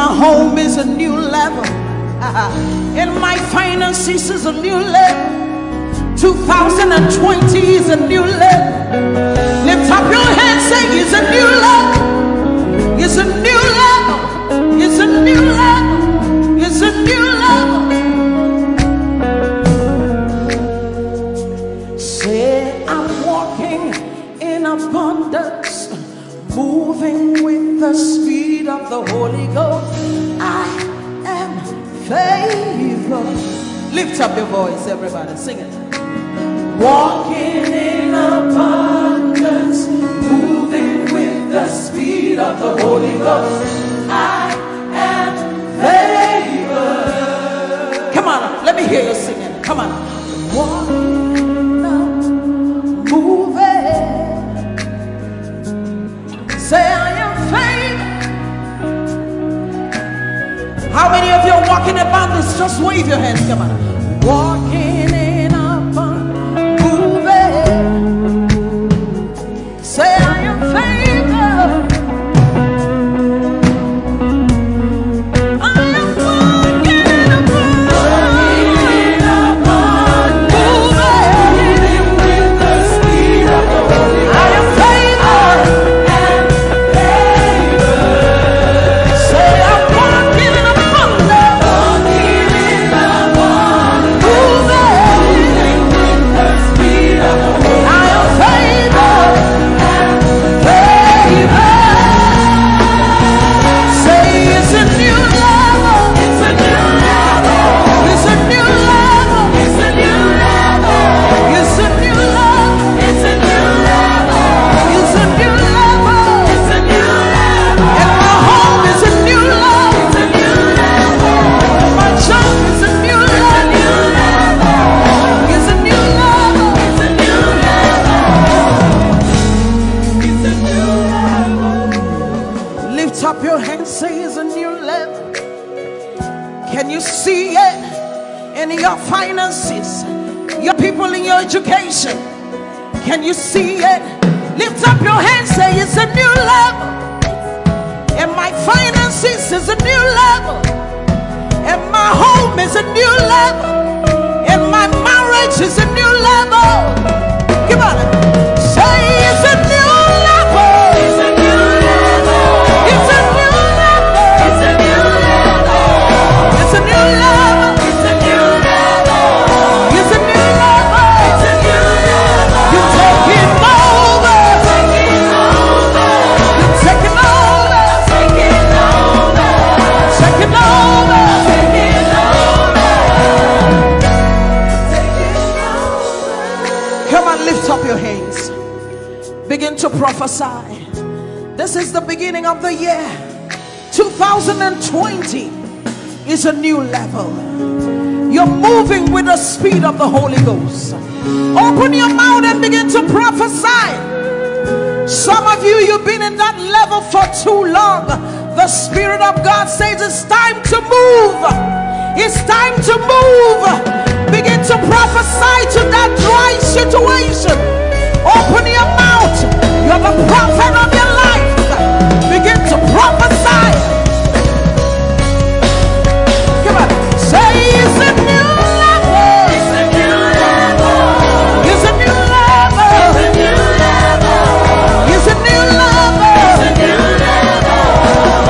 my home is a new level. In my finances is a new level. 2020 is a new level. Lift up your hands, say it's a new level. It's a new level. It's a new level. It's a new level. Say I'm walking in abundance, moving with the speed of the Holy Ghost. I am favored. Lift up your voice, everybody, sing it. Walking in abundance, moving with the speed of the Holy Ghost. I am favored. Come on, let me hear you singing. Come on. Walking up, moving. Say I am favored. How many of you are walking in abundance? Just wave your hands. Come on. Walking in abundance. Say I am favored. I am walking in abundance, moving with the speed of the Holy Ghost. I am favored. Say I'm walking in abundance, moving with the speed of the Holy Ghost. I am favored. Up your hands, say it's a new level. Can you see it in your finances, your people in your education? Can you see it? Lift up your hands, say it's a new level. And my finances is a new level. And my home is a new level. And my marriage is a new level. Come on, say it's a new level. It's a new level. It's a new level. It's a new level. It's a new level. It's a new level. It's a new level. It's a new level. You're taking over. Taking over. You're taking over. Taking over. Taking over. Taking over. Taking over. Come on, lift up your hands. Begin to prophesy. This is the beginning of the year. 2020 is a new level. You're moving with the speed of the Holy Ghost. Open your mouth and begin to prophesy. Some of you, you've been in that level for too long. The Spirit of God says it's time to move. It's time to move. Begin to prophesy to that dry situation. Open your mouth. You're the prophet of your life. Begin to prophesy. Come on. Say it's a new level. It's a new level. It's a new level. It's a new level. It's a new level.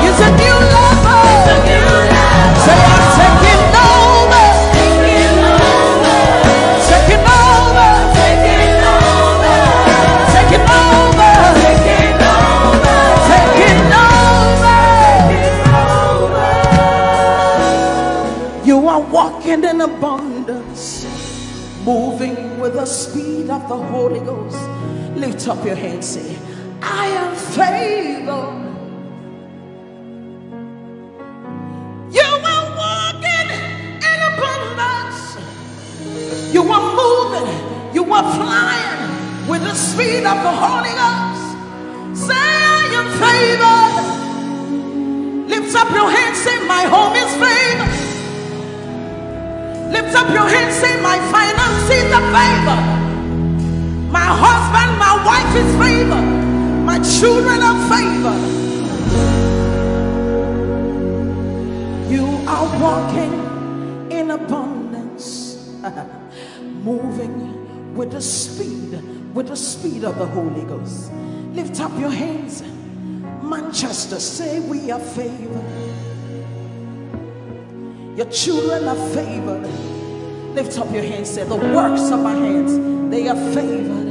It's a new level. It's a new level. Say I'm taking over. Taking over. Taking over. Taking over. Taking over. Taking over. Taking over. You are walking in abundance, moving with the speed of the Holy Ghost. Lift up your hands, say, I am favored. You are walking in abundance. You are moving. You are flying with the speed of the Holy Ghost. Say, I am favored. Lift up your hands, say, my home is favored. Lift up your hands, say, my finances are favored. My husband, my wife is favored. My children are favored. abundance, moving with the speed of the Holy Ghost. Lift up your hands. Manchester, say we are favored. Your children are favored. Lift up your hands. Say the works of my hands, they are favored.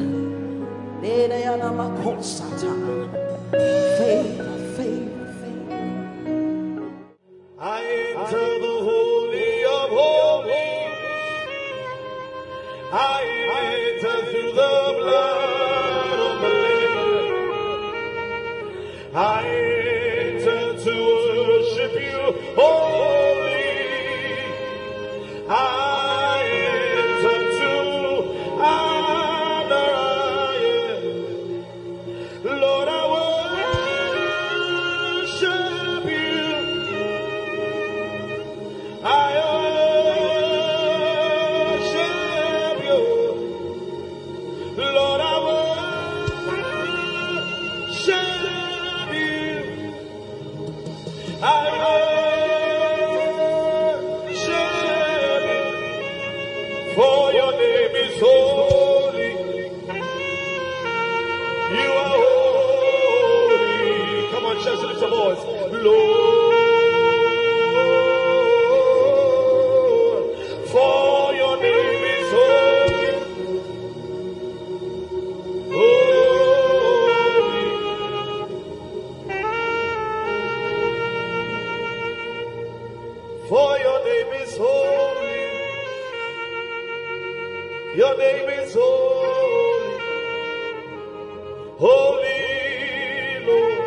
Favor, favor, favor. I enter the Holy of Holies. I enter through the blood of the Lamb. I enter to worship you, holy. I enter to honor you. Lord, I worship you. I worship you. Lord, I worship you. I worship you. For your name is holy. You are holy. Come on, church, lift your voice. Lord, for your name is holy. Holy. For your name is holy. Your name is holy. Holy Lord.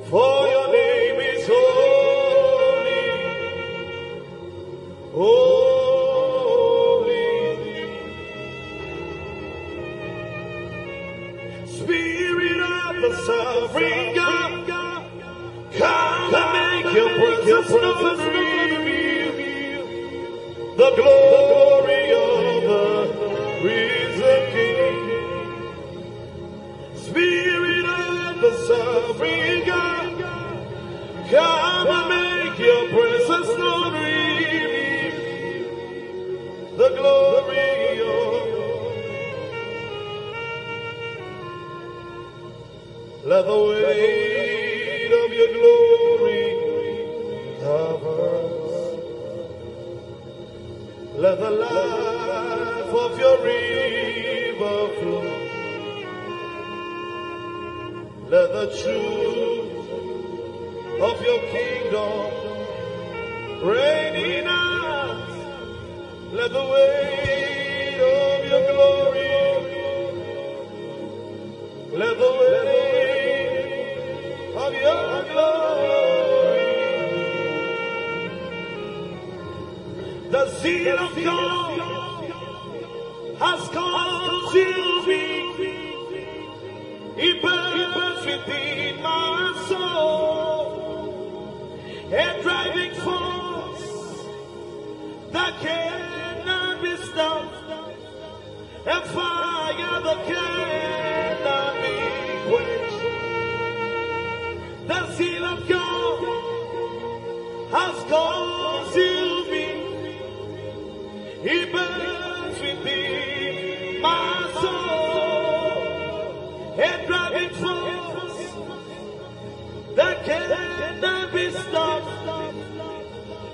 For your name is holy. Holy. Spirit of the sovereign God, come and make your presence known. The glory of the risen King. Spirit of the sovereign God, come and make your presence known. The glory of. Let the weight of your glory cover us. Let the life of your river flow. Let the truth of your kingdom reign in us. Let the weight of your glory, let the weight of your glory, the zeal of God has consumed me. It burns within my soul, a driving force that cannot be stopped, a fire that cannot be quenched. The zeal of God has consumed me. It burns within my soul, a driving force that cannot be stopped,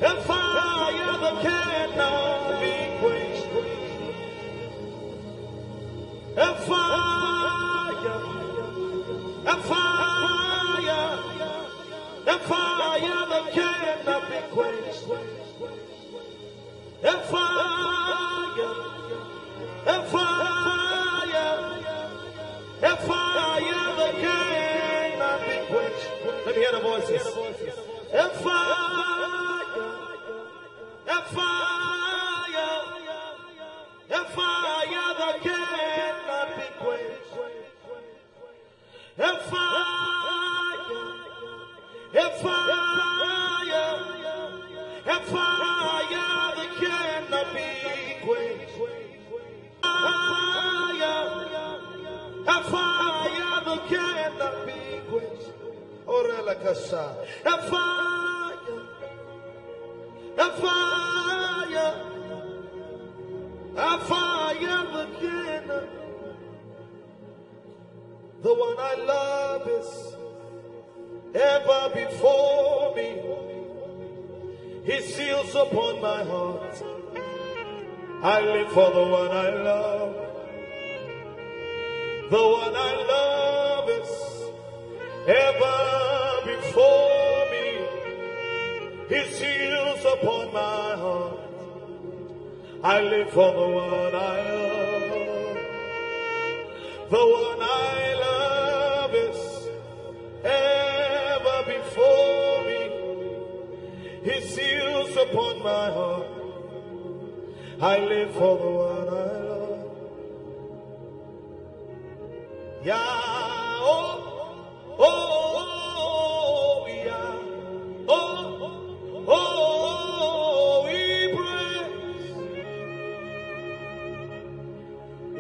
a fire that cannot be quenched, a fire, a fire, a fire that cannot be quenched, a fire, a fire, a fire that cannot be quenched. Let me hear the voices. A fire, a fire, a fire that cannot be quenched. A fire, a fire, a fire that cannot be quenched. A fire that cannot be quenched. A fire, a fire again. The one I love is ever before me. His seals upon my heart. I live for the one I love. The one I love is ever before me. His seals upon my heart. I live for the one I love. The one I love is ever before me. His seals upon my heart. I live for the one I love. Yeah, oh, oh, oh, yeah, oh, oh,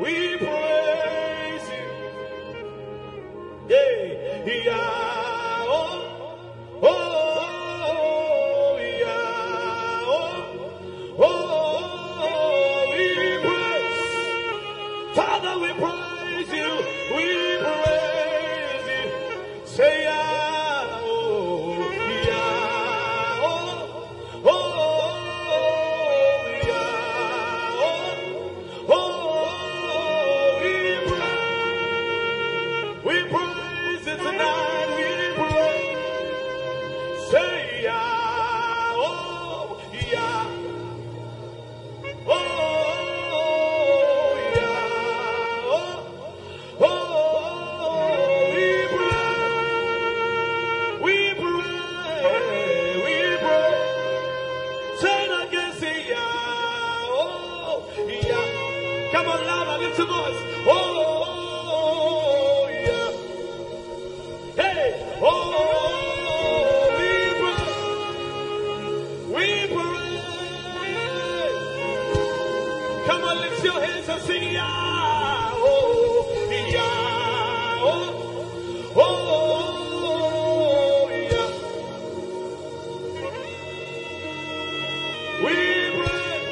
we praise you, yeah, yeah, oh, oh, yeah, oh, oh. Father, we praise you, we praise you. Say, yeah, oh, yeah, oh, oh, yeah, oh, oh, we praise it tonight, we praise. Say, yeah, oh, yeah, oh. Lift your voice. Oh, yeah. Hey, oh, we praise. Come on, lift your hands and sing, yeah. Oh, yeah. Oh, yeah. We praise.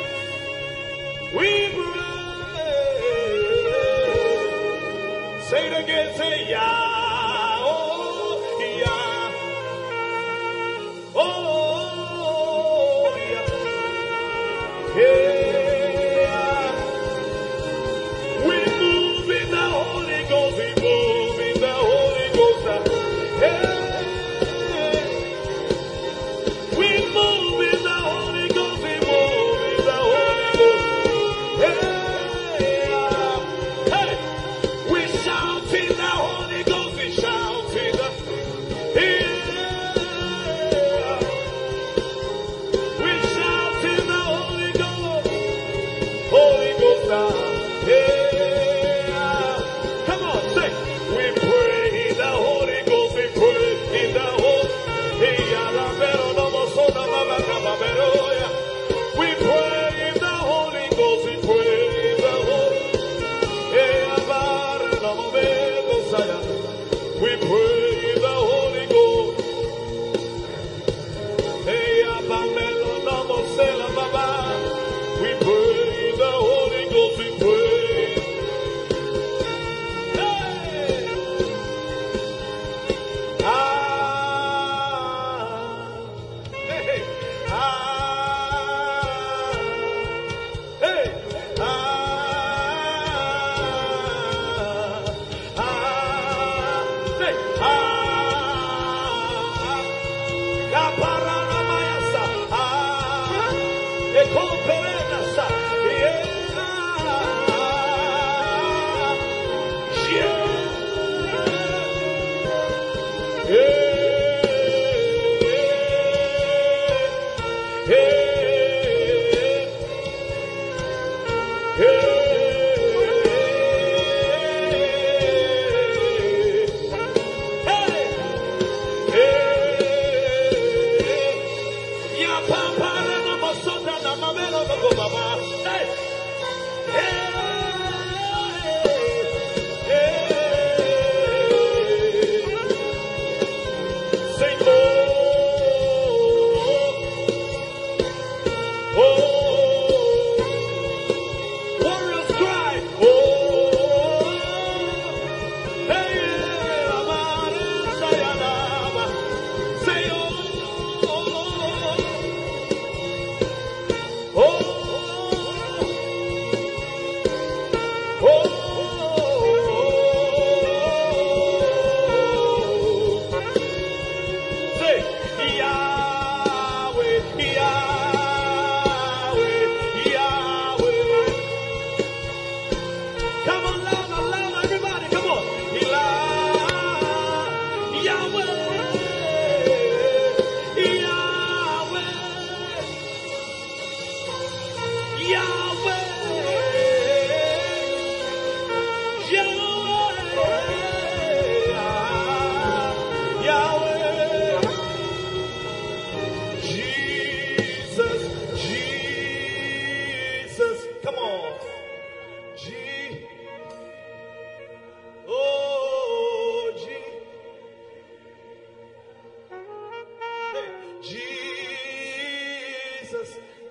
Jesus.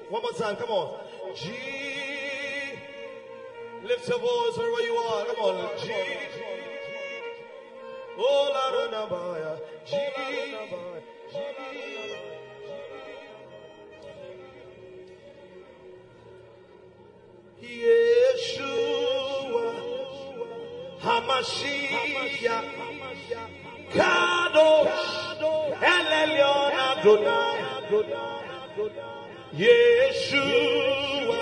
One more time, come on. Lift your voice wherever you are. Come on. Oh, Lara George. Yeshua Hamashiach Kadosh Elyon Adonai Yeshua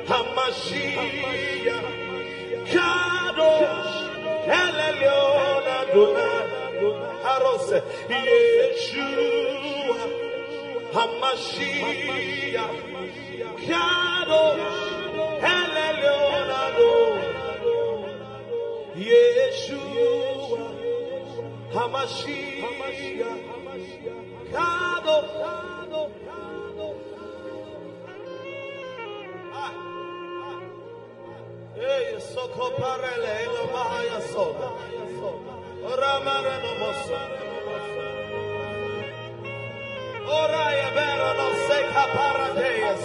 Hamashiach Kadosh Elyon Adonai Harose Yeshua Hamashiach Kadosh Elyon Adonai Yeshua Hamashiach Kadosh. Hey, soko parele no mahaya soga. Ramare no moso. Oraya bero no seka paradeyes.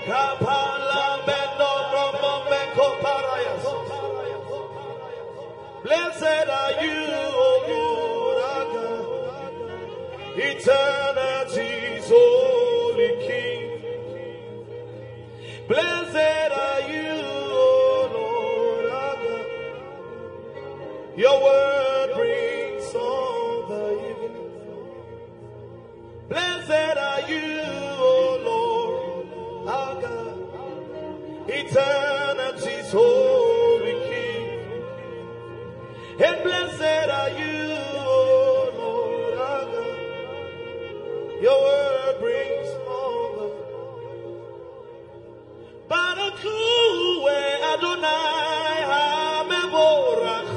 Kapala bendo romo meko parayas. Blessed are you, O Lord, eternity's holy King. Blessed are you, O Lord, our God. Your word brings all the evening. Blessed are you, O Lord, our God. Eternity's holy King. And blessed are you, O Lord, our God. Your word brings all the Barakue Adonai HaMevorach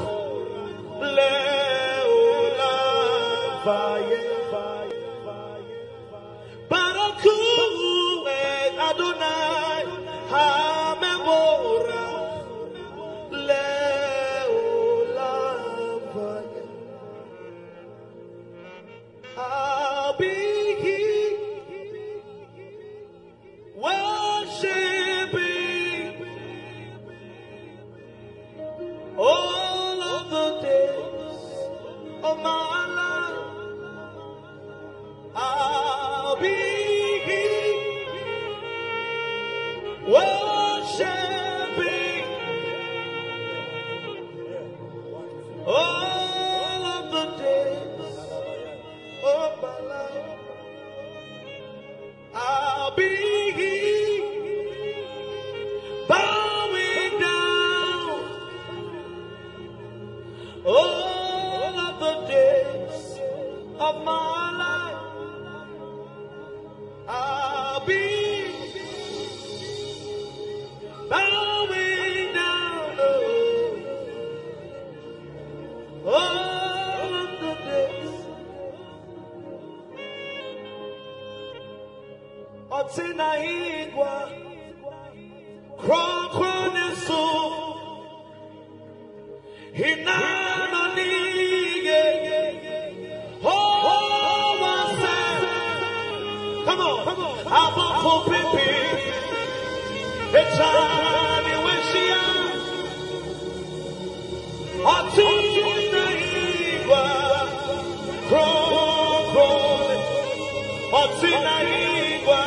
Le'olam Vayeh. Barakue Adonai HaMevorach Le'olam Vayeh. I'll be here worshiping all of the days of my life. I'll be here worshiping all of the days of my life. I'll be here bowing down all of the days of my life. I'll be bowing down all of the days. Otina igwa Kronkronesu Hinanonige Oh, wase Come on Aboko pipi Echani weshia Otina igwa Kronkrone Otina igwa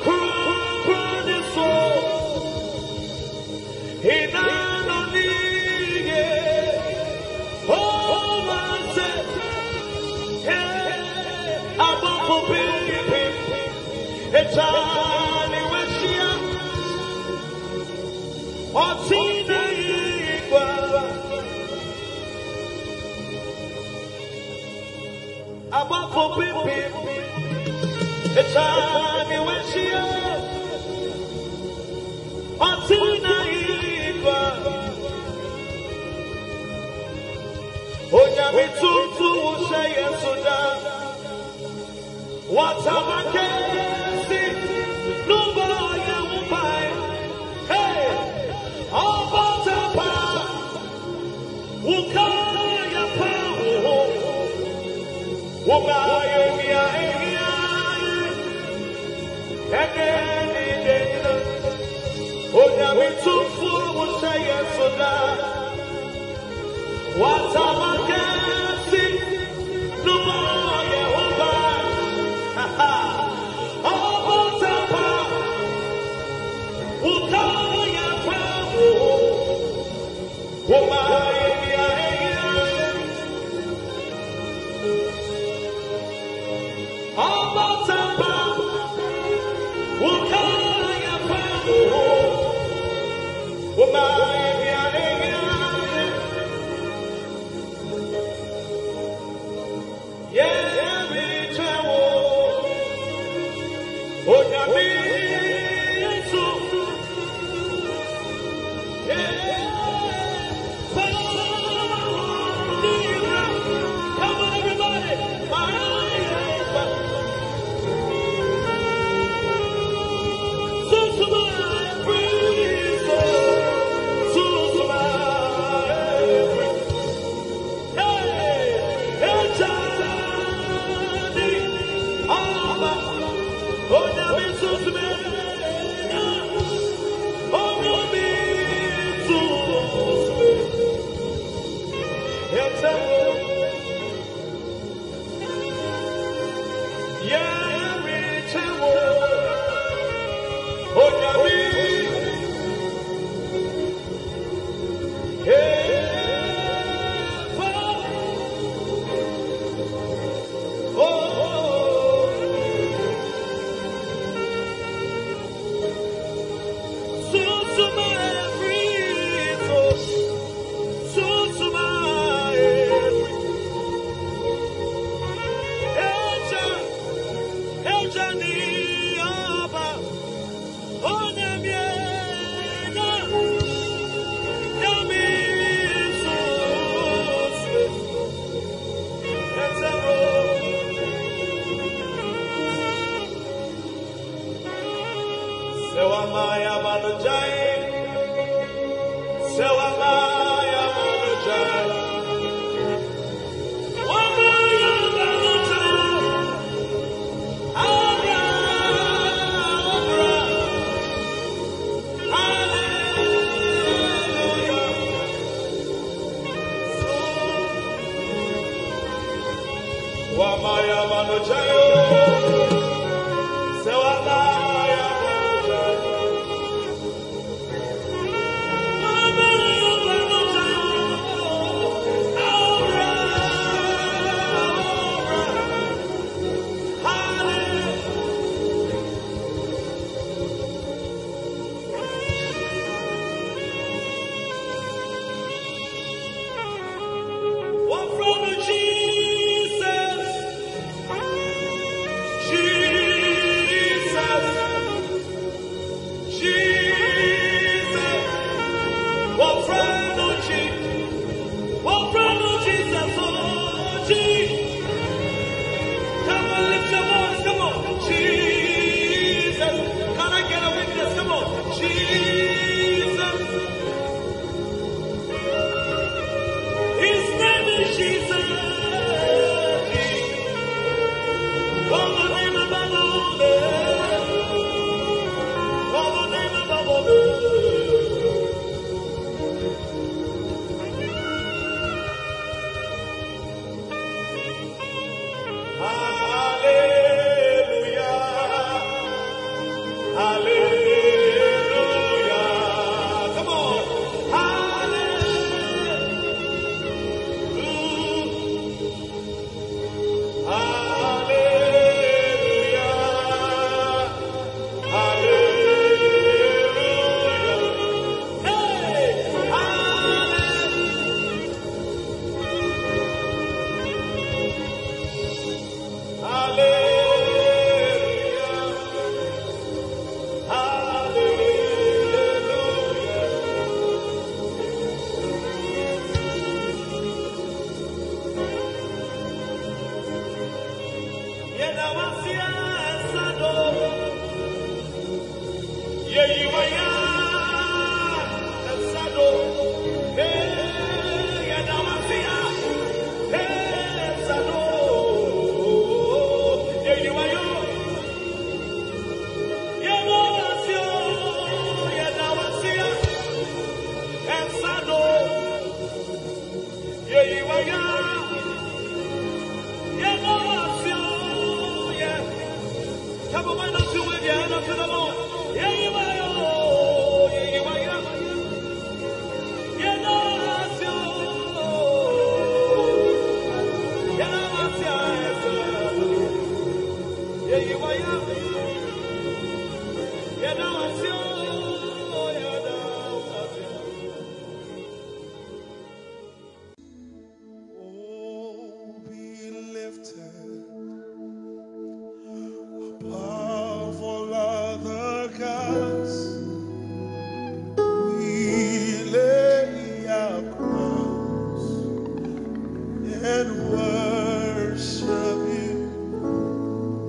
Kronkrone Hinanonige Oh, wase Aboko pipi Echani weshia Otina igwa Aboko pipi Echani weshia Otina igwa Onyami tutu ushe yesuda Watamakesi Lumbo ya upai Hey Obotapa Ukaya pa Hey,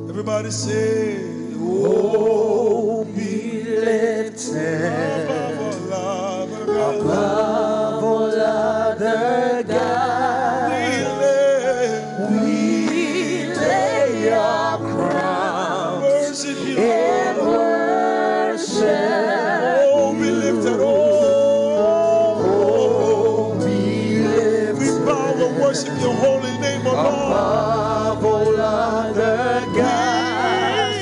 Everybody say, oh, be lifted above all other gods. We lay your crowns and worship. Oh, be lifted, oh, be lifted. We bow and worship your holy name, O Lord. Above all other gods.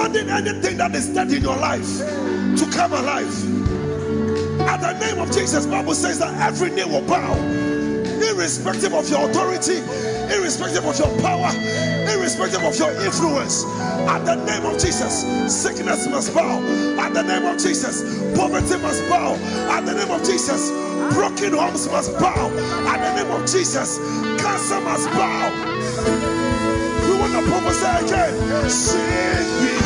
commanding anything that is dead in your life to come alive. At the name of Jesus, the Bible says that every knee will bow, irrespective of your authority, irrespective of your power, irrespective of your influence. At the name of Jesus, sickness must bow. At the name of Jesus, poverty must bow. At the name of Jesus, broken homes must bow. At the name of Jesus, cancer must bow. We want to prophesy again. Sing we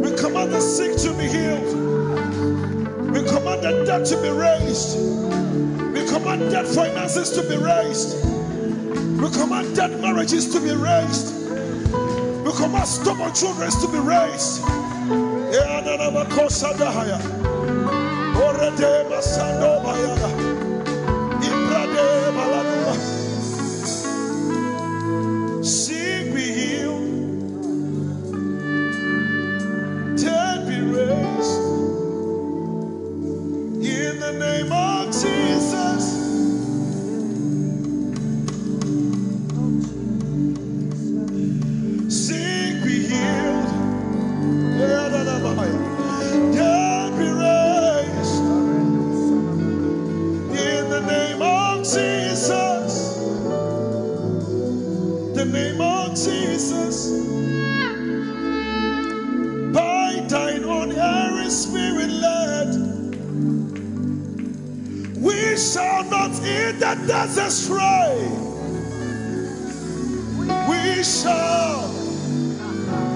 we command the sick to be healed. We command the dead to be raised. We command dead finances to be raised. We command dead marriages to be raised. We command stubborn children to be raised. Sick be healed. In the name of Jesus, sick be healed, dead be raised. In the name of Jesus, the name of Jesus, by thine own Holy Spirit led, we shall not eat the desert stray. We shall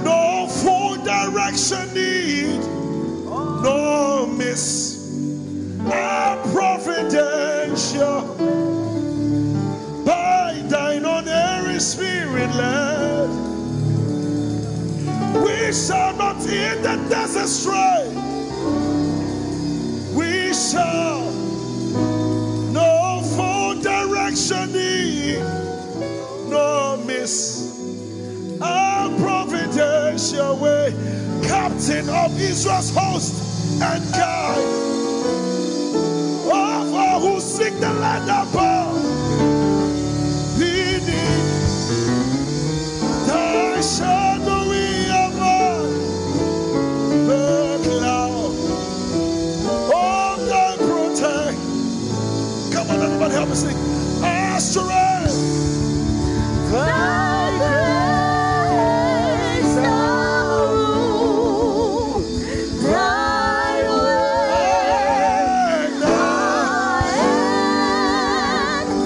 no full direction need, no miss our providential. By thine own Holy Spirit led, we shall not eat the desert stray. We shall no full direction need, no miss our providential way. Captain of Israel's host and guide of all who seek the land above, beneath thy shadowy above the cloud of thy protect. Come on, everybody, help me sing. Our strength, thy grace, our rule, thy way, thy end,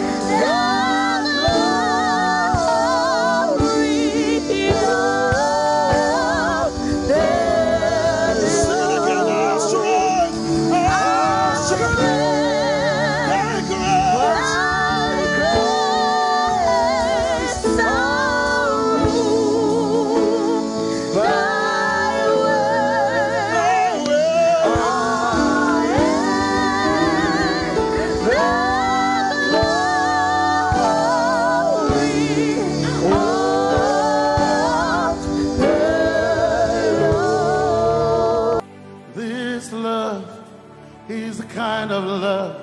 kind of love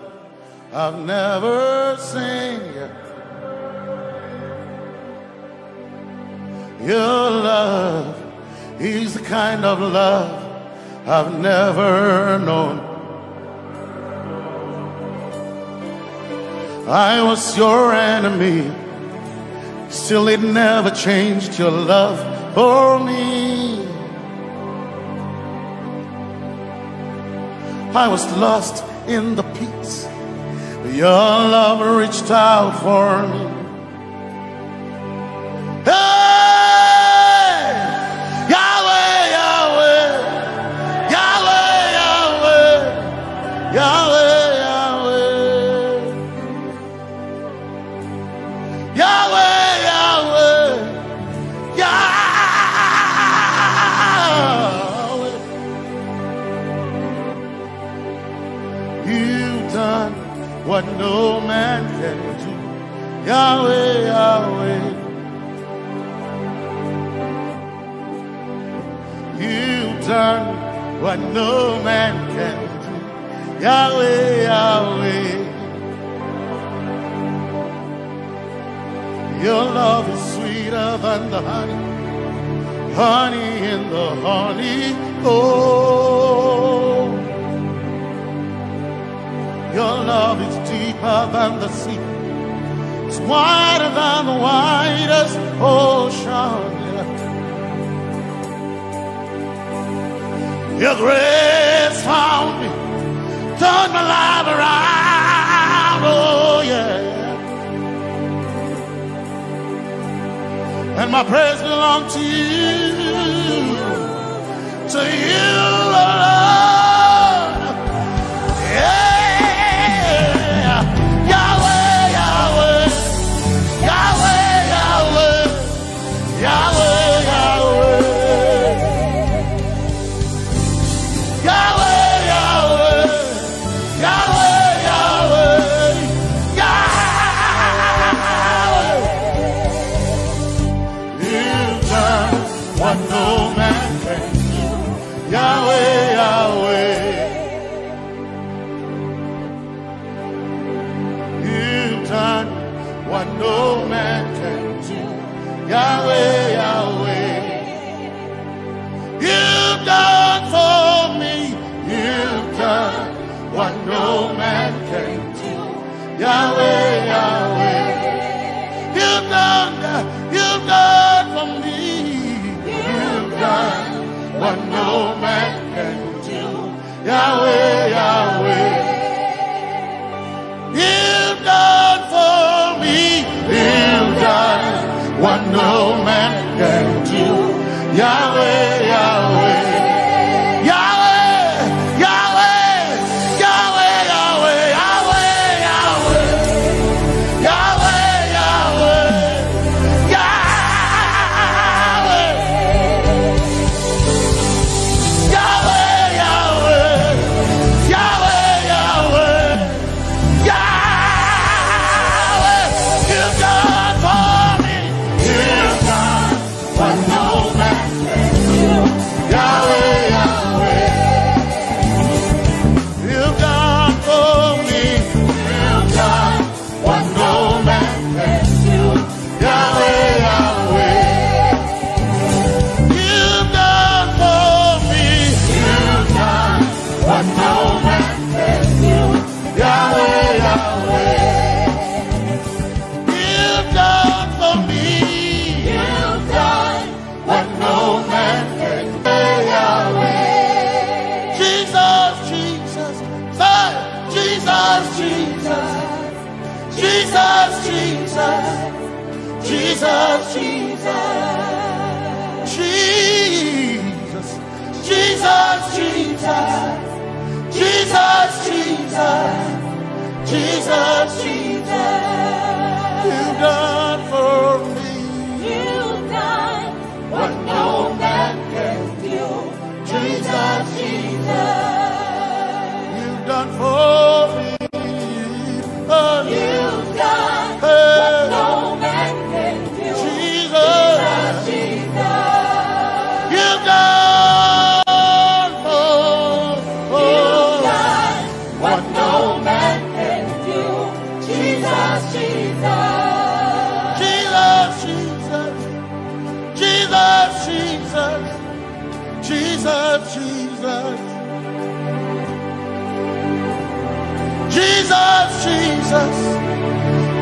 I've never seen yet. Your love is the kind of love I've never known. I was your enemy, still it never changed your love for me. I was lost in the pits, but your love reached out for me. Hey! Yahweh, Yahweh, Yahweh, Yahweh, Yahweh, Yahweh, Yahweh, Yahweh, Yahweh. You've done what no man can do. Yahweh, Yahweh. You've done what no man can do. Yahweh, Yahweh. Your love is sweeter than the honey, honey in the honey. Oh, your love is deeper than the sea. It's wider than the widest ocean. Your grace found me, turned my life around. Oh yeah. And my praise belongs to you, alone. Yeah. Yahweh, Yahweh, Yahweh, Yahweh, Yahweh, Yahweh, Yahweh, Yahweh, Yahweh, what no man can do. Yahweh, Yahweh. You've done what no man can do. Yahweh, Yahweh. You've done for me. You've done what no man can do. Yahweh, Yahweh. You've done for me. Done what no man can do. Yahweh, Yahweh. You've done for me. You've done what no man can do. Yahweh, Yahweh. Yahweh, Yahweh, Yahweh, Yahweh, Yahweh, Yahweh, Yahweh, Jesus, Jesus, Jesus, Jesus, Jesus, Jesus, Jesus, Jesus. You've done for me. You've done what no man can do. Jesus, Jesus. You've done for me. Oh, you've done what no man can do. Jesus, Jesus. You've done for me. You've done what Jesus, Jesus. Jesus, Jesus.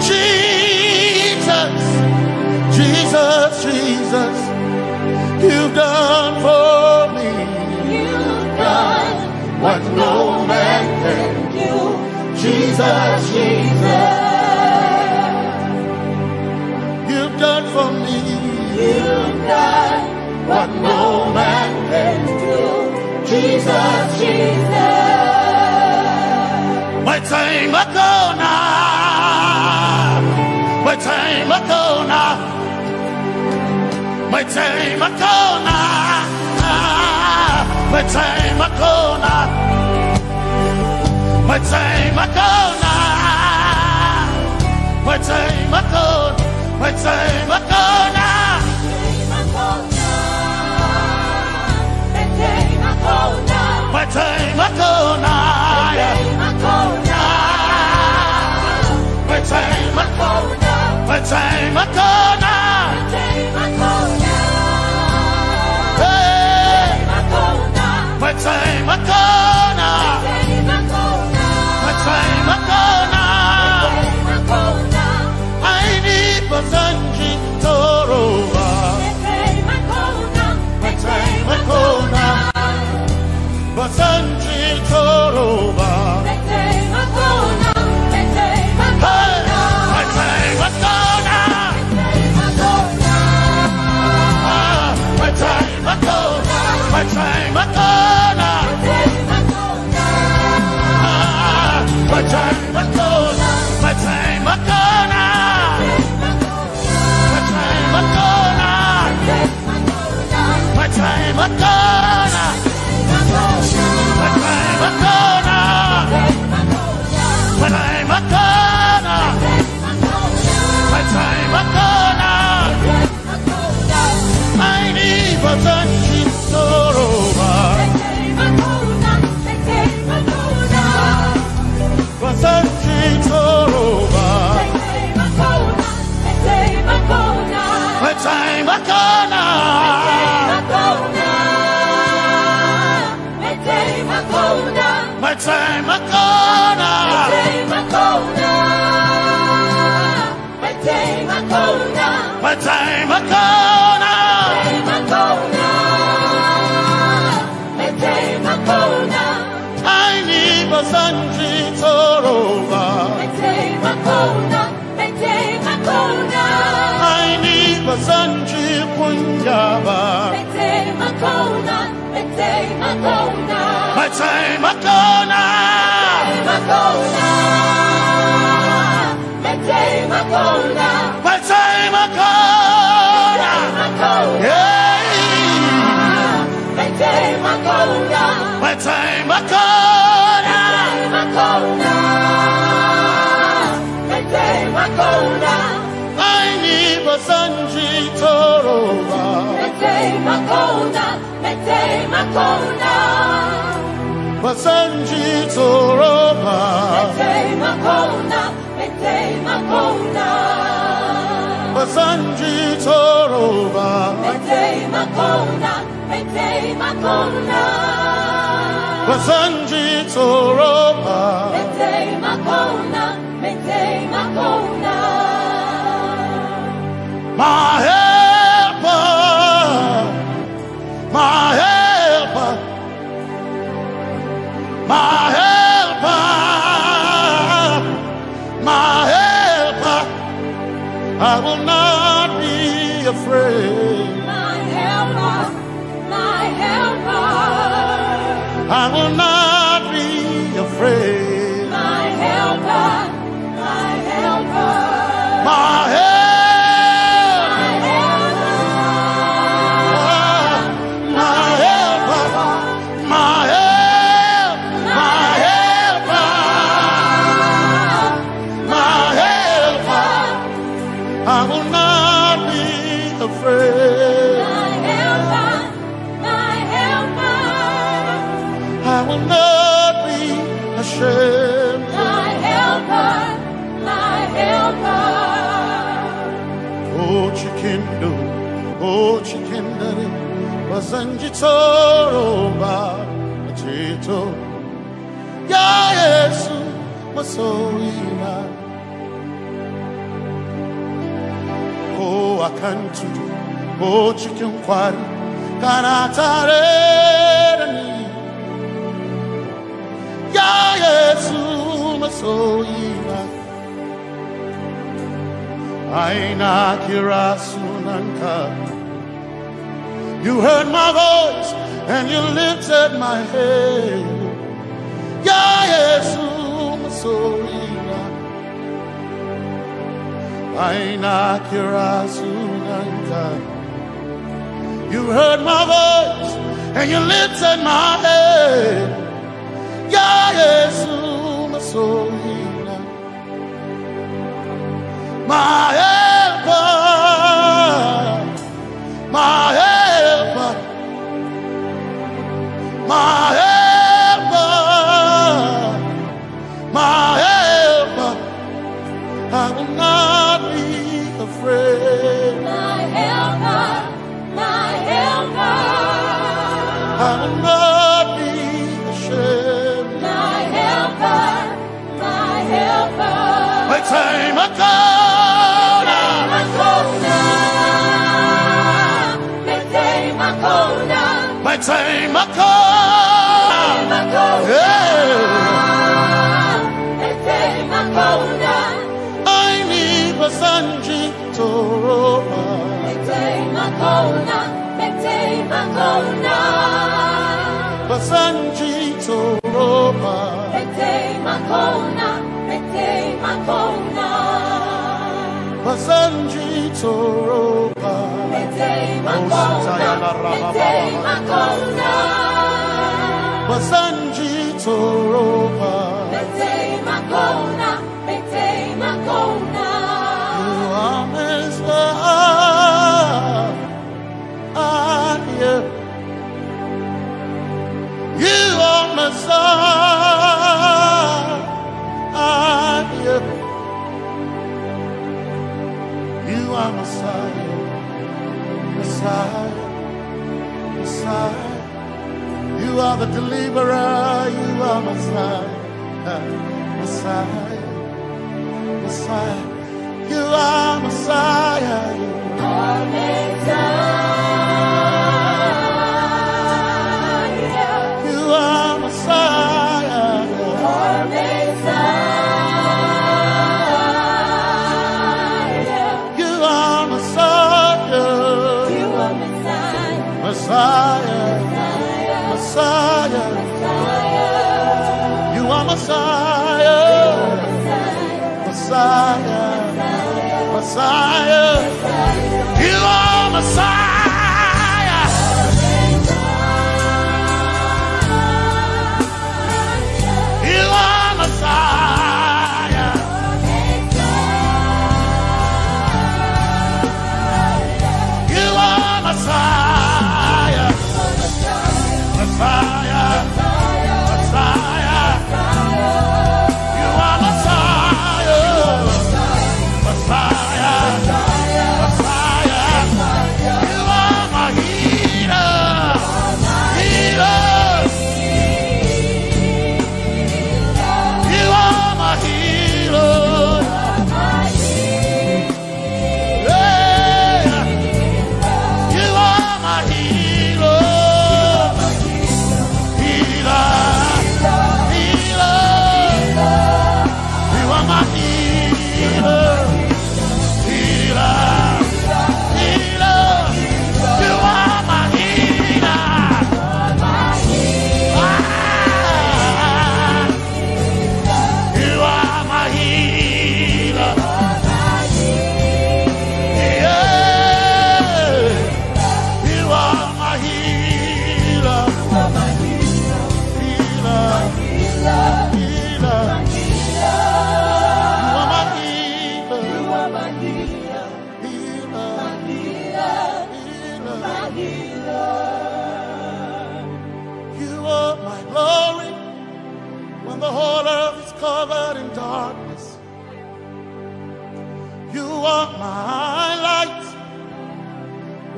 Jesus. Jesus, Jesus. You've done for me. You've done what no man can do. Jesus, Jesus. You've done for me. You've done what no man can do. Jesus, Jesus. My time ago now. My time ago now. My time ago now. My time ago now. My time ago now. My time ago. My time ago now. My time ago now. My time ago. My time ago now. My time ago now. My time ago now. I need Basanji Toroba. My time ago now. Basanji Toroba. My time ago now. My time ago now. My time ago now. My time ago now. My time ago now. My time ago now. My time ago now. My time ago now. My time ago now. My time ago now. My time ago now. I need Basanji Toroba. Basanji Toroba. My time ago now. My time ago now. My time ago now. I need Basanji Toroba. I need Basanji Punjaba. My time ago now. My time ago now. Yeah. My time ago now. My time ago now. I need Basanji Toroba. Basanji Toroba. Basanji Toroba. Basanji Toroba. My helper, my helper, my helper, my helper. I will not be afraid. My helper, my helper. I will not be afraid. My helper, my helper. My helper. I will not be afraid. My helper, my helper. I will not be ashamed. My helper, my helper. Oh, Chikindo, oh, Chikindari, Masanjitoroba Chito Ya Yesu Masoina Oh Akantu Oh Chicken Kwari Kanatare Ya Yesu Masoina Aina Kirasunanka. You heard my voice and you lifted my head. Ya Yesu Masoina Aina Kirasunanka. You heard my voice and you lifted my head. Ya Yesu Masoina my helper, my helper, my helper, my helper. I will not be afraid. My helper, my helper. I will not be ashamed. My helper, my helper. My time I come. My time I come. I need Basanji Toroba. Basanji Toroba. Basanji Toroba. Basanji Toroba. You are Messiah. You are Messiah. You are Messiah. Messiah, Messiah, you are the deliverer, you are Messiah, Messiah, Messiah, you are Messiah, you are Messiah, you are Messiah, you are Messiah, you are Messiah. Messiah, Messiah, you are Messiah, Messiah, Messiah, you are Messiah, you are Messiah, you are Messiah. Messiah, Messiah, you are Messiah, Messiah, Messiah, you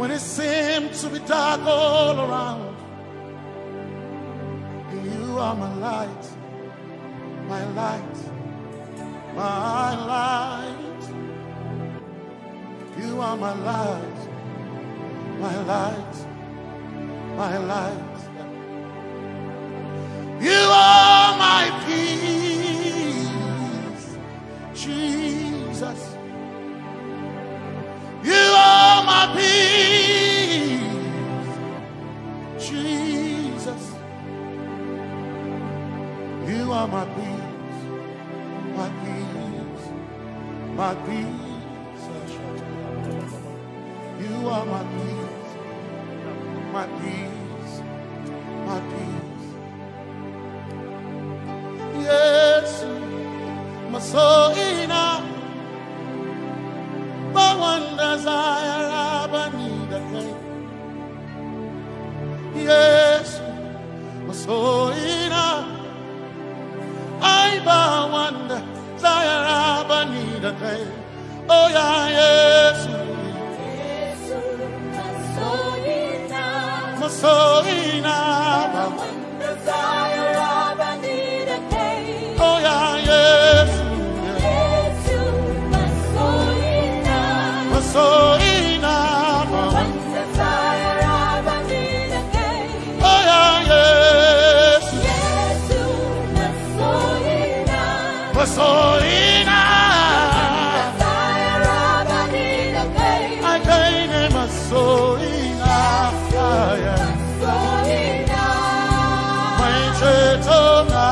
when it seems to be dark all around. You are my light, my light, my light. You are my light, my light, my light. You are my peace, Jesus. You are my peace, Jesus. You are my peace, my peace, my peace. You are my peace, my peace, my peace. Yes, my soul in my one desire, I need a thing. Yes, my soul in I one desire, I need a thing. Oh yeah, yes, my soul in my one desire, I need a thing. Oh yeah, yes, Sorina, one desire, I need a day. Oh yeah, yes, yes, Sorina, desire, I need a day. I gain him a Sorina, Sorina, my Chetona,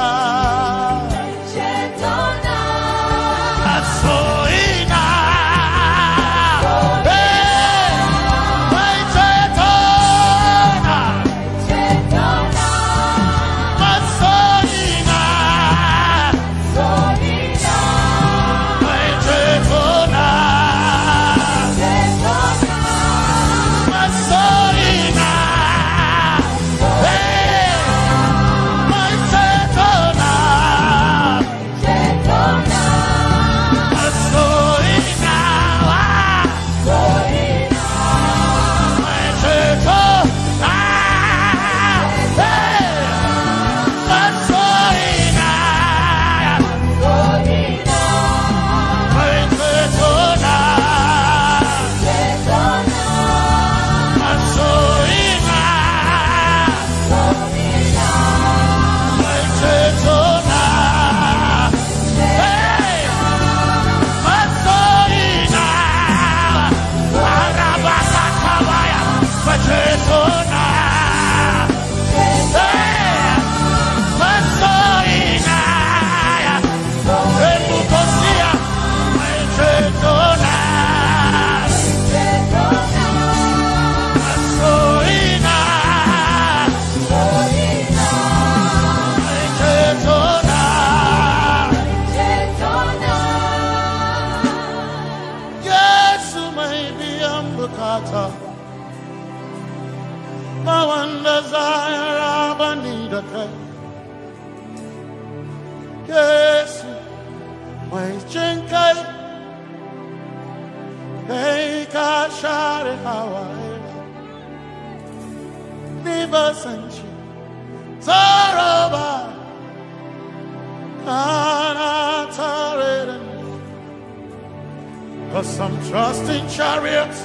Some trust in chariots,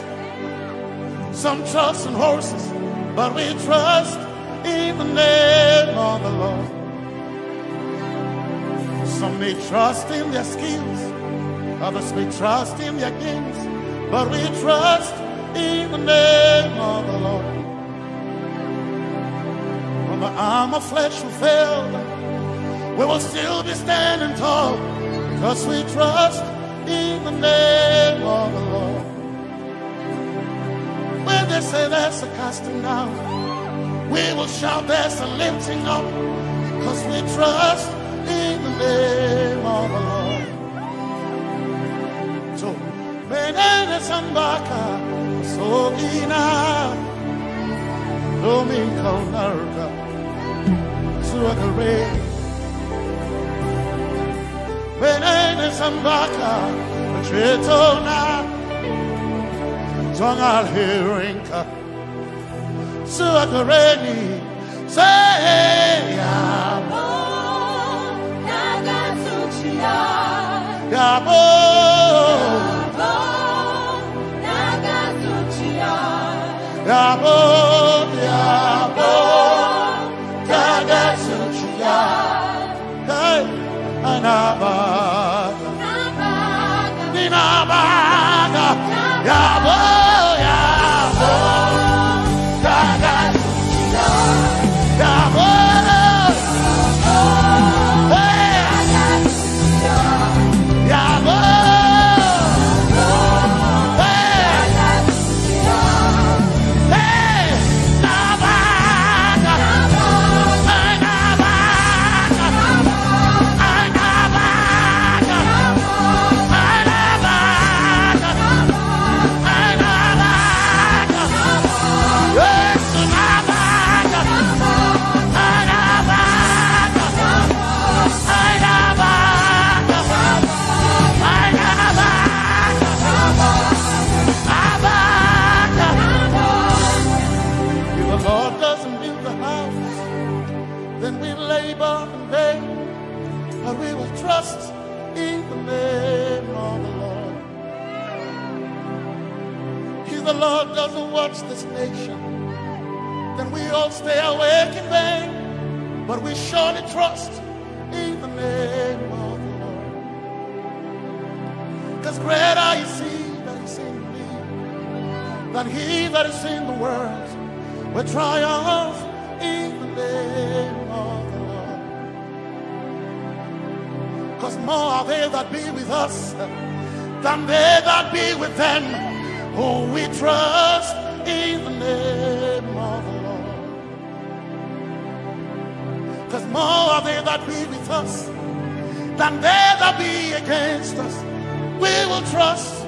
some trust in horses, but we trust in the name of the Lord. Some may trust in their skills, others may trust in their gains, but we trust in the name of the Lord. When the arm of flesh will fail, we will still be standing tall, because we trust in the name of the Lord. When they say there's a casting down, we will shout there's a lifting up, because we trust in the name of the Lord. So, Benene Sambaka, Sogina, Domingo Narga, Suagare. Benene Sambaka, Chetona, Tongal Hirinka Suakareni say Yabo Nagatuchia Yabo Nagatuchia Yabo Yabo Nagatuchia Hey Anabaga Ninabaga Yabo Yabo Nagatuchia Yabo trust in the name of the Lord. If the Lord doesn't watch this nation, then we all stay awake in vain. But we surely trust in the name of the Lord. Because greater is He that is in me than he that is in the world. We triumph in the name of the Lord. Because more are they that be with us than they that be with them. Oh, we trust in the name of the Lord. Because more are they that be with us than they that be against us. We will trust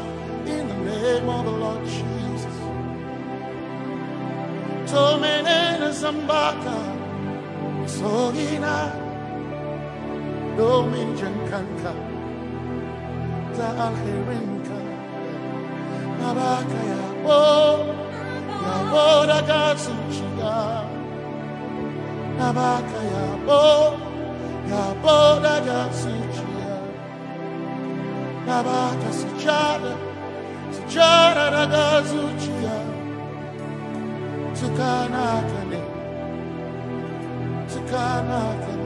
in the name of the Lord Jesus. Tomene Zambaka Sohina Dominjan Kanka Ta Alherinka Nabaka Yabo Yabo Dagatsuchiya Nabaka Yabo Yabo Dagatsuchiya Nabaka Sujada Sujada Dagatsuchiya Tukanakane Tukanakane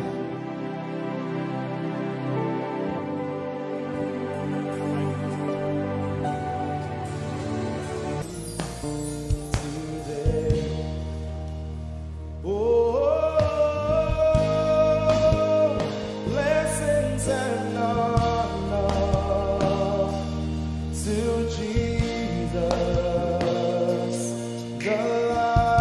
the lion.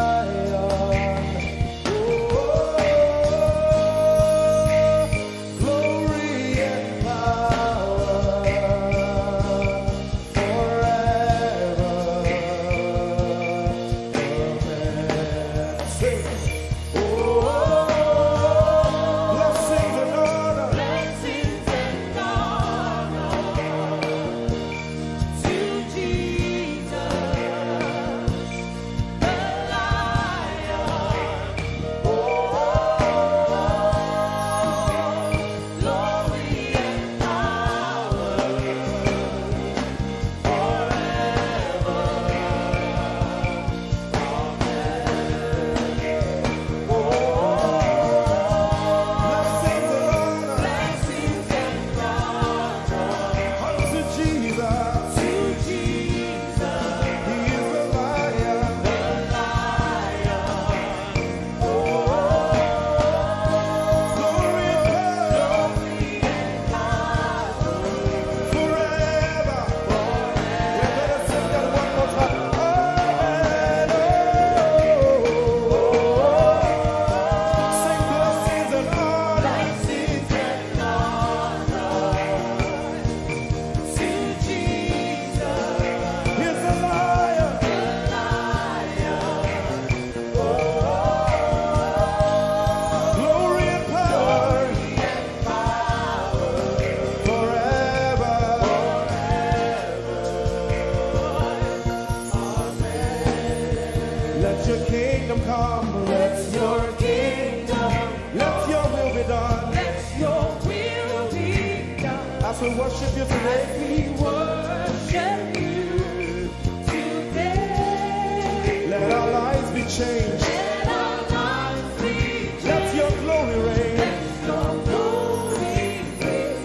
worship you today. We worship you today. Let our lives be changed. Let our lives be changed. Let your glory reign. Let your glory reign.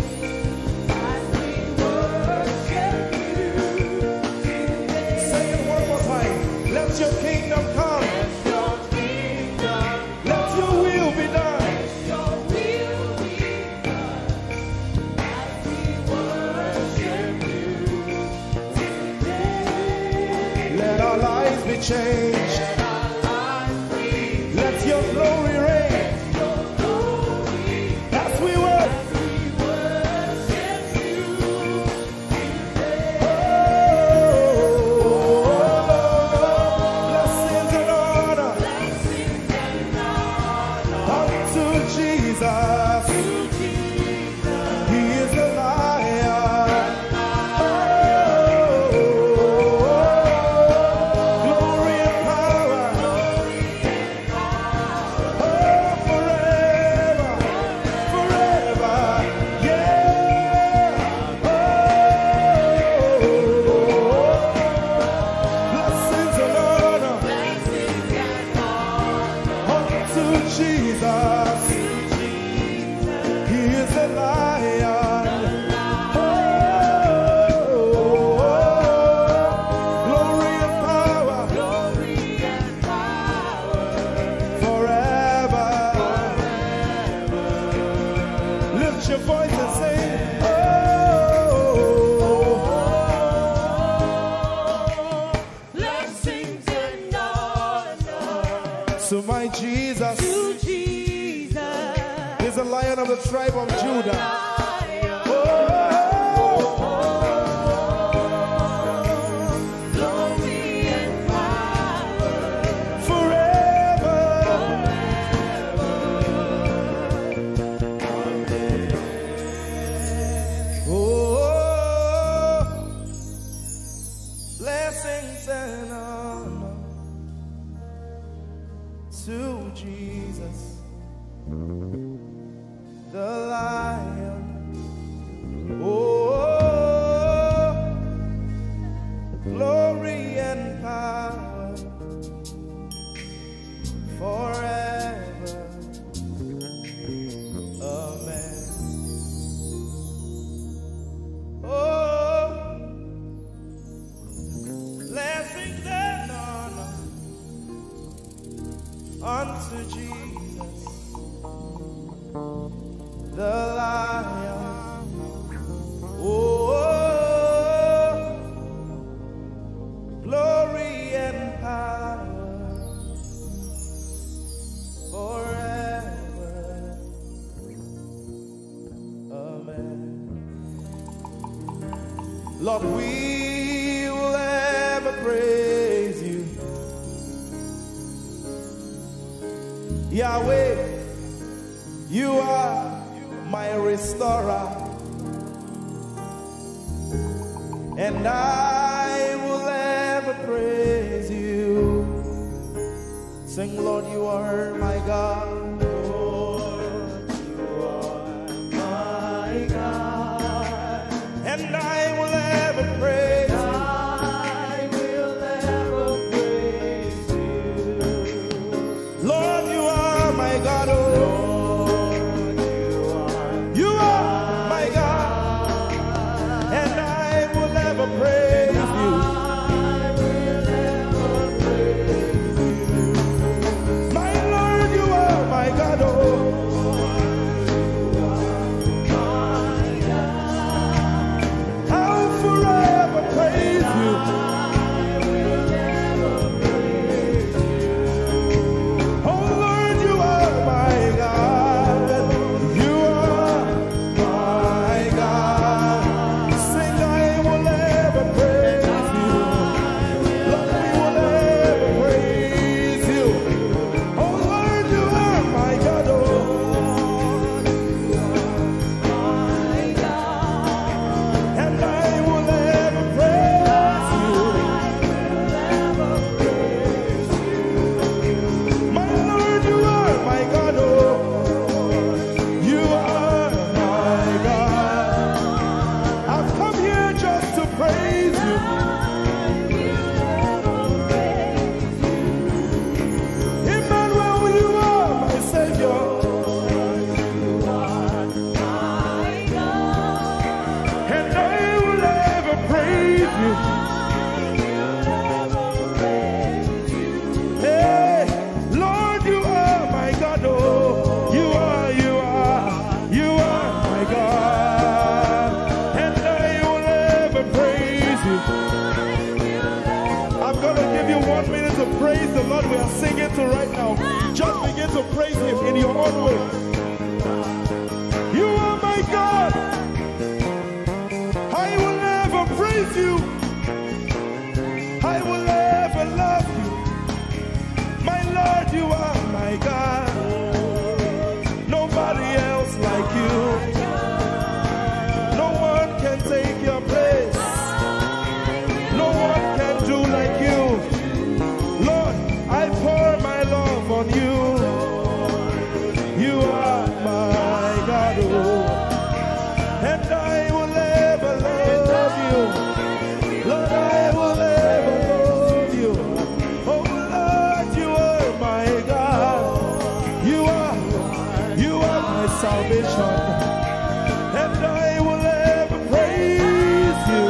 As we worship you today. Say it one more time. Let your kingdom come. Let your kingdom Let your will be done. your will be done. As we worship you today. Let our lives be changed. Let our lives be Let your glory reign. your glory. As we work. We worship you today. Blessings and honor Blessings and honor unto Jesus. to Jesus. He is the lion. Glory and power. Forever. Forever. Yeah. Blessings and honor Blessings and honor unto Jesus. He is the lion. Glory and power glory and power forever. Lift your voice and sing. blessings and honor So my Jesus to Jesus. is the lion of the tribe of Judah. Lion. Oh, Glory and power forever. Oh, blessings and honor to Jesus, the lion. Oh, glory and power forever. Amen. Oh, blessings and honor unto Jesus, the lion. Oh, glory and power forever. Amen. Lord, we will ever praise you. Yahweh, you are my restorer, and I will ever praise you. Sing, Lord, you are my God. Lord, you are my God, and I will ever praise you. I will ever praise you. Lord, you are my God. Oh, you are my God, and I will ever praise you. My Lord, you are my now. Just begin to praise him in your own way. You are my God. I will never praise you. I will ever love you. My Lord, you are my God. Nobody else like you. No one can take your place. No one can do like you. Lord, I pour my love on you. You are my God, oh. And I will ever love you. Lord, I will ever love you. Oh Lord, you are my God. You are my salvation. And I will ever praise you.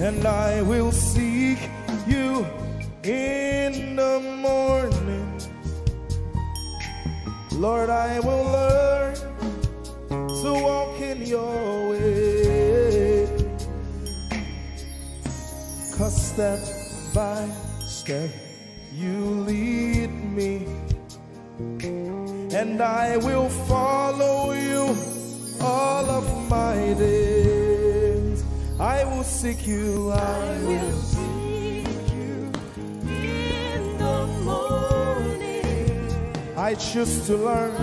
And I will seek you in the morning. Lord, I will learn to walk in your way. 'Cause step by step you lead me, and I will follow you all of my days. I will seek you, I will seek you in the morning. I choose to learn,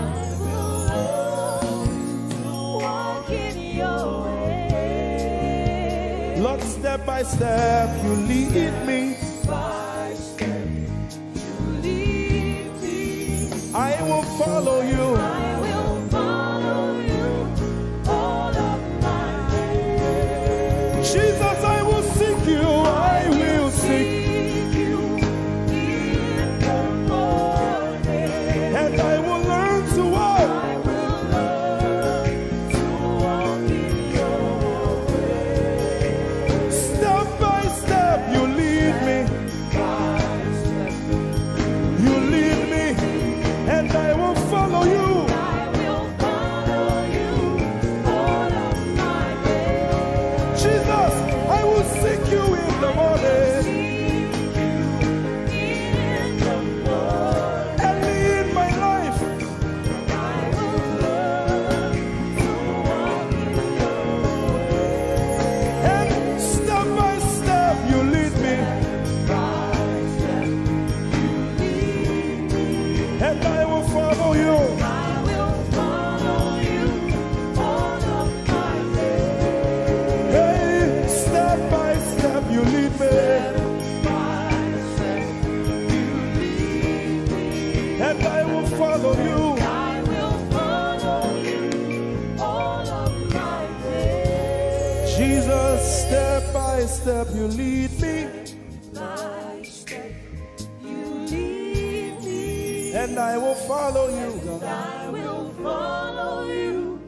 to walk in your way. Lord, step by step you lead me. By step you lead me. I will follow you. I will follow you all of my days. Jesus, I will seek you. I will seek you in the morning. And I will learn to walk. I will learn to walk in your way. Step by step you lead me. You lead me, and I will follow you. I will follow you all of my days. Jesus, I will seek you in the morning. Early in my life, I will learn to walk in your way. And step by step you lead me. And I will follow you. I will follow you all of my days. Hey, step by step you lead me. Step by step you lead me. And I will follow you. I will follow you all of my days. Jesus, step by step you lead me. And I will follow you, God. I will follow you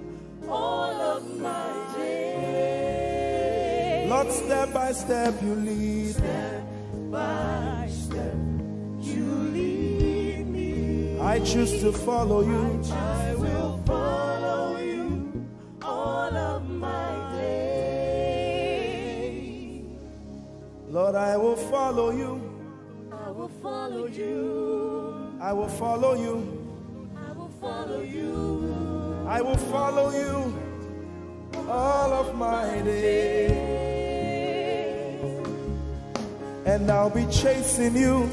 all of my days. Lord, step by step you lead. Step by step you lead me. I choose to follow you. I will follow you all of my days. Lord, I will follow you. I will follow you. I will follow you. I will follow you. I will follow you all of my days. And I'll be chasing you.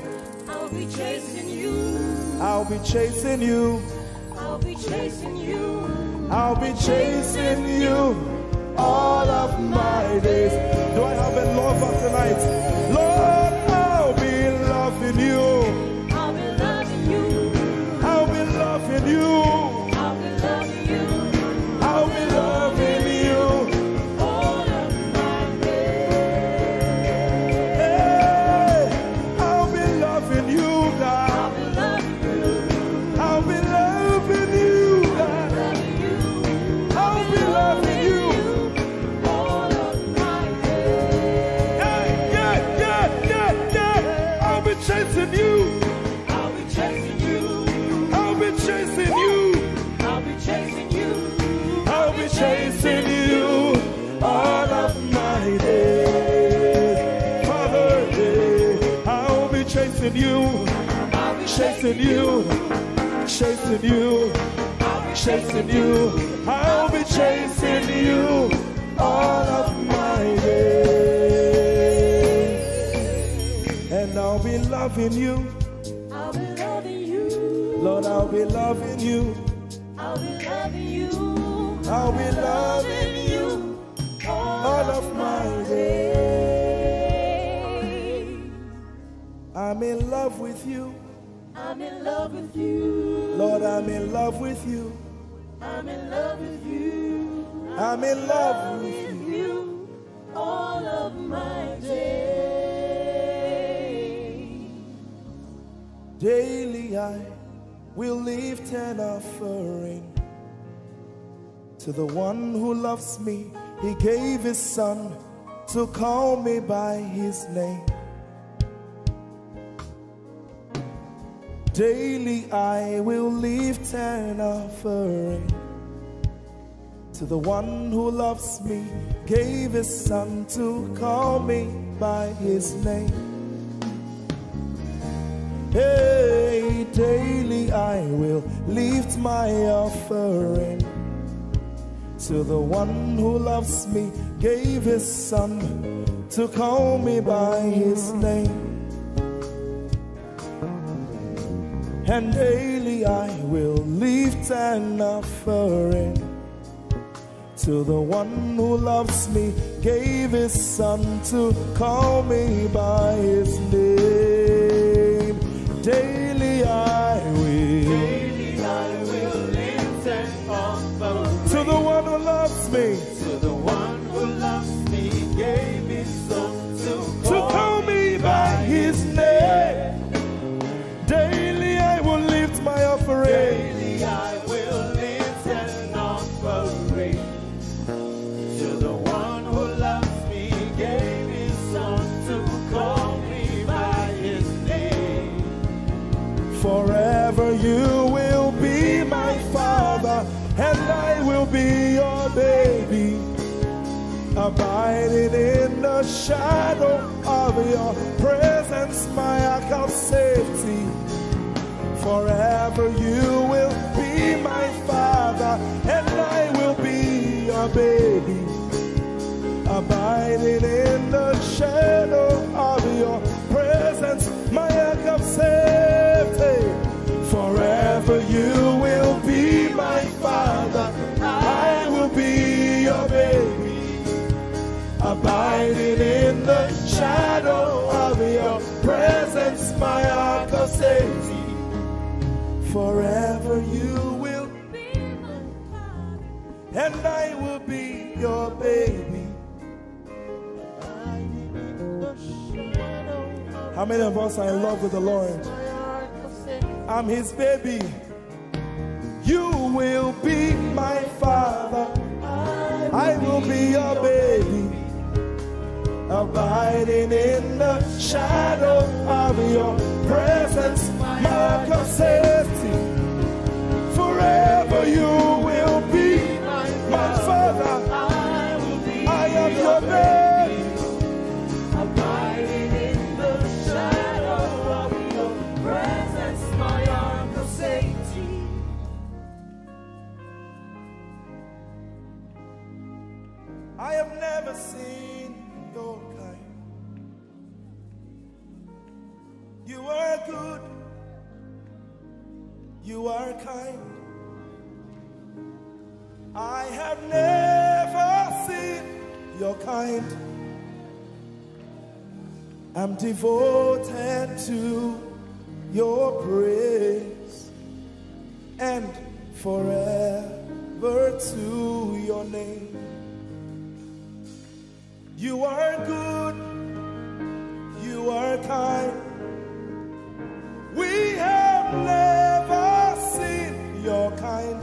I'll be chasing you. I'll be chasing you. I'll be chasing you. I'll be chasing you all of my days. Do I have a lover tonight? Lord, I'll be loving you. Loving you, I'll be loving you, I'll be loving you all of my days. Hey, I'll be loving you, God. I'll be loving you, God. I'll be loving you all of my days. Yeah. I'll be chasing you. I'll be chasing you. I'll be chasing you. I'll be chasing you. I'll be chasing you all of my days. Father, chasing you, chasing you, chasing you, chasing you. I'll be chasing you all of my days. And I'll be loving you. I'll be loving you. Lord, I'll be loving you. I'll be loving you. I'll be loving you all of my days. I'm in love with you. I'm in love with you. Lord, I'm in love with you. I'm in love with you. I'm in love with you all of my days. Daily I will lift an offering to the one who loves me. He gave his son to call me by his name. Daily I will lift an offering to the one who loves me, gave his son to call me by his name. Hey, daily I will lift my offering to the one who loves me, gave his son to call me by his name. And daily I will lift an offering to the one who loves me, gave his son to call me by his name. Daily I will lift an offering to the one who loves me, to the one who loves me, gave his son to call me by his name. Daily I will lift my offering. Daily I will lift an offering to the one who loves me, gave his son to call me by his name. Forever you will be my father, and I will be your baby, abiding in the shadow of your presence, my ark of safety. Forever you will be my father, and I will be your baby, abiding in the shadow of your presence, my ark of safety. Forever you will be my father, I will be your baby, abiding in the shadow of your presence, my ark of safety. Forever you will be my father, and I will be your baby. How many of us are in love with the Lord? I'm his baby. You will be my father, I will be your baby, abiding in the shadow of your presence, mark of safety. Forever you will be my father, I am your baby, Abiding in the shadow of your presence, my ark of safety. I have never seen your kind. You are good, you are kind. I have never seen your kind. I'm devoted to your praise, and forever to your name. You are good, you are kind. We have never seen your kind.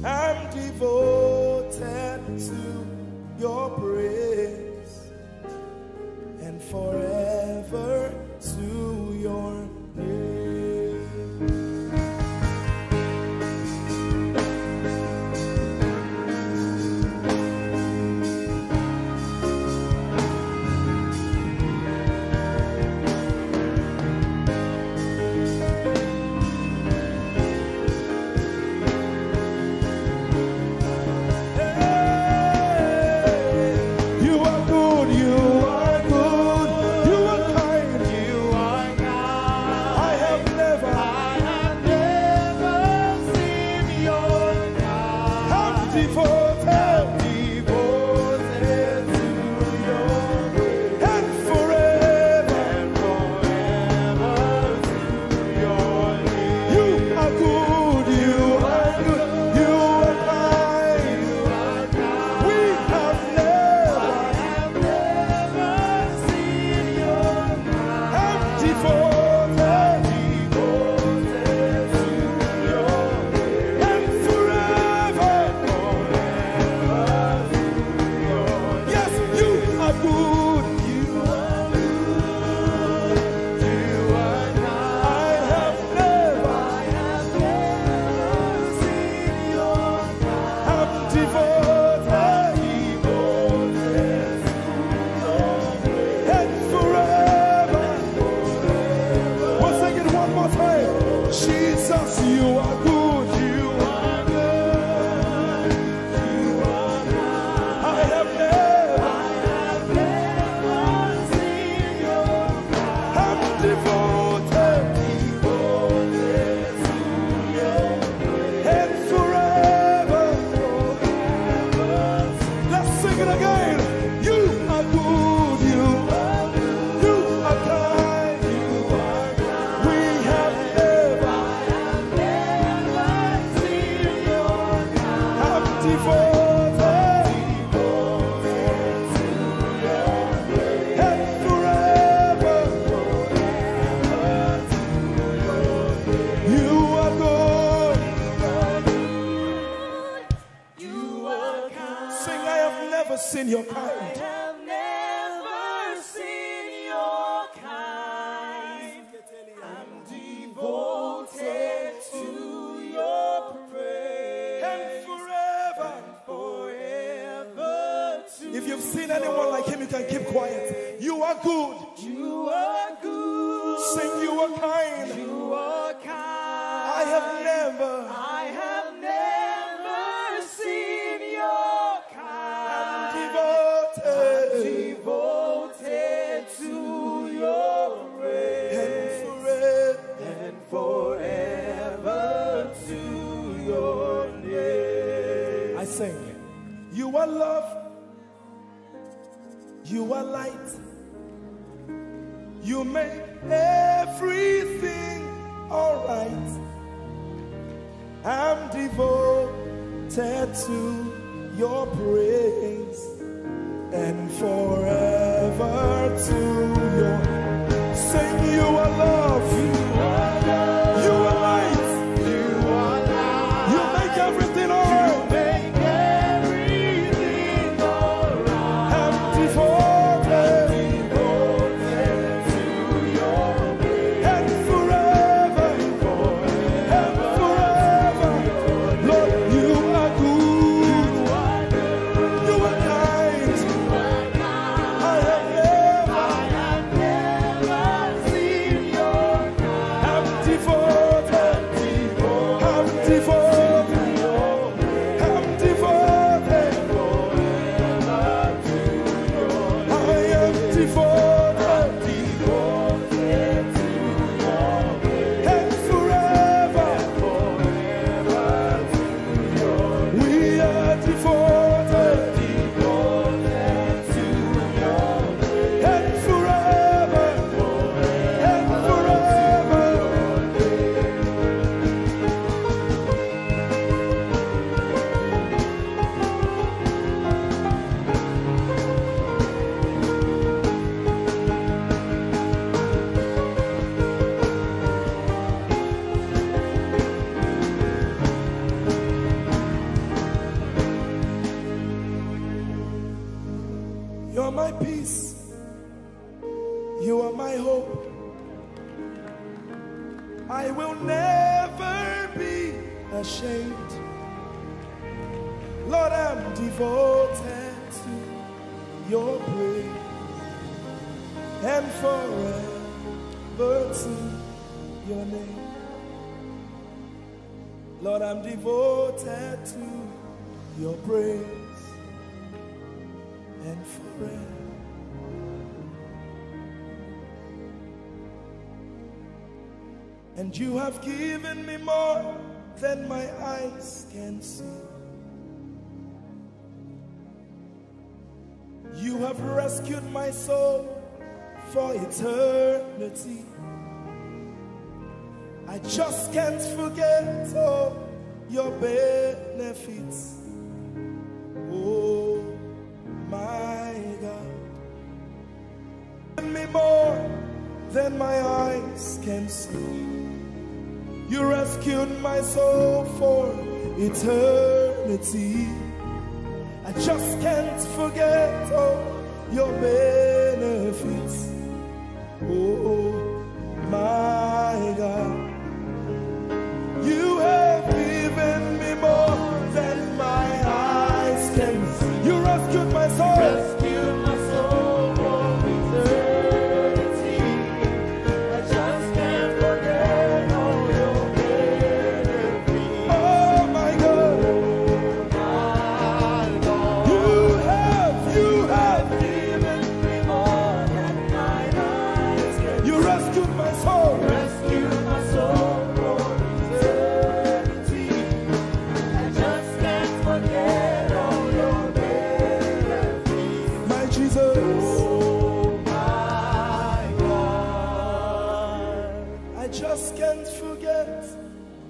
I'm devoted to your praise, and forever to your name. anyone like him, you can keep quiet. You are good. You are good. Sing, you are kind. You are kind. I have never seen your kind. Devoted to your grace. And forever to your name. I sing. You are love. You are light. You make everything alright. I'm devoted to your praise and forever to your. Sing, you are love. You are love. You are light. You are light. You make everything alright. Lord, I'm devoted to your praise and forever. And you have given me more than my eyes can see. You have rescued my soul for eternity. I just can't forget all your benefits. Oh my God, give me more than my eyes can see. You rescued my soul for eternity. I just can't forget all your benefits. Oh my God. You have given me more than my eyes can see. You rescued my soul. Rescued my soul for eternity. I just can't forget all your benefits. Oh my God. My God. You have given me more than my eyes can see. You rescued my soul. Rescued my soul.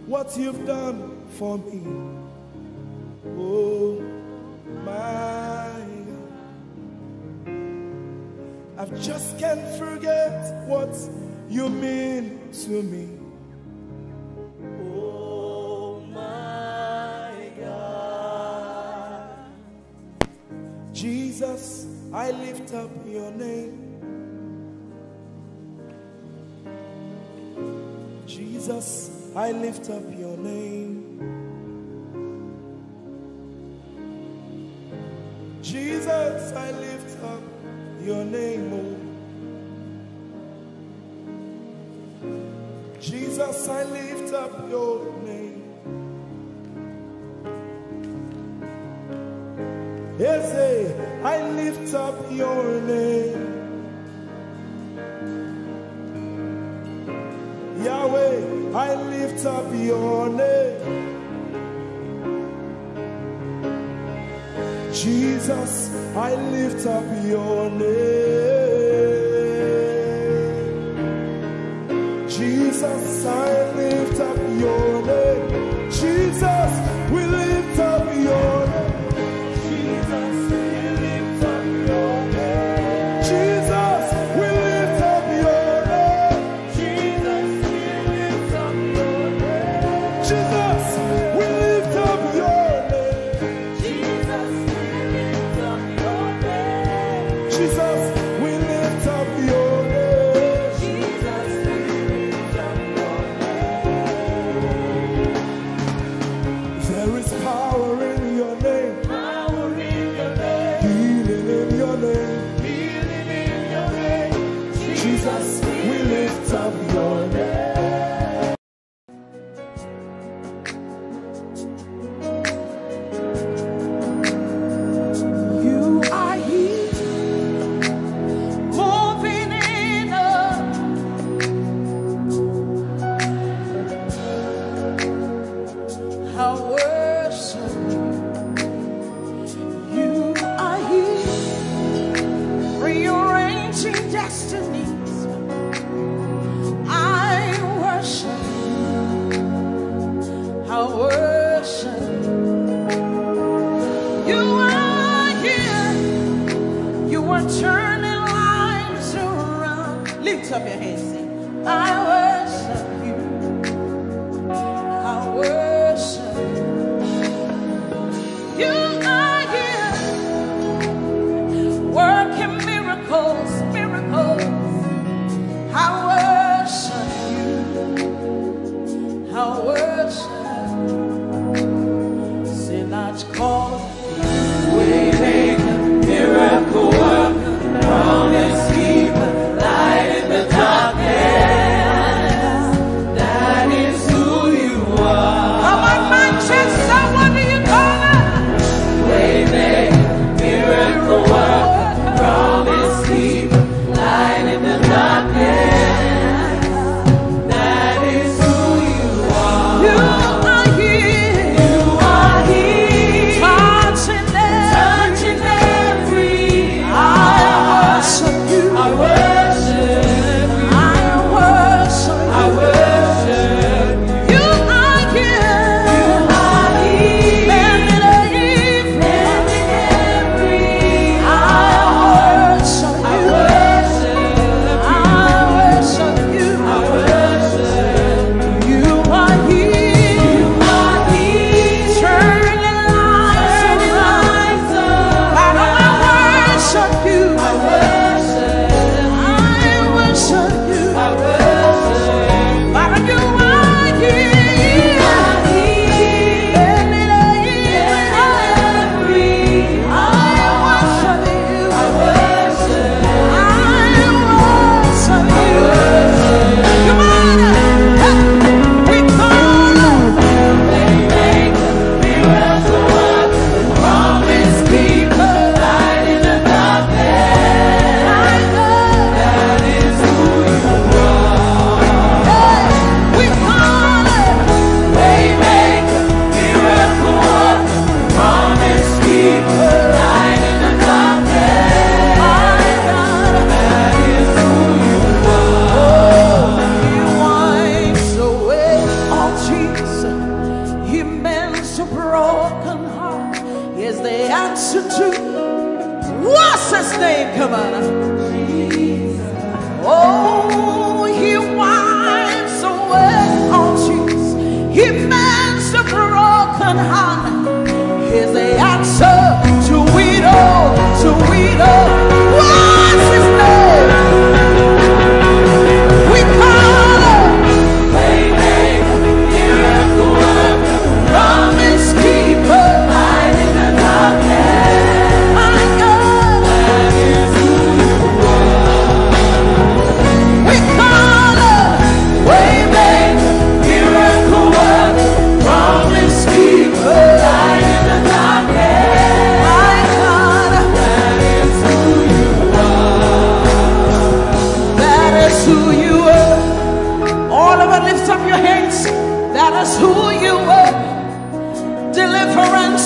What you've done for me. Oh my God, I just can't forget what you mean to me. Oh my God, Jesus, I lift up your name. Jesus, I lift up your name. Jesus, I lift your name, oh. Jesus, I lift up your name. Ese, I lift up your name. Yahweh, I lift up your name. Jesus, I lift up your name. Jesus, I lift up your name. Jesus, we lift up your name. Jesus, we lift up your name. Jesus, we lift up your name. Jesus, we lift up your name. Jesus, we lift up your name. Jesus, we lift up your name. Jesus, we lift up your name. Jesus, we lift up your name. There is power in your name. Power in your name. Healing in your name. Healing in your name. Jesus, we lift up your name. You are here, moving in us. I worship you. You are here, rearranging destinies. I worship you. I worship you. You are here. You are turning lives around. Lift up your hands, sing. I worship you. I worship you. You are here, working miracles, miracles. I worship you. I worship you. Sinach called. Waymaker, miracle worker, promise keeper, light in the darkness.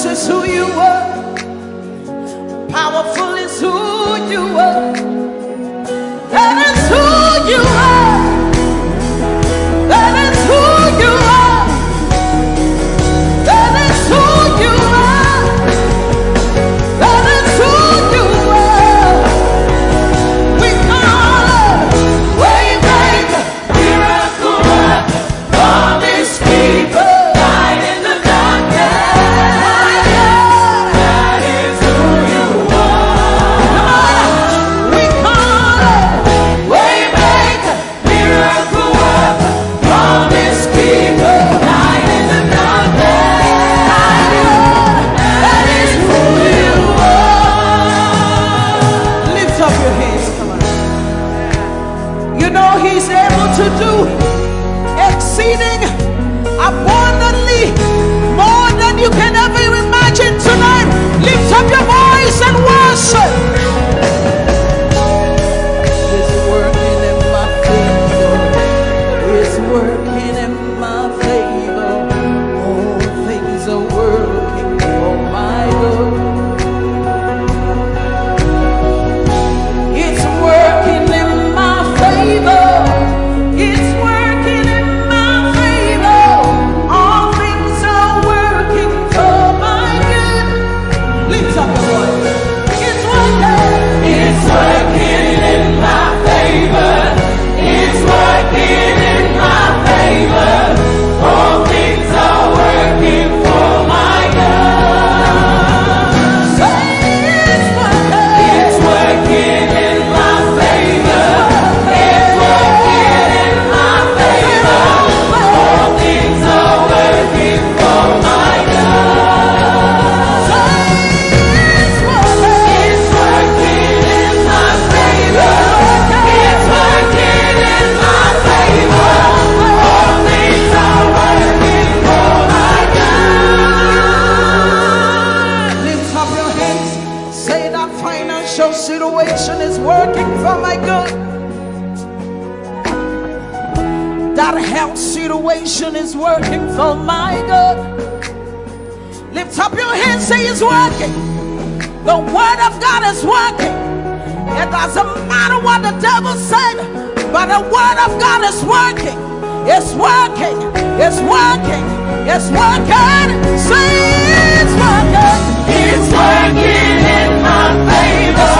Righteous is who you are. Powerful is who you are. That is who you are. That is who you are. That is who you are. That is who you are. We call Waymaker, miracle worker, promise keeper, light in the darkness. That is who you are. We call Waymaker, miracle worker, promise keeper, light in the darkness. That is who you are. Lift up your hands, come on. You know he's able to do exceeding abundantly more than you can ever imagine tonight. Lift up your voice and worship. He's working in my favor. He's working in my favor. All things are working for my good. It's working in my favor. It's working in my favor. All things are working for my good. Lift up your voice. It's working. It's working in my favor. It's working in my favor. All things are working for my good. Say it's working. It's working in my favor. It's working in my favor. All things are working for my good. Say it's working. It's working in my favor. It's working in my favor. All things are working for my good. Lift up your hands. Say that financial situation is working for my good. That health situation is working for my good. Lift up your hands. Say it's working. The word of God is working. It doesn't matter what the devil said, but the word of God is working. It's working. It's working. It's working. Say it's working. It's working in my favor.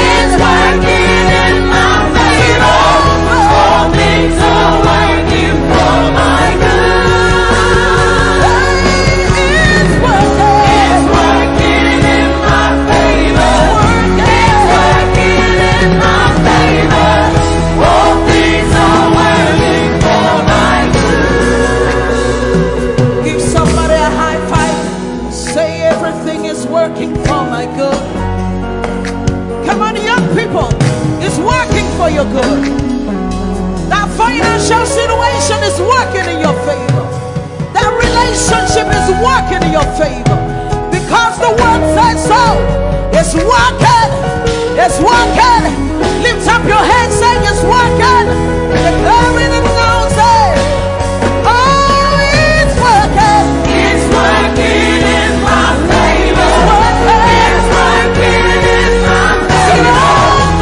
It's working in my favor. All things are working for my good. It's working. It's working in my favor. It's working in my favor. All things are working for my good. Give somebody a high five. Say everything is working for my good. Come on, young people. It's working for your good. That financial situation is working in your favor. That relationship is working in your favor. Because the word says so. It's working. It's working. Lift up your hands, saying it's working. Declaring it now, say, oh, it's working. It's working in my favor. It's working in my favor.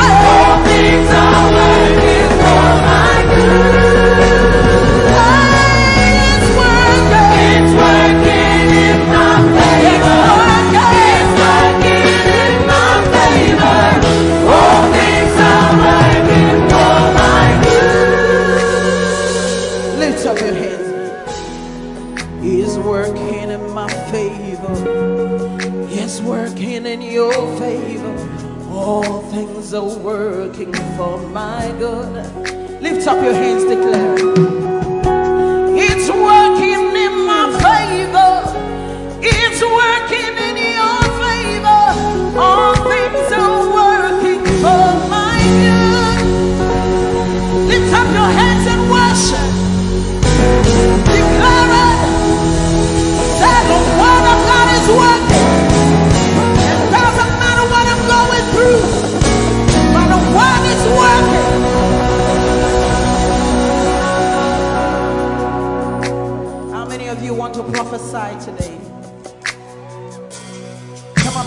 All things are working for my good. It's working. It's working in my favor. It's working in my favor. All things are working for my good. Lift up your hands. He's working in my favor. He's working in your favor. All things are working for my good. Lift up your hands, declare. It's working in my favor. It's working in your favor. All things are working for my good. Lift up your hands and worship. Declare it. Say the word of God is working. It doesn't matter what I'm going through, but the word is working. How many of you want to prophesy today?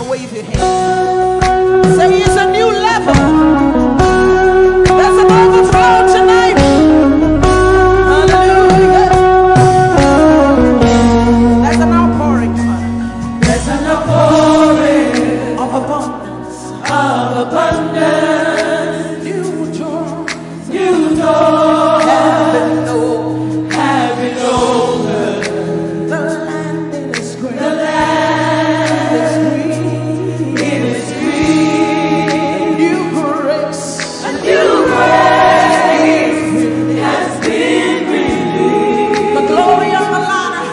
and wave your hands. Say it's a new level. There's an overflow tonight. Hallelujah. There's an outpouring. There's an outpouring of abundance. Of abundance. New doors. New doors. Have been opened. The land is great. The land is green. It is green. New grace. A new grace has been released. The glory of the ladder.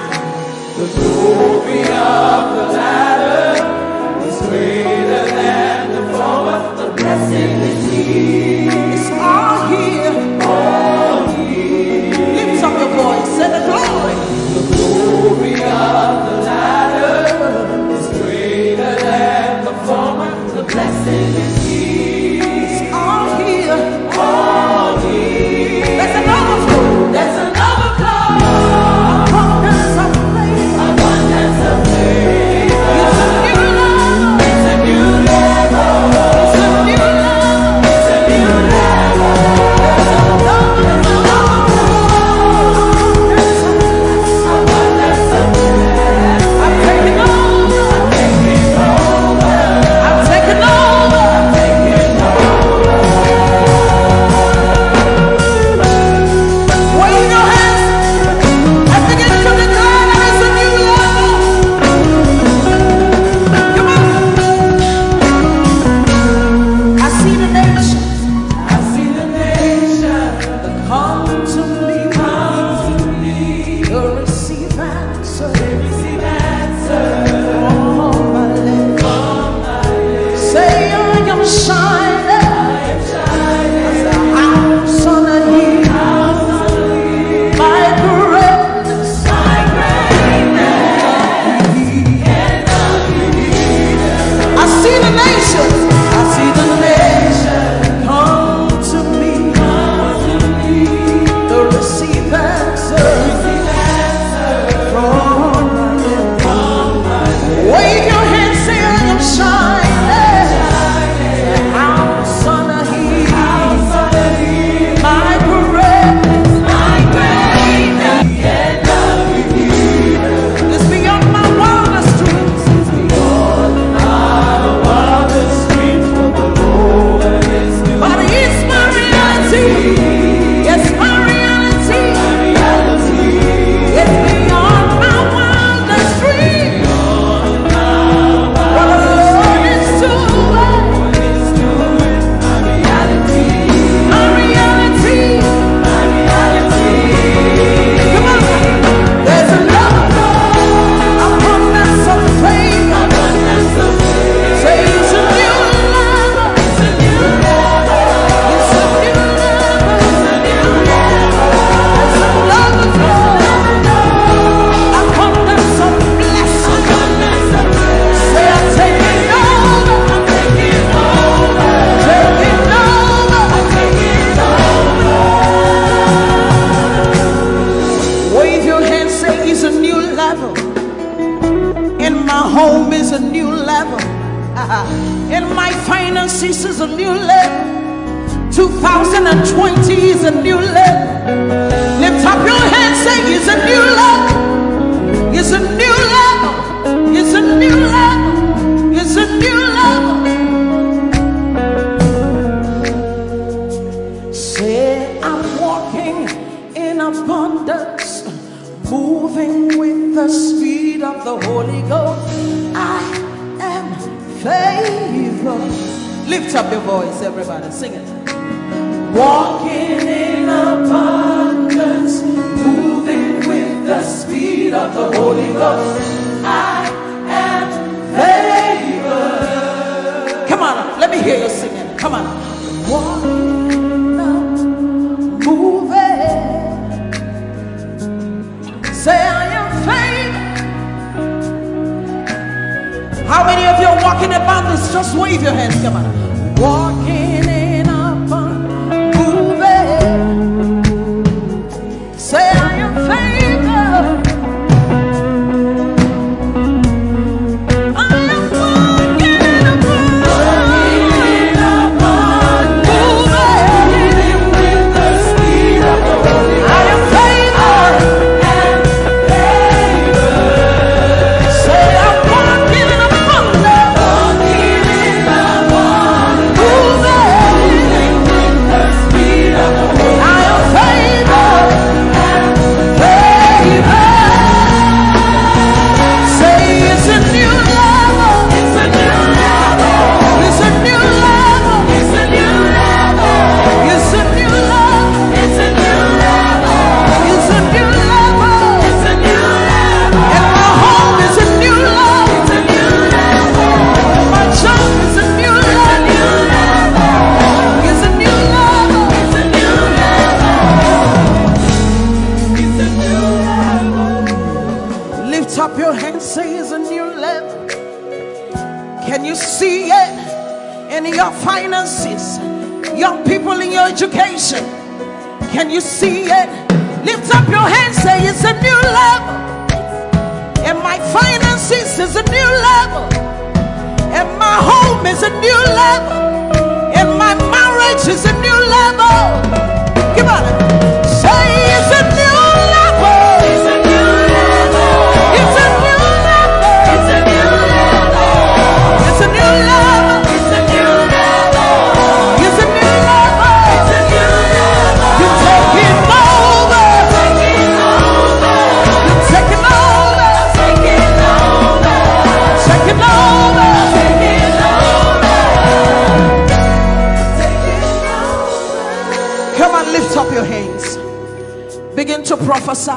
The glory of the ladder is greater than the former. The blessing is here. It's all here. All here. Lift up your voice. Say the glory. The glory of the ladder is greater than the former. The blessing is here. It's all here. All here. There's an overflow. There's an overflow. Abundance of faith. Abundance of faith. It's a new level. It's a new level. It's a new level. It's a new level. There's an Abundance of faith. I'm taking over. Taking over. I'm taking over. Taking over. Wave your hands and begin to declare that it's a new level. Come on. I see the nations I see the nation come to me. come to me. To receive answer Receive answer from my lips. from my lips. Say I am shining as a house on a hill. My greatness I see the nations. I see the nations come to me. To receive answer from my lips. Wave your hands, say I am shining. House on a hill. My greatness is beyond my wildest dreams. But it's my reality. It's my reality. It's beyond my wildest dreams. What the Lord is doing. My reality. Come on. There's another abundance of faith. Say it's a new level. It's a new level. There's another abundance of blessing. Say I'm taking over. Taking over. Wave your hands, say it's a new level. In my home is a new level. In my finances is a new level. 2020 is a new level. Lift up your hands, say it's a new level. It's a new level. It's a new level. It's a new level. Say I'm walking in abundance, moving with the speed of the Holy Ghost. I am favored. Lift up your voice, everybody, sing it. Walking in abundance, moving with the speed of the Holy Ghost. I am favored. Come on, let me hear you singing. Come on. Walking up, moving. Say I am favored. How many of you are walking in abundance? Just wave your hands. Come on. Walking in abundance, moving. Say I am favored. I am walking. in your finances, young people in your education. Can you see it? Lift up your hands, say it's a new level. And my finances is a new level. And my home is a new level. And my marriage is a new level. Come on, say it's a new level. It's a new level. It's a new level. It's a new level. It's a new level. It's a new level. It's a new level. It's a new level. You're taking over. Taking over. You're taking over. Taking over. Taking over. Taking over. Taking over. Come on, lift up your hands. Begin to prophesy.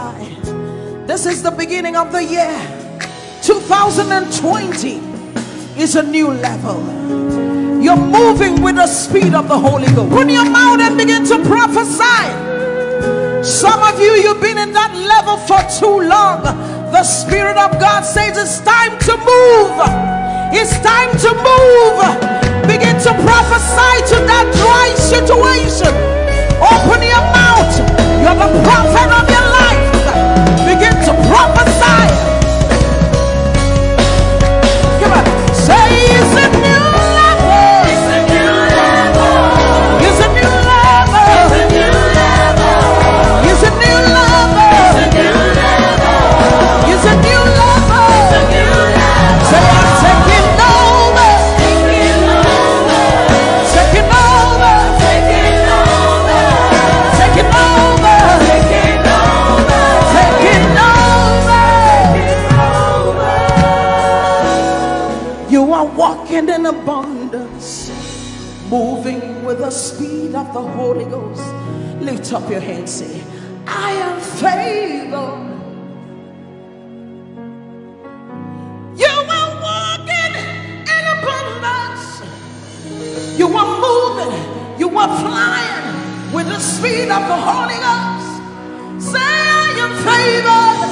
This is the beginning of the year. 2020 is a new level. You're moving with the speed of the Holy Ghost. Open your mouth and begin to prophesy. Some of you, you've been in that level for too long. The Spirit of God says it's time to move. It's time to move. Begin to prophesy to that dry situation. Open your mouth. You're the prophet of your life. Begin to prophesy. Come on. Say it's a new level. It's a new level. It's a new level. It's a new level. It's a new level. It's a new level. It's a new level. It's a new level. Say I'm taking over. Taking over. Taking over. Taking over. Taking over. Taking over. Taking over. You are walking in abundance, moving with the speed of the Holy Ghost. Lift up your hands, say, I am favored. You are walking in abundance. You are moving. You are flying with the speed of the Holy Ghost. Say, I am favored.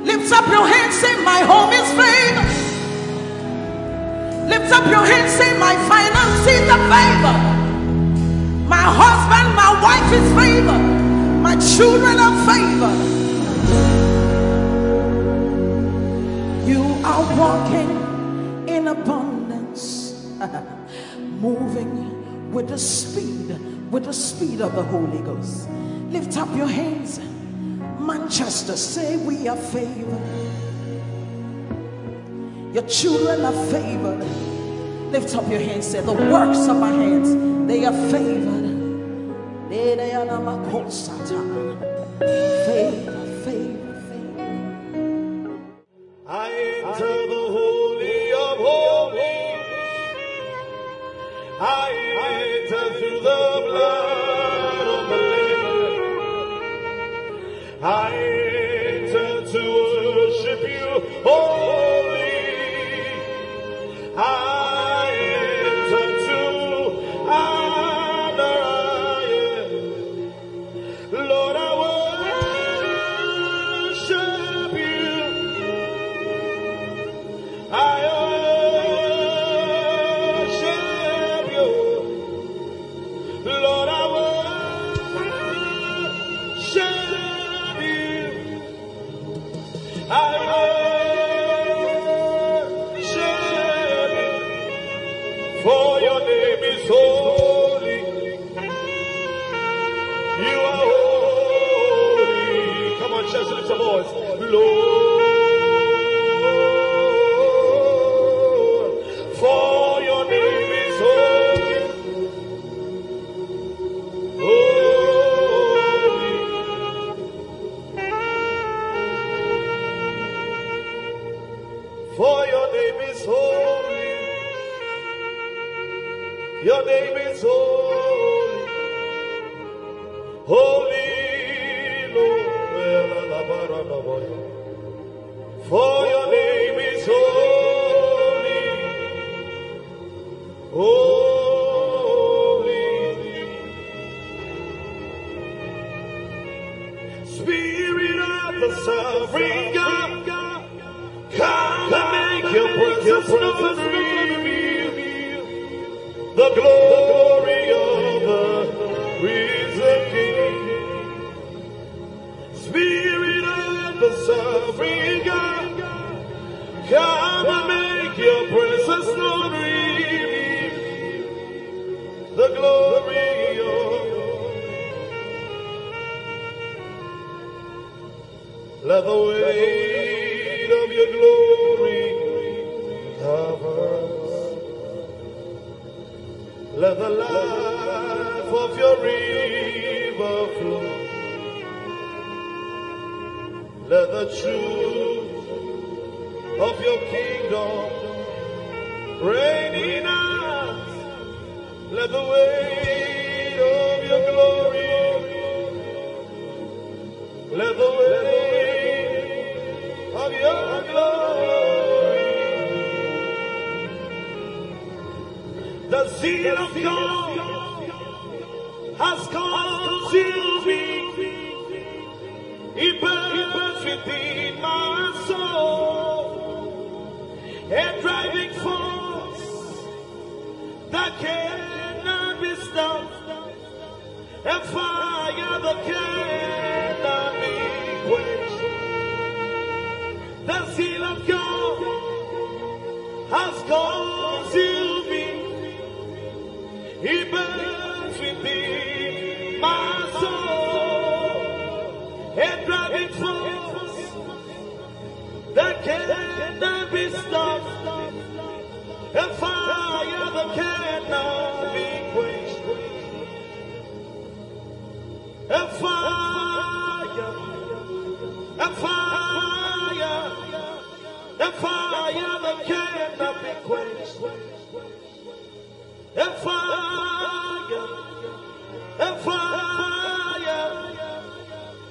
Lift up your hands, say, my home is favored. Lift up your hands, say, my finances are favored. My husband, my wife is favored. My children are favored. You are walking in abundance, moving with the speed of the Holy Ghost. Lift up your hands. Manchester, say we are favored. Your children are favored. Lift up your hands, say the works of my hands, they are favored. Favor, favor, favor. I enter the Holy of Holies. I enter through the blood of the Lamb. I enter to worship you, holy. I enter to honor you. Lord, I worship you. I worship you. Lord, I worship you. I worship you. For your name is holy. You are holy. Come on, church, lift your voice. Lord, for your name is holy. Holy. For your name is holy. Your name is holy. Holy Lord. For your name is holy. Holy. Spirit of the sovereign God, come and make your presence known. the glory of the risen King. Spirit of the sovereign God, come and make your presence known, reveal the glory of. Let the weight of your glory cover us. Let the life of your river flow. Let the truth of your kingdom reign in us. Let the weight of your glory, let the weight of your glory, the zeal of God has consumed me. It burns within my soul, a driving force that cannot be stopped, a fire that cannot be quenched. The zeal of God has consumed me. It burns within my soul, a driving force that cannot be stopped, a fire that cannot be quenched, a fire, a fire, a fire that cannot be quenched, a fire, a fire,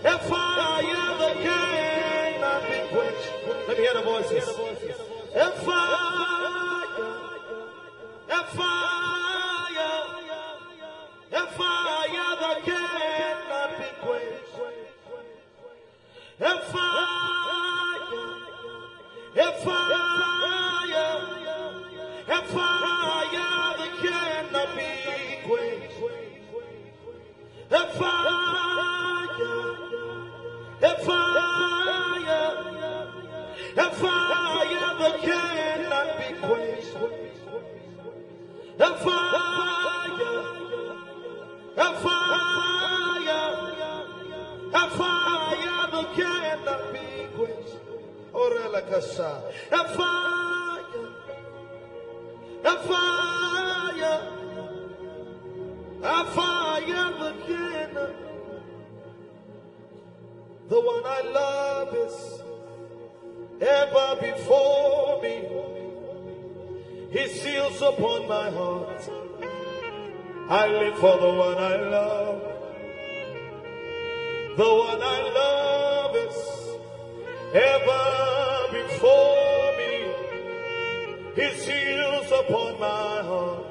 a fire that cannot be quenched. Let me hear the voices. A fire, a fire, a fire that cannot be quenched. A fire, a fire, a fire that cannot be quenched. A fire, a fire, a fire that cannot be quenched. A fire, a fire, a fire that cannot be quenched. Orela Kasha. A fire, a fire, a fire that cannot. The one I love is ever before me. He seals upon my heart. I live for the one I love. The one I love is ever before me. He seals upon my heart.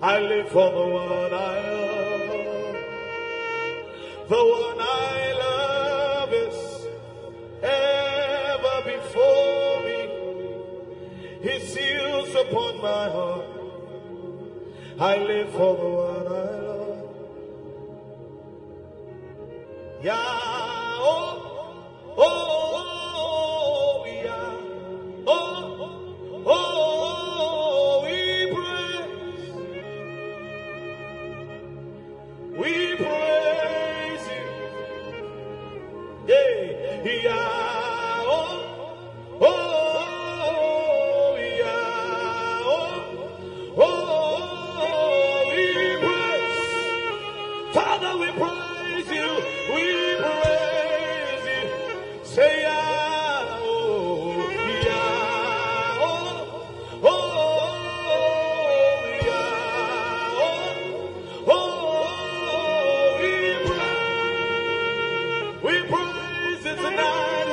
I live for the one I love. The one I love is ever before me. He seals upon my heart. I live for the one I love. Yeah, oh, oh, oh, yeah, oh, oh, we praise you, yeah, yeah, oh, oh, yeah, oh, we praise, Father, we praise you, we praise you, say yeah, oh, yeah, oh, yeah, oh, we praise you tonight.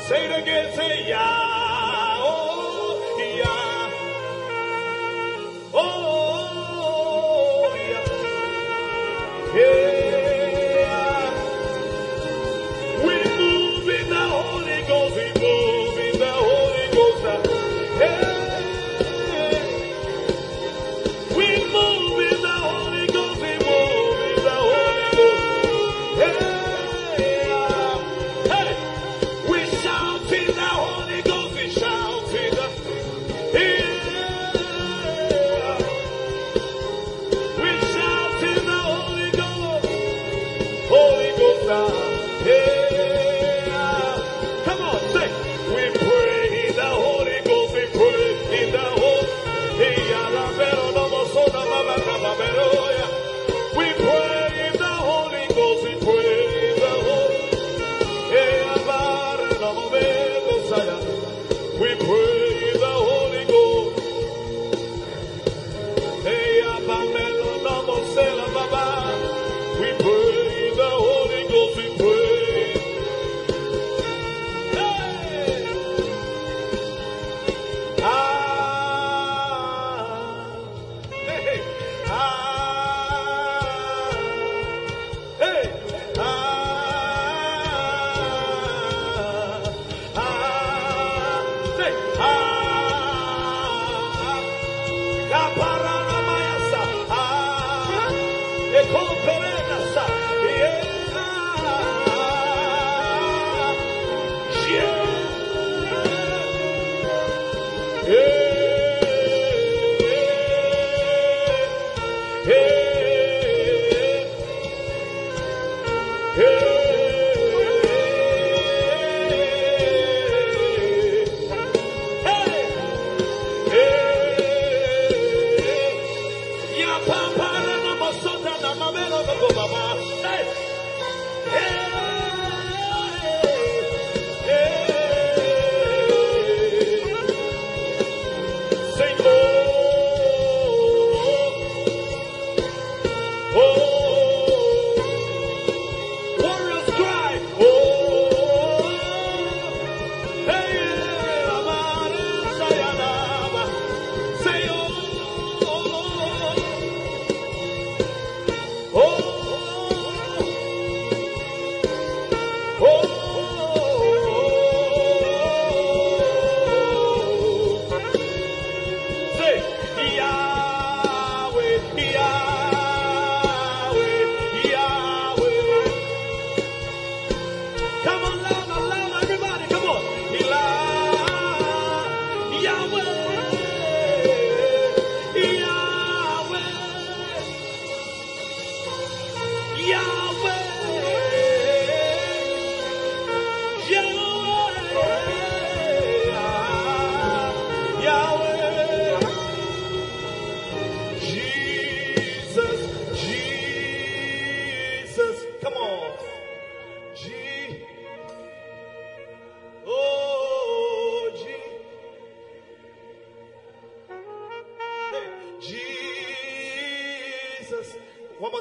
Say it again, say yeah, oh, yeah. Oh, yeah. Yeah. We move in the Holy Ghost, we move in the Holy Ghost. Yeah. We move in the Holy Ghost, we move in the Holy Ghost. Yeah. Hey. We shout in the Holy Ghost, we shout in the we shout in the Holy Ghost, Holy Ghost. Come on, say, we pray in the Holy Ghost, we pray in the Holy. We pray in the Holy Ghost, we pray in the Holy. We pray in the Holy Ghost. We pray in the Holy Ghost, we pray. Hey. Hey. Hey.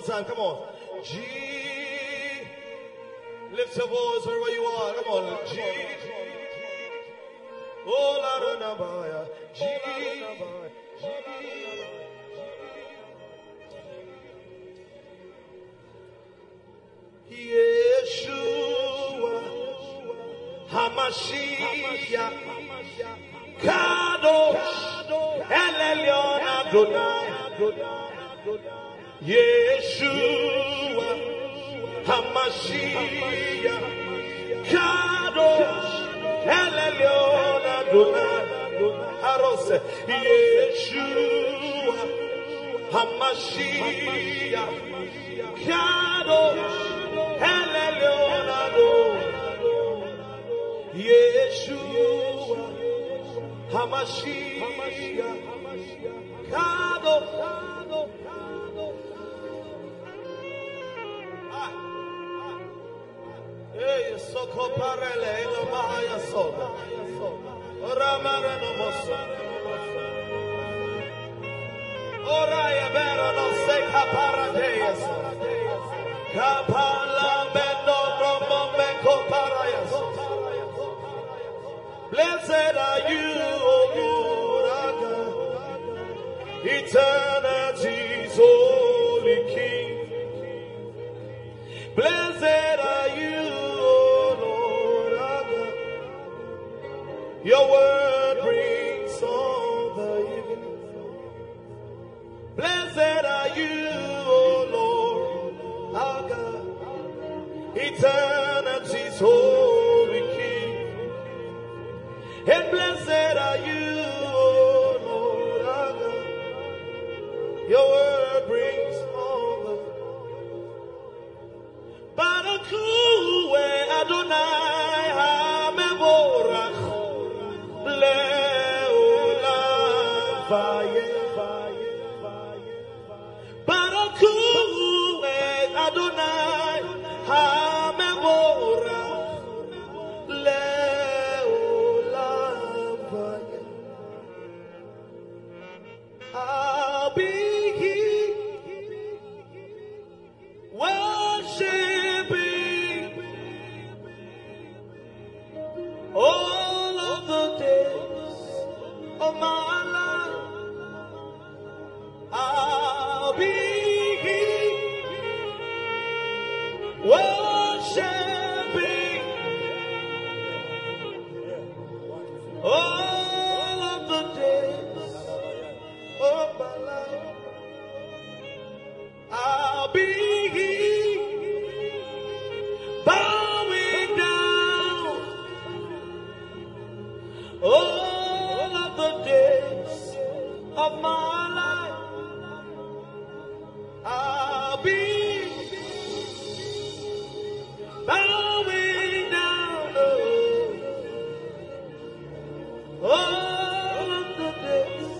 Time, come on. G. Lift your voice wherever you are. Come on. G. Oh, Lara George. G. Yeshua Hamashiach Kadosh El Elyon Adonai Yeshua Hamashiach Kadosh El Elyon Adonai Arose Yeshua Hamashiach Kadosh El Elyon Adonai Yeshua Hamashiach Kadosh. Hey, soko parele no mahaya soda. Oramare no moso. Oraya bero no se kaparadeas. Kapala bendo romo me koparayas. Eternity's holy King. Blessed are you, O Lord our God. Your word brings all the evening. Blessed are you, O Lord our God. Eternity's holy King. And blessed are you, O Lord our God. Your word brings all the Barakuwe Adonai HaMevorach Le'olam Vaye Barakuwe Adonai HaMevorach Le'olam Vaye. I'll be here worshiping all of the days of my life. I'll be here worshiping all of the days of my life. I'll be here bowing down all of the days of my life. I'll be bowing down all of the days.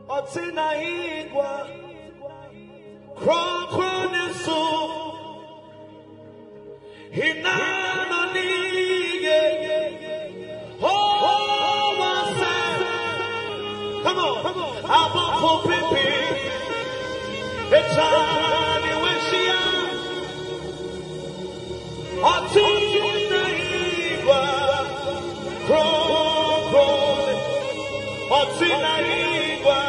Otina igwa Kronesu Hinano Nige Oh Wase. Come on, Aboko Pipi Echani Weshia Otina igwa Krone Otina igwa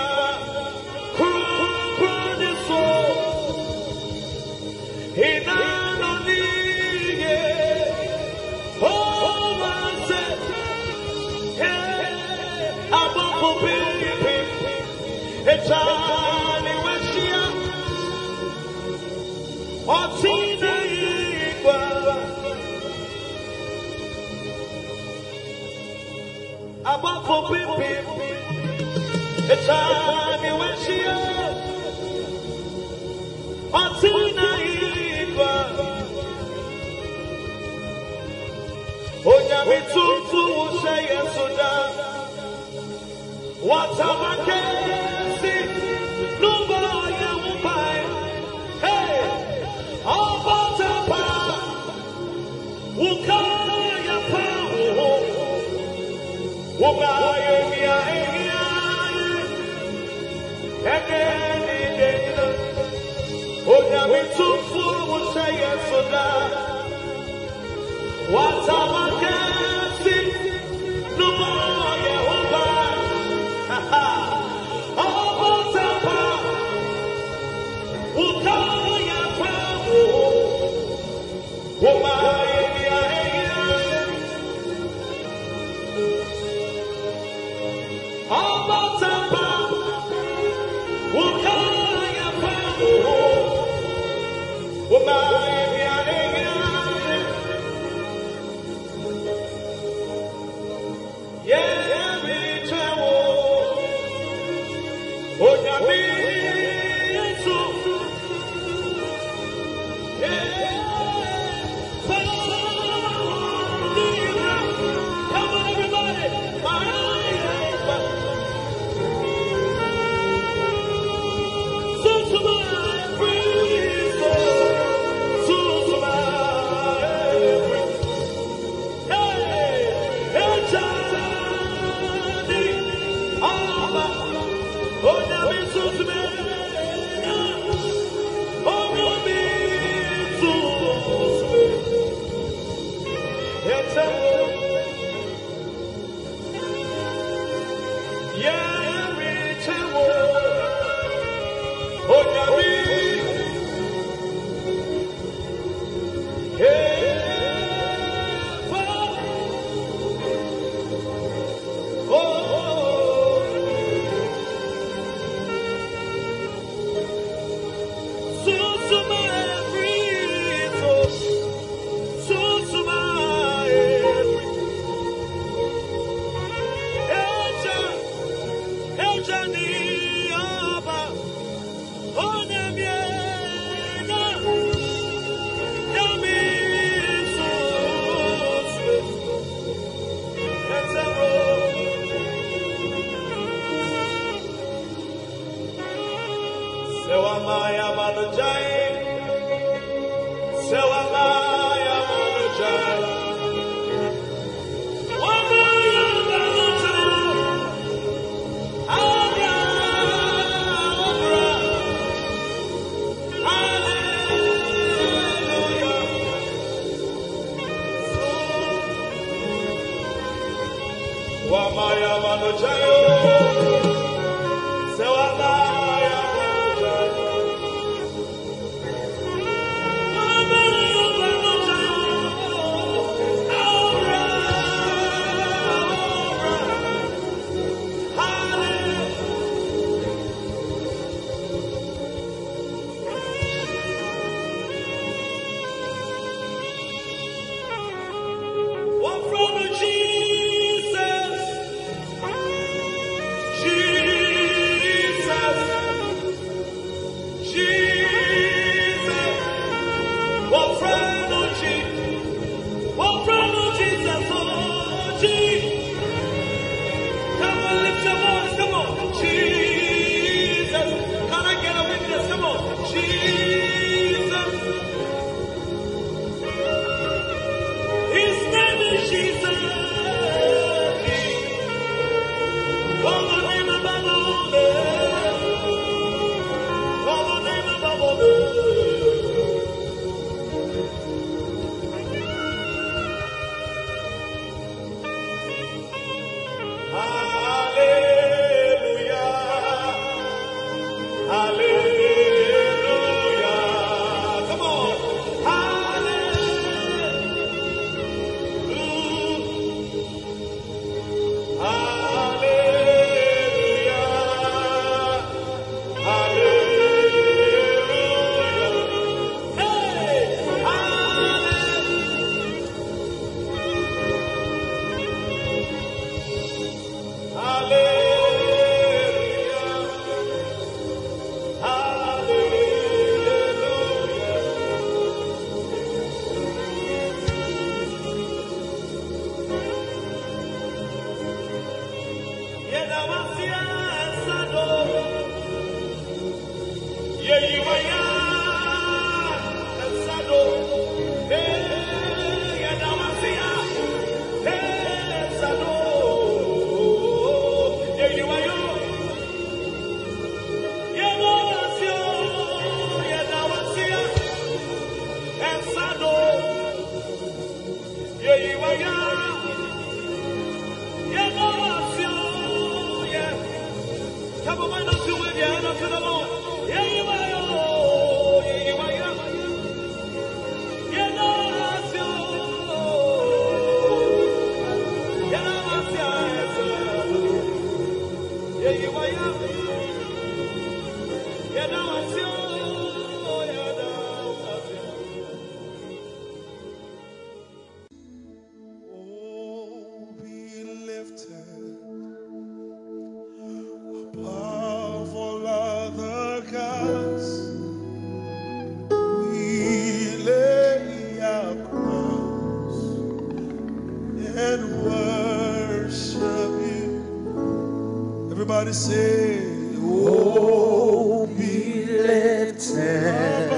Everybody say, oh, be lifted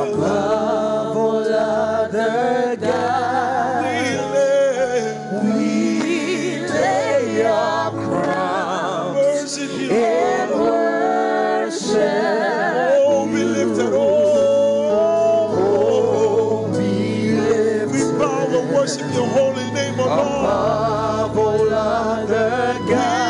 above all other gods. We lay our crowns and worship. Oh, be lifted, oh, be lifted. We bow and worship your holy name, O Lord. Above all other gods.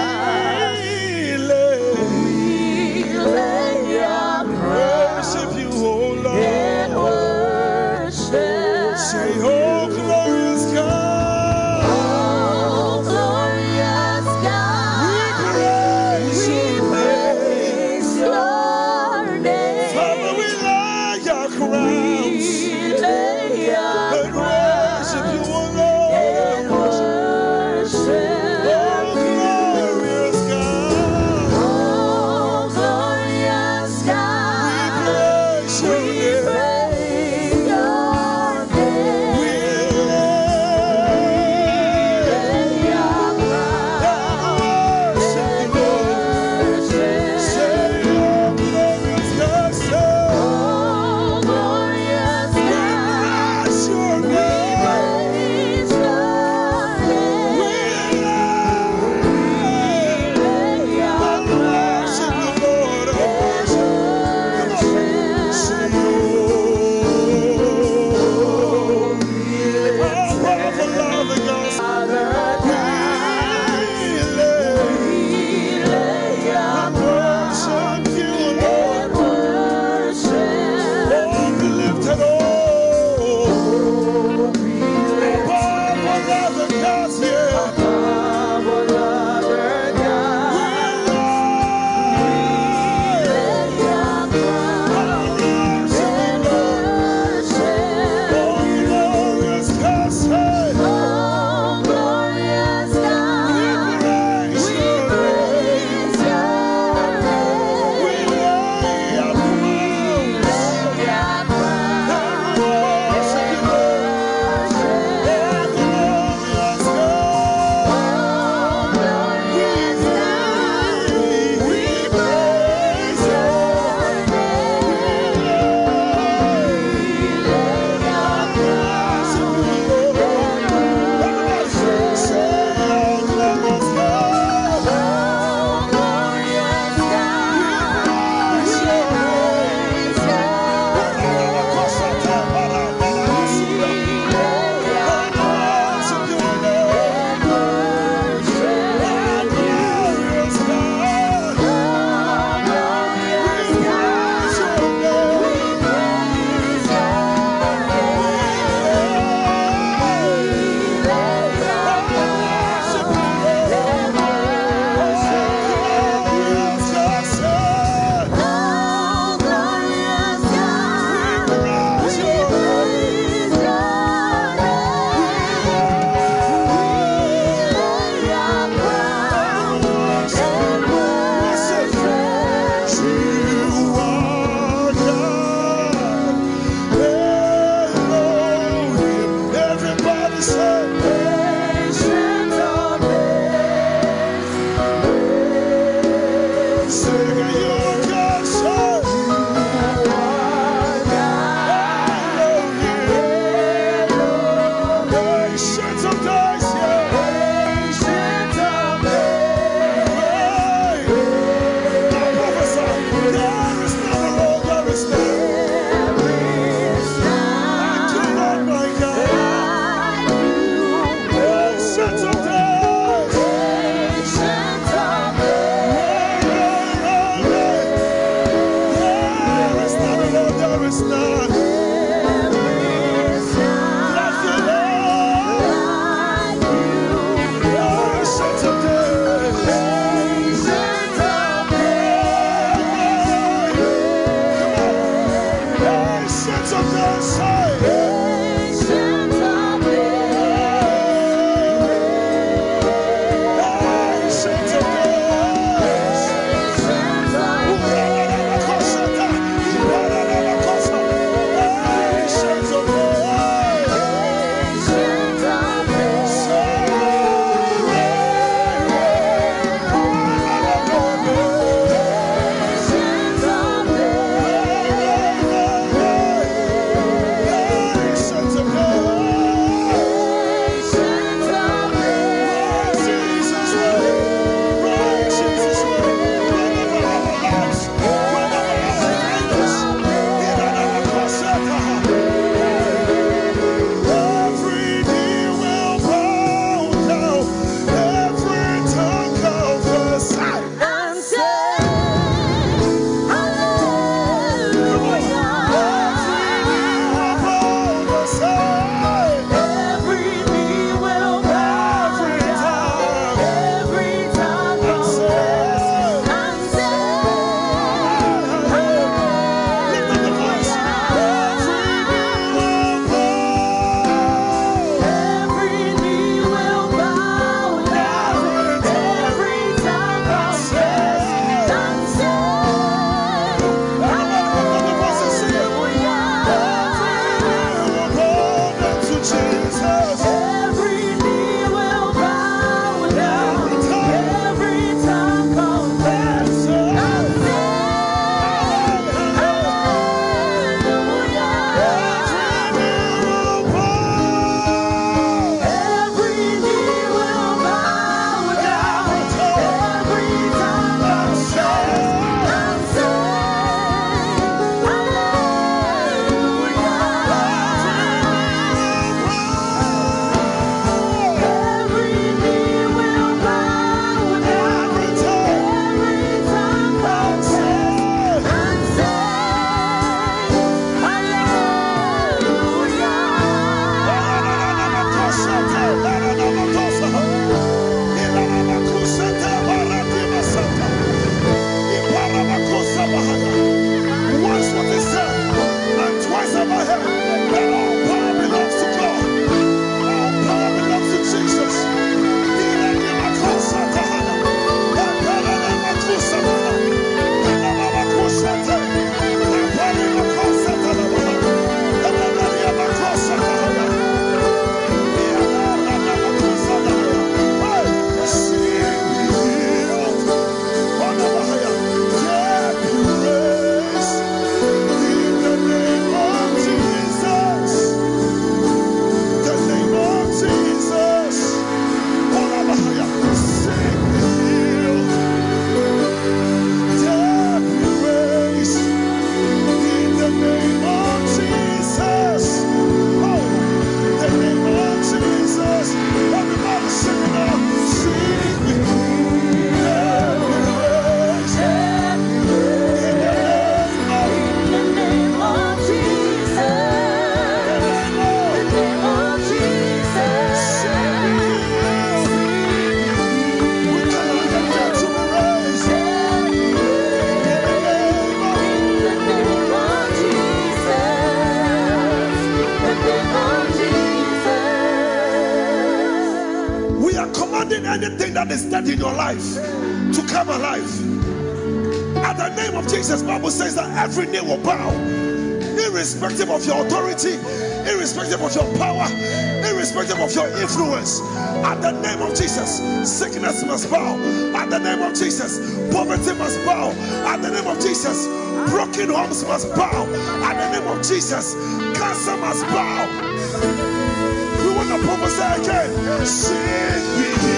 anything that is dead in your life to come alive. At the name of Jesus, the Bible says that every knee will bow, irrespective of your authority, irrespective of your power, irrespective of your influence. At the name of Jesus, sickness must bow. At the name of Jesus, poverty must bow. At the name of Jesus, broken homes must bow. At the name of Jesus, cancer must bow. We want to prophesy again. Sing with you.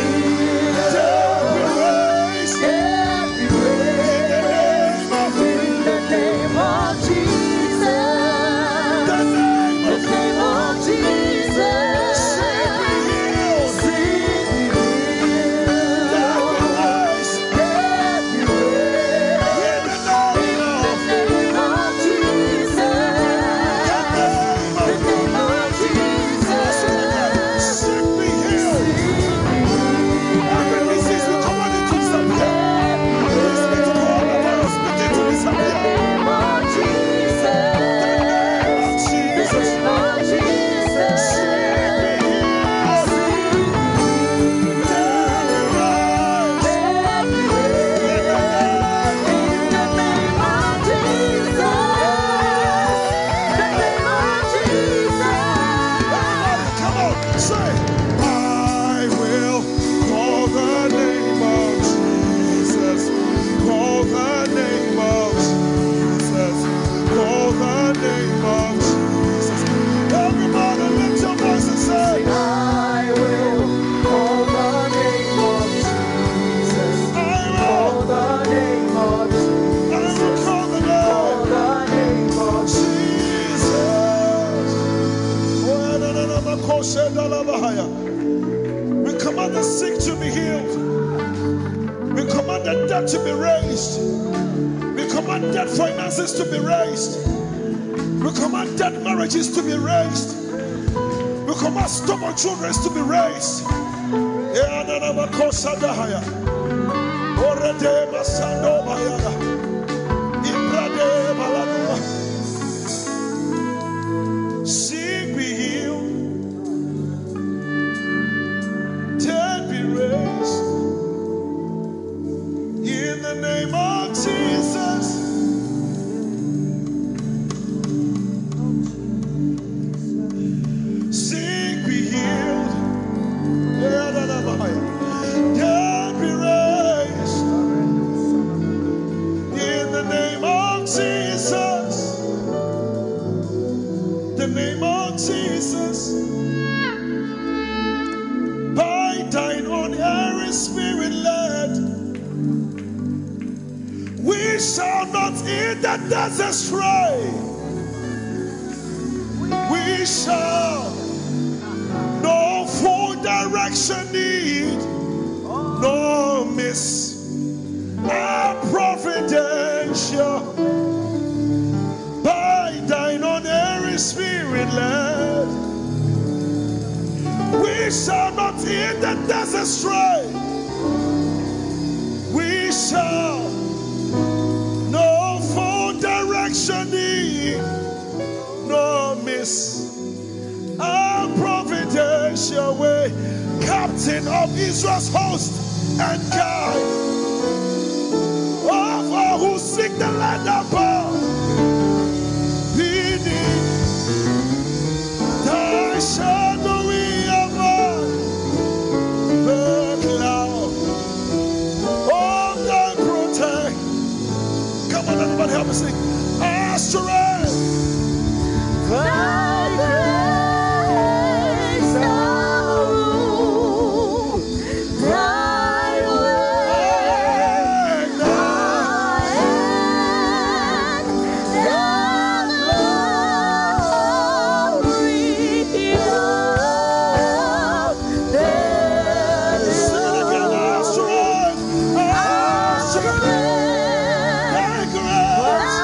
We command the sick to be healed. We command the dead to be raised. We command dead finances to be raised. We command dead marriages to be raised. We command stubborn children to be raised. Sick be healed. In the name of Jesus, sick be healed, dead be raised. In the name of Jesus, the name of Jesus, by thine own Holy Spirit led. We shall not eat the desert stray. We shall no full direction need, no miss our providential. By thine own Holy Spirit led. We shall not eat the desert stray. We shall no miss our providential way. Captain of Israel's host and guide of all who seek the land above. Beneath thy shadowy above the cloud of thy protect. Come on, everybody, help me sing. Strength, thy grace, thy way, thy end, thy glory of their strength, thy grace.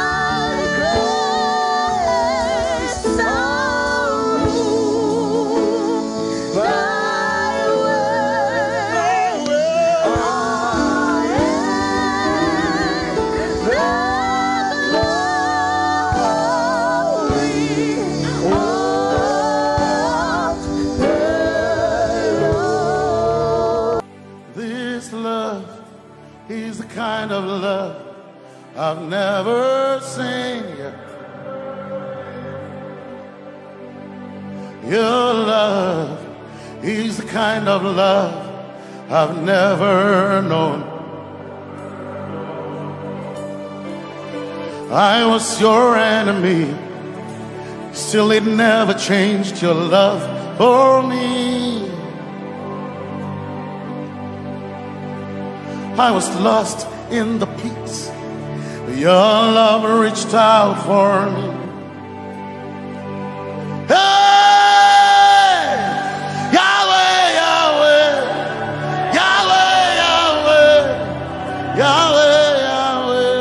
Your love is the kind of love I've never known. I was your enemy, still it never changed your love for me. I was lost in the pits, but your love reached out for me. Hey, Yahweh, Yahweh, Yahweh, Yahweh, Yahweh, Yahweh,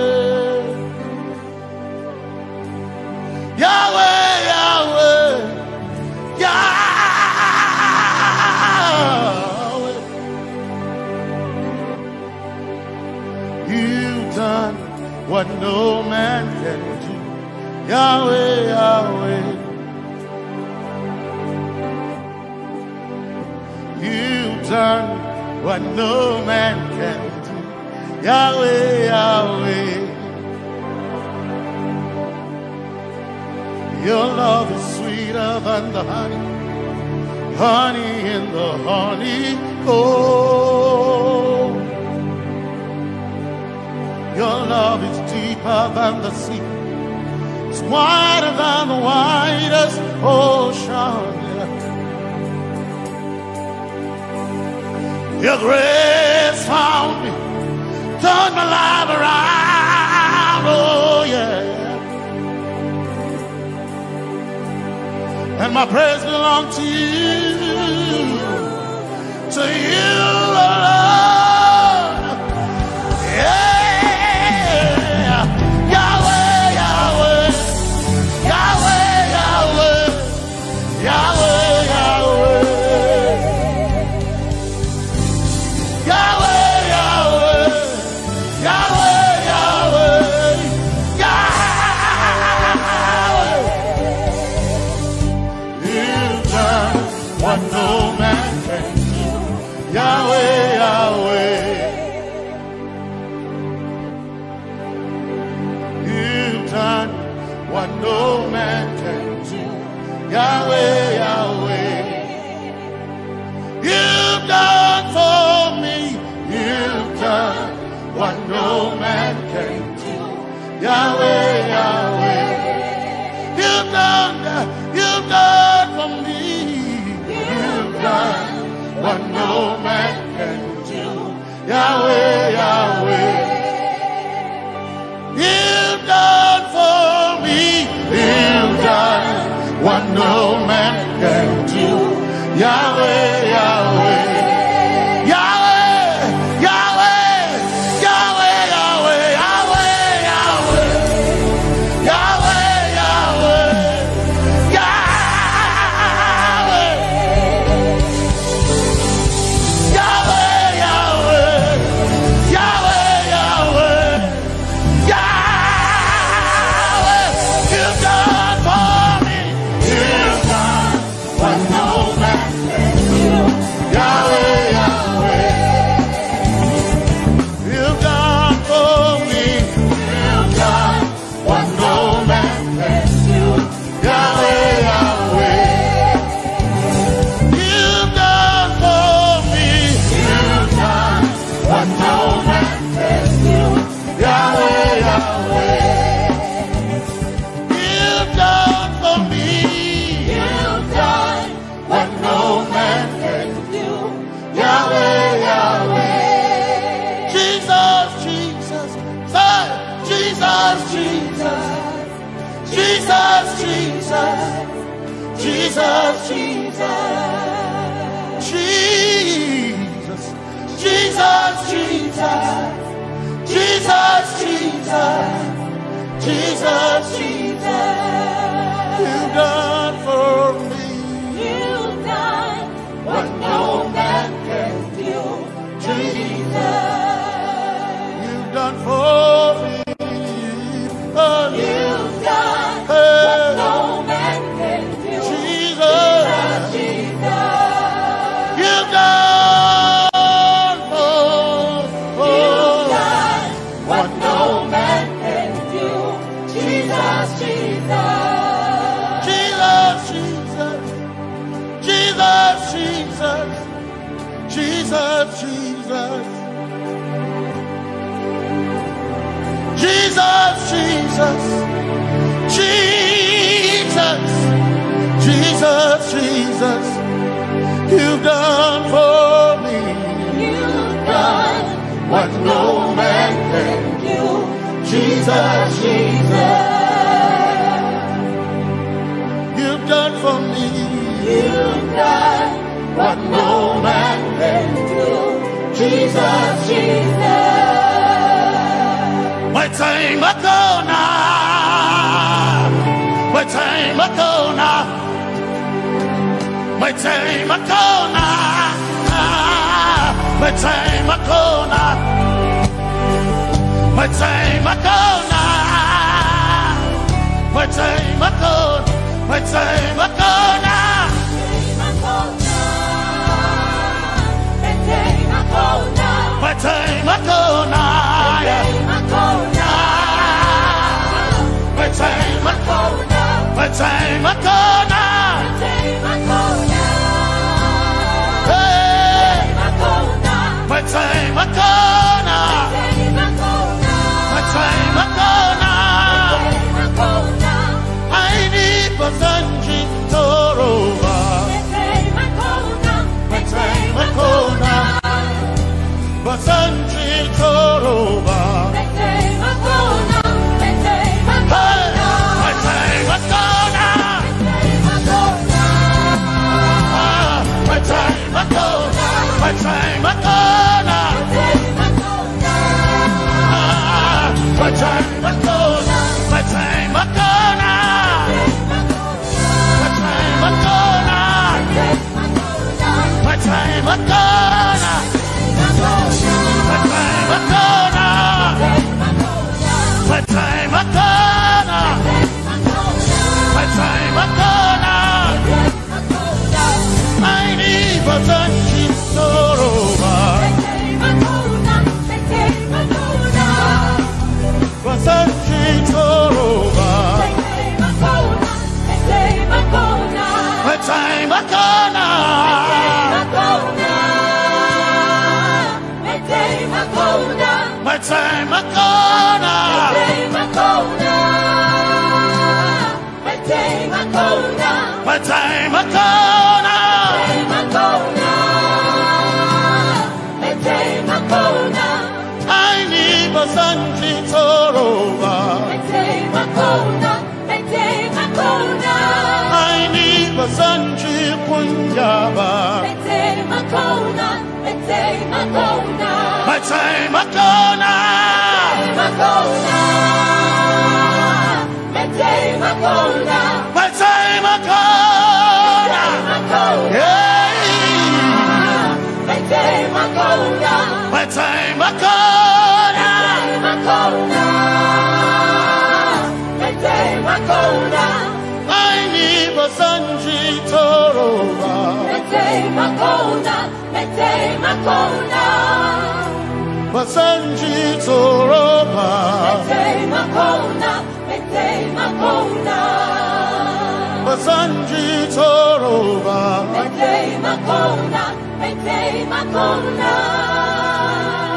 Yahweh, Yahweh, Yahweh. You've done what no man can do. Yahweh, Yahweh. You've done what no man can do. Yahweh, Yahweh. Your love is sweeter than the honey, honey in the honey. Oh, your love is deeper than the sea. It's wider than the widest ocean. Your grace found me, turned my life around. Oh yeah. And my praise belongs to you, Lord. Yeah. Yahweh, Yahweh, Yahweh, Yahweh, Yahweh, Yahweh, Yahweh, Yahweh, Yahweh, what no man can do. Yahweh, Yahweh. You've done what no man can do. Yahweh, Yahweh. You've done for me. You've done what no man can do. Yahweh, Yahweh. You've done for me. You've done what no man can do. Yahweh, Yahweh. You've done for me. You've done what no man can do. Yahweh, Yahweh. Jesus, Jesus, Jesus, Jesus, Jesus, Jesus, Jesus. You've done for me. You've done what no man can do. Jesus, you've done for me. Oh, you've done what no man can do. Jesus, Jesus, you've done what no man can do. Jesus, Jesus. Jesus, Jesus. Jesus, Jesus. Jesus. Jesus, Jesus. You've done for me. You've done what no man can do. Jesus, Jesus. You've done for me. You've done what no man can do. Jesus, Jesus. My time ago now. My time ago now. My time ago now. My time ago now. My time ago now. My time ago. My time ago now. My time ago now. My time ago. My time ago now. My time ago now. My time ago now. I need Basanji Toroba. My time ago now. Basanji Toroba. My time ago now. My time ago now. My time ago now. My time ago now. My time ago now. My time ago now. My time ago now. My time ago now. My time ago now. My time ago now. My time ago now. I need Basanji Toroba. Basanji Toroba. My time ago now. My time ago now. My time ago now. I need Basanji Toroba. I need Basanji Punjaba. My time ago now. My time ago now. Yeah. My time ago now. My time ago now. I need Basanji Toroba. Basanji Toroba. Basanji Toroba.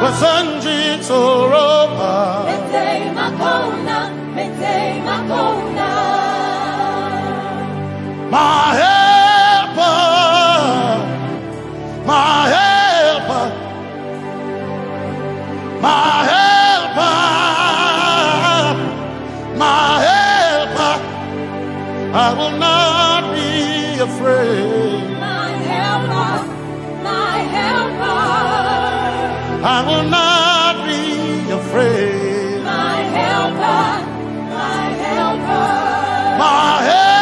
Basanji Toroba. My helper, my helper, my helper, my helper. I will not be afraid. My helper, my helper. I will not be afraid. My helper, my helper. My helper.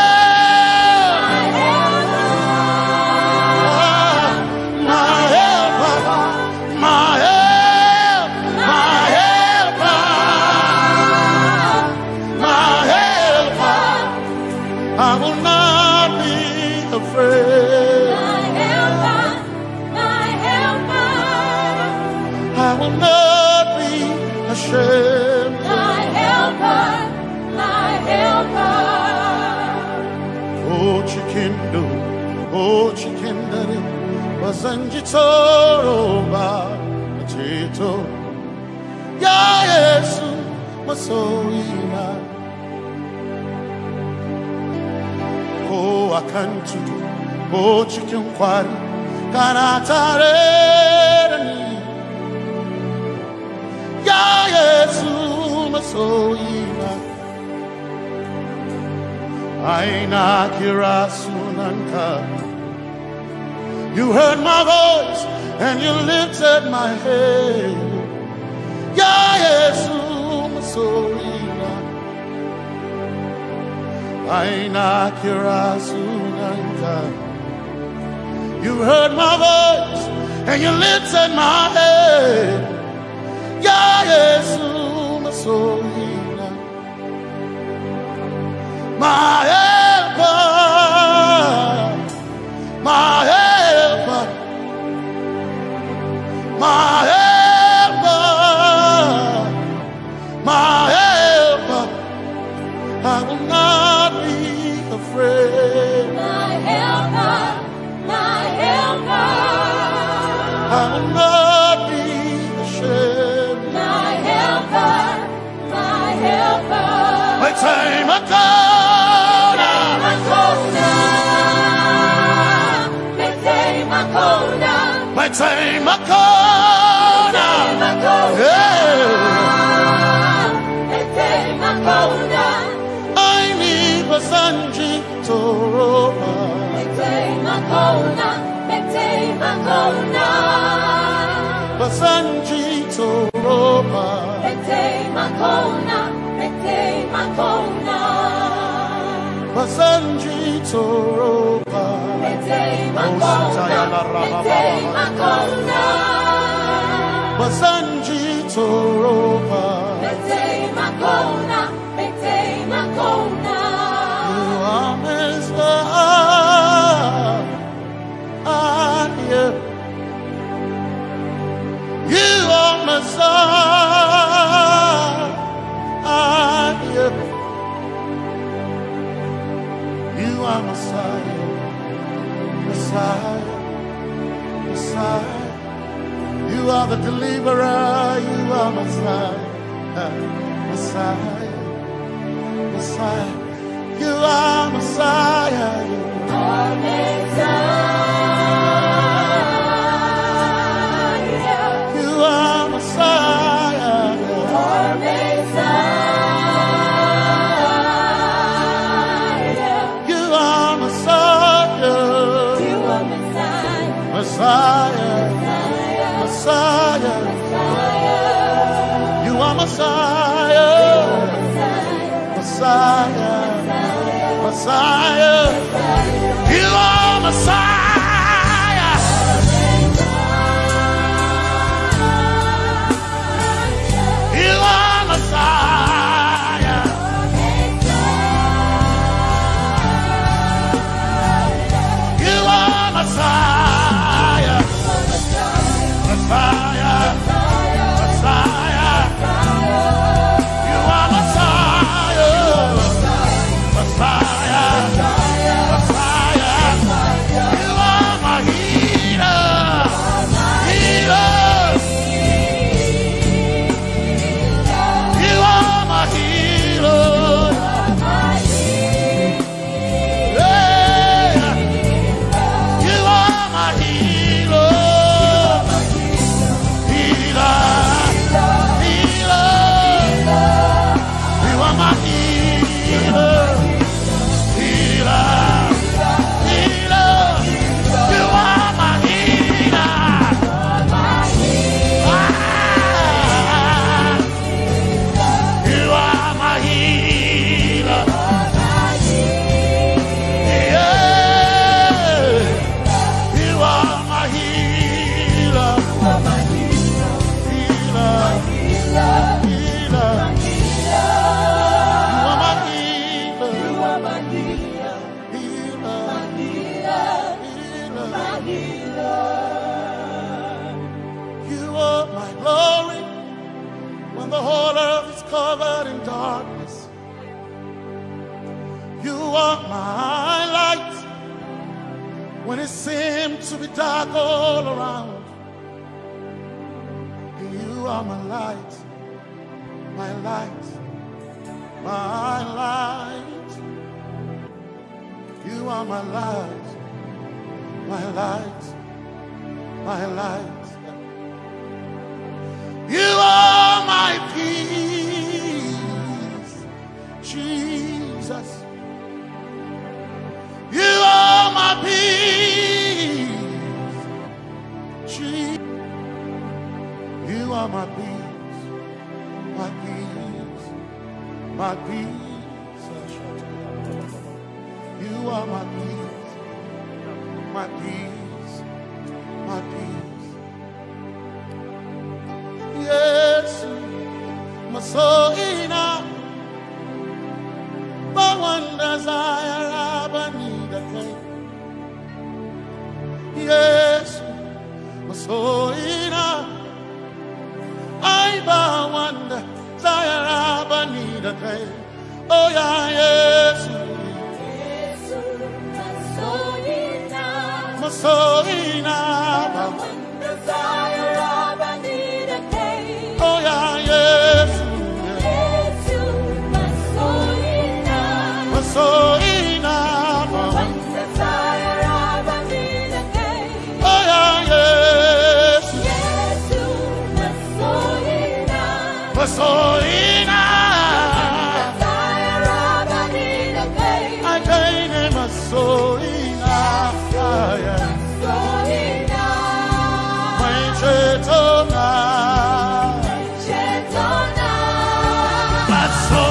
I will not be afraid. My helper, my helper. I will not be ashamed. My helper, my helper. Oh, chicken do, oh, chicken daddy, Wasanjitoroba Chito Ya Yesu Masoina Ko akantu Ko chicken kwari Kanatareni Ya Yesu Masoina Aina Kirasunanka. You heard my voice and you lifted my head. Ya Yesu Masoina Aina Kirasunanka. You heard my voice and you lifted my head. Ya Yesu Masoina my helper, my helper, my helper, my helper. I will not be afraid. My helper, my helper. I will not be ashamed. My helper, my helper. My time I come. My time I call I need Basanji Toroba. Basanji Toroba. Basanji Toroba. Basanji Toroba. You are Messiah. You are Messiah. You are Messiah. Messiah. Messiah. You are the deliverer. You are Messiah. Messiah. Messiah. You are Messiah. You are Messiah. You are Messiah. You are Messiah. You are Messiah. You are Messiah. Messiah. You are Messiah. Messiah. Messiah. You are Messiah. You are Messiah. You are Messiah. Messiah. Messiah. You are Messiah. Messiah. Messiah. when it seemed to be dark all around. You are my light, my light, my light. You are my light, my light, my light. You are my peace, Jesus. You are my peace, Jesus. You are my peace, my peace, my peace. You are my peace, my peace, my peace. Yes, my soul in a but one desire I need a day. Yes, my soul in a I but one desire I need a day. Oh yeah, yes, my soul in a one desire I need a day. Oh yeah, yes, so enough, one desire of a need a day. Oh yeah, yes, yes, so enough, desire of a need a day. I gain him a so enough, so enough, my chetona, but so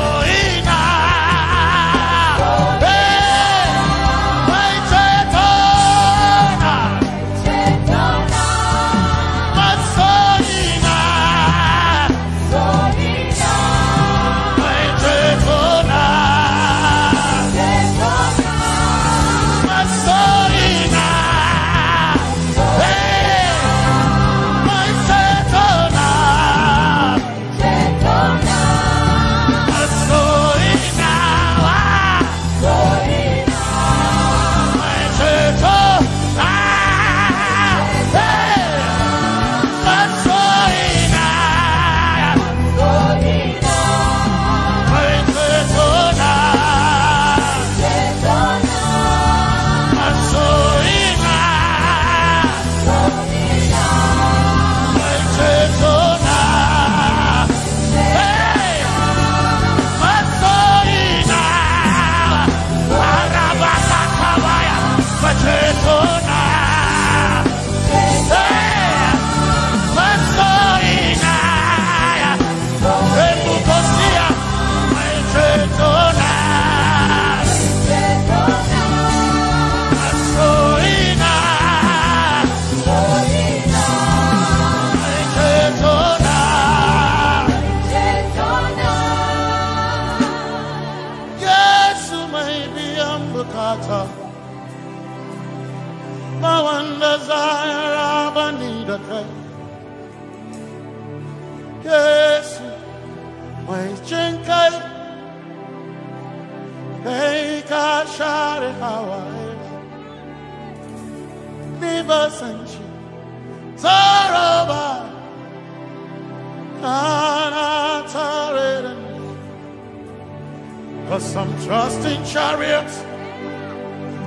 some trust in chariots,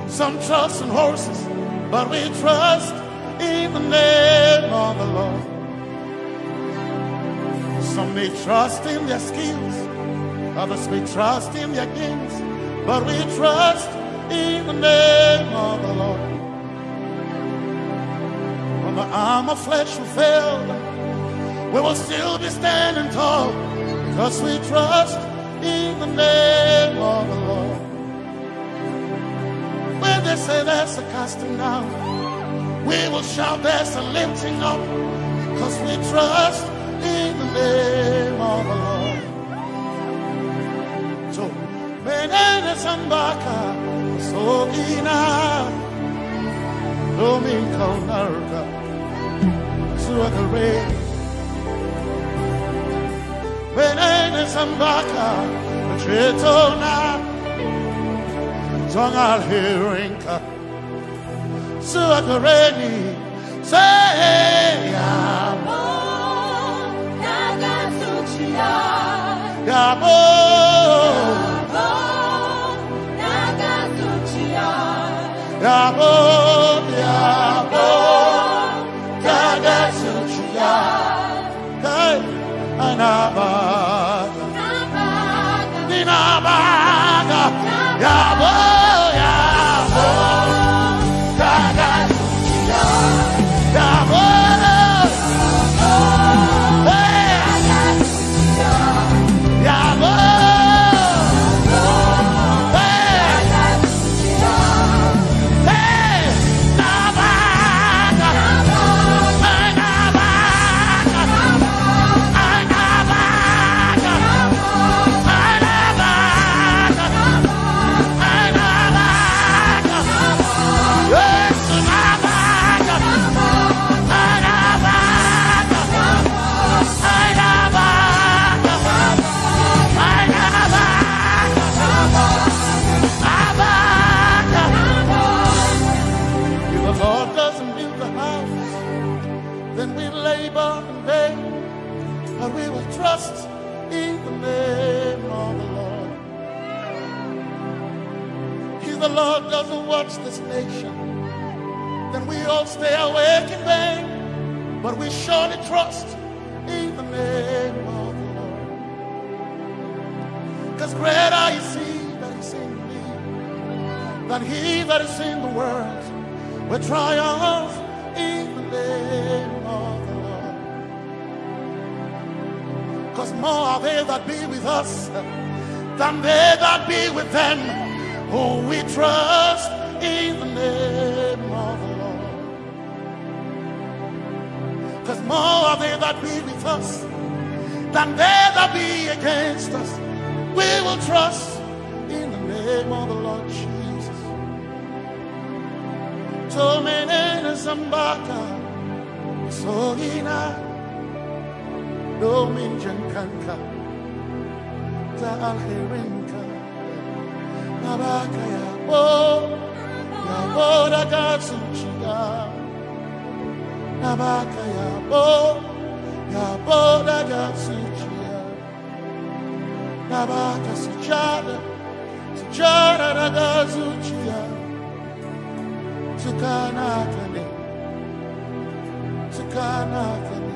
some trust in horses, but we trust in the name of the Lord. Some may trust in their skills, others may trust in their gains, but we trust in the name of the Lord. When the arm of flesh will fail, we will still be standing tall, because we trust in the name of the Lord. When they say there's a casting down, we will shout there's a lifting up, because we trust in the name of the Lord. So, Benene Sambaka, so ina, Domingo Narga, Suakare. Benene Sambaka, Chetona, Zongal Hirinka, Suakareni, say Yabo, Nagatuchia, Yabo, Nagatuchia, Yabo, Yabo, Nagatuchia, Kai, Anabaga, Ninabaga, Yabo, Yabo, Nagatuchia, Yabo, Yabo, trust in the name of the Lord. If the Lord doesn't watch this nation, then we all stay awake in vain. But we surely trust in the name of the Lord. Because greater is He that is in me than he that is in the world. We triumph in the name of the Lord. Because more are they that be with us than they that be with them. Oh, we trust in the name of the Lord. Because more are they that be with us than they that be against us. We will trust in the name of the Lord Jesus. Tomene Zambaka, Sohina. Dominjan kanka, ta alherinka, nabaka yabo, yabo dagatsuchiya, nabaka yabo, yabo dagatsuchiya, nabaka sujada, sujada dagatsuchiya, tukanakane, tukanakane.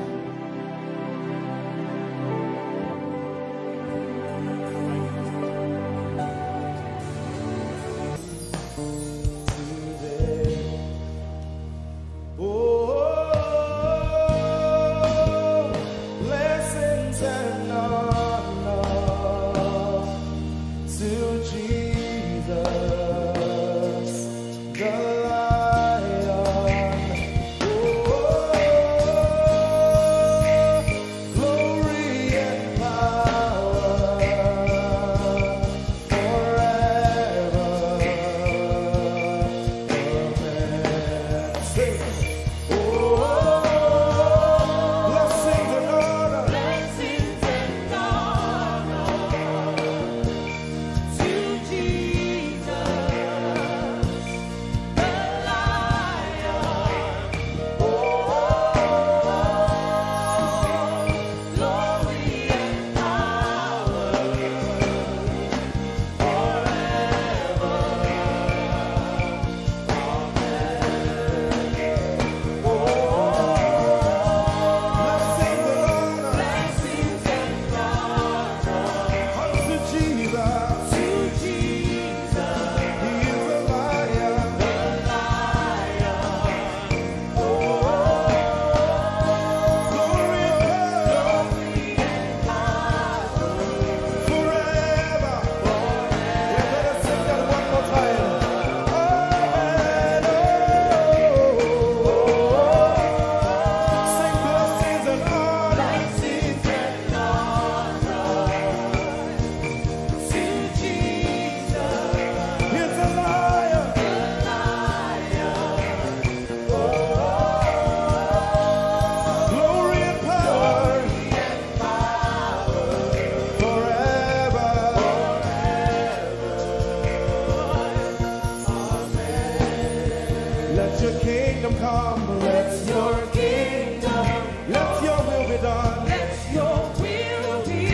kingdom come. Let your kingdom. Let your will be done. Let your will be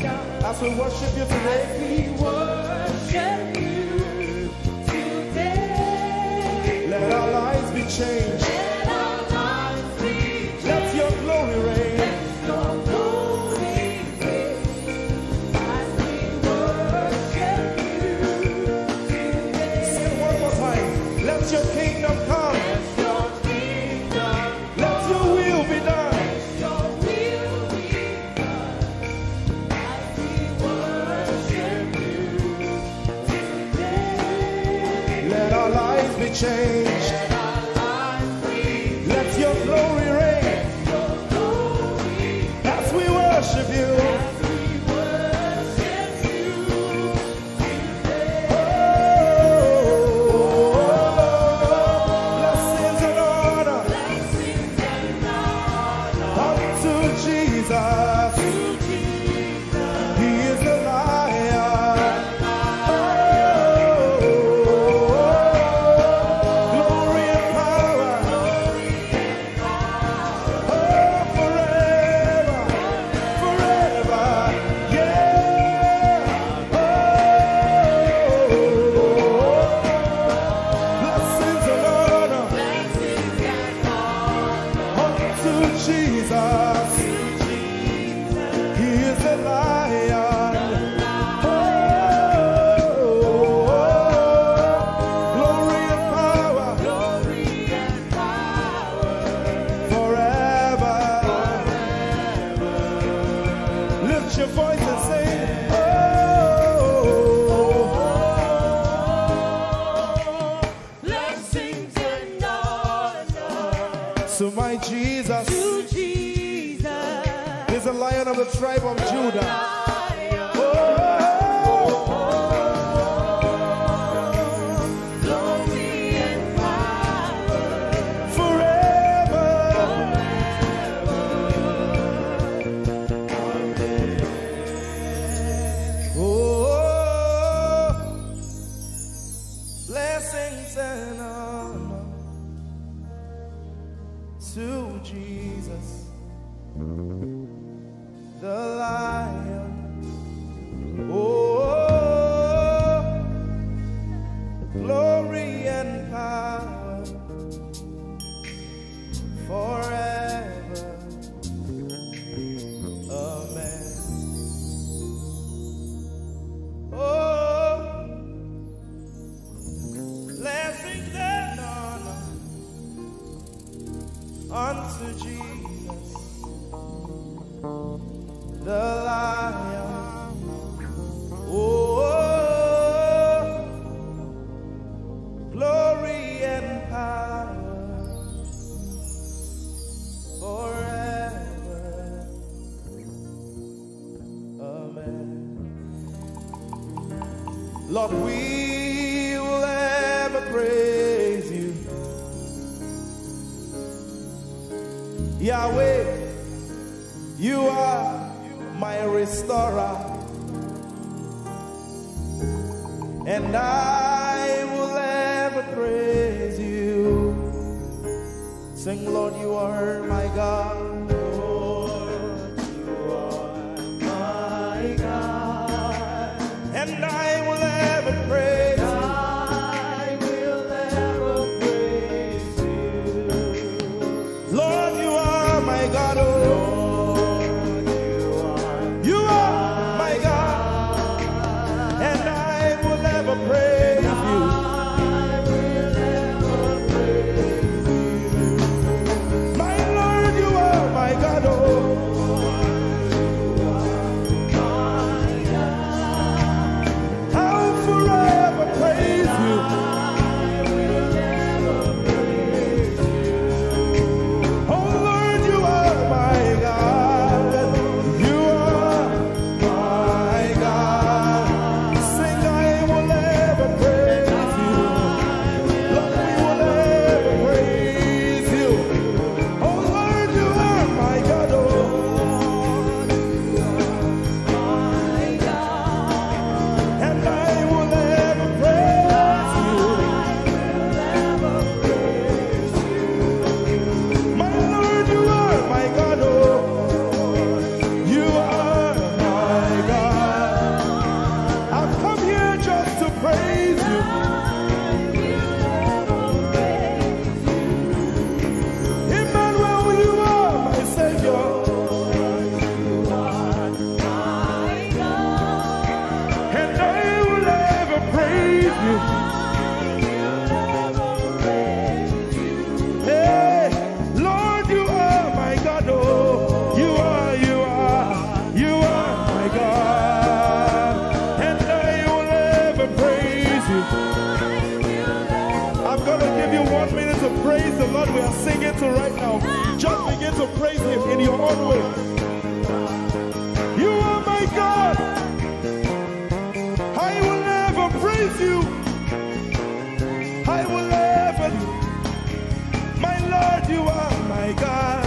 done. As we worship you today. We worship you today. Let our lives be changed. Let our lives be changed. Let your glory reign. Let your glory reign. As we worship you today. Sing it one more time. Let your kingdom come. Let your kingdom. Let your will be done. Let your will be done. As we worship you today. Let our lives be changed. Let our lives be Let your glory reign. your glory. As we worship you. As we worship you today. Blessings and honor Blessings and honor unto Jesus. to Jesus. He is the Lion. Glory and power. Forever. Forever. Yeah. Blessings and honor Blessings and honor unto Jesus. He is the Lion. Glory and power glory and power forever. Lift your voice and sing. blessings and honor So my Jesus to Jesus. is the Lion of the tribe of Judah. Lion. Glory and power Forever. Oh, blessings and honor to Jesus, the Lion. Oh, glory and power forever. Amen. Oh, blessings and honor unto Jesus, the Lion. Oh, glory and power forever. Amen. Lord, we will ever praise you. Yahweh, you are my restorer, and I will ever praise you. Sing, Lord, you are my God. Lord, you are my God, and I will ever praise you. I will ever praise you. Lord, you are my God. Oh, you are my God, and I will ever praise you. My Lord, you are my God. Oh, I'll forever praise you. Oh Lord, you are my Lord we are singing to right now, just begin to praise him in your own way. You are my God. I will never praise you. I will never. My Lord, you are my God.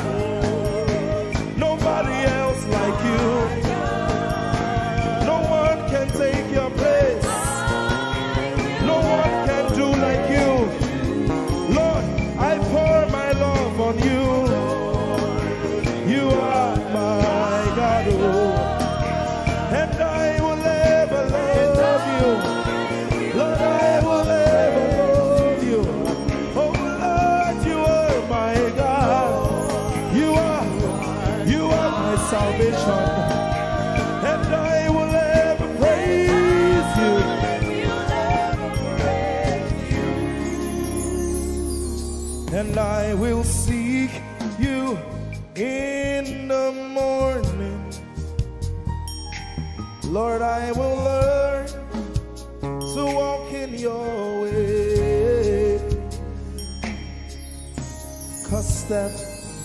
Nobody else like you. No one can take your place. No one can do like you. Lord, I pour my love on you. You are my God, oh. And I will ever love you. Lord, I will ever love you. Oh Lord, you are my God. You are my salvation. And I will ever praise you. And I will seek you in the morning. Lord, I will learn to walk in your way. 'Cause step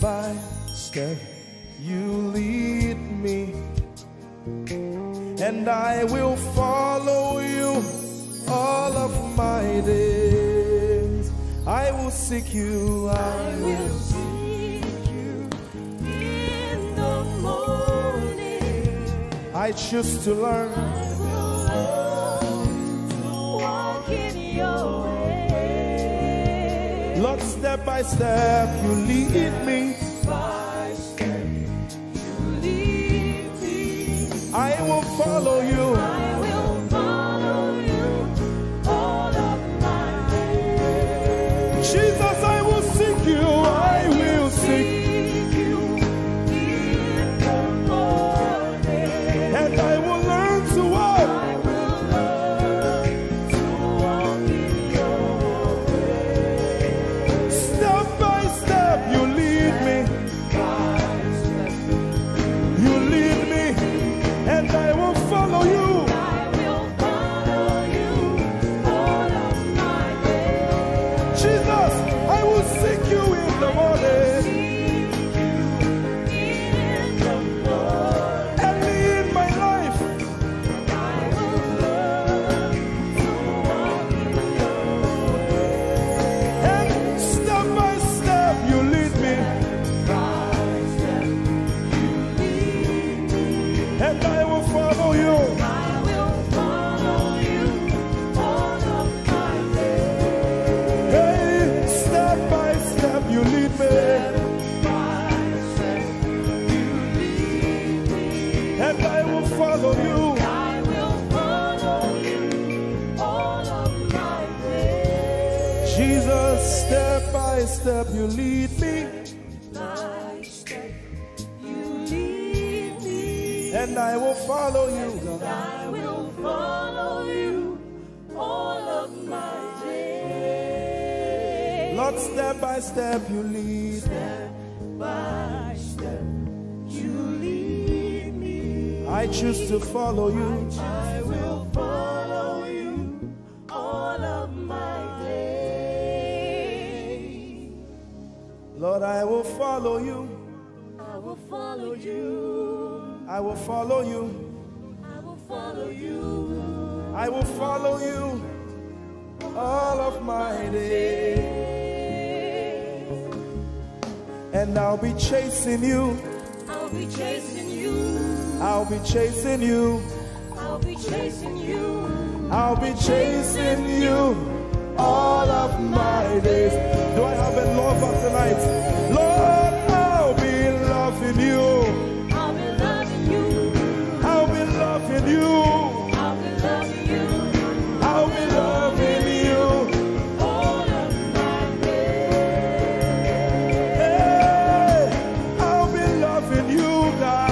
by step you lead me, and I will follow you all of my days. I will seek you, I will seek you in the morning. I choose to learn. I will learn to walk in your way. Lord, step by step you lead me. By step you lead me. I will follow you. I will follow you all of my days. Jesus, I will seek you. I will seek you in the morning. And I will learn to walk. I will learn to walk in your way. Step by step you lead me. You lead me, and I will follow you. I will follow you all of my days. Jesus, I will seek you in the morning. Early in my life, I will learn to walk in your way. And step by step you lead me. And I will follow you. I will follow you all of my days. Hey, step by step you lead me. And I will follow you. I will follow you all of my days. Jesus, step by step you lead me. And I will follow you, God. I will follow you all of my days. Lord, step by step you lead. Step by step you lead me. I choose to follow you. I will follow you all of my days. Lord, I will follow you. I will follow you. I will follow you. I will follow you. I will follow you all of my days. And I'll be chasing you. I'll be chasing you. I'll be chasing you. I'll be chasing you. I'll be chasing you all of my days. Do I have a lover tonight? Lord, I'll be loving you. You. I'll be loving you. I'll be loving you all of my days. Hey, I'll be loving you, God.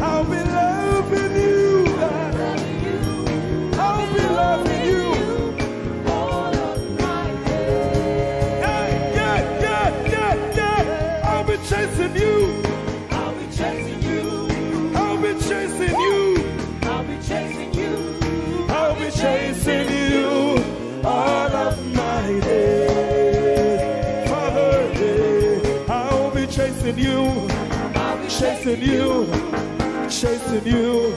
I'll be loving you. God. I'll be loving you all of my days. Yeah, yeah, yeah, yeah, yeah. I'll be chasing you. I'll be chasing you. I'll be chasing you. I'll be chasing you. I'll be chasing you all of my days. chasing you, chasing you, chasing you,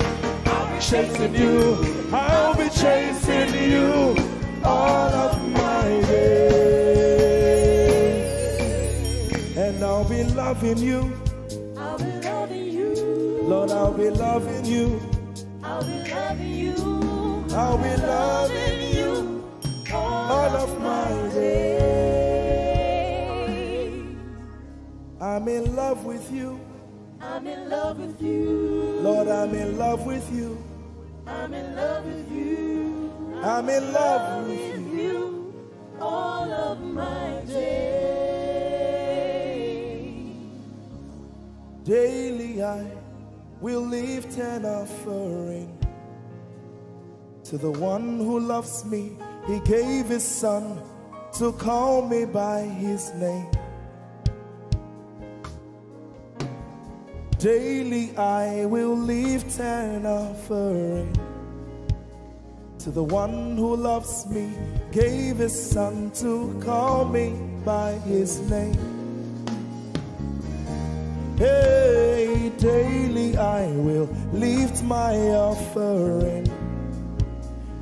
chasing you. I'll be chasing you all of my days. And I'll be loving you. I'll be loving you. Lord, I'll be loving you. I'll be loving you. I'll be loving you all of my days. I'm in love with you. I'm in love with you. Lord, I'm in love with you. I'm in love with you. I'm in love with you all of my days. Daily I will lift an offering to the one who loves me. He gave his son to call me by his name. Daily I will lift an offering to the one who loves me, gave his son to call me by his name. Hey, daily I will lift my offering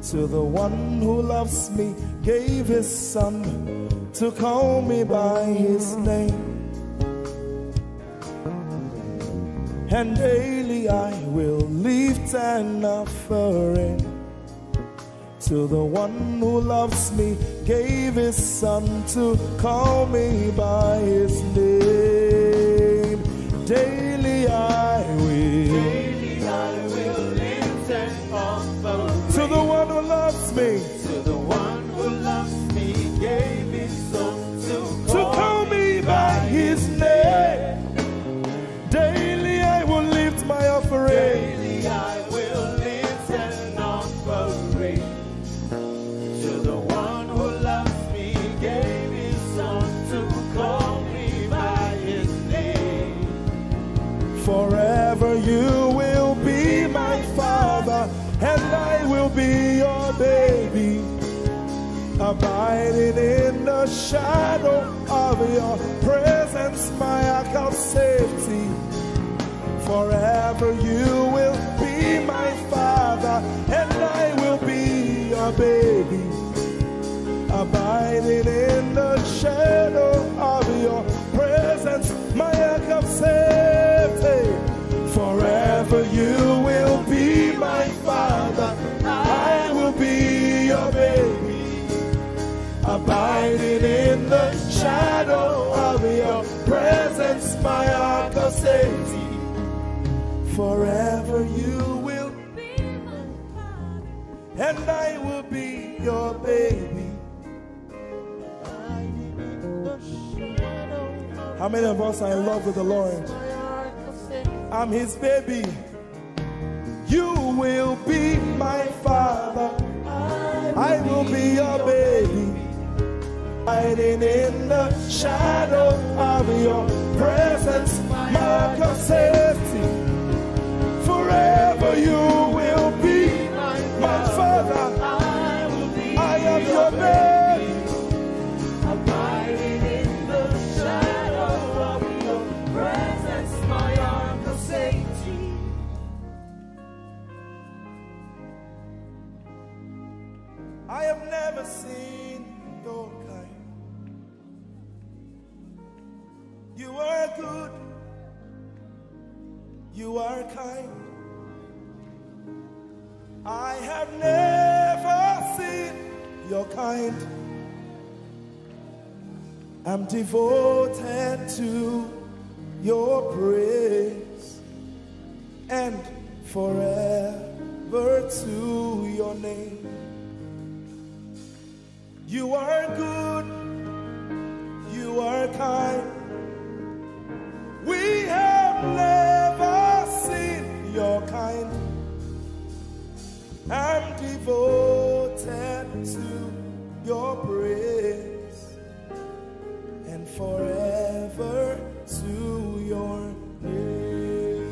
to the one who loves me, gave his son to call me by his name. And daily I will lift an offering to the one who loves me, gave his son to call me by his name. Daily I will lift an offering to the one who loves me, to the one who loves me, gave his son to call me by his name. Daily I will lift my offering. Daily I will lift an offering to the one who loves me, gave his son to call me by his name. Forever you will be my father, and I will be your baby, abiding in the shadow of your presence, my ark of safety. Forever you will be my father, and I will be your baby, abiding in the shadow of your presence, my ark of safety. Forever you will be my father, I will be your baby, abiding in the shadow of your presence, my ark of safety. Forever you will be my father, and I will be your baby. How many of us are in love with the Lord? I'm his baby. You will be my father, I will be your baby, hiding in the shadow of your presence, my ark of safety. Forever you will be my father, I am your baby, Abiding in the shadow of your presence, my ark of safety. I have never seen your kind. You are good, you are kind. I have never seen your kind. I'm devoted to your praise, and forever to your name. You are good, you are kind. We have never seen your kind. I'm devoted to your praise, and forever to your name.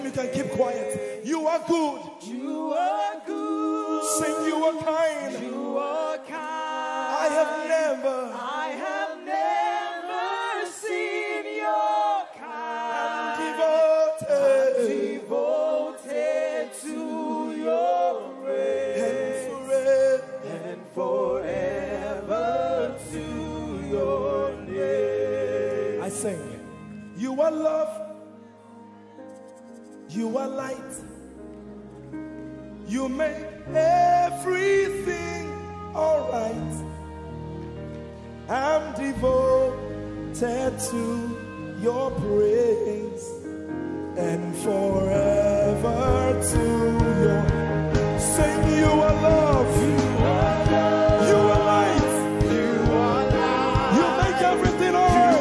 time you can keep quiet. You are good. You are good. Sing, you are kind. You are kind. I have never seen your kind. Devoted to your grace. And forever to your name. I sing. You are love. You are light. You make everything alright. I'm devoted to your praise and forever to your. Sing, you are love. You are love. You are light. You are light. You make everything alright.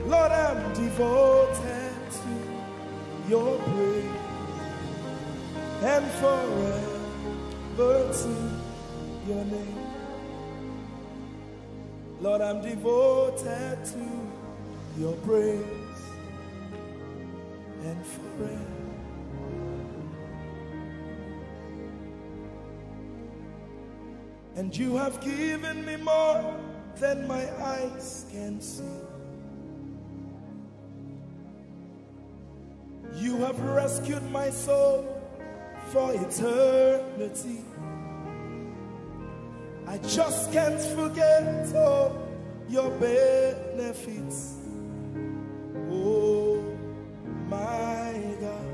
Lord, I'm devoted to your praise and forever to your name. Lord, I'm devoted to your praise and forever. And you have given me more than my eyes can see. You have rescued my soul for eternity. I just can't forget all your benefits. Oh my God,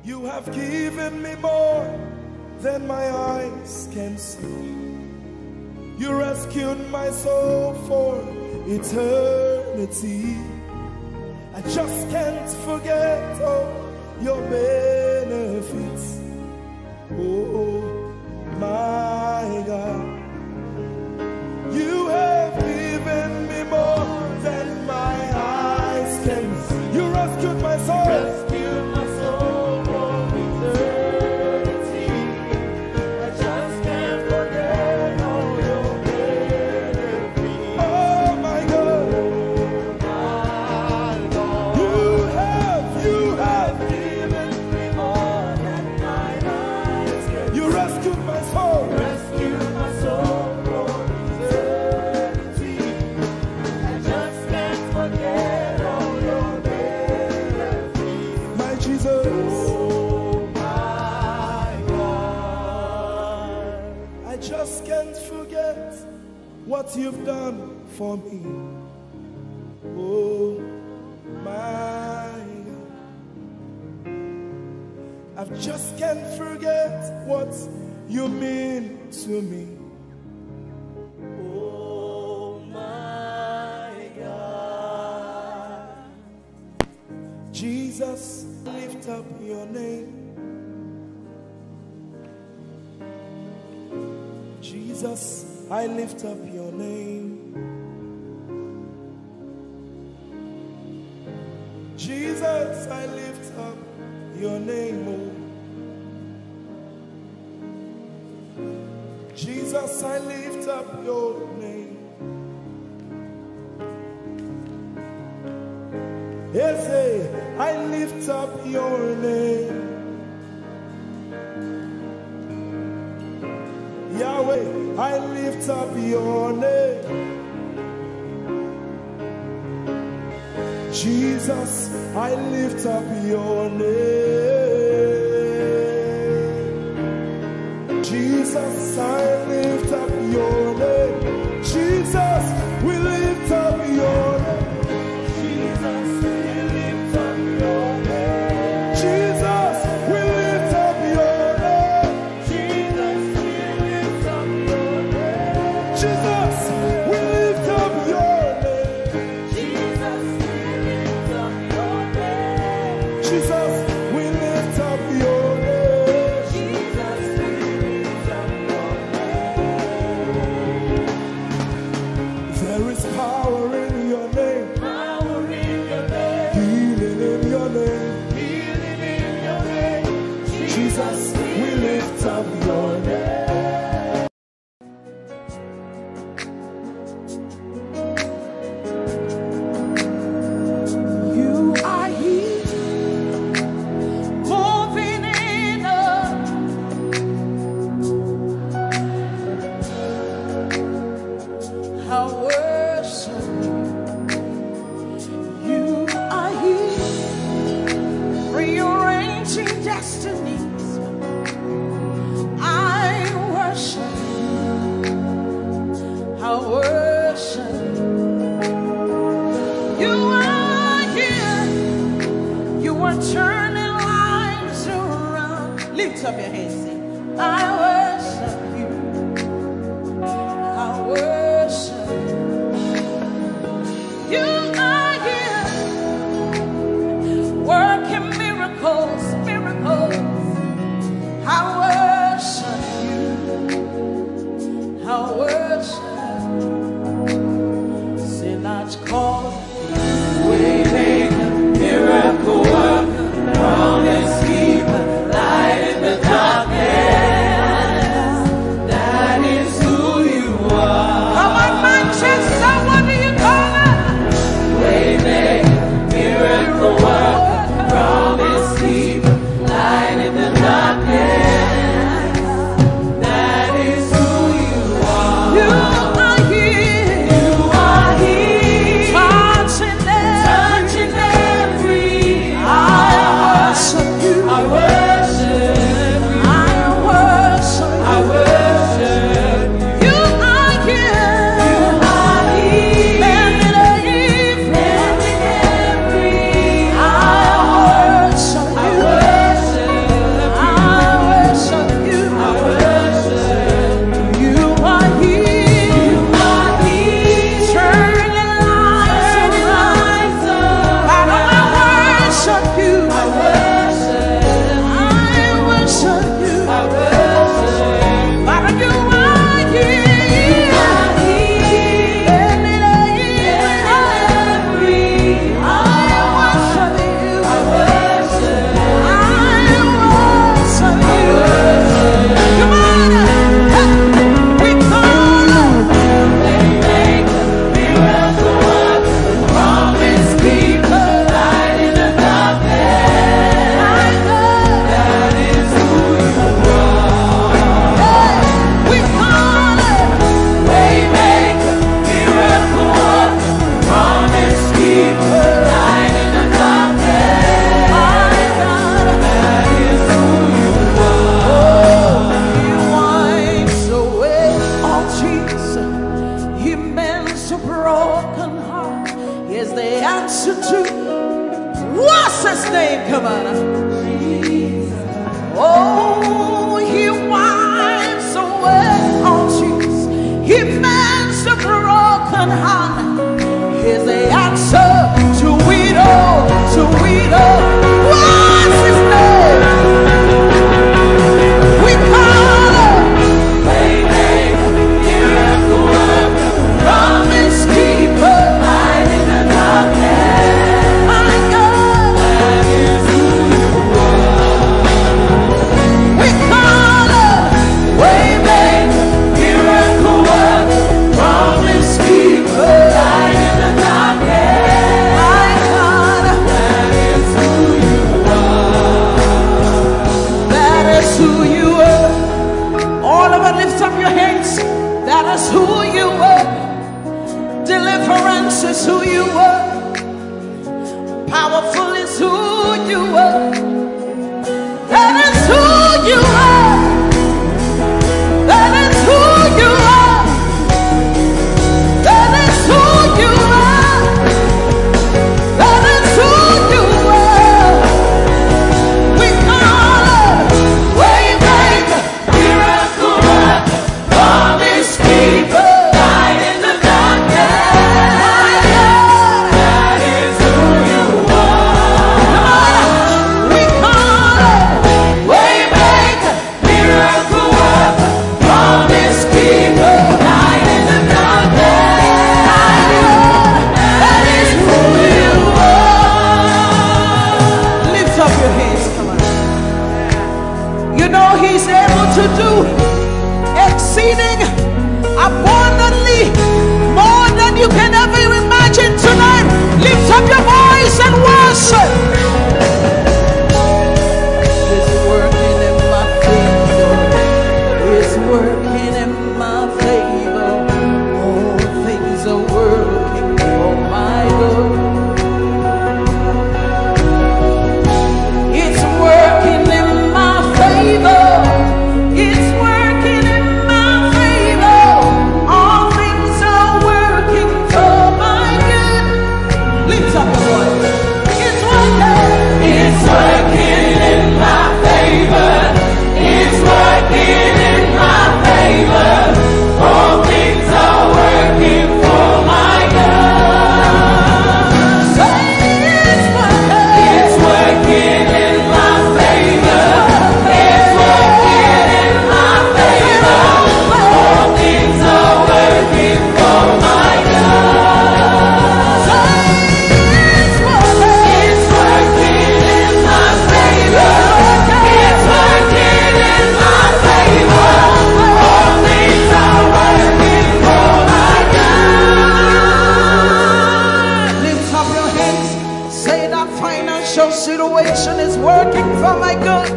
you have given me more than my eyes can see. You rescued my soul for eternity. I just can't forget all your benefits. Oh my God, you have given me more than my eyes can see. You rescued my soul. Rescued my soul from eternity. I just can't forget all your benefits. Oh my God, you have given me more than my eyes can see. you rescued my soul. Rescued my soul from eternity. I just can't forget all your benefits. My Jesus, Oh my God. I just can't forget what you've done for me. Oh my God, I just can't forget what you mean to me. Oh my God. Jesus, lift up your name. Jesus, I lift up your name. Jesus, your name, oh. Jesus, I lift up your name. Ese, I lift up your name. Yahweh, I lift up your name. Jesus, I lift up your name. Jesus, I lift up your name. Jesus, we lift up your name. Jesus, we lift up your name. Jesus, we lift up your name. Jesus, we lift up your name. Jesus, we lift up your name. Jesus, we lift up your name. Jesus, we lift up your name. Jesus, we lift up your name. There is power in your name. Power in your name. Healing in your name. Healing in your name. Jesus, we lift up your name. You are here, moving in us. I worship you. You are here, rearranging destinies. I worship you. I worship you. You are here. You are turning lives around. Lift up your hands, sing. I worship you. I worship you. You are here, working miracles, miracles. I worship you. I worship you. Sinach call. Waymaker, miracle worker, promise keeper, light in the darkness. That is who you are. Come on, Manchester, what do you call it? Waymaker, miracle worker, promise keeper, light in the darkness. That is who you are. You are here, You are here, touching every. touching every I worship you. I worship you. I worship I you. worship you. You are here, You are here, mending every. I worship I you. worship I worship you. I worship You are here, you. Are here, turning lives around. Father, I worship you. I worship I worship you. I worship Father, you are here, mending every. I worship you. I worship I worship you. Come on, we call Waymaker, miracle worker, promise keeper, light in the darkness. That is who you are. we call Waymaker, miracle worker, promise keeper, light in the darkness. That is who you are. He wipes away all tears. He mends a broken heart. Here's the answer to what's his name? Come on. Oh, he wipes away all tears. He mends a broken heart. Here's the answer to it all. To it all. What's his name? We call him. Waymaker, miracle worker, promise keeper, light in the darkness. My God. That is who you are. who you are. All of it, lift up your hands. That is who you are. Deliverance is who you are. Powerful is who you are. That is who you are. That is who you are. That is who you are. That is who you are. We call it Waymaker, miracle worker, promise keeper, light in the darkness. That is who you are. We call it Waymaker, miracle worker, promise keeper, light in the darkness. That is who you are. Lift up your hands, come on. You know he's able to do exceeding abundantly more than you can ever imagine tonight. Lift up your voice and worship. It's working in my favor. It's working in my favor. All things are working for my good. It's working in my favor. It's working in my favor. All things are working for my good. Lift up your voice. It's working. It's working in my favor. It's working in my favor. All things are working for my good. Say it's working. It's working in my favor. It's working in my favor. All things are working for my good. Say it's working. It's working in my favor. It's working in my favor. All things are working for my good. Lift up your hands. Say that financial situation is working for my good.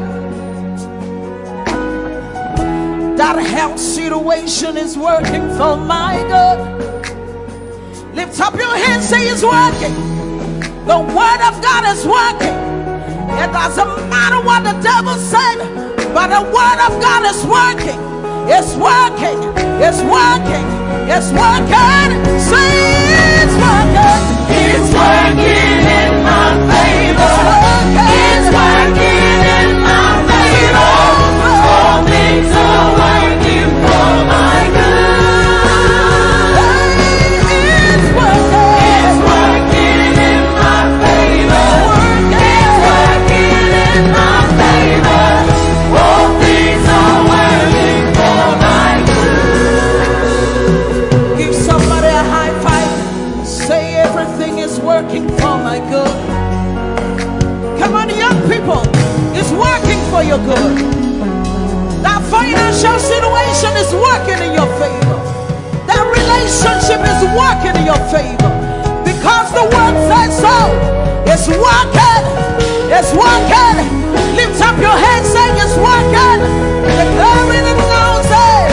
That health situation is working for my good. Lift up your hands. Say it's working. The word of God is working. It doesn't matter what the devil said, but the word of God is working. It's working. It's working. It's working. Say it's working. It's working in my favor. It's working in my favor. All things are working for my good. It's working. It's working in my favor. It's working in my favor. All things are working for my good. Give somebody a high five. Say everything is working for my good. Come on, young people. It's working for your good. That financial situation is working in your favor. That relationship is working in your favor. Because the word says so. It's working. It's working. Lift up your hands, saying it's working. Declaring it now, say,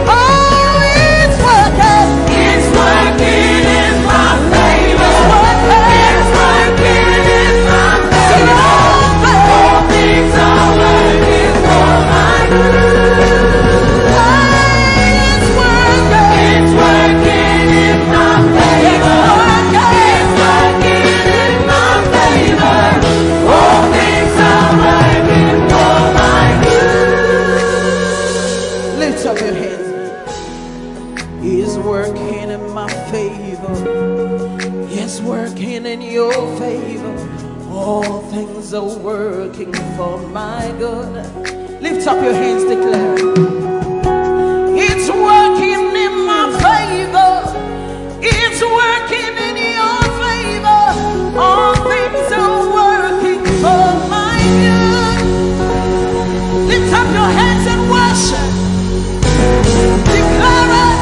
oh, it's working. It's working in my favor. It's working in my favor. All things are working for my good. It's working. It's working in my favor. It's working in my favor. All things are working for my good. Lift up your hands. He's working in my favor. He's working in your favor. All things are working for my good. Lift up your hands, declare. It's working in my favor. It's working in your favor. All things are working for my good. Lift up your hands and worship. Declare it.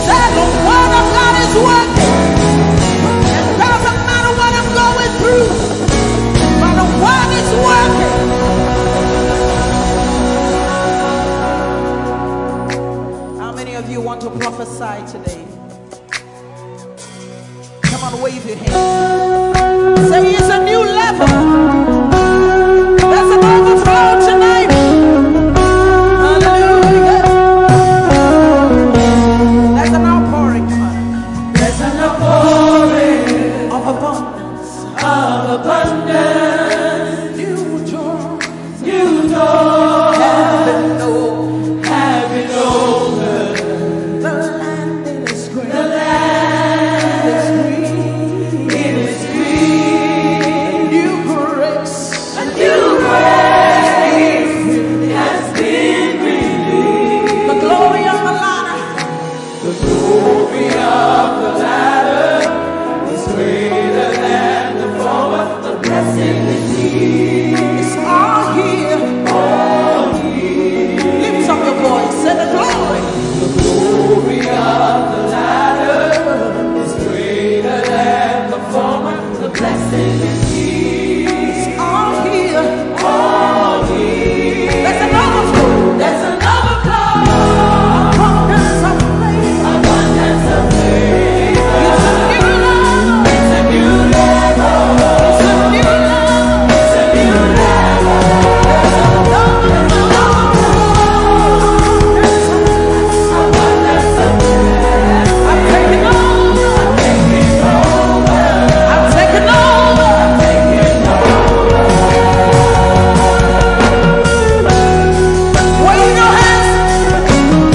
That the word of God is working. It doesn't matter what I'm going through, but the word is working. wave your hands. Say it's a new level. There's an overflow tonight. Hallelujah. There's an outpouring. There's an outpouring Of abundance. of abundance. New door. New door Heaven knows. having over. The land is green. The land is green. it is green. New grace. A new grace has been released. The glory of the Lara. The glory of the latter is greater than the former. The blessing is It's all here. Lift up your voice. Say the glory. the glory of the latter is greater than the former. The blessing is It's all here. all here. There's an overflow. There's an overflow, Abundance of faith. abundance of faith. It's a new level. It's a new level. It's a new level. It's a new level. Abundance of faith. I'm taking over. Taking over. I'm taking over. Taking over. Wave your hands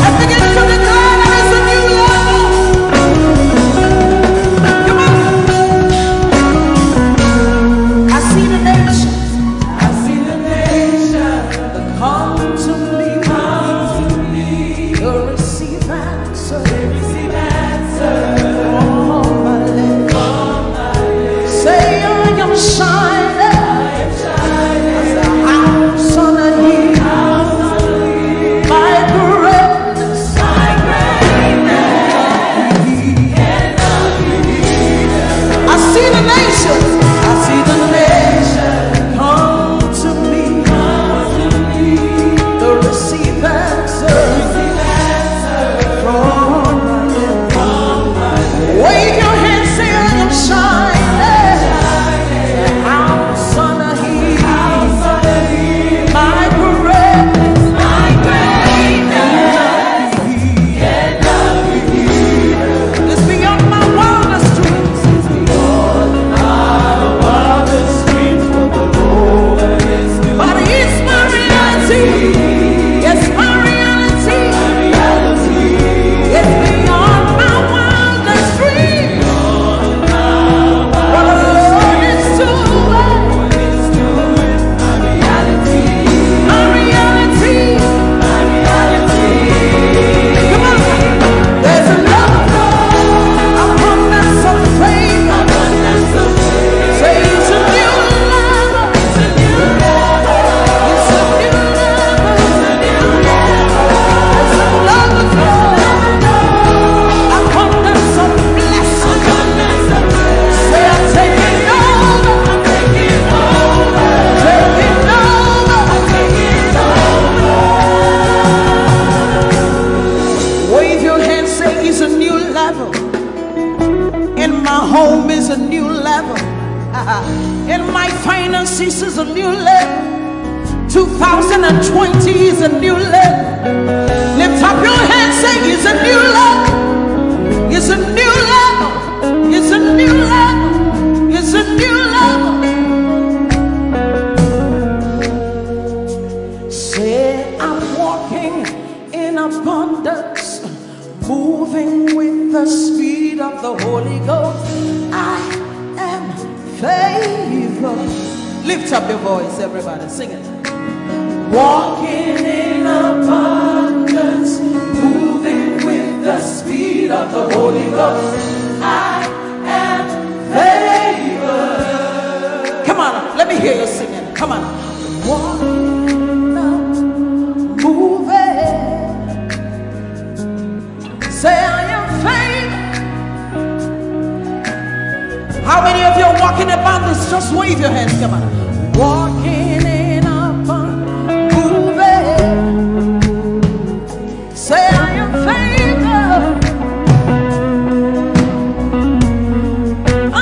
and begin to declare that it's a new level. Come on. I see the nations I see the nation come to me. come to me. To receive answer They receive answer on my lips. from my lips. Say I am shining I am shining. as a house on a hill. House on the hill. My greatness My greatness cannot be hidden. I see the nations. I see the nations come to me. Come to me. To receive answer Receive answer from my lips. from my lips. Wave your hands, say I am shining. House on a hill. House on the hill. My greatness My greatness cannot be hidden. is beyond my wildest dreams. Our wildest dreams for the Lord is new. But it's my reality. It's my reality. Reality It's beyond my wildest dreams. What the Lord is doing. is doing. My reality. My reality. My reality. Come on. There's an overflow. Abundance of faith. Abundance of faith. Say it's a new level. It's a new level. It's a new level. It's a new level. There's an overflow. Abundance of blessing. Abundance of faith. Say I'm taking over. I'm taking over. Taking over. I'm taking over. Wave your hand, say it's a new level. In my home is a new level. In my finances is a new level. 2020 is a new level. Lift up your hands, say it's a new level. It's a new level. It's a new level. It's a new level. Say I'm walking in abundance, moving with the speed of the Holy Ghost. I am favored. Lift up your voice, everybody, sing it. Walking in abundance, moving with the speed of the Holy Ghost. I am favored. Come on, let me hear you singing. Come on. Walking up, moving. Say I am favored. How many of you are walking about this? Just wave your hands. Come on. Walking in abundance, moving. Say I am favored. I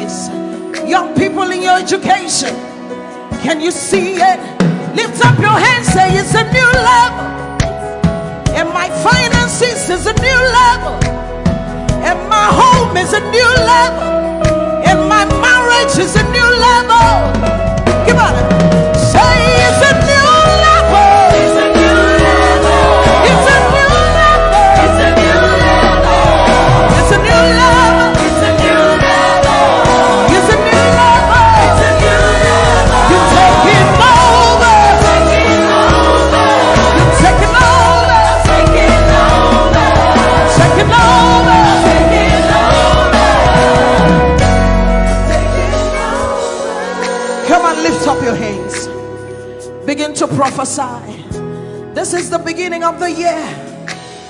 business. Young people in your education. Can you see it? Lift up your hands, say it's a new level. And my finances is a new level. And my home is a new level. And my marriage is a new level. Come on. Say it's a new level. It's a new level. It's a new level. It's a new level. It's a new level. It's a new level. It's a new level. It's a new level. You're taking over. Taking over. You're taking over. Taking over. Taking over. Taking over. Come on, lift up your hands. Begin to prophesy. This is the beginning of the year.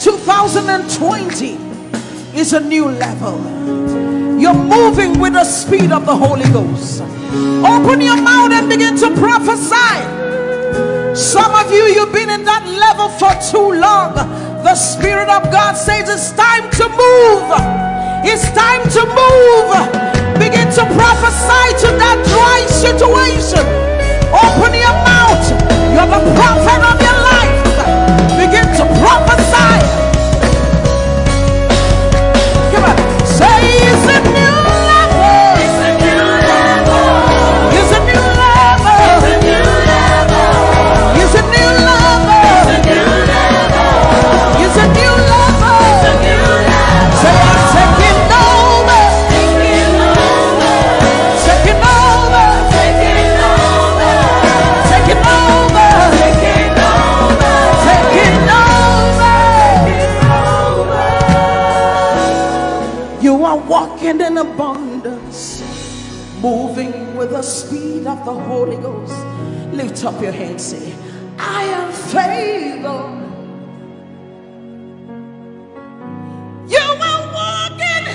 2020 is a new level. You're moving with the speed of the Holy Ghost. Open your mouth and begin to prophesy. Some of you, you've been in that level for too long. The Spirit of God says it's time to move. It's time to move. Begin to prophesy to that dry situation. Open your mouth. You're the prophet of your life. Begin to prophesy. Come on. Say it's a new level. It's a new level. It's a new level. It's a new level. It's a new level. It's a new level. It's a new level. It's a new level. Say I'm taking over. Taking over. Taking over. Taking over. Taking over. Taking over. Taking over. You are walking in abundance, moving with the speed of the Holy Ghost. Lift up your hands, say, I am favored. You are walking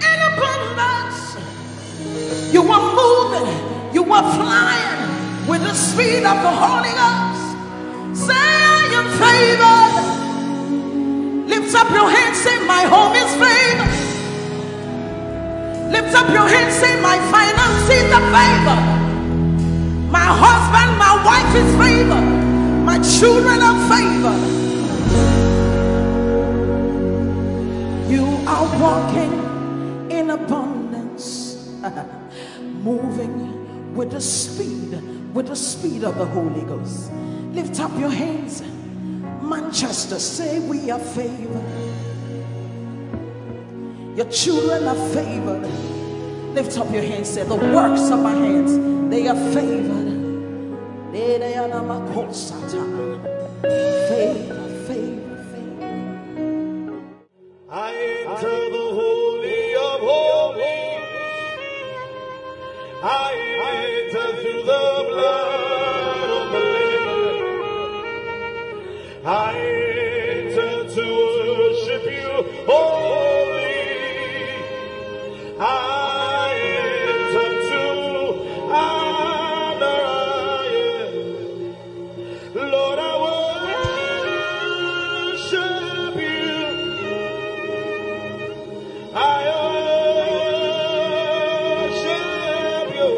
in abundance. You are moving. You are flying with the speed of the Holy Ghost. Say, I am favored. Lift up your hands, say, my home is favored. Lift up your hands, say, my finances are favored. My husband, my wife is favored. My children are favored. You are walking in abundance, moving with the speed of the Holy Ghost. Lift up your hands. Manchester, say we are favored. Your children are favored. Lift up your hands, say the works of my hands, they are favored. Favor, favor, favor. I enter the Holy of Holies. I enter through the blood of the Lamb. I enter to worship you, holy. I enter to honor you. Lord, I worship you. I worship you.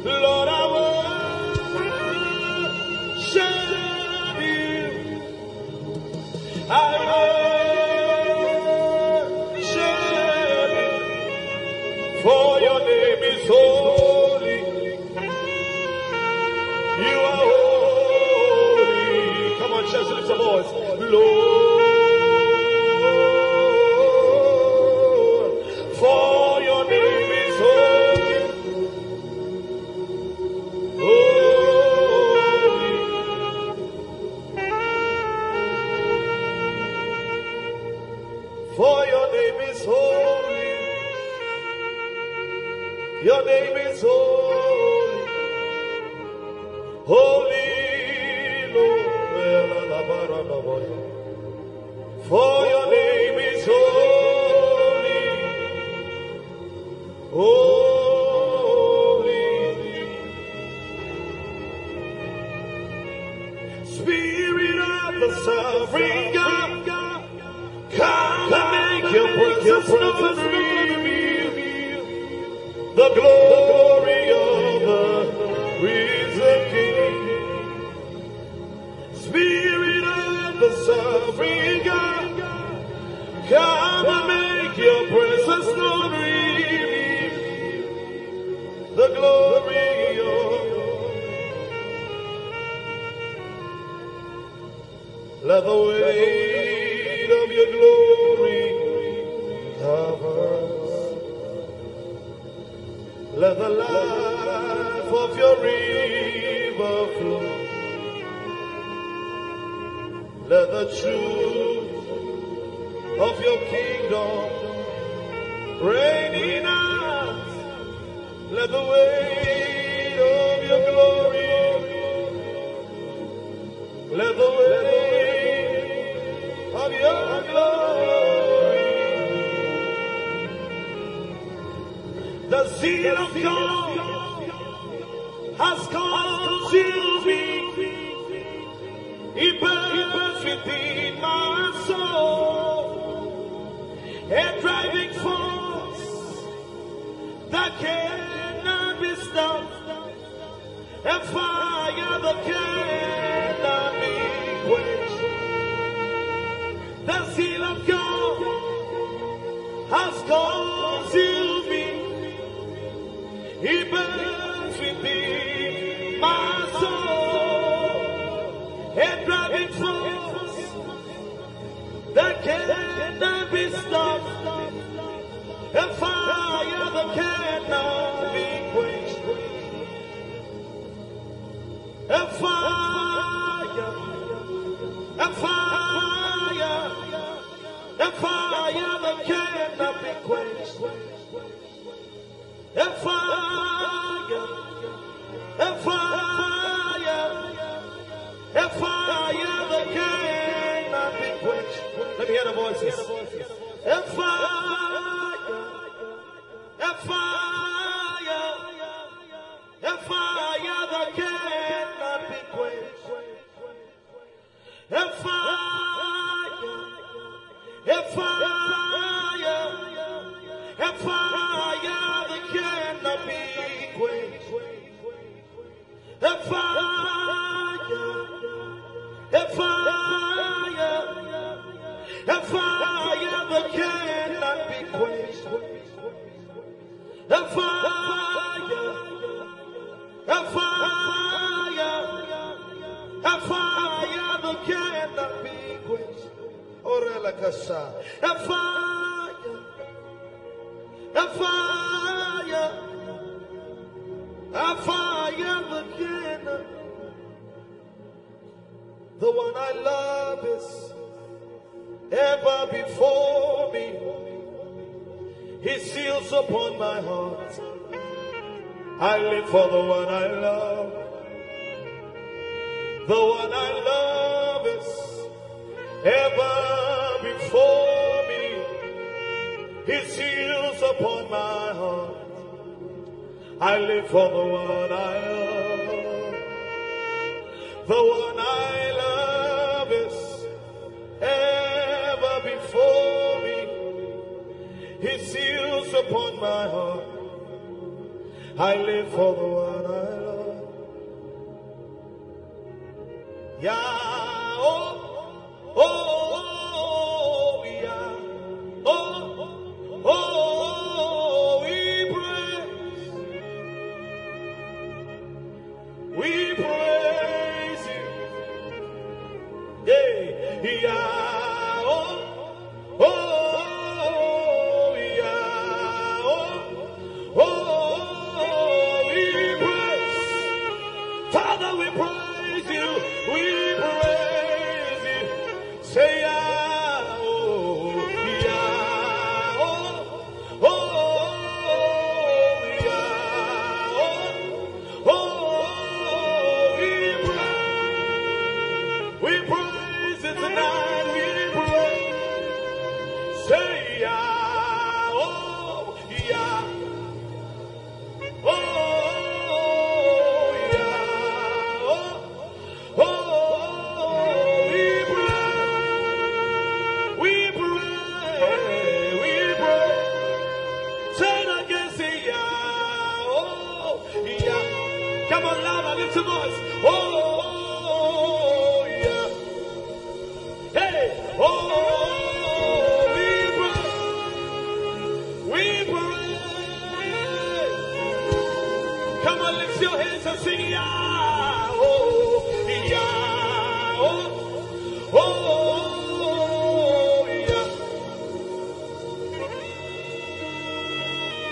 Lord, I worship you. I worship you. For your name is holy. You are holy. Come on, church, lift your voice. Lord, for your name is holy. Holy. For your name is holy. Your name is holy. Holy Lord. For your name is holy. Holy. Spirit of the sovereign God, come and make your presence known. the glory of the risen King. Spirit of the sovereign God, come and make your presence known. The glory of, let the weight of your glory cover us. Let the life of your river flow. Let the truth of your kingdom reign in us. Let the weight of your glory, let the weight of your glory, the zeal of God has consumed me. It burns within my soul, a driving force that cannot be stopped, a fire that cannot be quenched. The zeal of God has consumed me. He burns within my soul, a driving force that cannot be stopped, a fire that cannot be quenched. A fire, a fire, a fire that cannot be quenched. A fire, a fire, a fire that cannot be quenched. Let me hear the voices. A fire, a fire, a fire that cannot be quenched. A fire, a fire, a fire that cannot be quenched. A fire, a fire, a fire that cannot be quenched. A fire, a fire, a fire that cannot be quenched. Orelakasa, a fire, a fire, a fire that cannot. The one I love is ever before me. He seals upon my heart. I live for the one I love. The one I love is ever before me. He seals upon my heart. I live for the one I love. The one I love is ever before me. He seals upon my heart. I live for the one I love. Yeah, oh, oh, yeah, oh, oh, we praise you, yeah, yeah, oh, oh, yeah, oh, oh, we praise, Father, we praise you, we praise. Come on, louder, lift your voice. Oh, yeah. Hey, oh, we pray. Come on, lift your hands and sing, yeah. Oh, yeah. Oh, yeah.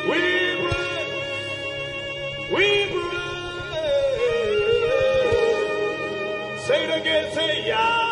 We pray. We pray. Say it again, say, yeah.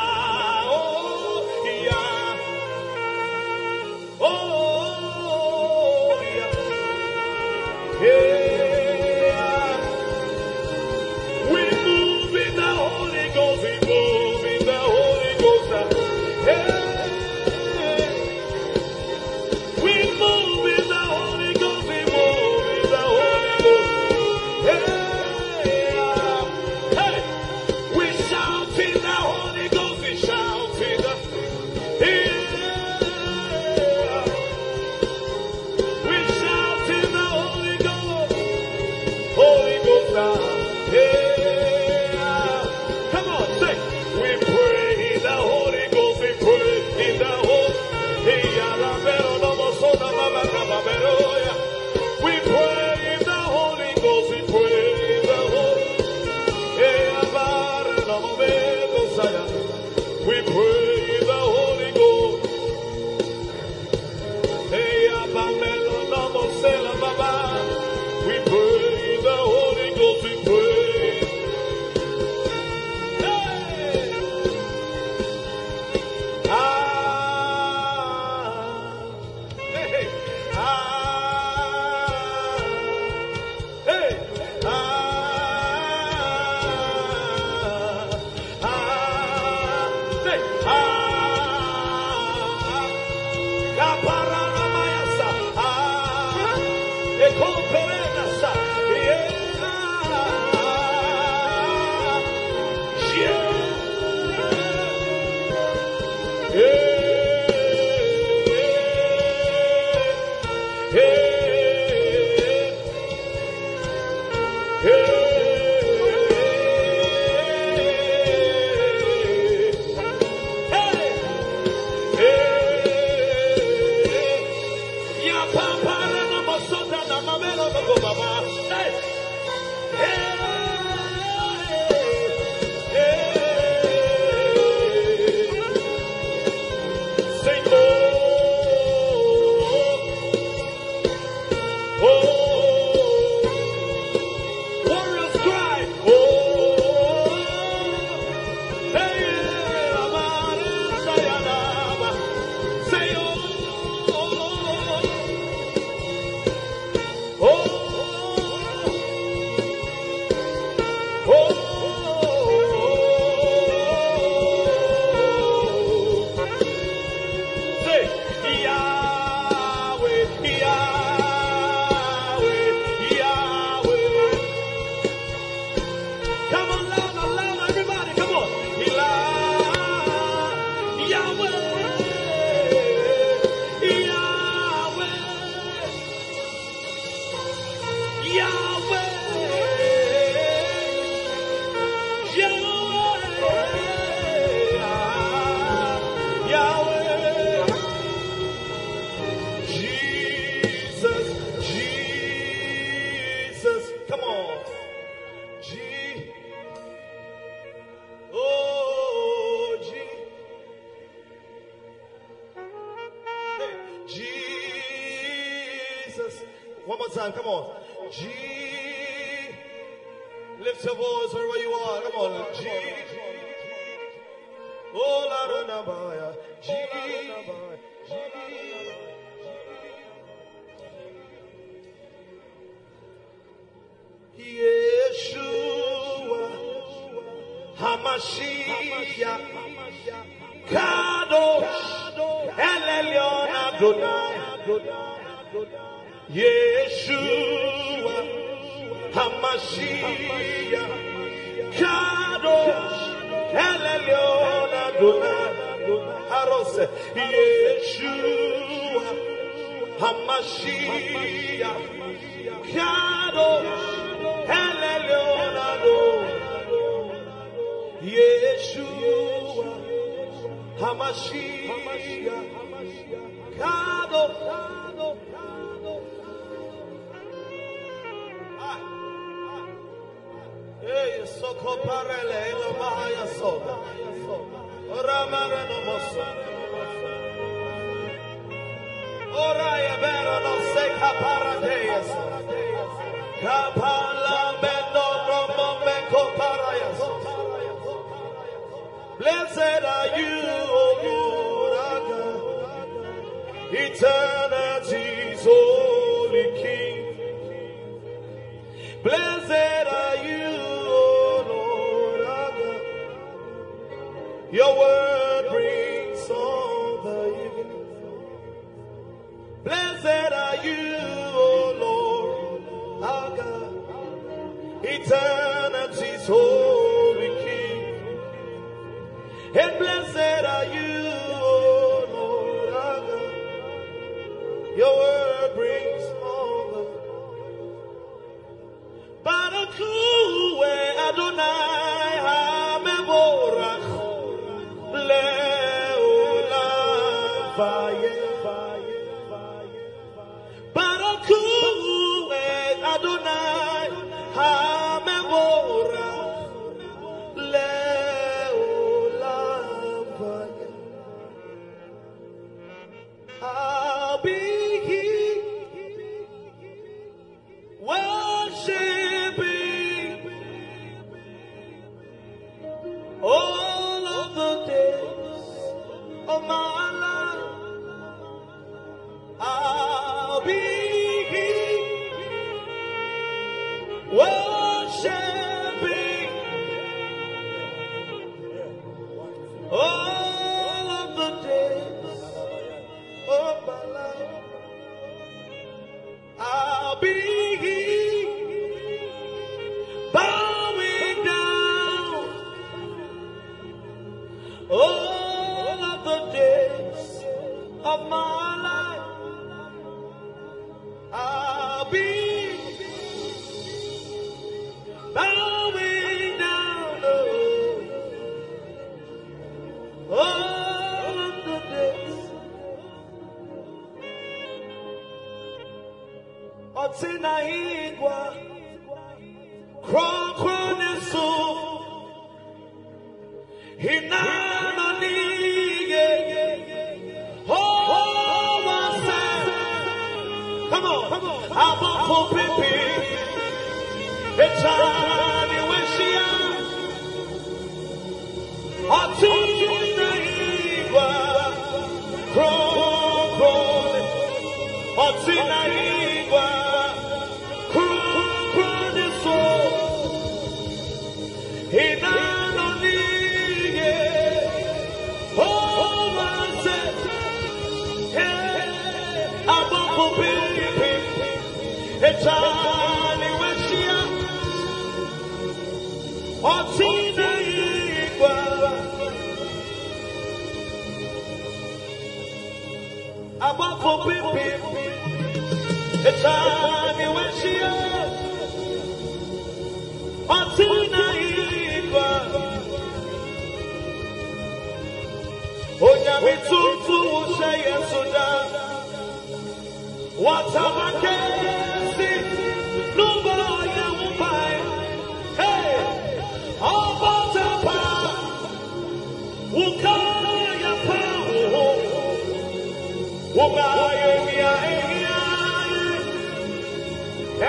Come on. G. Lift your voice wherever you are. Come on. G. Oh, Lara George. G. Yeshua. Hamashiach. Kadosh. El Elyon Adonai. Yeshua, Hamashiach, Kadosh, El Elyon Adonai, Arose, Yeshua, Hamashiach, Kadosh, El Elyon Blessed are you, O Lord our God, eternity's holy King. Blessed are you, O Lord our God. Your word brings all the evening. Blessed are you, O Lord our God, eternity's holy King. And blessed are you, O Lord our God. Your word brings all the Barakuwe Adonai HaMevorach Leolam Vaye. Barakuwe Adonai HaMevorach Leolam Vaye. I'll be here worshiping all of the days of my life. I'll be here worshiping all of the days of my life. I'll be here bowing down all of the days of my life. I'll be bowing down all of the days. Otina igwa Kronesu Hinano Nige. Oh, Masa. Come on. I'm up for Pipi. It's on the Wishia. Otina igwa Krone. Otina igwa Kronesu Hinano Nige. Oh, Masa. Hey, I'm up for Pipi. It's on the Wishia. Otina igwa I'm up for Pipi. It's on the Wishia. Otina igwa Onyame tutu ushe Suda. Watabakesi Nubo ya upai. Hey, Omatapa Ukaya Pao Umaye Mia Ehia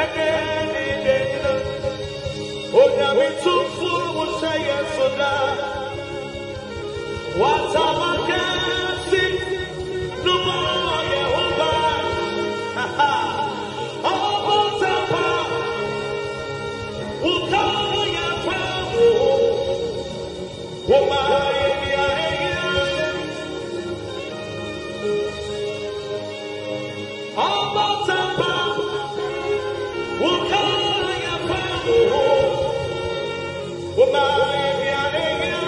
Ekeni Onyame tutu ushe Suda. Watabakesi Nubo ya upai. Omatapa Ukaya Pao Umaye Mia Ehia Omatapa Ukaya Pao Umaye Mia Ehia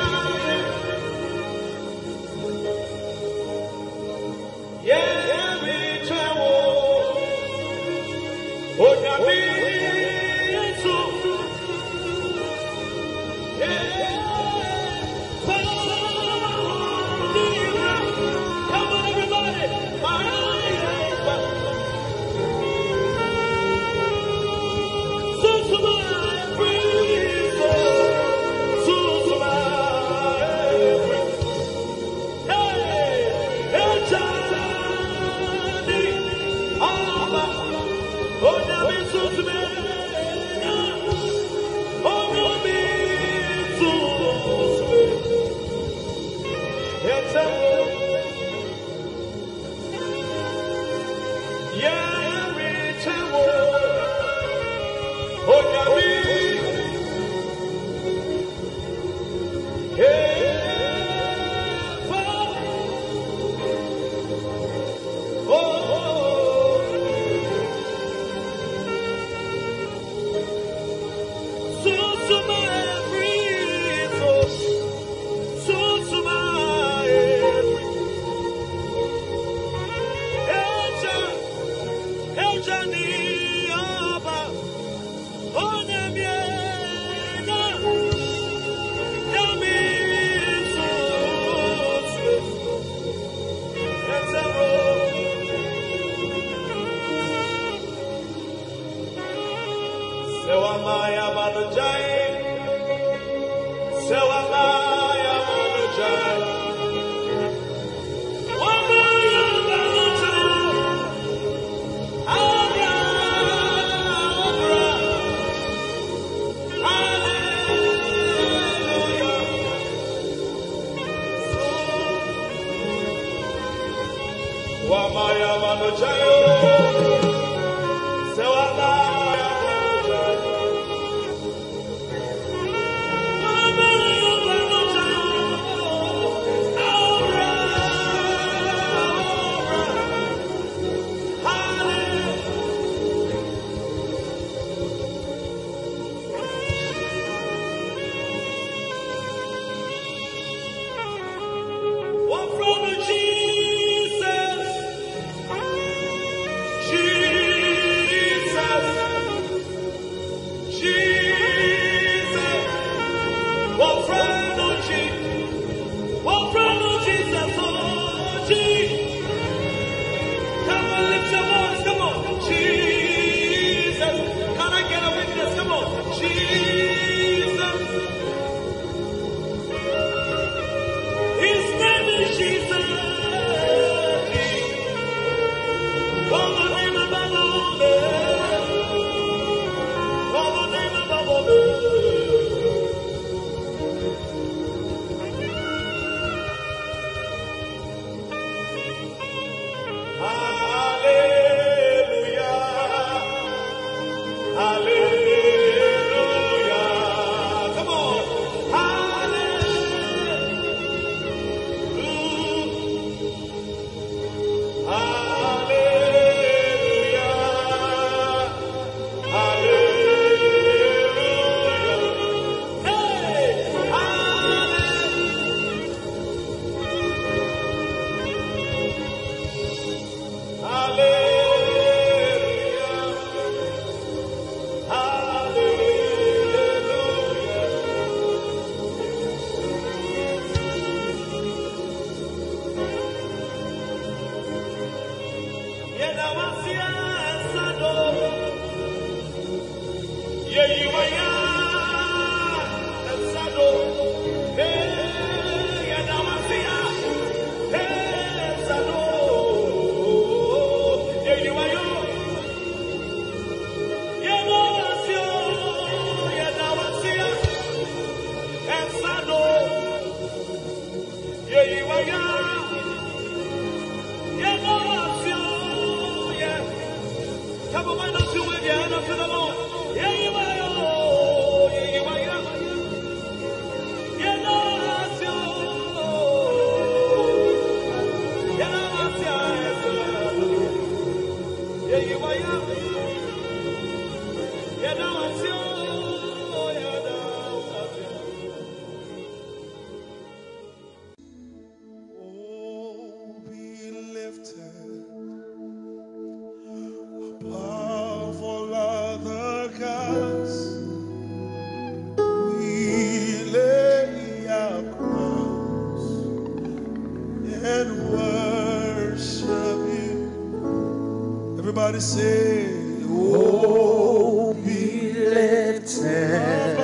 Everybody say, oh, be lifted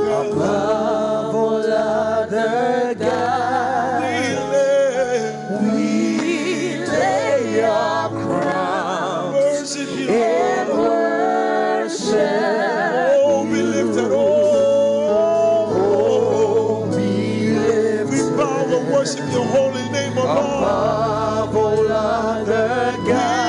above all other gods. We lay your crown and worship. Oh, be lifted. Oh, be lifted. We bow and worship your holy name, O Lord. Above all other gods.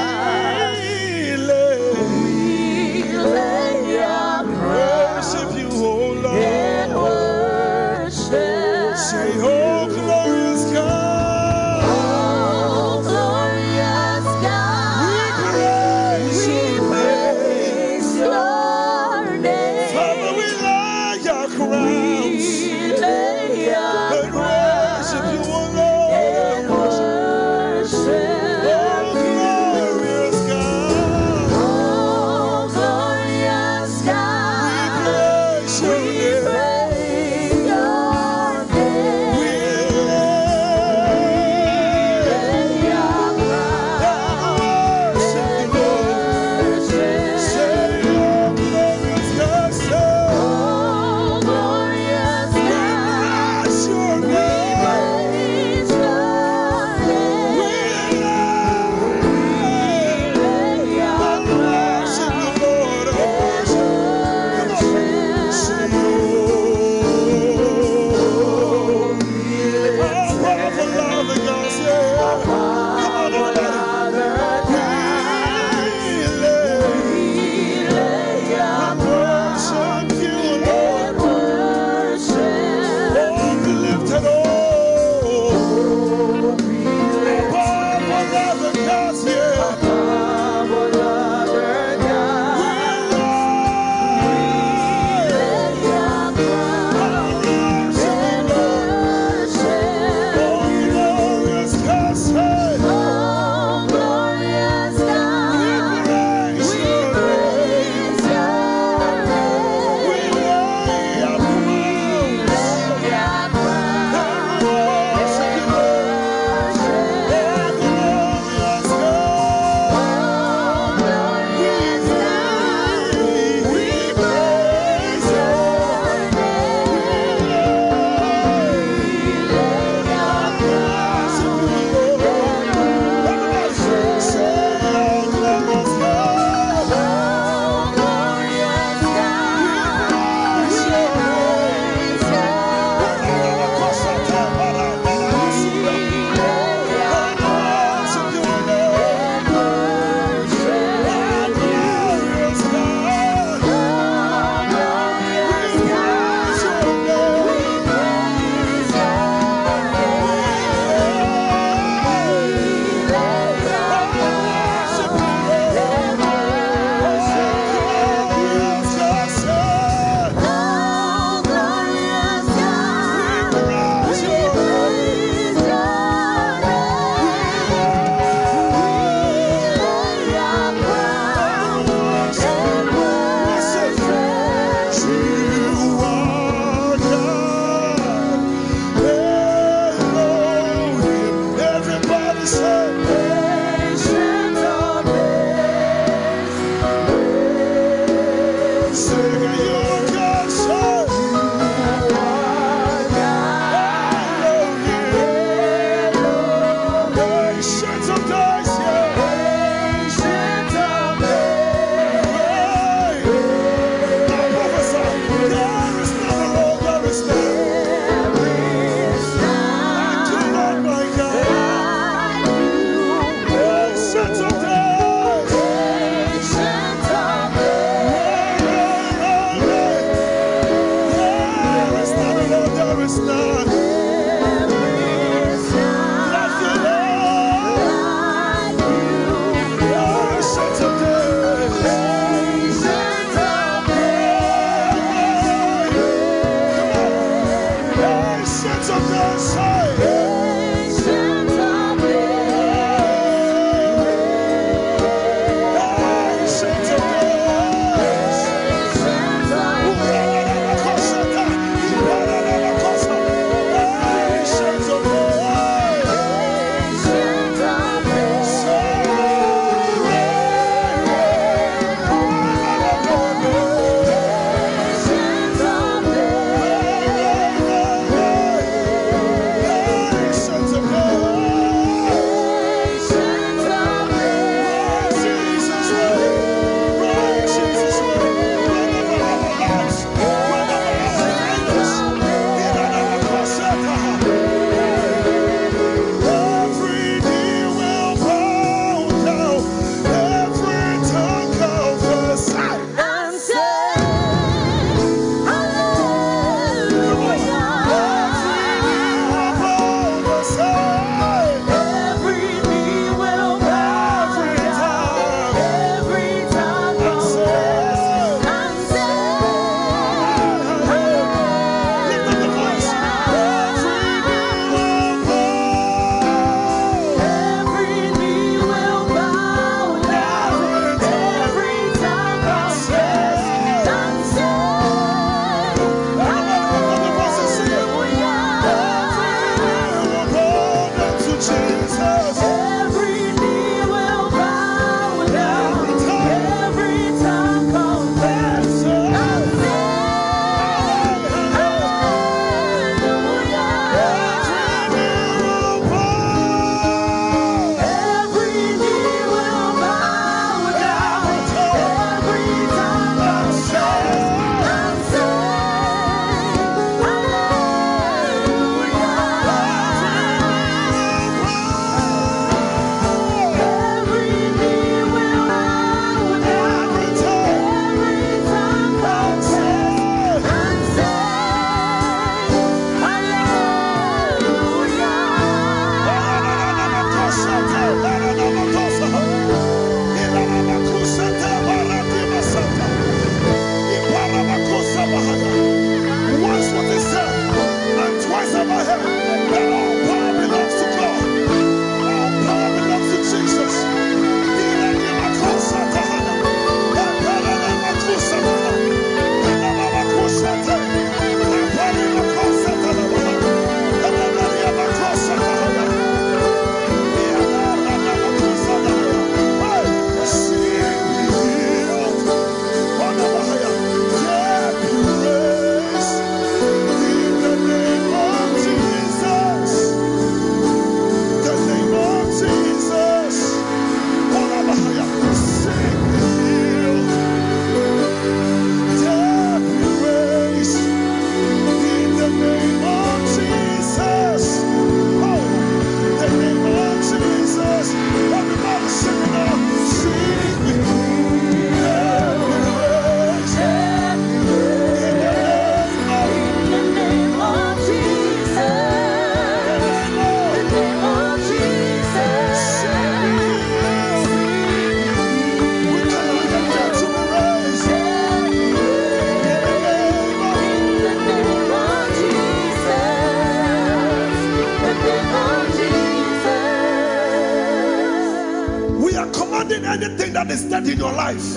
dead in your life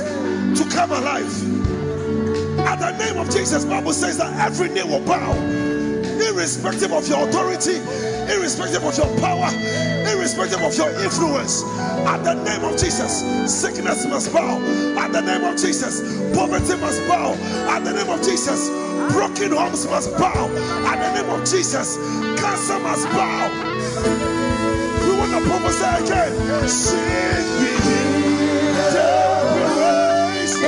to come alive. At the name of Jesus, Bible says that every knee will bow, irrespective of your authority, irrespective of your power, irrespective of your influence. At the name of Jesus, sickness must bow. At the name of Jesus, poverty must bow. At the name of Jesus, broken homes must bow. At the name of Jesus, cancer must bow. We want to prophesy again. Sing me, dead be raised.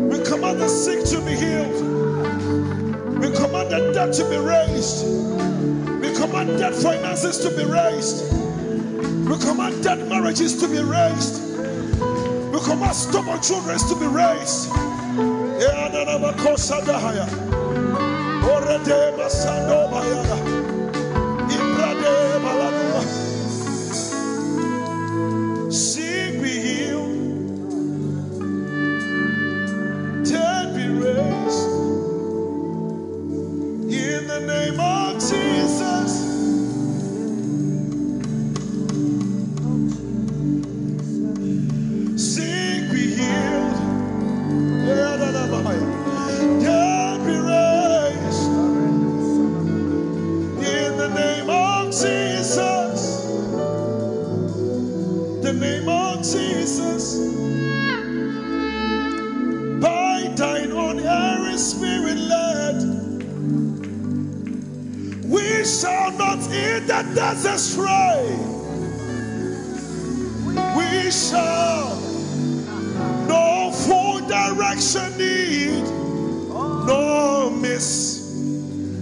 We command the sick to be healed. We command the dead to be raised. We command dead finances to be raised. We command dead marriages to be raised. We command stubborn children to be raised. Sick be healed. In the name of Jesus, sick be healed, dead be raised. In the name of Jesus, the name of Jesus, by thine own Holy Spirit led, we shall not eat the desert stray. We shall no full direction need, no miss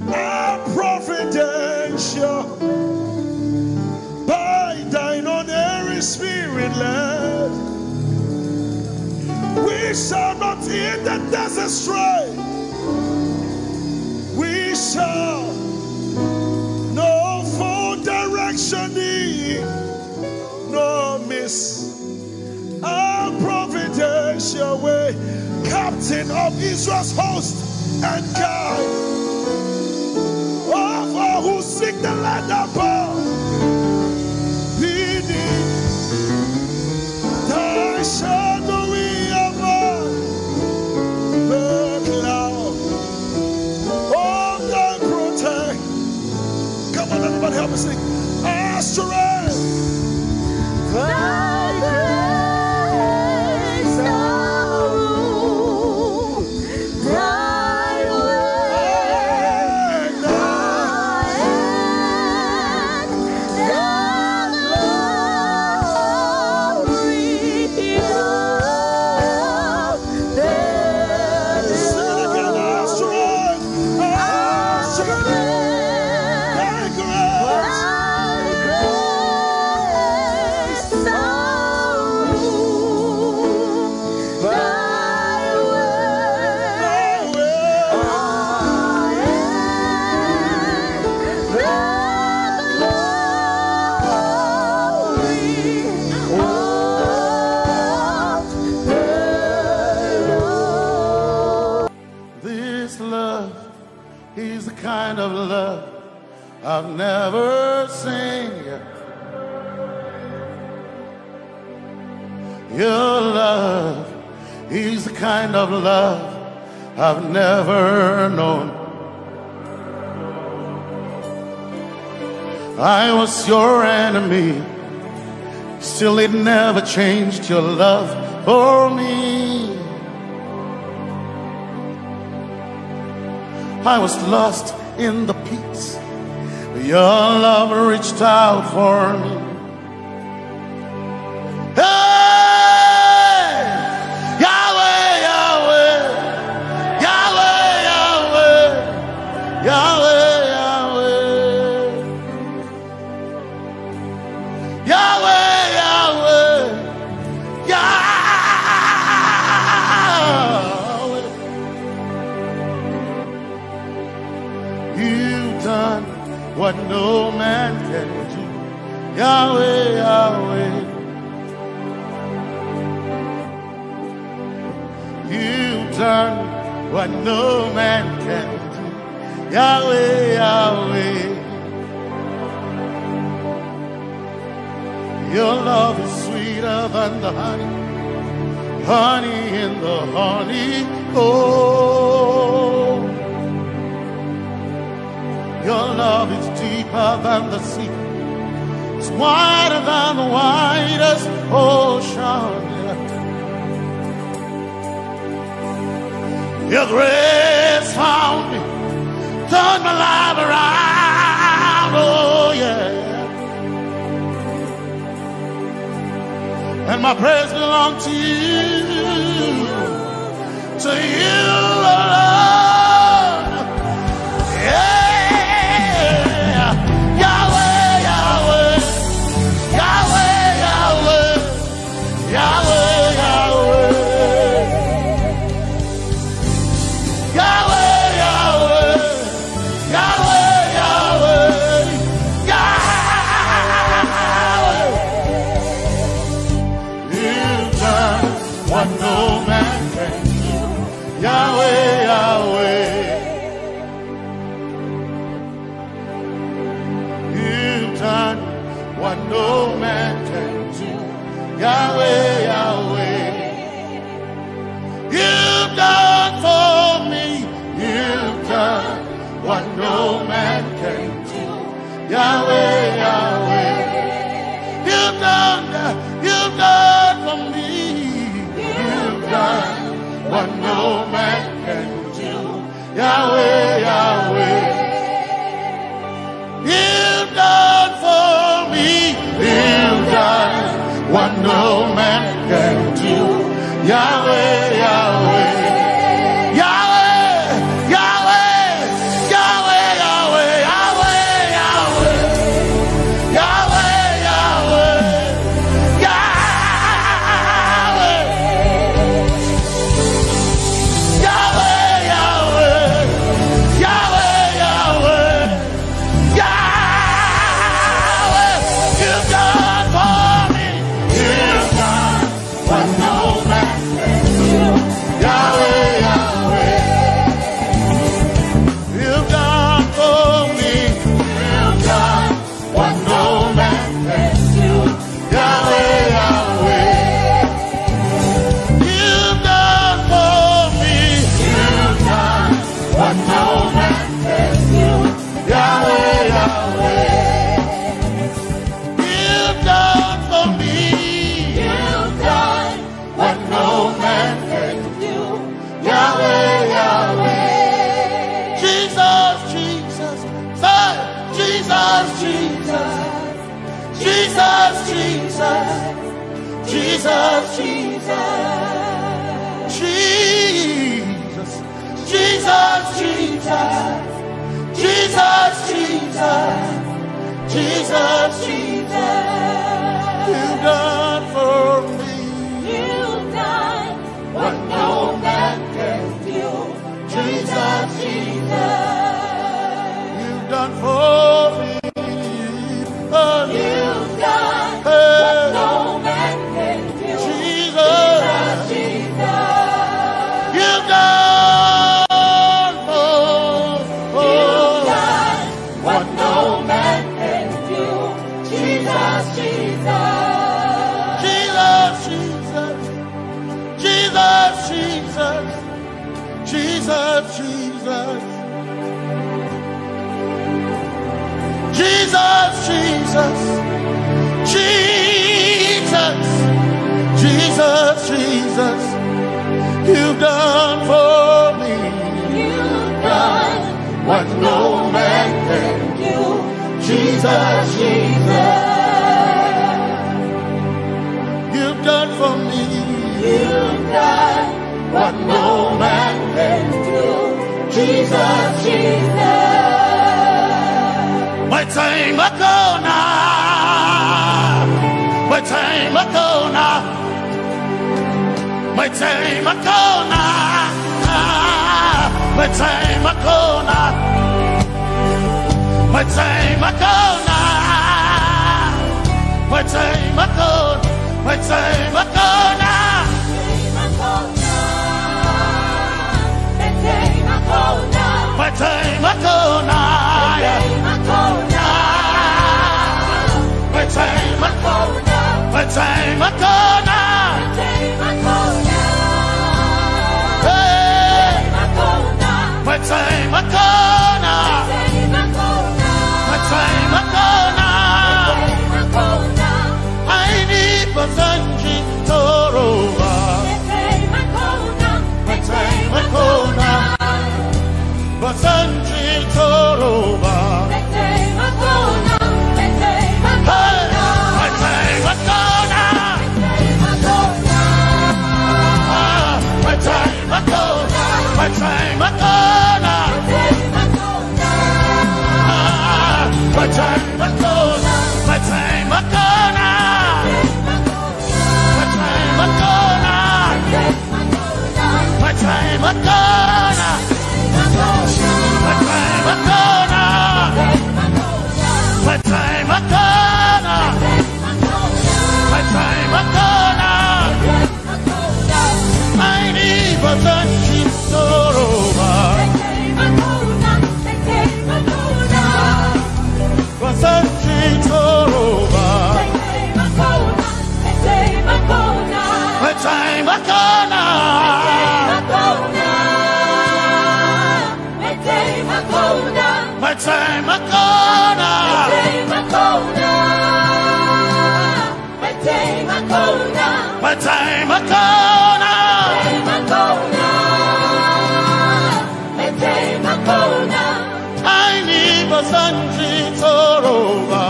our providential. By thine own Holy Spirit led, we shall not eat the desert stray. We shall no full direction need, no miss our providential way. Captain of Israel's host and guide of all who seek the land above, beneath thy shadowy above the cloud of thy protect. Come on, everybody, help me sing. Our strength, thy grace, our rule, thy way, thy hand, thy glory of their sing it again. Our strength, our strength, thy grace. I've never seen yet. Your love is the kind of love I've never known. I was your enemy, still it never changed your love for me. I was lost in the pits, but your love reached out for me. Hey! Yahweh, Yahweh, Yahweh, Yahweh, Yahweh, Yahweh, Yahweh, Yahweh, Yahweh. You've done what no man can do. Yahweh, Yahweh. You've done what no man can do. Yahweh, Yahweh. Your love is sweeter than the honey, honey in the honey. Oh, your love is deeper than the sea. It's wider than the widest ocean. Your grace found me, turned my life around. Oh yeah. And my praise belongs to you, alone. Yeah. Yahweh, Yahweh, Yahweh, Yahweh, Yahweh, Yahweh, Yahweh, Yahweh, Yahweh, Yahweh, what no man can do. Yahweh, Yahweh. You've done what no man can do. Yahweh, Yahweh. You've done for me. You've done what no man can do. Yahweh, Yahweh. You've done for me. What no man can do. Yahweh, Yahweh. You've done for me. You've done what no man can do. Yahweh, Yahweh. Yahweh, Yahweh, Yahweh, Yahweh, Yahweh, Yahweh, Yahweh, Yahweh. Jesus, Jesus, Jesus, Jesus, Jesus, Jesus, Jesus, Jesus. You've done for me. You've done what no man can do. Jesus, Jesus. You've done for me. You've done what no man can do. Jesus, Jesus. You've done what no Jesus, Jesus, Jesus, Jesus, you've done for me. You've done what no man can do. Jesus, Jesus, you've done for me. you've done what no man can do. Jesus, Jesus. My time ago now, my time ago now, my time ago now, my time ago now, my time ago now, my time ago, my time ago now. My time ago now, my time ago, my time ago now, hey, my time ago now, my time ago now, I need Basanji Toroba, my time ago now. Basanji Toroba. My time Akona. My time Akona. My time Akona. My time Akona. My time Akona. My time Akona. My time Akona. My time Akona. My time Akona. My time Akona. I need Basanji Toroba. Basanji Toroba. My time Akona. My time Akona. My time Akona. I need Basanji Toroba.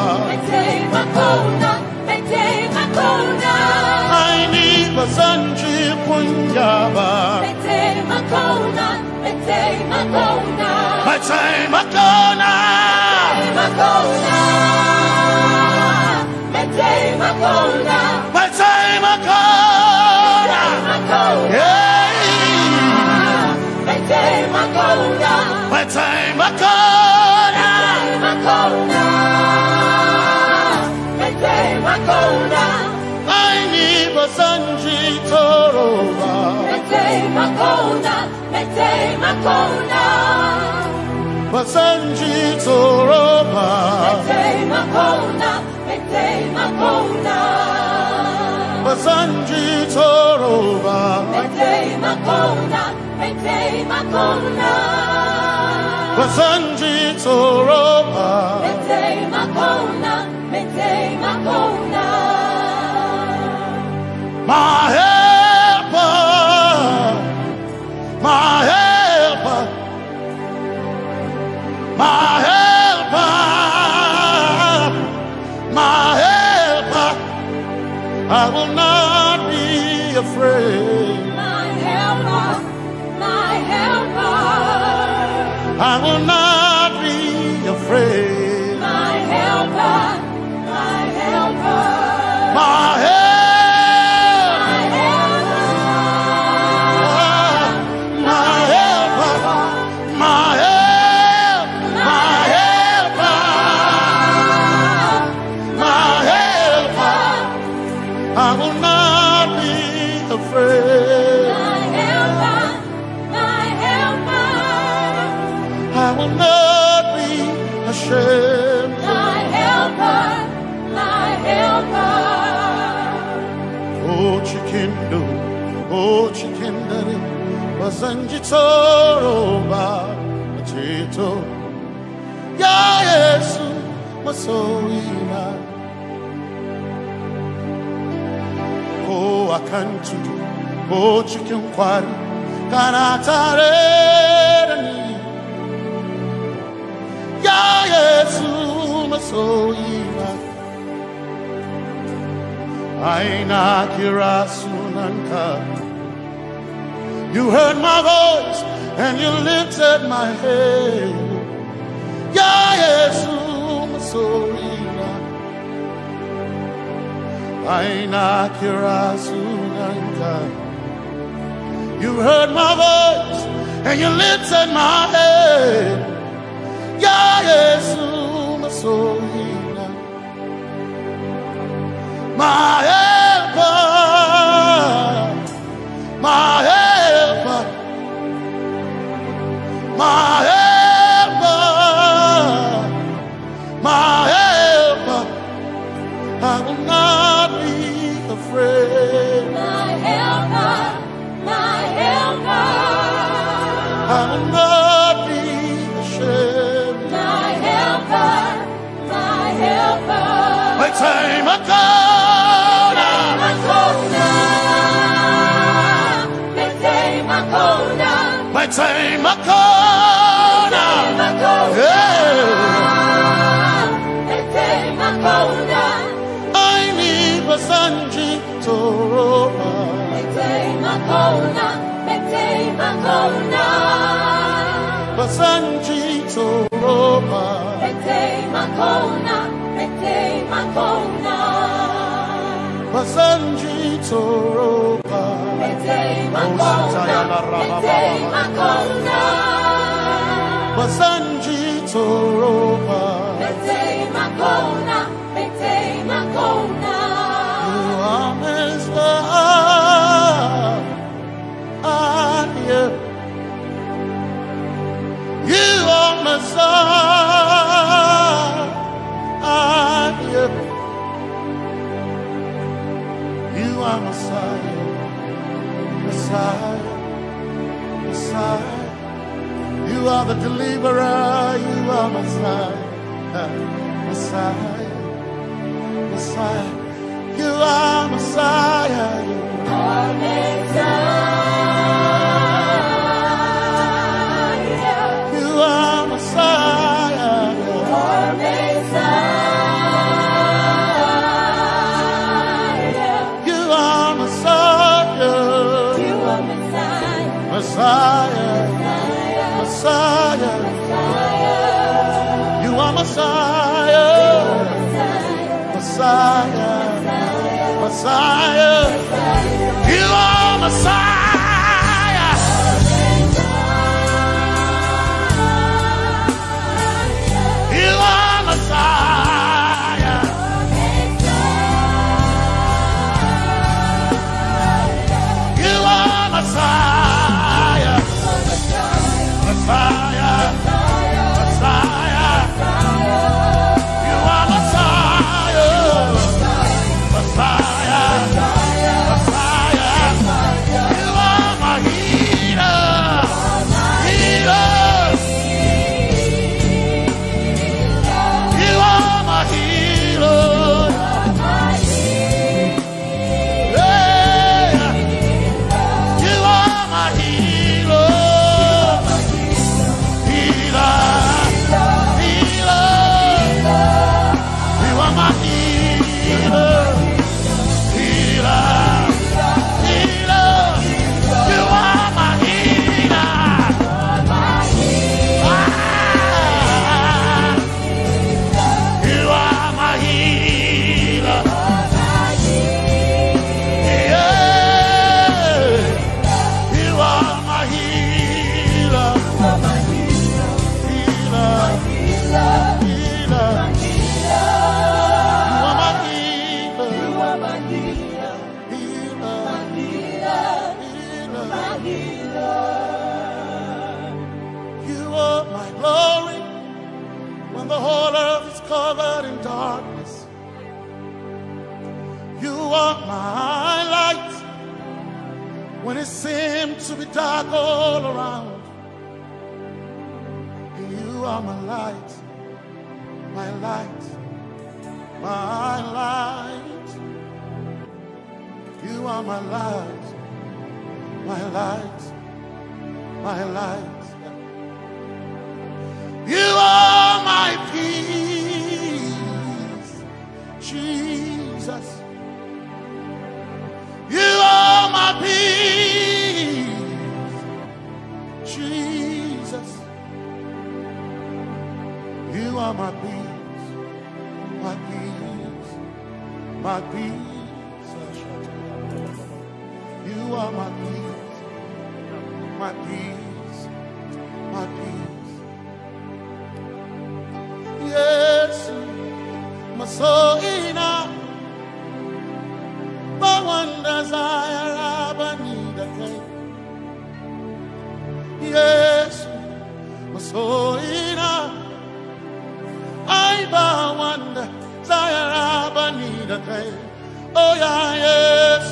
I need Basanji Punjaba. My time Akona. My time Akona. Yeah. My time Akona. My time Akona. I need Basanji Toroba. Basanji Toroba. Basanji Toroba. Basanji Toroba. My helper, my helper, my helper, my helper. I will not be afraid. My helper, my helper. I will not be afraid. My helper, my helper. My helper. Oh, chikindari, Basanji Toroba, Chito, Ya Yesu, masoina. Oh, I can't do. Oh, chicken quarry. Kanatare. Ya Yesu masoina. Aina kirasunanka. You heard my voice and you lifted my head. Ya Yesu masoina. Aina kirasunanka. You heard my voice and you lifted my head. Ya Yesu masoina. My helper, my helper, my helper, my helper. I will not be afraid. My helper, my helper. I will not be ashamed. My helper, my helper. My time I come. My time I come. I need a Sanji Toroba. Basanji Toroba. Basanji Toroba. Basanji Toroba. You are Messiah. You are Messiah. You are Messiah. Messiah, Messiah, you are the deliverer, you are Messiah, Messiah, Messiah, you are Messiah, you are Messiah, you are Messiah, you are Messiah, you are Messiah. Messiah, Messiah, you are Messiah, Messiah, Messiah, you are Messiah, you are Messiah, you are Messiah. Messiah, Messiah, you are Messiah, Messiah, Messiah, you are my healer, healer, you are my healer, yeah, you are my healer. Covered in darkness, you are my light when it seemed to be dark all around. You are my light, my light. my light. You are my light, my light, my light. You are my peace, Jesus. You are my peace, Jesus. You are my peace, my peace, my peace. You are my peace, my peace, my peace. Yes, my soul in a one desire, I need a king. Yes, my soul in a one desire, I need a king. Oh yeah, yes,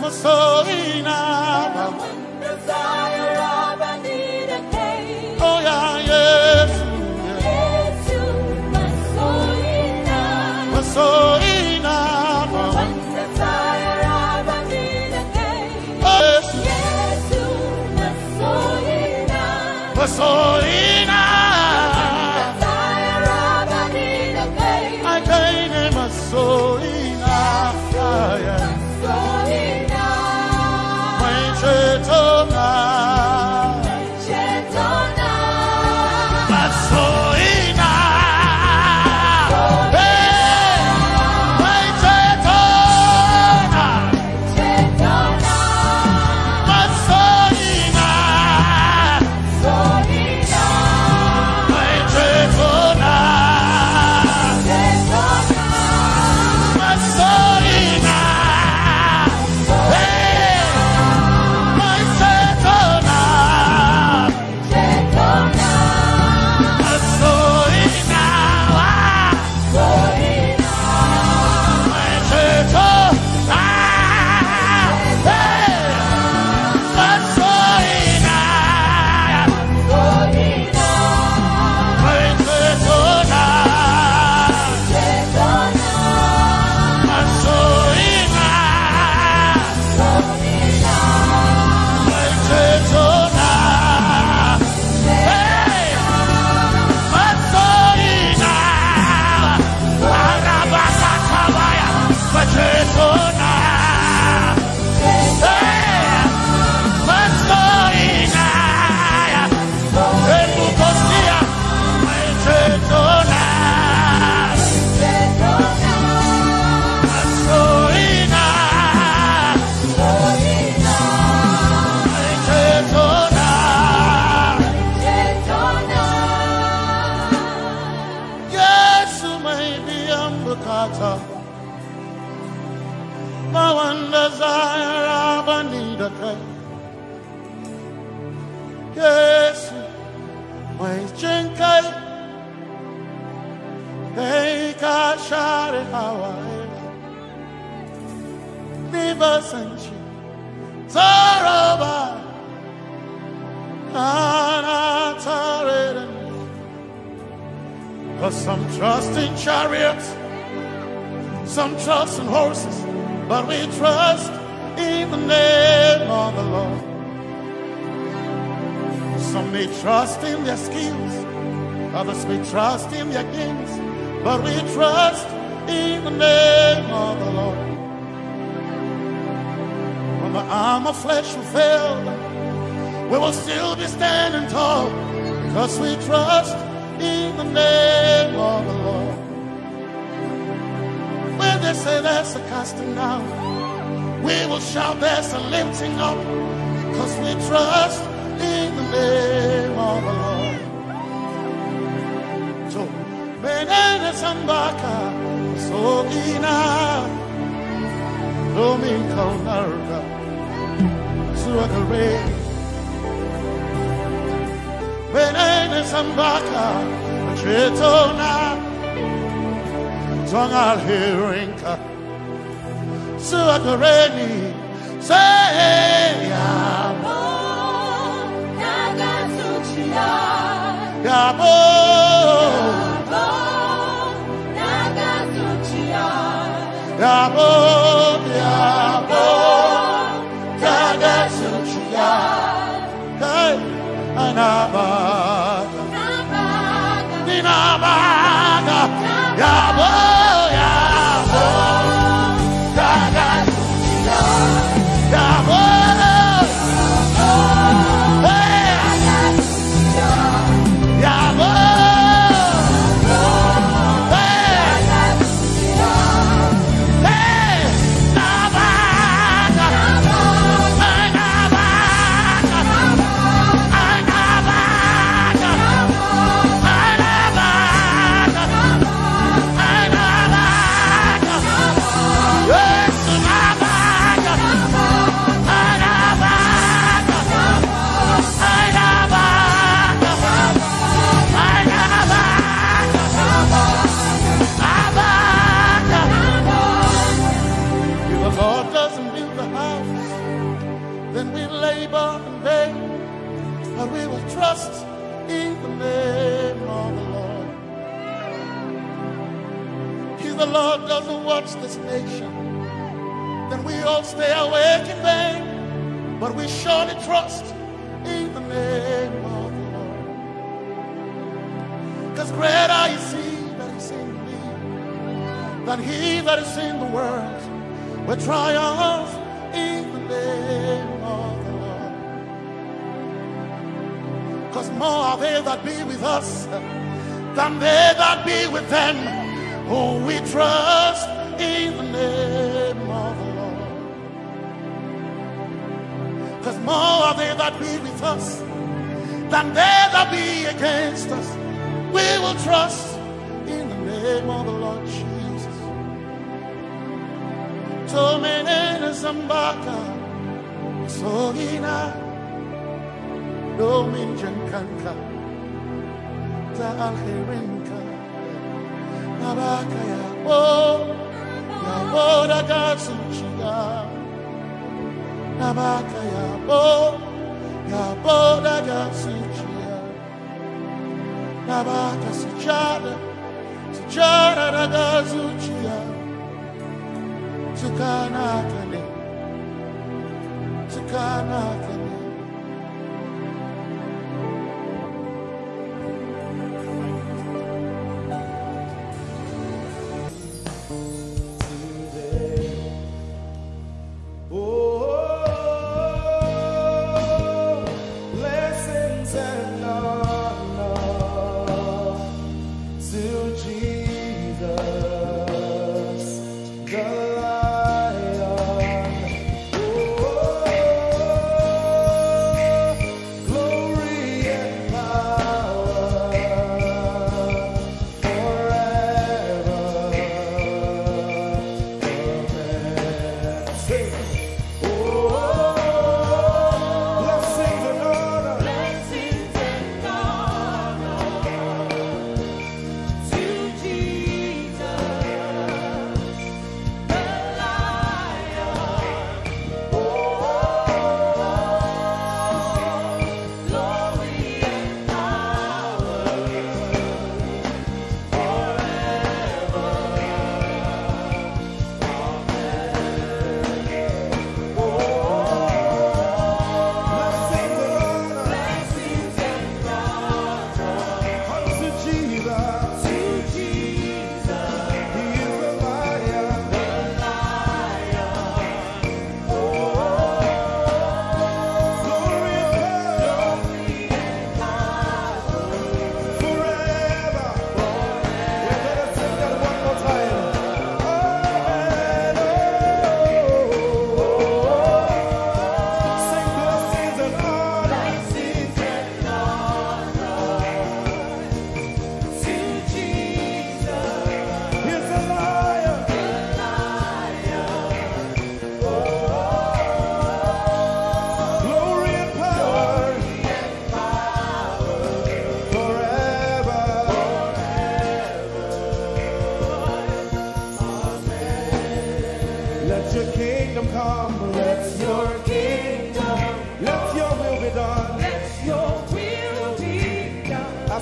my soul in a one desire, I need a king. Oh yeah, yes. Soina, one desire, I need a king. Yes, Soina, Soina, desire, I need a king. I can't name a Soina, Soina, my Chetona, Chetona, but Soina. Yes, my Jenkai, they got shot at Hawaii. Never sent you, Zaraba, cause some trust in chariots, some trust in horses, but we trust in the name of the Lord. Some may trust in their skills, others may trust in their gains, but we trust in the name of the Lord. When the arm of flesh will fail, we will still be standing tall, because we trust in the name of the Lord. When they say there's a casting down, we will shout there's a lifting up, because we trust in the name of the Lord. So, Benene Sambaka, so ina, Domingo Narga, Suakare, Benene Sambaka, Chetona, Tongal Hirinka, Suakareni, say, Yabo,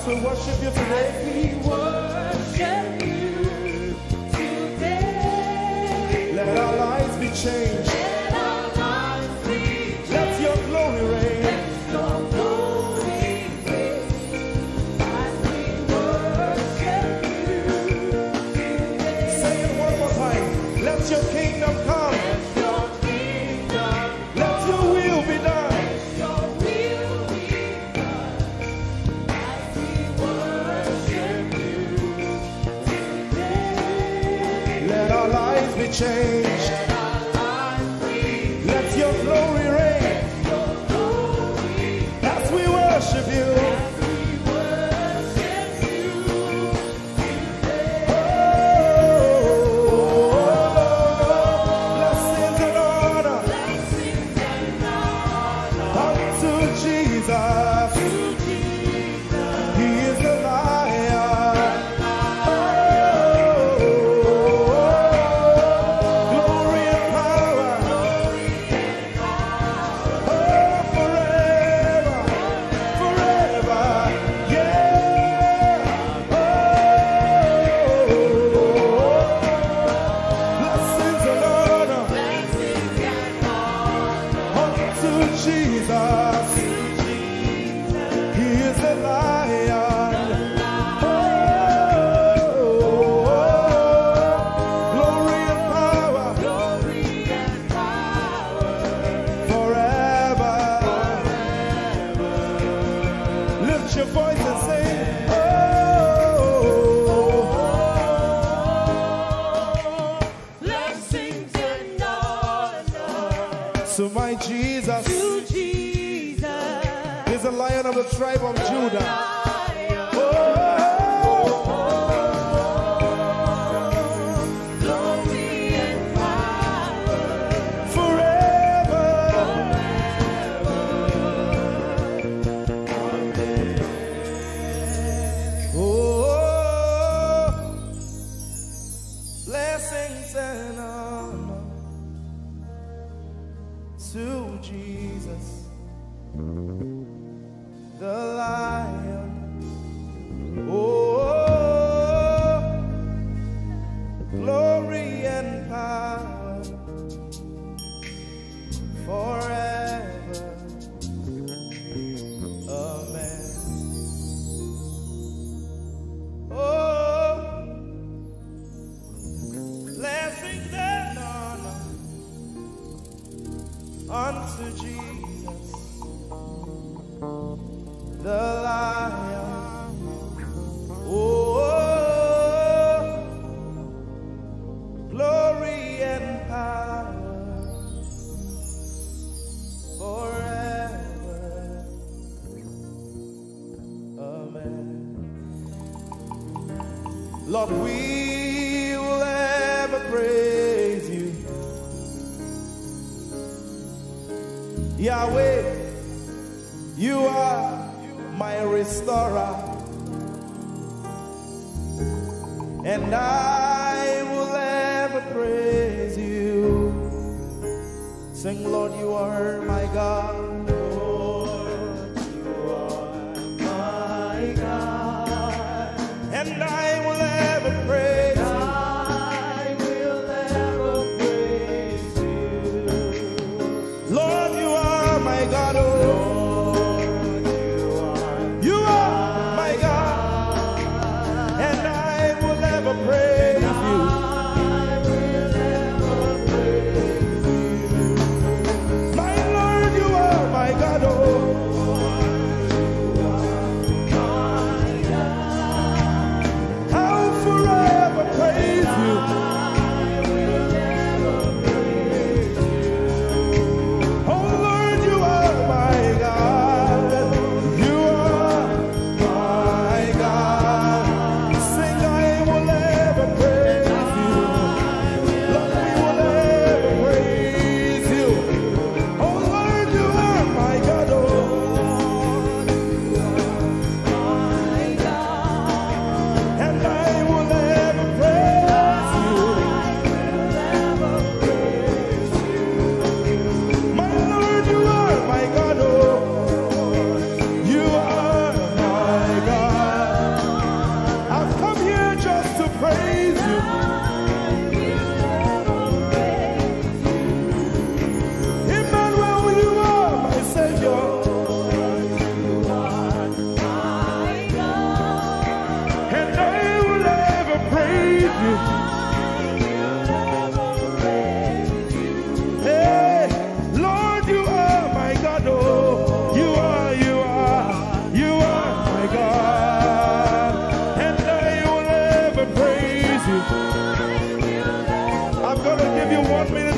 we worship you today. We worship you today. Let our lives be changed. Let our lives be changed. Let your glory reign. Let your glory reign. As we worship change. Let your glory reign as we worship you. Blessings and honor unto Jesus. He is the Lion. Glory and power. Forever, forever. Yeah. Blessings and honor unto Jesus. He is the Lion. Glory and power forever. Lift your voice and sing. Blessings and honor So my Jesus to Jesus. is the Lion of the tribe of Judah. Glory and power Forever. Oh, blessings and honor to Jesus, the Lion. Oh, glory and power forever. Amen. Oh, blessings and honor unto Jesus, the Lion. Oh, glory and power forever. Amen. Lord, we will ever praise you. Yahweh, you are my restorer, and I will ever praise you. Sing, Lord, you are my God. Lord, you are my God, and I will ever praise you. I will ever praise you. Lord, you are my God. Oh, you are my God, and I will ever praise you. My Lord, you are my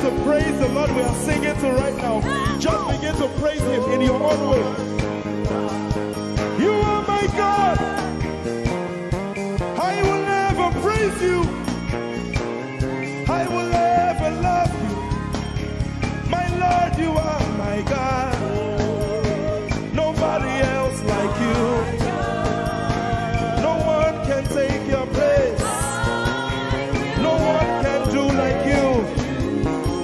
to praise the Lord we are singing to right now. Just begin to praise Him in your own way. You are my God. I will never praise you. I will never love you. My Lord, you are my God. Nobody else like you. No one can take your place. No one can do like you.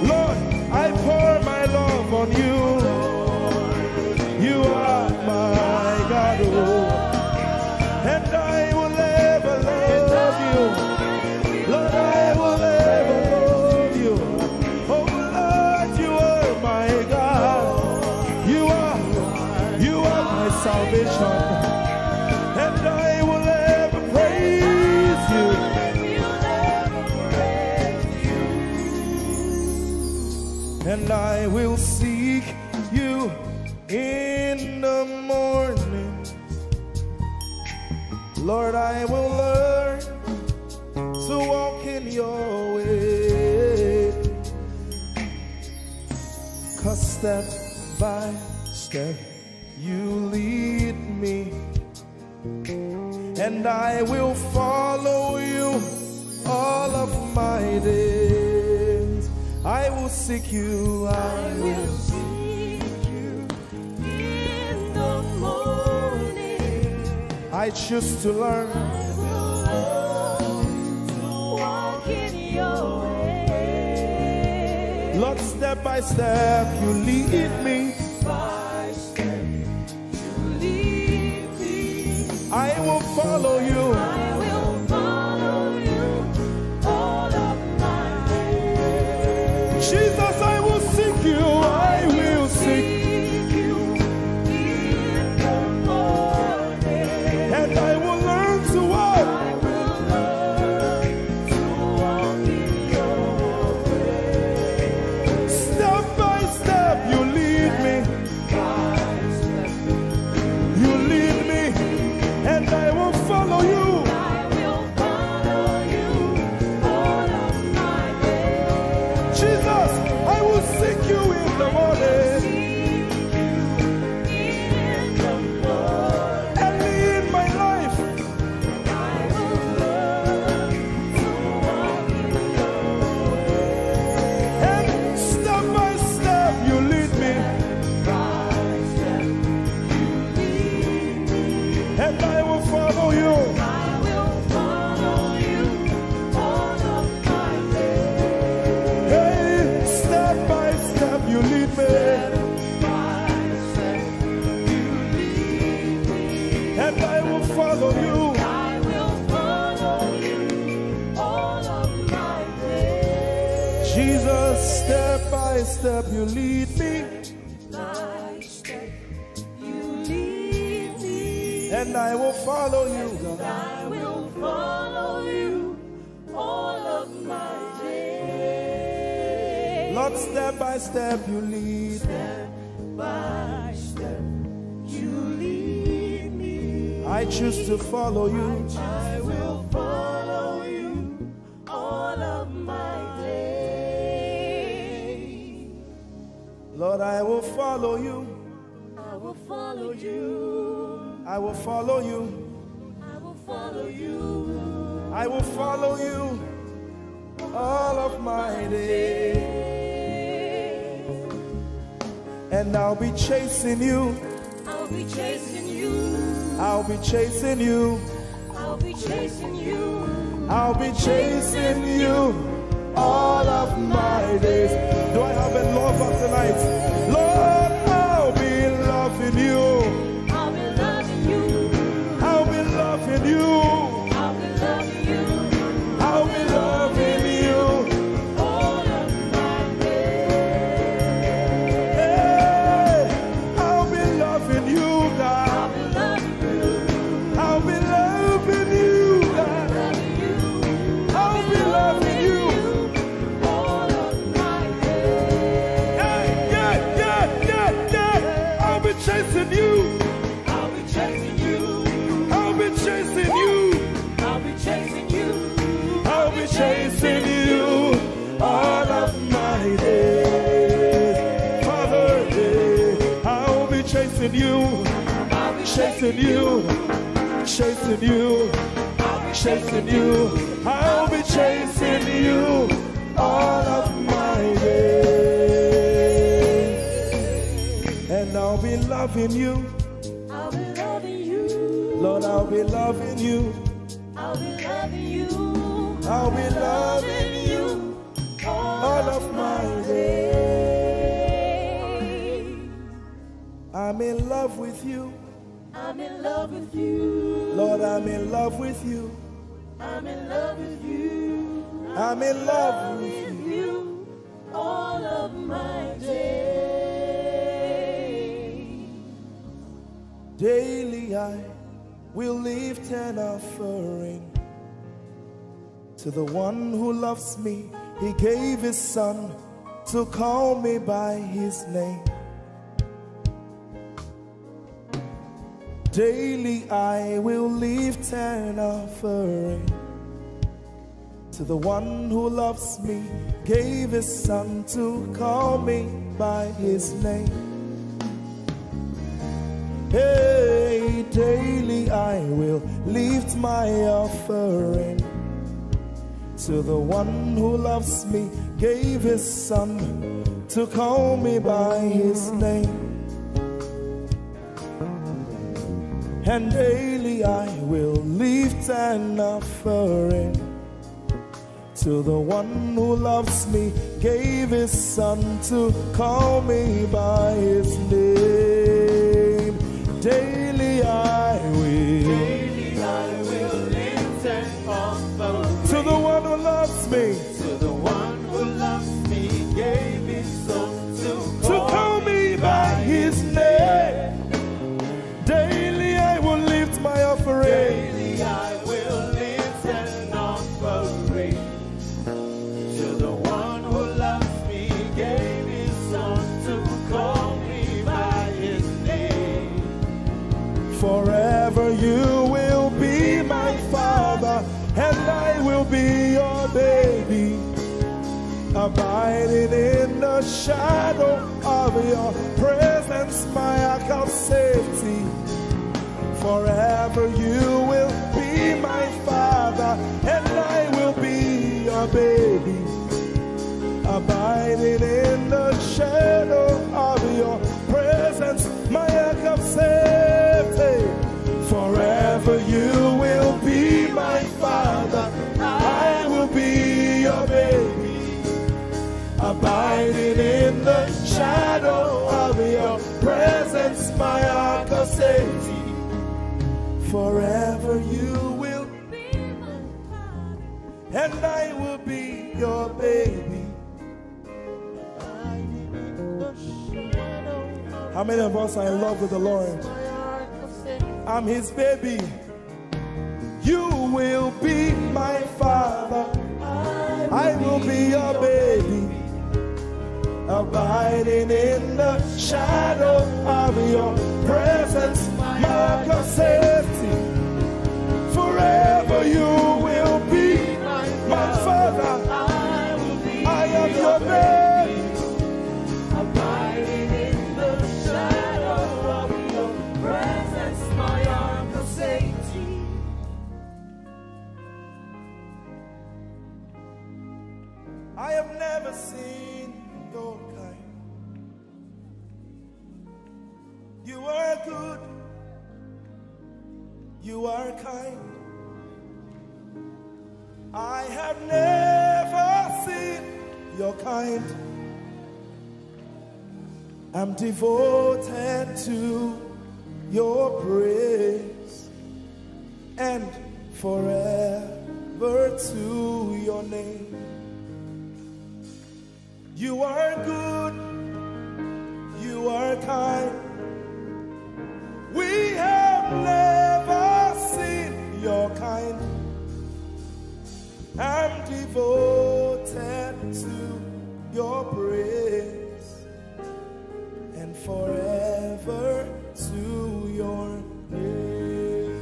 Lord, I pour my love on you. You are my God, oh. And I will ever love you. Lord, I will ever love you. Oh Lord, you are my God. You are my salvation. And I will ever praise you. And I will seek you in the morning. Lord, I will learn to walk in your way. 'Cause step by step you lead me, and I will follow you all of my days. I will seek you, I will seek you in the morning. I choose to learn. I will learn to walk in your way. Lord, step by step you lead me. By step you lead me. I will follow you. I will follow you all of my days. Jesus, I will seek you. I will seek you in the morning. And I will learn to walk. I will learn to walk in your way. Step by step you lead me. You lead me, and I will follow you. I will follow you all of my days. Jesus, I will seek you in the morning. Early in my life, I will learn to walk in your way. And step by step you lead me. And I will follow you. I will follow you all of my days. Hey, step by step you lead me. Step by step you lead me. And I will follow you. I will follow you all of my days. Jesus, step by step you lead me. And I will follow you, God. I will follow you all of my days. Lord, step by step you lead. Step by step you lead me. I choose to follow you. I will follow you all of my days. Lord, I will follow you. I will follow you. I will follow you. I will follow you. I will follow you all of my days. And I'll be chasing you. I'll be chasing you. I'll be chasing you. I'll be chasing you. I'll be chasing you all of my days. Do I have a lover tonight? Lord, I'll be loving you. In you, I'll be loving you. I'll be loving you all of my days. Hey, I'll be loving you, God. I'll be loving you. I'll be loving you, God. I'll be loving you all of my days. Yeah. I'll be chasing you. chasing you, chasing you, chasing you, chasing you. I'll be chasing you all of my days. And I'll be loving you. I'll be loving you. Lord, I'll be loving you. I'll be loving you. I'll be loving you all of my days. I'm in love with you. I'm in love with you. Lord, I'm in love with you. I'm in love with you. I'm in love with you all of my days. Daily I will lift an offering to the one who loves me. He gave his son to call me by his name. Daily I will lift an offering to the one who loves me, gave his son to call me by his name. Hey, daily I will lift my offering to the one who loves me, gave his son to call me by his name. And daily I will lift an offering to the one who loves me, gave his son to call me by his name. Daily I will lift an offering to the one who loves me, to the one who loves me, gave his son to call me by his name. Daily I will lift my offering. Daily I will lift an offering to the one who loves me, gave his son to call me by his name. Forever you will be my father, and I will be your baby, abiding in the shadow of your presence, my ark of safety. Forever you will be my father, and I will be your baby, abiding in the shadow of your presence, my ark of safety. Forever you will be my father, I will be your baby, abiding in the shadow of your presence, my ark of safety. Forever you will be my father, and I will be your baby. How many of us are in love with the Lord? I'm his baby. You will be my father, I will be your baby, abiding in the shadow of your presence, my ark of safety. Forever you will be my father, I am your baby, Abiding in the shadow of your presence, my ark of safety. I have never seen your kind. You are good, you are kind. I have never seen your kind. I'm devoted to your praise, and forever to your name. You are good, you are kind. We have never seen your kind. I'm devoted to your praise, and forever to your name.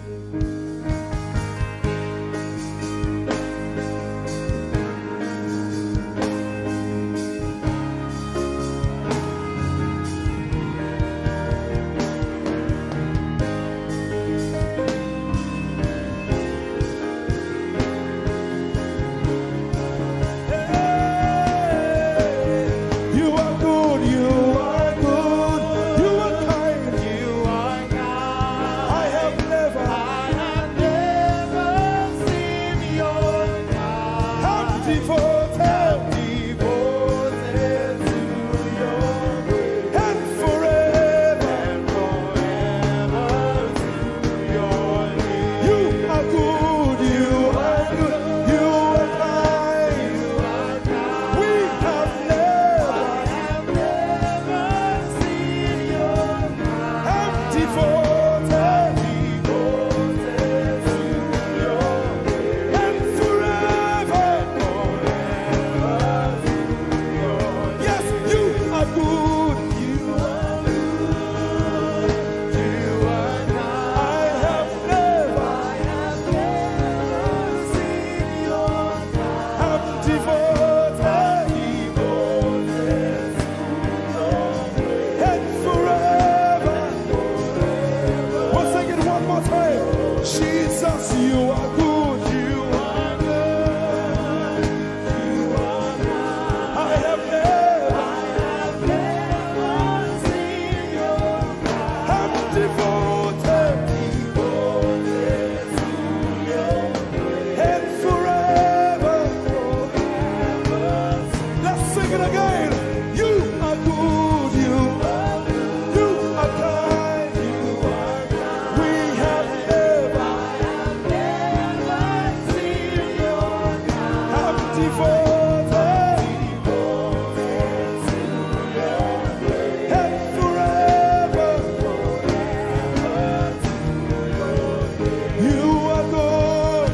devoted, devoted to your grace. And forever, and forever to your name. You are good, you are good, you are kind, you are kind. We have never seen your kind. I'm devoted, devoted to your grace. And forever, forever to your name. Yes, you are good, you are good, you are kind. I have never seen your kind. I'm devoted, devoted to your grace. And forever, we'll sing it one more time. Jesus, you are good, you are good, you are kind. I have never seen your kind. I'm devoted, devoted to your grace. And forever, forever. Let's sing it again. You are good, you are good, you are kind, you are kind. We have never seen your kind. I'm devoted, devoted to your grace. And forever, forever to your name. You are good,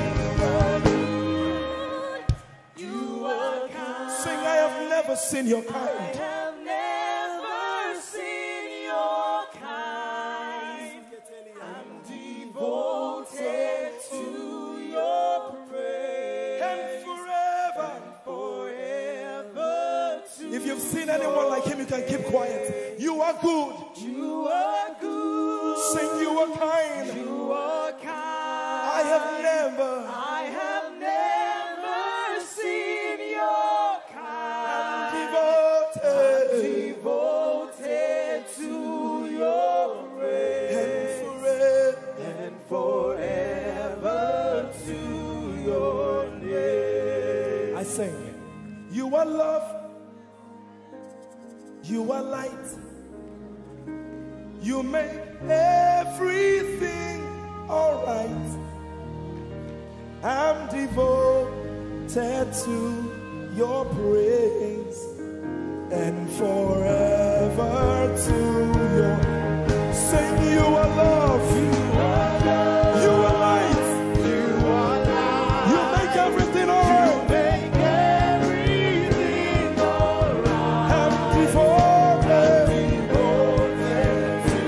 you are kind. Sing, I have never seen your kind. have never seen your kind. I'm devoted to your praise. And forever. Forever to If you've seen anyone like him, you can keep quiet. You are good. you are good. Sing, you are kind. You are kind. I have never seen your kind. devoted. Devoted to your praise. And forever. And forever to your name. I sing. You are love. You are light. You make everything alright. I'm devoted to your praise and forever to your. Sing, you are love. You are love. You are light. You are light. You make everything alright. Make everything alright. I'm devoted To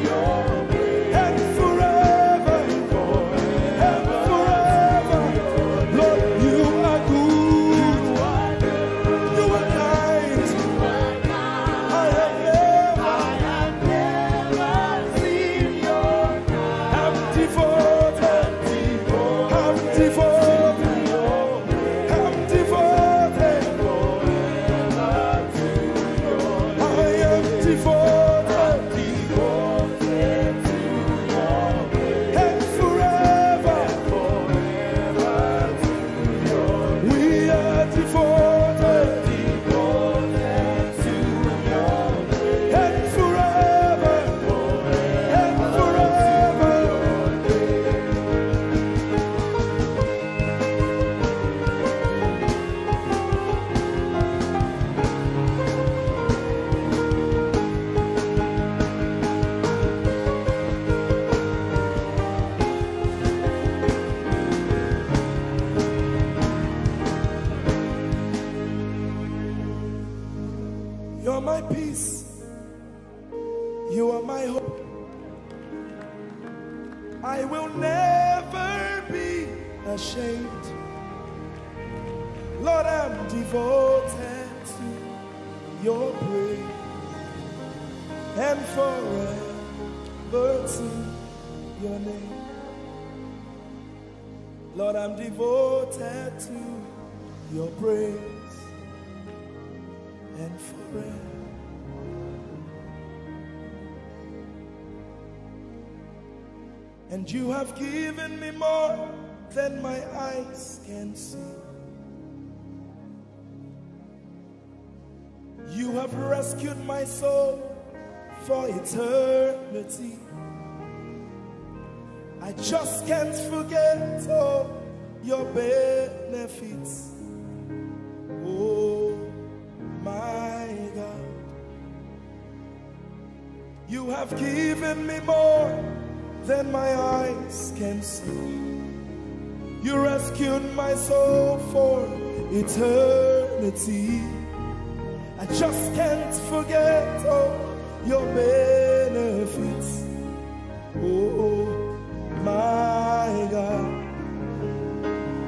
your praise. and forever. And forever. Lord, you are good. You are kind. I have never seen your kind. I'm devoted. I'm devoted. I'm devoted. I am devoted. And forever. We are devoted. And forever. And forever. You're my peace. You are my hope. I will never be ashamed. Lord, I'm devoted to your praise and forever to your name. Lord, I'm devoted to your praise and forever. And you have given me more than my eyes can see. You have rescued my soul for eternity. I just can't forget all your benefits. Oh my God, you have given me more than my eyes can see. You rescued my soul for eternity. I just can't forget all your benefits. Oh my God,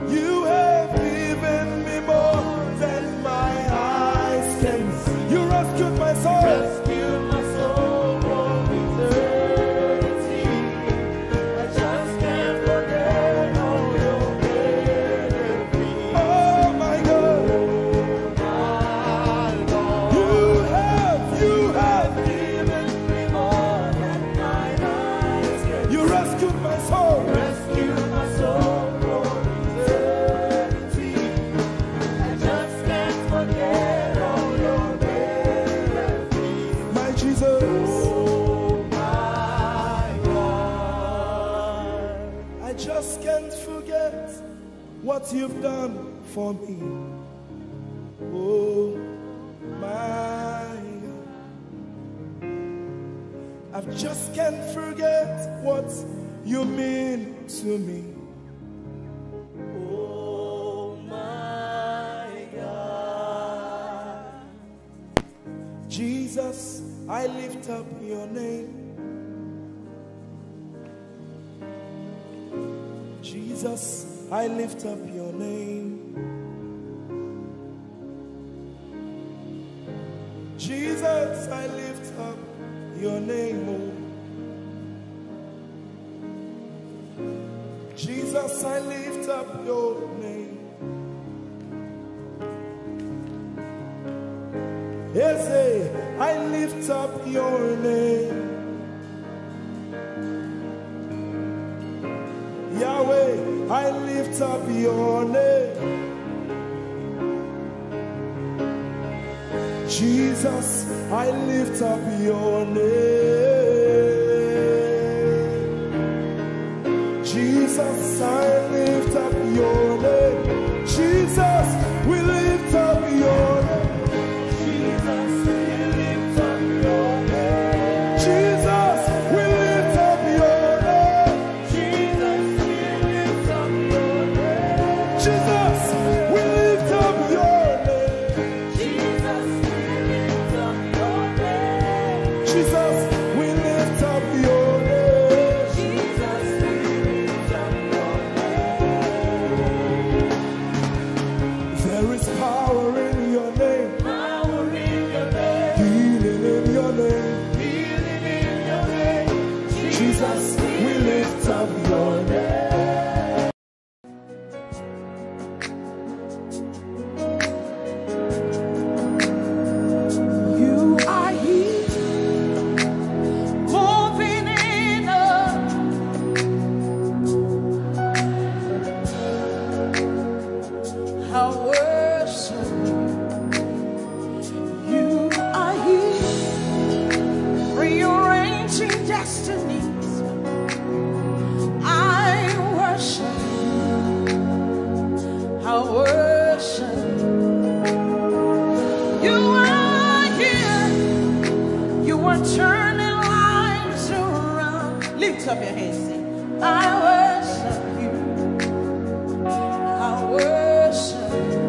you have given me more than my eyes can see. You rescued my soul. Rescued my soul from eternity. I just can't forget all your benefits. Oh my God, you have given me more than my eyes can see. you rescued my soul. Rescued my soul from eternity. I just can't forget all your benefits. My Jesus, Oh my God. I just can't forget what you've done for me. Oh my God, I just can't forget what you mean to me. Oh my God. Jesus, I lift up your name. Jesus, I lift up your name. Jesus, I lift up your name. Oh. Jesus, I lift up your name. Ese, I lift up your name. Yahweh, I lift up your name. Jesus, I lift up your name. Jesus, I lift up your name. Jesus, we lift up your name. Jesus, we lift up your name. Jesus, we lift up your name. Jesus, we lift up your name. Jesus, we lift up your name. Jesus, we lift up your name. Jesus, we lift up your name. Jesus, we lift up your name. There is power in your name, Power in your name, healing in your name. healing in your name. Jesus, we lift up your name. You are here, moving in us. I worship you. You are here, rearranging destinies. I worship you. I worship you. You are here. You are turning lives around. Lift up your hands, sing. I worship you. I worship you.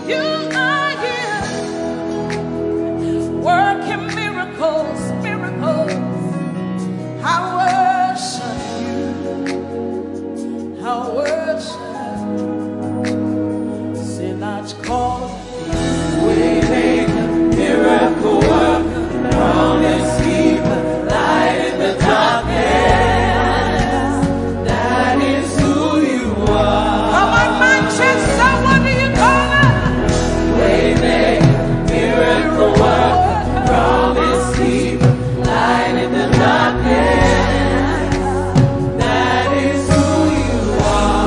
You are here, working miracles, miracles. I worship you. I worship you. Sinach called. Waymaker, miracle worker, promise keeper, light in the darkness. That is who you are. Come on, Manchester, what do you call it? Waymaker, miracle worker, promise keeper, light in the darkness. That is who you are.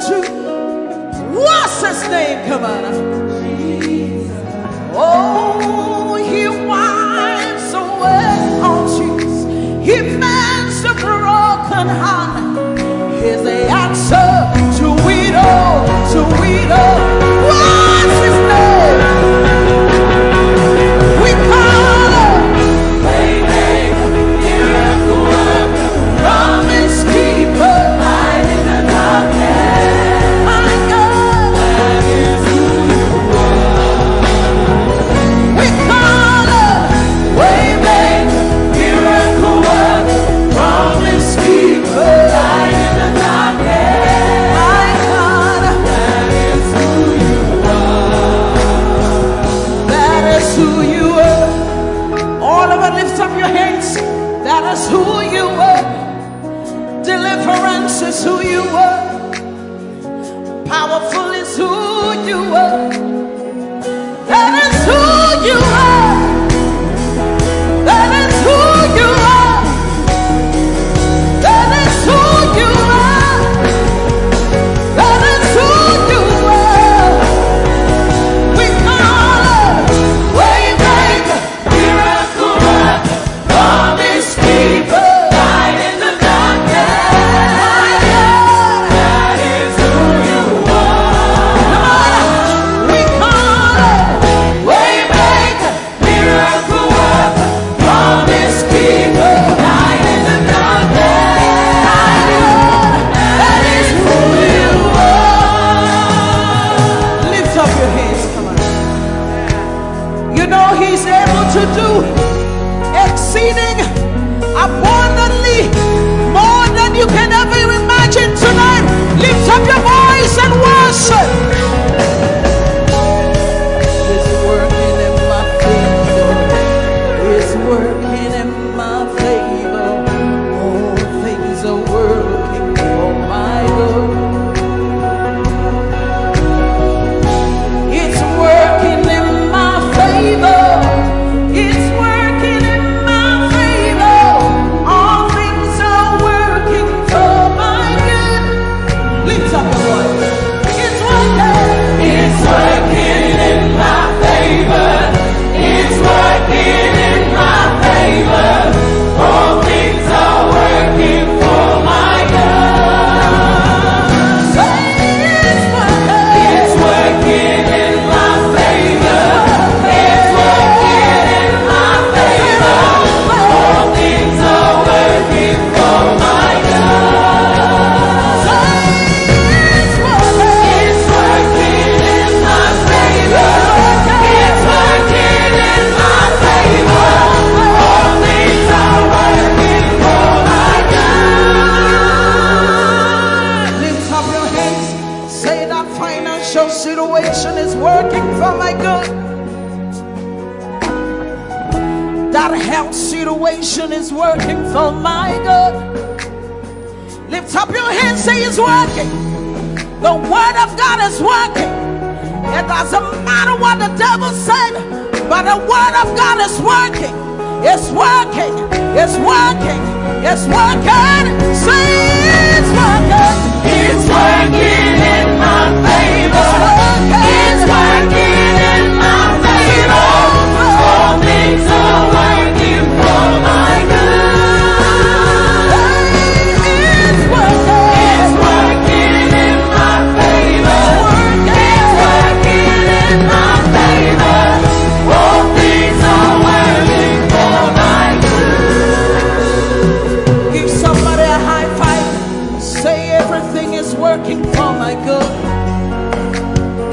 to. What's his name? Come on. Oh, he wipes away all tears. He mends the broken heart. He's the answer to it all, to it all. What's his name? We call him Waymaker, Miracle Worker, Promise Keeper, Light in the darkness. My God, that is who you are. We call him Waymaker, Miracle Worker, Promise Keeper, Light in the darkness. My God, that is who you are. That is who you are. All of it, lift up your hands. That is who you are. Deliverance is who you are. Powerful is who you are. That is who you are. That is who you are. That is who you are. That is who you are. We call him Waymaker, Miracle Worker, Promise Keeper, Light in the darkness. My God, that is who you are. We call him Waymaker, Miracle Worker, Promise Keeper, Light in the darkness. My God, that is who you are. Lift up your hands, come on. You know he's able to do exceeding abundantly more than you can ever imagine tonight. Lift up your voice and worship. He's working in my favor. He's working in my favor. All things are working for my good. It's working in my favor. It's working in my favor. All things are working for my good. Lift up your voice. It's working. It's working in my favor. It's working in my favor. All things are working for my good. Say it's working. It's working in my favor. It's working in my favor. All things are working for my good. Say it's working. It's working in my favor. It's working in my favor. All things are working for my good. Lift up your hands. Say that financial situation is working for my good. That health situation is working for my good. Lift up your hands. Say it's working. The word of God is working. It doesn't matter what the devil said, but the word of God is working. It's working. It's working. It's working. Say it's working. It's working in my favor. It's working in my favor. All things are working for my good. It's working. It's working in my favor. It's working in my favor. All things are working for my good. Give somebody a high five. Say everything is working for my good.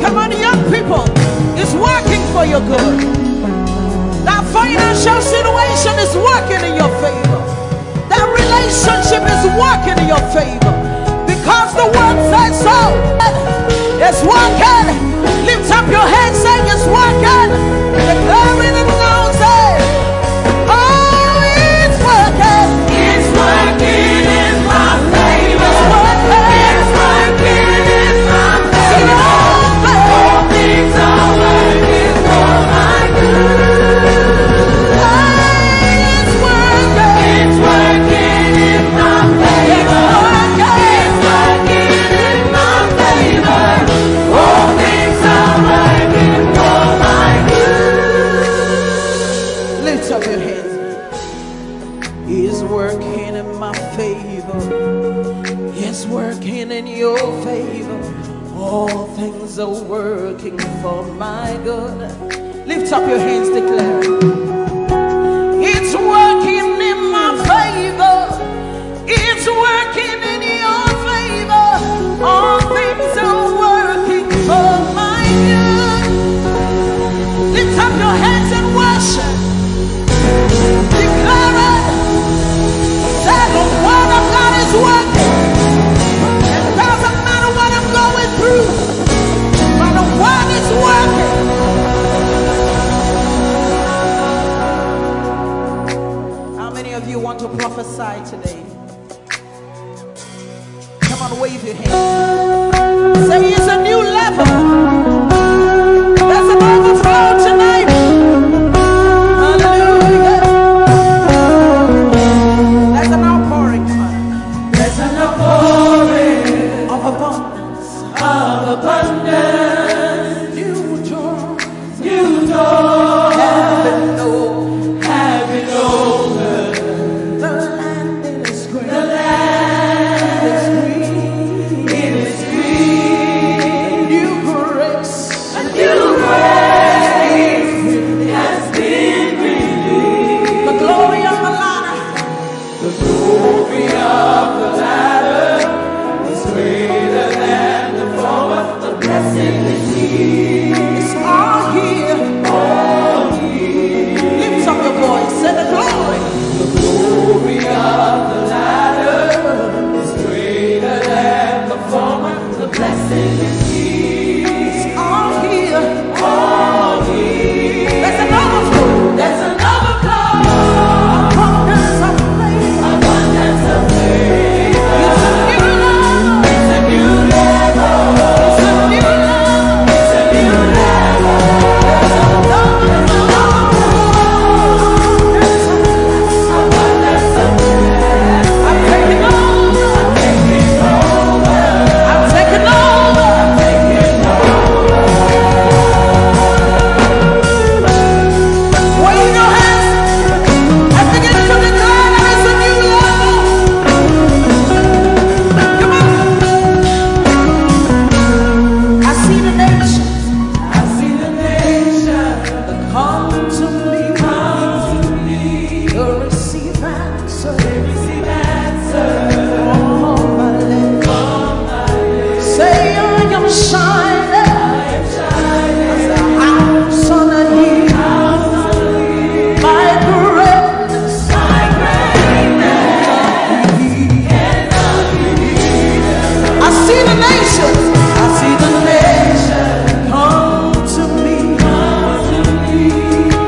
Come on, young people. It's working for your good. That financial situation is working in your favor. That relationship is working in your favor. Because the word says so. It's working. Lift up your hands, saying it's working. Declaring it now, say, oh, it's working. It's working in my favor. It's working. It's working in my favor. All things are working for my good. It's working. It's working in my favor. It's working in my favor. is working in my favor. It's working in your favor. All things are working for my good. Lift up your hands, declare. It's working in my favor. It's working in your favor. All things are working for my good. Lift up your hands and worship. Declare it. That the word of God is working. It doesn't matter what I'm going through, but the word is working. How many of you want to prophesy today? Come on, wave your hands. Say it's a new level. There's an overflow tonight. Hallelujah. There's an outpouring. There's an outpouring Of abundance. of abundance. New doors. New doors Have been opened. have been opened. The land is green. The land is green. it is green. New grace. A new grace has been released. The glory of the Lara. The glory of the latter is greater than the former. The blessing is here. It's all here. Lift up your voice. Say the glory. The glory of the latter is greater than the former. The blessing is here. It's all here. All here. There's an overflow. There's an overflow. Abundance of faith. Abundance of favor. It's a new level. It's a new level. It's a new level. It's a new level. There's an overflow. Abundance of favor. I'm taking over. Taking over. I'm taking over. Taking over. Wave your hands and begin to declare that it's a new level. Come on. I see the nations I see the nation come to me. come to me. You'll receive answer They receive answers from my lips. from my lips. Say I am shining I am shining. as a house on a hill. House on the hill. My greatness My greatness cannot be hidden. I see the nations. I see the nations come to me. Come to me.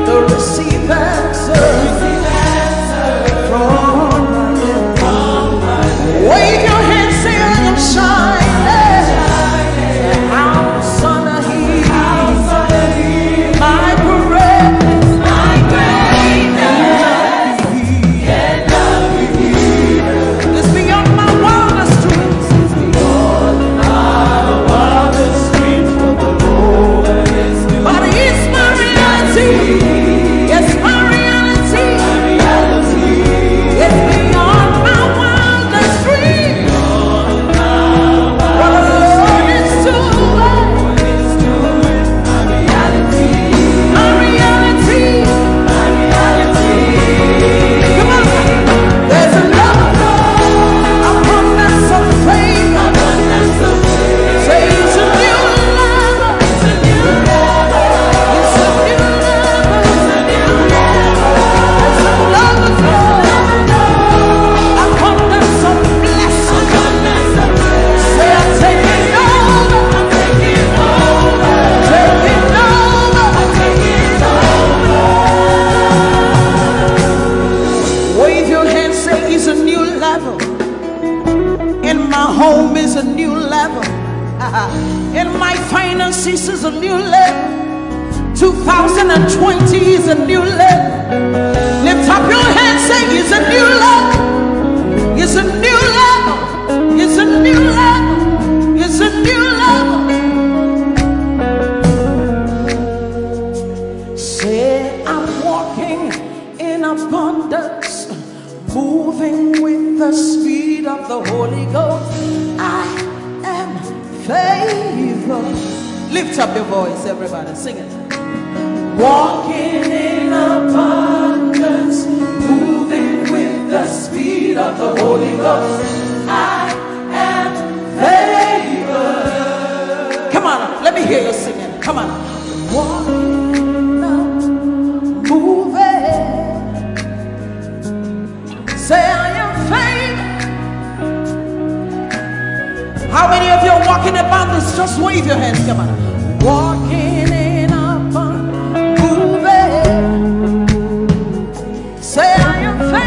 To receive answer Receive answers from my lips. from my lips. Wave your hands, say I am shining. House on a hill. House on the hill. My greatness My greatness cannot be hidden. is beyond my wildest dreams. Beyond my wildest dreams, but the Lord is still But it's my reality. It's my reality. my reality. It's beyond my wildest dreams. Beyond my What the Lord is doing. wildest dreams, my reality. My reality. My reality. Come on. There's an overflow. Abundance of faith. Abundance of faith. Say it's a new level. It's a new level. It's a new level. It's a new level. There's an overflow. Abundance of blessing. Abundance of faith. Say I'm taking over. I'm taking over. Taking over. I'm taking over. Wave your hand, say it's a new level. In my home is a new level. In my finances is a new level. 2020 is a new level. Lift up your hands, say it's a new level. It's a new level. It's a new level. It's a new level. Say I'm walking in abundance. moving with the speed of the Holy Ghost. I am favored. Lift up your voice, everybody, sing it. Walking in abundance, moving with the speed of the Holy Ghost. I am favored. Come on, let me hear you singing. Come on. Walking up, moving. Say I am favored. How many of you are walking about this? Just wave your hands. Come on. Walking in abundance, moving. Say I am favored.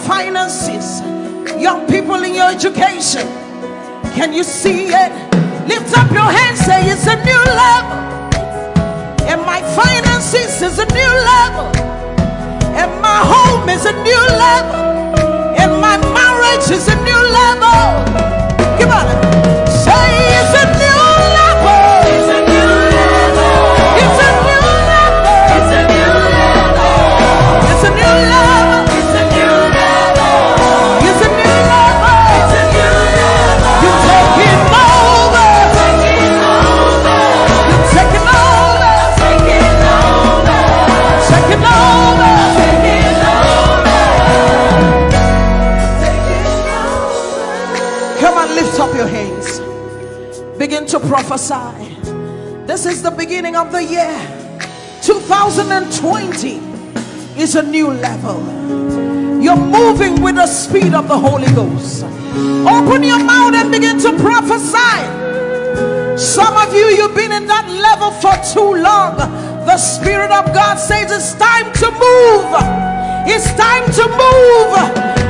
Finances, young people in your education, can you see it? Lift up your hands, say it's a new level. And my finances is a new level. And my home is a new level. And my marriage is a new level. Come on, say it's a new level. It's a new level. It's a new level. It's a new level. It's a new level. Lift up your hands. Begin to prophesy. This is the beginning of the year. 2020 is a new level. You're moving with the speed of the Holy Ghost. Open your mouth and begin to prophesy. Some of you, you've been in that level for too long. The Spirit of God says it's time to move. It's time to move.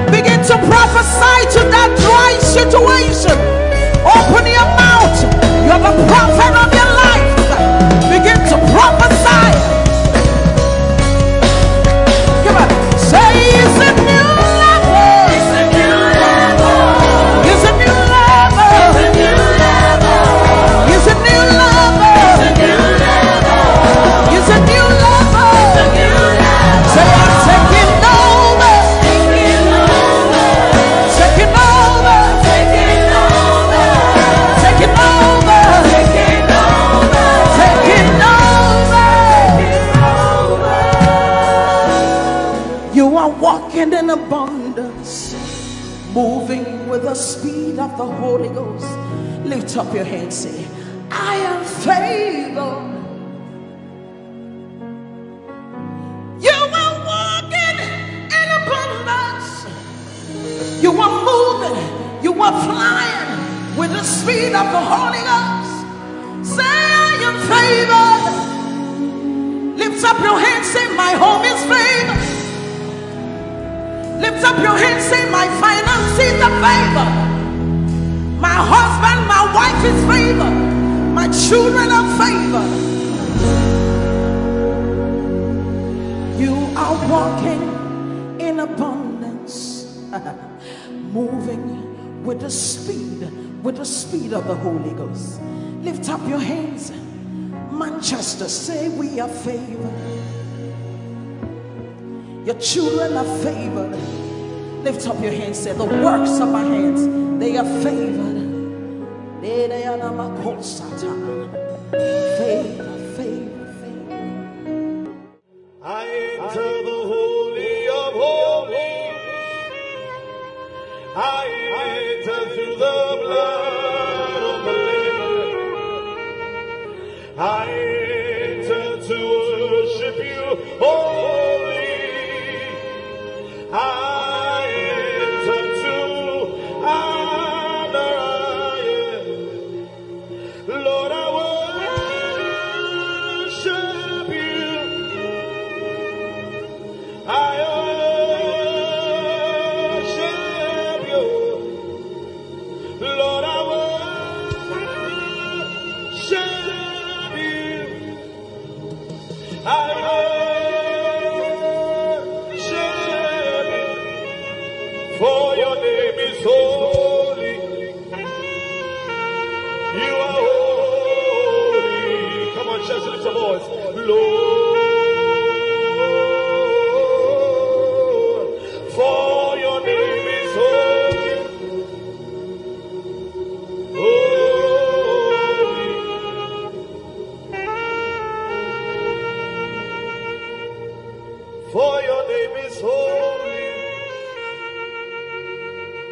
Begin to prophesy to that dry situation. Open your mouth. You're the prophet of your life. Begin to prophesy. Come on. Say it's a new level. It's a new level. It's a new level. It's a new level. It's a new level. It's a new level. It's a new level. Say I'm taking over. Taking over. Taking over. Taking over. Taking over. Taking over. You are walking in abundance, moving with the speed of the Holy Ghost. Lift up your hands, say, I am favored. You are walking in abundance. You are moving. You are flying with the speed of the Holy Ghost. Say, I am favored. Lift up your hands, say, my home is favored. Lift up your hands, say, my finances are favored. My husband, my wife is favored. My children are favored. You are walking in abundance, moving with the speed of the Holy Ghost. Lift up your hands. Manchester, say we are favored. Your children are favored. Lift up your hands, say the works of our hands, they are favored. I enter to worship you, holy. I enter to honor you. Lord, I worship you. I worship you. Lord, I worship you. I worship you. For your name is holy. You are holy. Come on, church, lift your voice. Lord, for your name is holy. Holy. For your name is holy.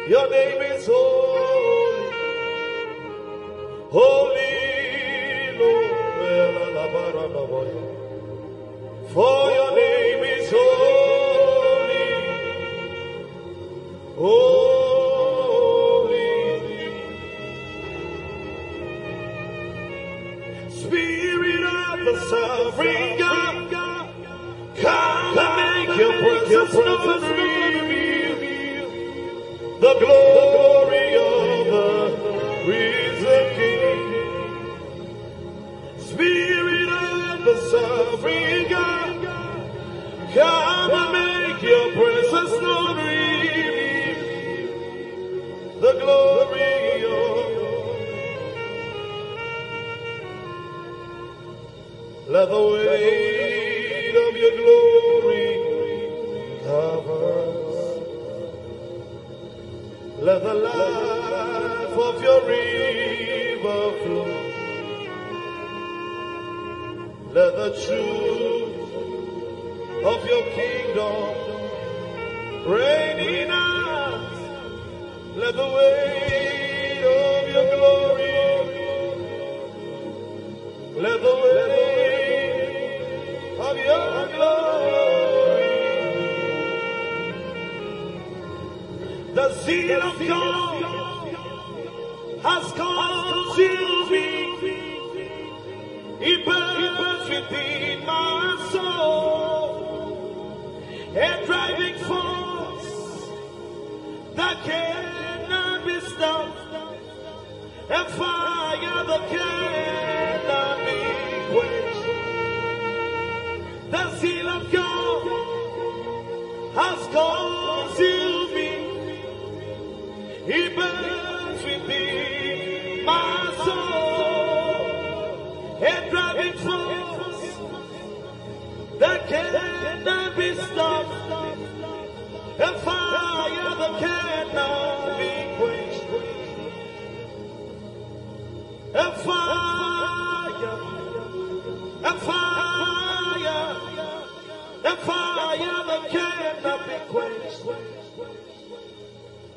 Your name is holy. Holy Lord. For your name is holy. Holy. Spirit of the sovereign God, come and make your presence known. The glory of the risen King. Spirit of the sovereign God, come and make your presence known. The glory of. Let the weight of your glory cover us. Let the life of your river flow. Let the truth of your kingdom reign in us. Let the weight of your glory. Let the weight of your glory. The zeal of God has consumed me. It burns within my soul. A driving force that cannot be stopped. A fire that cannot be quenched. The zeal of God has consumed me. He burns within my soul. A driving force that cannot be stopped. A fire that cannot be quenched. A fire, a fire, a fire that cannot be quenched.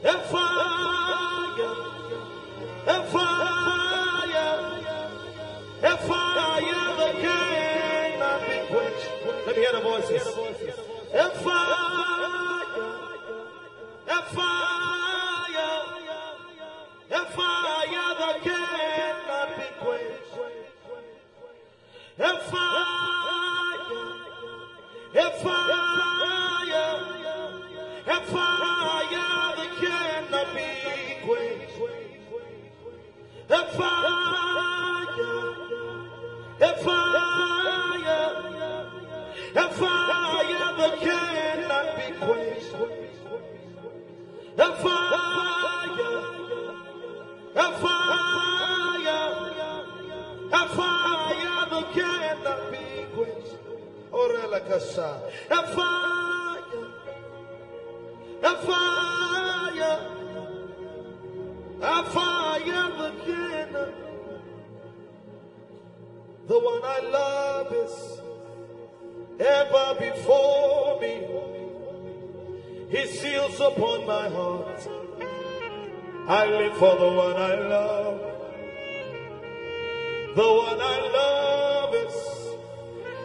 A fire, a fire, a fire that cannot be quenched. Let me hear the voices. A fire, a fire, a fire that cannot be quenched. A fire, a fire, a fire that cannot be quenched. A fire, a fire, a fire that cannot be quenched. A fire, a fire, a fire that cannot be quenched. Orela Kasa. A fire, a fire, a fire that cannot. The one I love is ever before me. His seals upon my heart. I live for the one I love. The one I love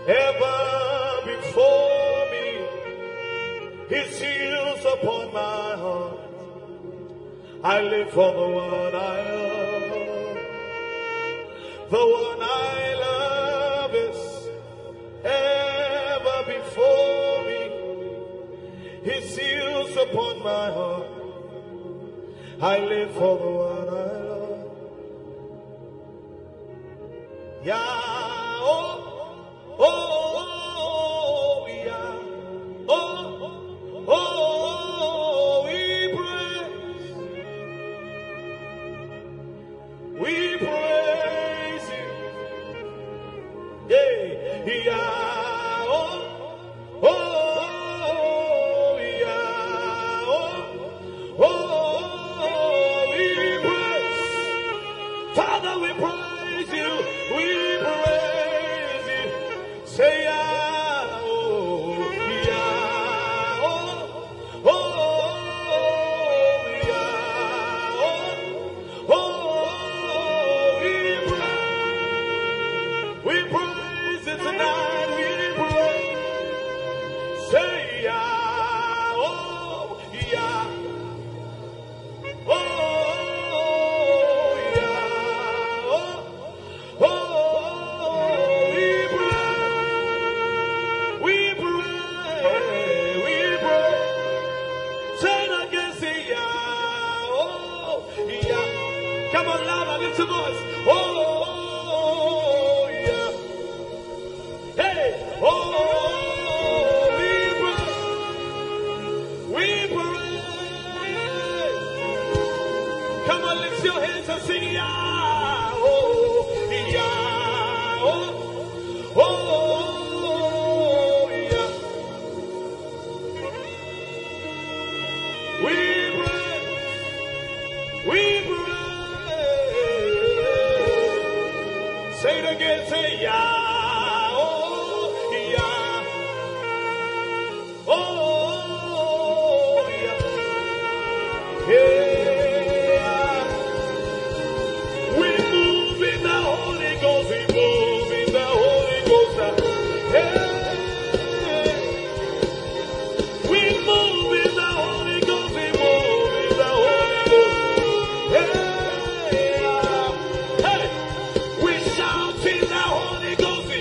ever before me. His seals upon my heart. I live for the one I love. The one I love is ever before me. His seals upon my heart. I live for the one I love. Yeah, oh, oh, oh, yeah, oh, oh, we praise you, yeah, yeah, oh, oh, yeah, oh, oh, we praise, Father, we praise you, we praise you, say yeah, oh, yeah, oh, oh, yeah, oh, oh, we praise it tonight, we praise, say yeah, oh, yeah, oh, yeah, oh, oh, we praise, say it again, say yeah, oh, yeah, come on louder, lift your voice, oh, yeah, hey, oh, we praise, come on, lift your hands and sing, yeah, oh, yeah, oh, oh, yeah, we praise, say it again, say yeah, oh, yeah, oh, yeah, yeah. We move in the Holy Ghost, we move in the Holy Ghost, hey. We move in the Holy Ghost, we move in the Holy Ghost, hey, hey. We shout in the Holy Ghost, we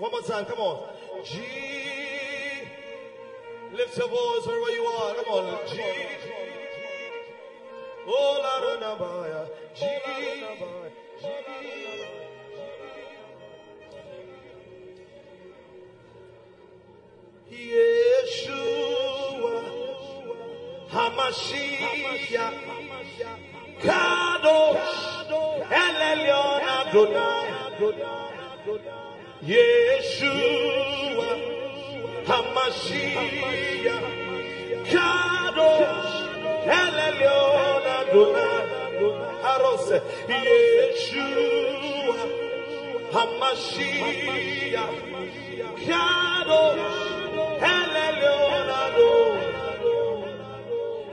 One more time, come on. G. Lift your voice wherever you are. Come on. G. Oh, Lara Nabaya. G. Yeshua Hamashiach Kadosh El Elyon Adonai Yeshua Hamashiach Kadosh El Elyon Adonai Arose Yeshua Hamashiach Kadosh El Elyon Adonai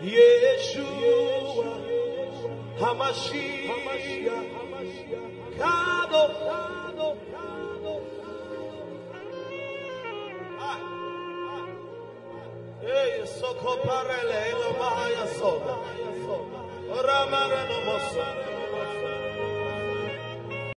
Yeshua Hamashiach Kadosh. Hey, Soko Parele, Mahaya Soda, Ramana no Mosa.